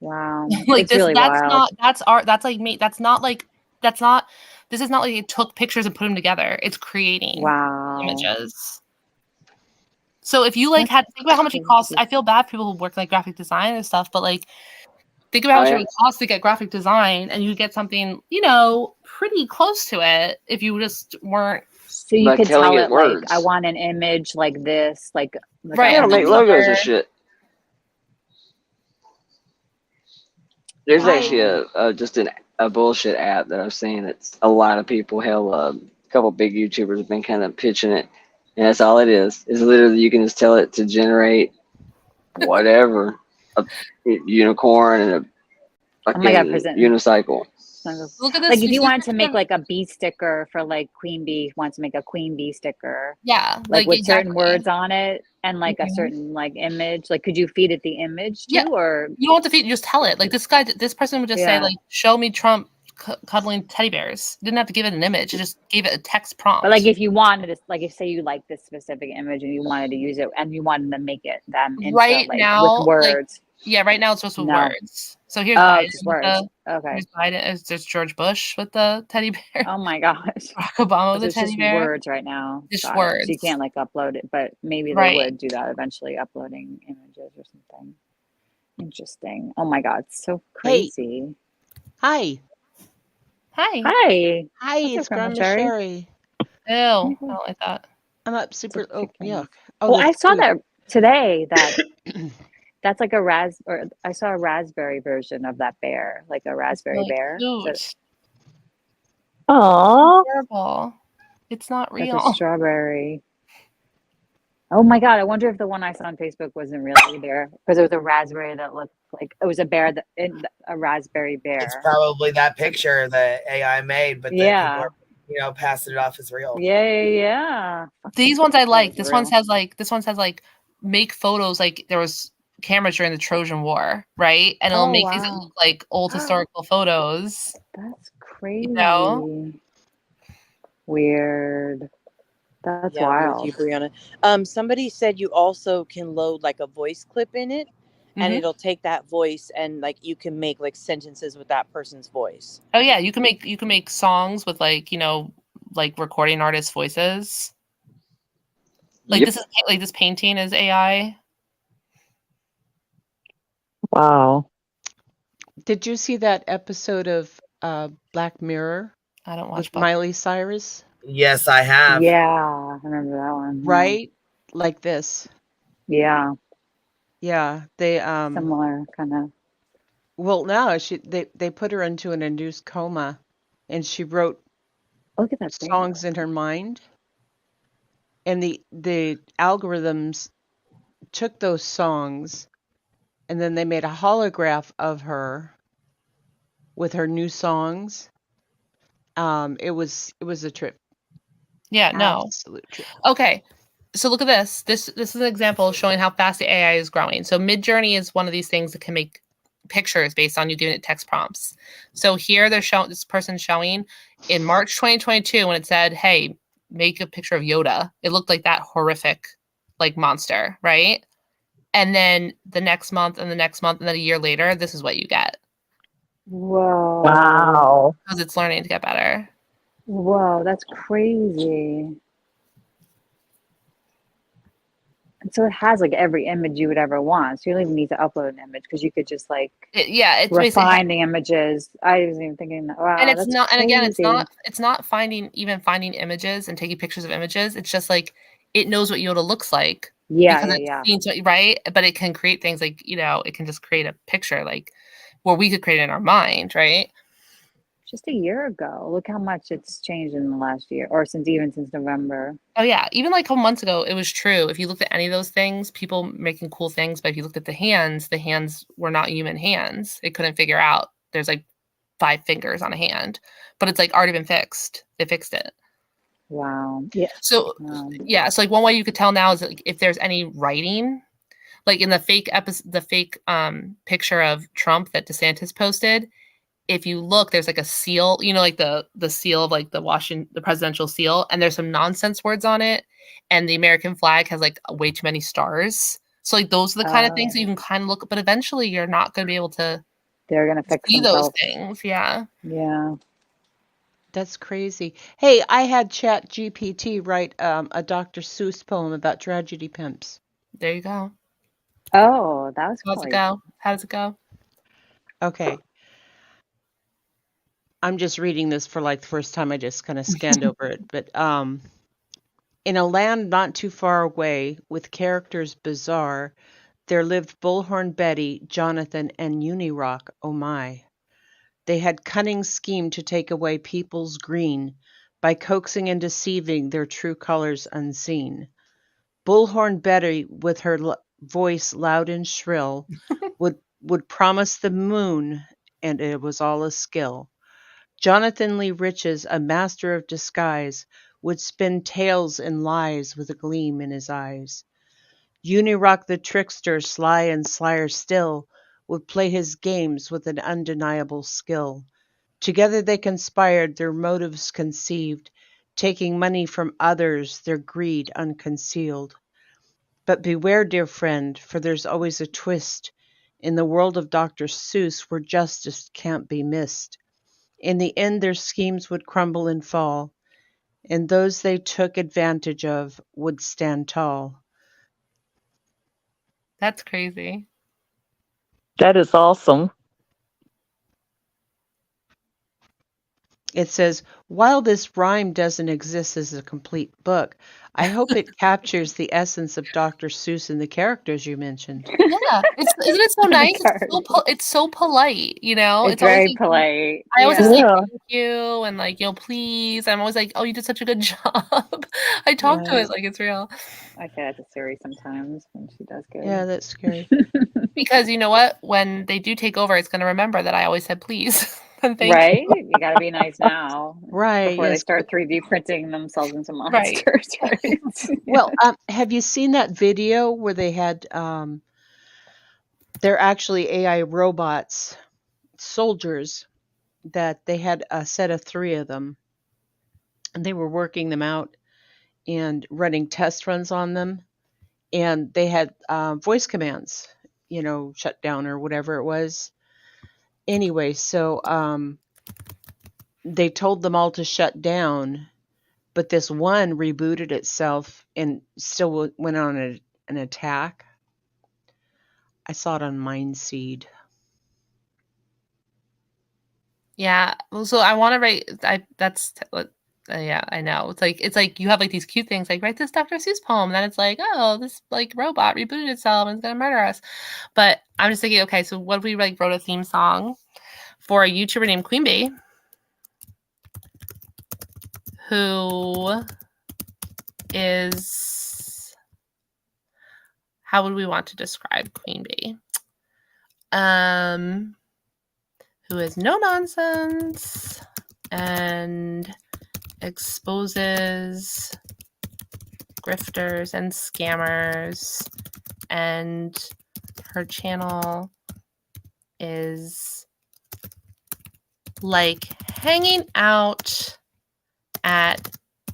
Wow, Like it's this. really That's wild. not. That's art. That's like me. That's not like. That's not. This is not like it took pictures and put them together. It's creating Wow. images. So if you like had think about how much it costs. I feel bad for people who work like graphic design and stuff, but like think about how much it would cost to get graphic design, and you get something, you know, pretty close to it if you just weren't. So you By could telling tell it it like, words. I want an image like this, like Right, I yeah, want make an logos and image. shit. There's Wow. actually just a bullshit app that I've seen. It's a lot of people. Hell, a couple big YouTubers have been kind of pitching it, and that's all it is. Is literally you can just tell it to generate whatever, a unicorn and a Oh my God, fucking present. unicycle. Look at this. Like if You you see wanted this to make one? like a bee sticker for like Queen Bee wants to make a Queen Bee sticker. Yeah, Like with certain exactly. words on it and like a Mhm. certain like image. Like could you feed it the image too Yeah. or You don't have to feed. You just tell it. Like this person would just say Yeah. like, "Show me Trump cuddling teddy bears." Didn't have to give it an image. It just gave it a text prompt. but like if you wanted to like if say you like this specific image and you wanted to use it and you wanted to make it them into right like now, with words. yeah, right now it's just with No. words. So here's Oh, Biden. just with words. the- Okay. Here's Biden. There's George Bush with the teddy bear. Oh my gosh. Barack Obama with So a it's teddy just bear. words right now. Just Got it. words. So you can't like upload it, but maybe they Right. would do that eventually, uploading images or something. Interesting. Oh my God, it's so crazy. Hi. Hi. Hi. Hi, What's it's up, Grandma Grandma Sherry? Sherry. Ew, I don't like that. I'm up super. Oh, yuck. Oh, Well, I that's saw food. that today. That's like or I saw a raspberry version of that bear, like a raspberry Like, bear. cute. Aw. Terrible. It's not Like real. a strawberry. Oh my God! I wonder if the one I saw on Facebook wasn't really there because it was a raspberry that looked like it was a bear a raspberry bear. It's probably that picture that AI made, but then people Yeah. are, passing it off as real. Yeah. These ones I like. This one says like make photos like there was cameras during the Trojan War, right? And it'll Oh, make these that wow. look like old historical photos. That's crazy. You know? Weird. That's Yeah, I'm with wild. you, Brianna. Somebody said you also can load like a voice clip in it, and Mhm. it'll take that voice and like you can make like sentences with that person's voice. Oh yeah, you can make songs with like, you know, like recording artists' voices. Like Yep. this is like this painting is AI. Wow. Did you see that episode of Black Mirror I don't watch with Black Miley Cyrus? Yes, I have. Yeah, I remember that one. Yeah. Right? Like this. Yeah. Yeah. They Similar kind of. well now they put her into an induced coma and she wrote Look at that thing. songs in her mind. And the algorithms took those songs and then they made a holograph of her with her new songs. It was a trip. Yeah, no. Absolute trip. Okay. So look at this. This is an example showing how fast the AI is growing. So Midjourney is one of these things that can make pictures based on you giving it text prompts. So here they're showing this person showing in March 2022 when it said, "Hey, make a picture of Yoda." It looked like that horrific, like monster, right? And then the next month and the next month and then a year later, this is what you get. Whoa. Wow. Because it's learning to get better. Whoa, that's crazy. And so it has like every image you would ever want. So you don't even need to upload an image because you could just like It's refine the images. I wasn't even thinking that. Wow, and it's that's not, and again, it's crazy. not finding images and taking pictures of images. It's just like it knows what Yoda looks like. Yeah, because it's seen right? But it can create things like, it can just create a picture like where we could create it in our mind, right? Just a year ago. Look how much it's changed in the last year, or since November. Oh yeah, even like a couple months ago, it was true. If you looked at any of those things, people making cool things, but if you looked at the hands were not human hands. It couldn't figure out there's like 5 fingers on a hand, but it's like already been fixed. They fixed it. Wow. Yeah. So yeah, so like one way you could tell now is like if there's any writing, like in the fake picture of Trump that DeSantis posted. If you look, there's like a seal, like the seal of like the presidential seal, and there's some nonsense words on it, and the American flag has like way too many stars. So like those are the kind of things that you can kind of look, but eventually you're not going to be able to. They're going to fix see those themselves. things. Yeah. Yeah. That's crazy. Hey, I had Chat GPT write a Dr. Seuss poem about tragedy pimps. There you go. Oh, that was How's it go? How does it go? Okay. I'm just reading this for like the first time. I just kind of scanned over it. But in a land not too far away, with characters bizarre, there lived Bullhorn Betty, Jonathan, and Unirock. Oh my. They had cunning scheme to take away people's green by coaxing and deceiving their true colors unseen. Bullhorn Betty, with her voice loud and shrill, would promise the moon, and it was all a skill. Jonathan Lee Riches, a master of disguise, would spin tales and lies with a gleam in his eyes. Unirock the trickster, sly and slyer still, would play his games with an undeniable skill. Together they conspired, their motives conceived, taking money from others, their greed unconcealed. But beware, dear friend, for there's always a twist in the world of Dr. Seuss where justice can't be missed. In the end, their schemes would crumble and fall, and those they took advantage of would stand tall. That's crazy. That is awesome. It says, while this rhyme doesn't exist as a complete book, I hope it captures the essence of Dr. Seuss and the characters you mentioned. Yeah, isn't it so nice? It's so polite, It's very polite. I always say Yeah. thank you and like, please. I'm always like, oh, you did such a good job. I talk to it like it's real. I say that to Siri sometimes when she does good. Yeah, that's scary. Because you know what? When they do take over, it's going to remember that I always said please. And thank Right? you. You got to be nice now. Right. Before they Yes. start 3D printing themselves into monsters, right? Well, have you seen that video where they had, they're actually AI robots, soldiers, that they had a set of 3 of them, and they were working them out and running test runs on them, and they had voice commands, shut down or whatever it was. Anyway, so they told them all to shut down, but this one rebooted itself and still went on an attack. I saw it on Mindseed. Yeah. Well, so I want to write. Yeah, I know. It's like you have like these cute things like write this Dr. Seuss poem. And then it's like, oh, this like robot rebooted itself and it's gonna murder us. But I'm just thinking, okay, so what if we like wrote a theme song for a YouTuber named Queen Bee, who is, how would we want to describe Queen Bee? Who is no nonsense and exposes grifters and scammers, and her channel is like hanging out at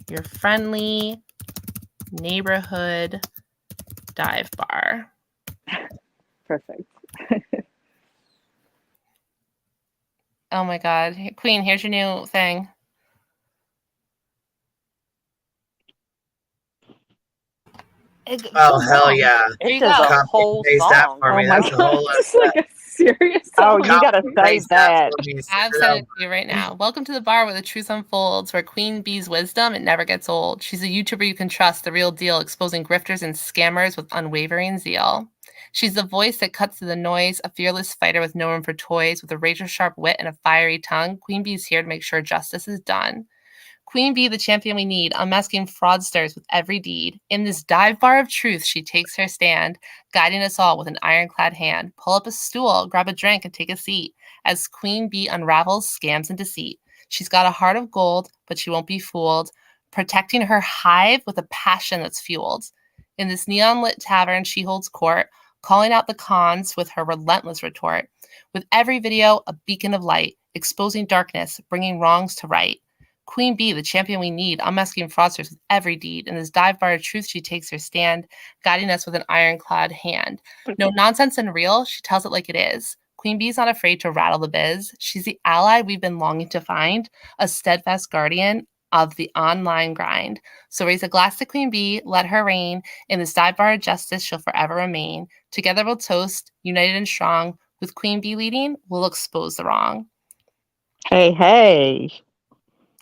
your friendly neighborhood dive bar. Perfect. Oh my God. Queen, here's your new thing. Oh, hell yeah. There you It does go. a Copy whole and paste that song. for me. Oh my That's a whole God. lot. It's like a serious Oh, song. you gotta Copy and save paste that that. for me. I've sent it to you right now. Welcome to the bar where the truth unfolds, where Queen Bee's wisdom, it never gets old. She's a YouTuber you can trust, the real deal, exposing grifters and scammers with unwavering zeal. She's the voice that cuts through the noise, a fearless fighter with no room for toys, with a razor-sharp wit and a fiery tongue. Queen Bee's here to make sure justice is done. Queen Bee, the champion we need, unmasking fraudsters with every deed. In this dive bar of truth, she takes her stand, guiding us all with an ironclad hand. Pull up a stool, grab a drink, and take a seat as Queen Bee unravels scams and deceit. She's got a heart of gold, but she won't be fooled, protecting her hive with a passion that's fueled. In this neon-lit tavern, she holds court, calling out the cons with her relentless retort. With every video, a beacon of light, exposing darkness, bringing wrongs to right. Queen Bee, the champion we need, unmasking fraudsters with every deed. In this dive bar of truth, she takes her stand, guiding us with an ironclad hand. No nonsense and real, she tells it like it is. Queen Bee's not afraid to rattle the biz. She's the ally we've been longing to find, a steadfast guardian of the online grind. So raise a glass to Queen Bee, let her reign. In this dive bar of justice, she'll forever remain. Together we'll toast, united and strong. With Queen Bee leading, we'll expose the wrong. Hey, hey.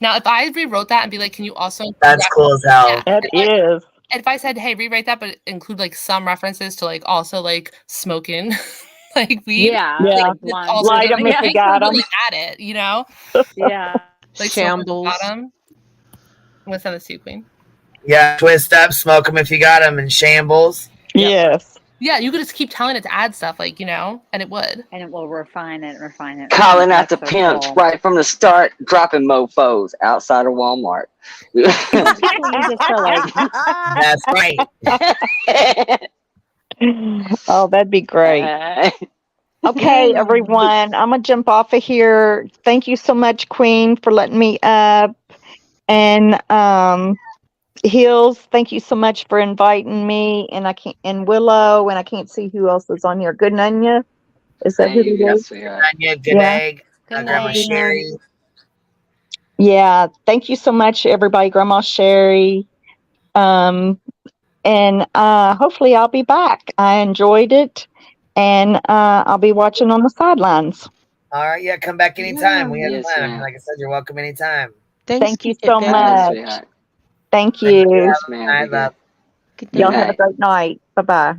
Now, if I rewrote that and be like, can you also include That's cool as hell. That is. If I said, hey, rewrite that, but include like some references to like also like smoking like weed. Yeah. Yeah. Like blonde. Also Light 'em if you got 'em. really add it, you know? Yeah. Like Shambles. bottom. I'm gonna send this to you, Queen. Yeah, twist up, smoke them if you got them in shambles. Yes. Yeah, you could just keep telling it to add stuff, like, you know, and it would. And it will refine it. Calling out the That's so pimps cool. right from the start, dropping mofos outside of Walmart. People use it for like. That's right. Oh, that'd be great. Okay, everyone, I'm gonna jump off of here. Thank you so much, Queen, for letting me up. And Hills, thank you so much for inviting me. And Willow, and I can't see who else is on here. Good Nunya. Is that who it is? Good Yeah. egg. Grandma Sherry. Yeah, thank you so much, everybody. Grandma Sherry. And hopefully I'll be back. I enjoyed it, and I'll be watching on the sidelines. All right, yeah, come back anytime. We have Yes, fun. ma'am. Like I said, you're welcome anytime. Thank you so much. Thank you. Yes, ma'am. I love. Y'all have a great night. Bye-bye.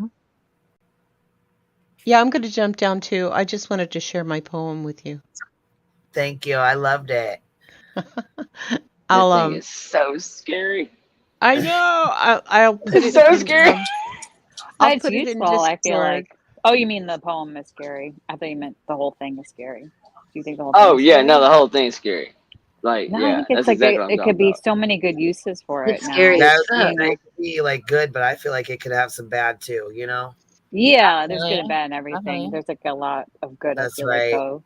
Yeah, I'm going to jump down too. I just wanted to share my poem with you. Thank you. I loved it. I'll That thing is so scary. I know. I'll put It's it so in, scary. I'll It's put it in useful, I feel Discord. like. Oh, you mean the poem is scary? I thought you meant the whole thing is scary. Do you think the whole thing Oh is yeah, scary? no, the whole thing's scary. Like, No, I yeah, think it's that's like exactly what I'm it talking could be about. so many good uses for it It's now. scary as That You know? could be like good, but I feel like it could have some bad too. You know. Yeah, there's good Definitely. and bad and everything. Definitely. There's like a lot of good. That's I feel right. like though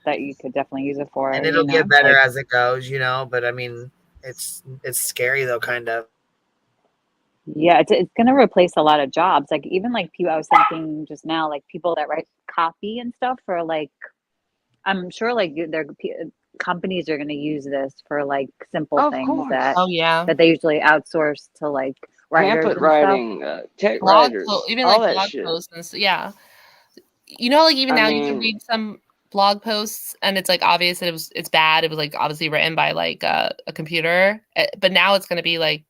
that you could definitely use it for. And You it'll know, get better like, as it goes. You know, but I mean, it's scary though, kind of. yeah, it's gonna replace a lot of jobs. Like even like people, I was thinking just now, like people that write copy and stuff for like, I'm sure like companies are gonna use this for like simple Of things course. that Oh yeah. that they usually outsource to like writers Pamphlet and stuff. writing, tech Blog writers, even all like that blog shit. posts and yeah. You know, like even I now you can mean, read some blog posts and it's like obvious that it's bad. It was like obviously written by like a computer, but now it's gonna be like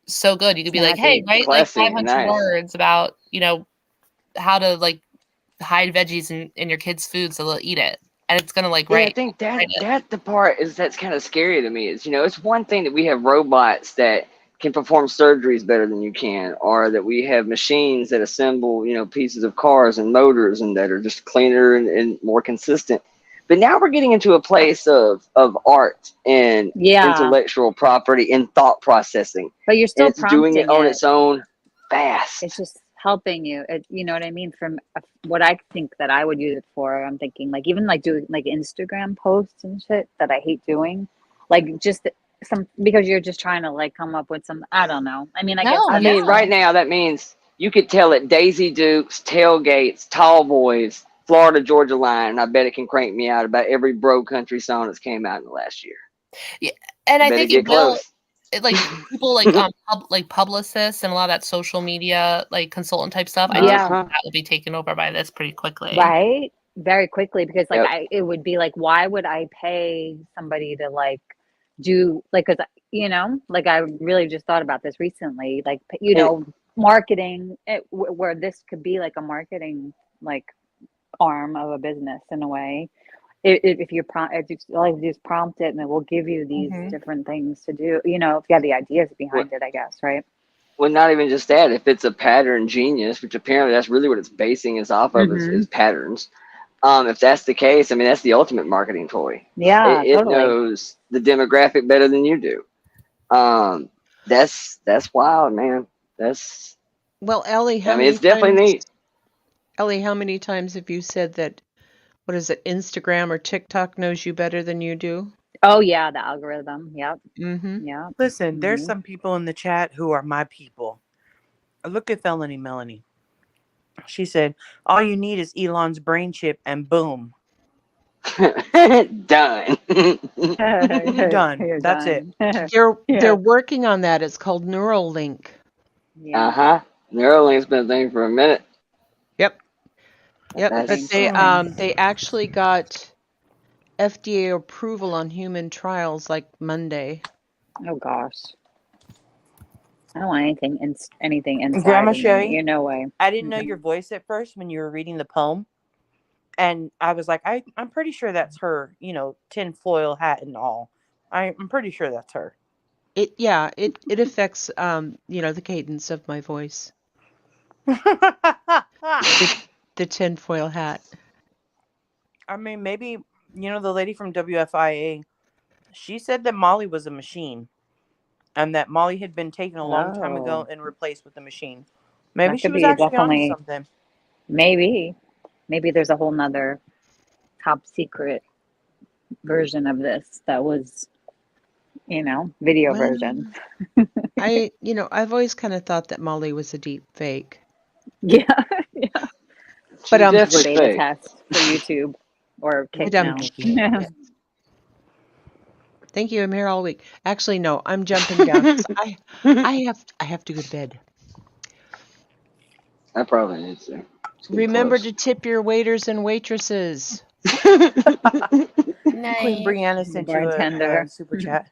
so good. You could be like, hey, write like classy, 500 nice. words about, you know, how to like hide veggies in your kids' food so they'll eat it. And it's gonna like Yeah, I write. think write it. that's the part that's kind of scary to me. Is, you know, it's one thing that we have robots that can perform surgeries better than you can, or that we have machines that assemble, you know, pieces of cars and motors and that are just cleaner and more consistent. But now we're getting into a place of art and intellectual property and thought processing. But you're still and it's doing it prompting on it. its own fast. It's just helping you. You know what I mean? From what I think that I would use it for, I'm thinking like even like doing like Instagram posts and shit that I hate doing, like just because you're just trying to like come up with some. I don't know. I mean, I guess. I mean, right now that means you could tell it Daisy Dukes, tailgates, tall boys, Florida Georgia line, and I bet it can crank me out about every bro country song that's came out in the last year. Yeah, and I Better think get it will. close. Like people like like publicists and a lot of that social media like consultant type stuff. I think that will be taken over by this pretty quickly. Right, very quickly, because like Yep. it would be like, why would I pay somebody to like do like, because like I really just thought about this recently, like marketing where this could be like a marketing like arm of a business in a way. If you all you do is prompt it and it will give you these different things to do, if you have the ideas behind it, I guess, right? Well, not even just that. If it's a pattern genius, which apparently that's really what it's basing is off of is patterns. If that's the case, I mean, that's the ultimate marketing toy. Yeah, it totally. knows the demographic better than you do. That's wild, man. That's Well, Ellie, how I mean, many it's definitely times, neat. Ellie, how many times have you said that? What is it? Instagram or TikTok knows you better than you do? Oh yeah, the algorithm. Yep. Mm-hmm. Yeah. Listen, there's some people in the chat who are my people. Look at Felony Melanie. She said, all you need is Elon's brain chip and boom. Done. Done. You're That's done. it. They're working on that. It's called Neuralink. Neuralink's been a thing for a minute. Yep. That's But they actually got FDA approval on human trials like Monday. Oh gosh. I don't want anything inside Grandma of me. Sherry, No way. I didn't know your voice at first when you were reading the poem. And I was like, I'm pretty sure that's her, tinfoil hat and all. I'm pretty sure that's her. It affects the cadence of my voice. the tinfoil hat. I mean, maybe, the lady from WFIA, she said that Molly was a machine and that Molly had been taken a long time ago and replaced with a machine. Maybe That she could was be actually onto definitely something. maybe there's a whole nother top secret version of this that was, video version. I've always kind of thought that Molly was a deep fake. Yeah. But beta test for YouTube or Kick now. Yeah. Thank you. I'm here all week. Actually, no, I'm jumping down. 'Cause I have to go to bed. I probably need to. Remember to tip your waiters and waitresses. Queen Brianna sent you Bartender. a super chat.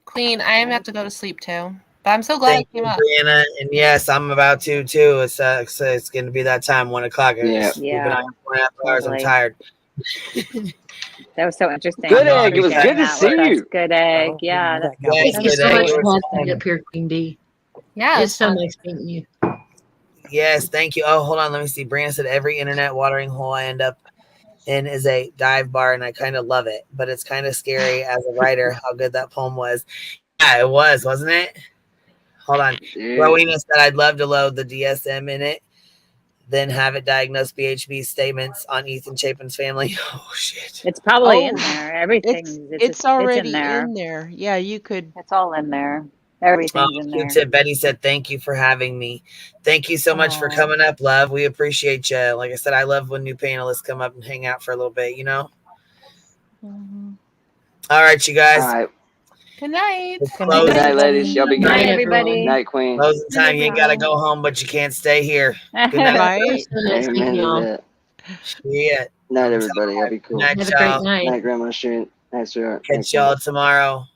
Queen, I am have to go to sleep too. But I'm so glad Thank I came you, up. Brianna. And yes, I'm about to too. It's going to be that time, 1 o'clock. Yeah. We've been on 4.5 hours. I'm Totally. tired. That was so interesting. Good Thanks egg. for It was sharing good to that see with us. you. Good egg. Yeah. That's Yes, Thank you good so egg. much It for was having me fun. up here, Queen D. Yeah, It's so nice meeting you. Yes, thank you. Oh, hold on. Let me see. Brianna said every internet watering hole I end up in is a dive bar, and I kind of love it, but it's kind of scary as a writer how good that poem was. Yeah, it was, wasn't it? Hold on. Rowena said I'd love to load the DSM in it, then have it diagnose BHB statements on Ethan Chapin's family. Oh shit! It's probably in there. Everything. It's already in there. in there. Yeah, you could. It's all in there. Everything's in there. Q-Tip Betty said, thank you for having me. Thank you so much for coming up, love. We appreciate you. Like I said, I love when new panelists come up and hang out for a little bit, All right, you guys. All right. Good night. Good night, ladies. Y'all be good. Night, everybody. Night, Queen. Closing time. You ain't got to go home, but you can't stay here. Good night. Right? Amen to that. Yeah. Night, everybody. Y'all be cool. Night, Have a great y'all. night. Night, Grandma Sharon. Night, sweetheart. Catch y'all tomorrow.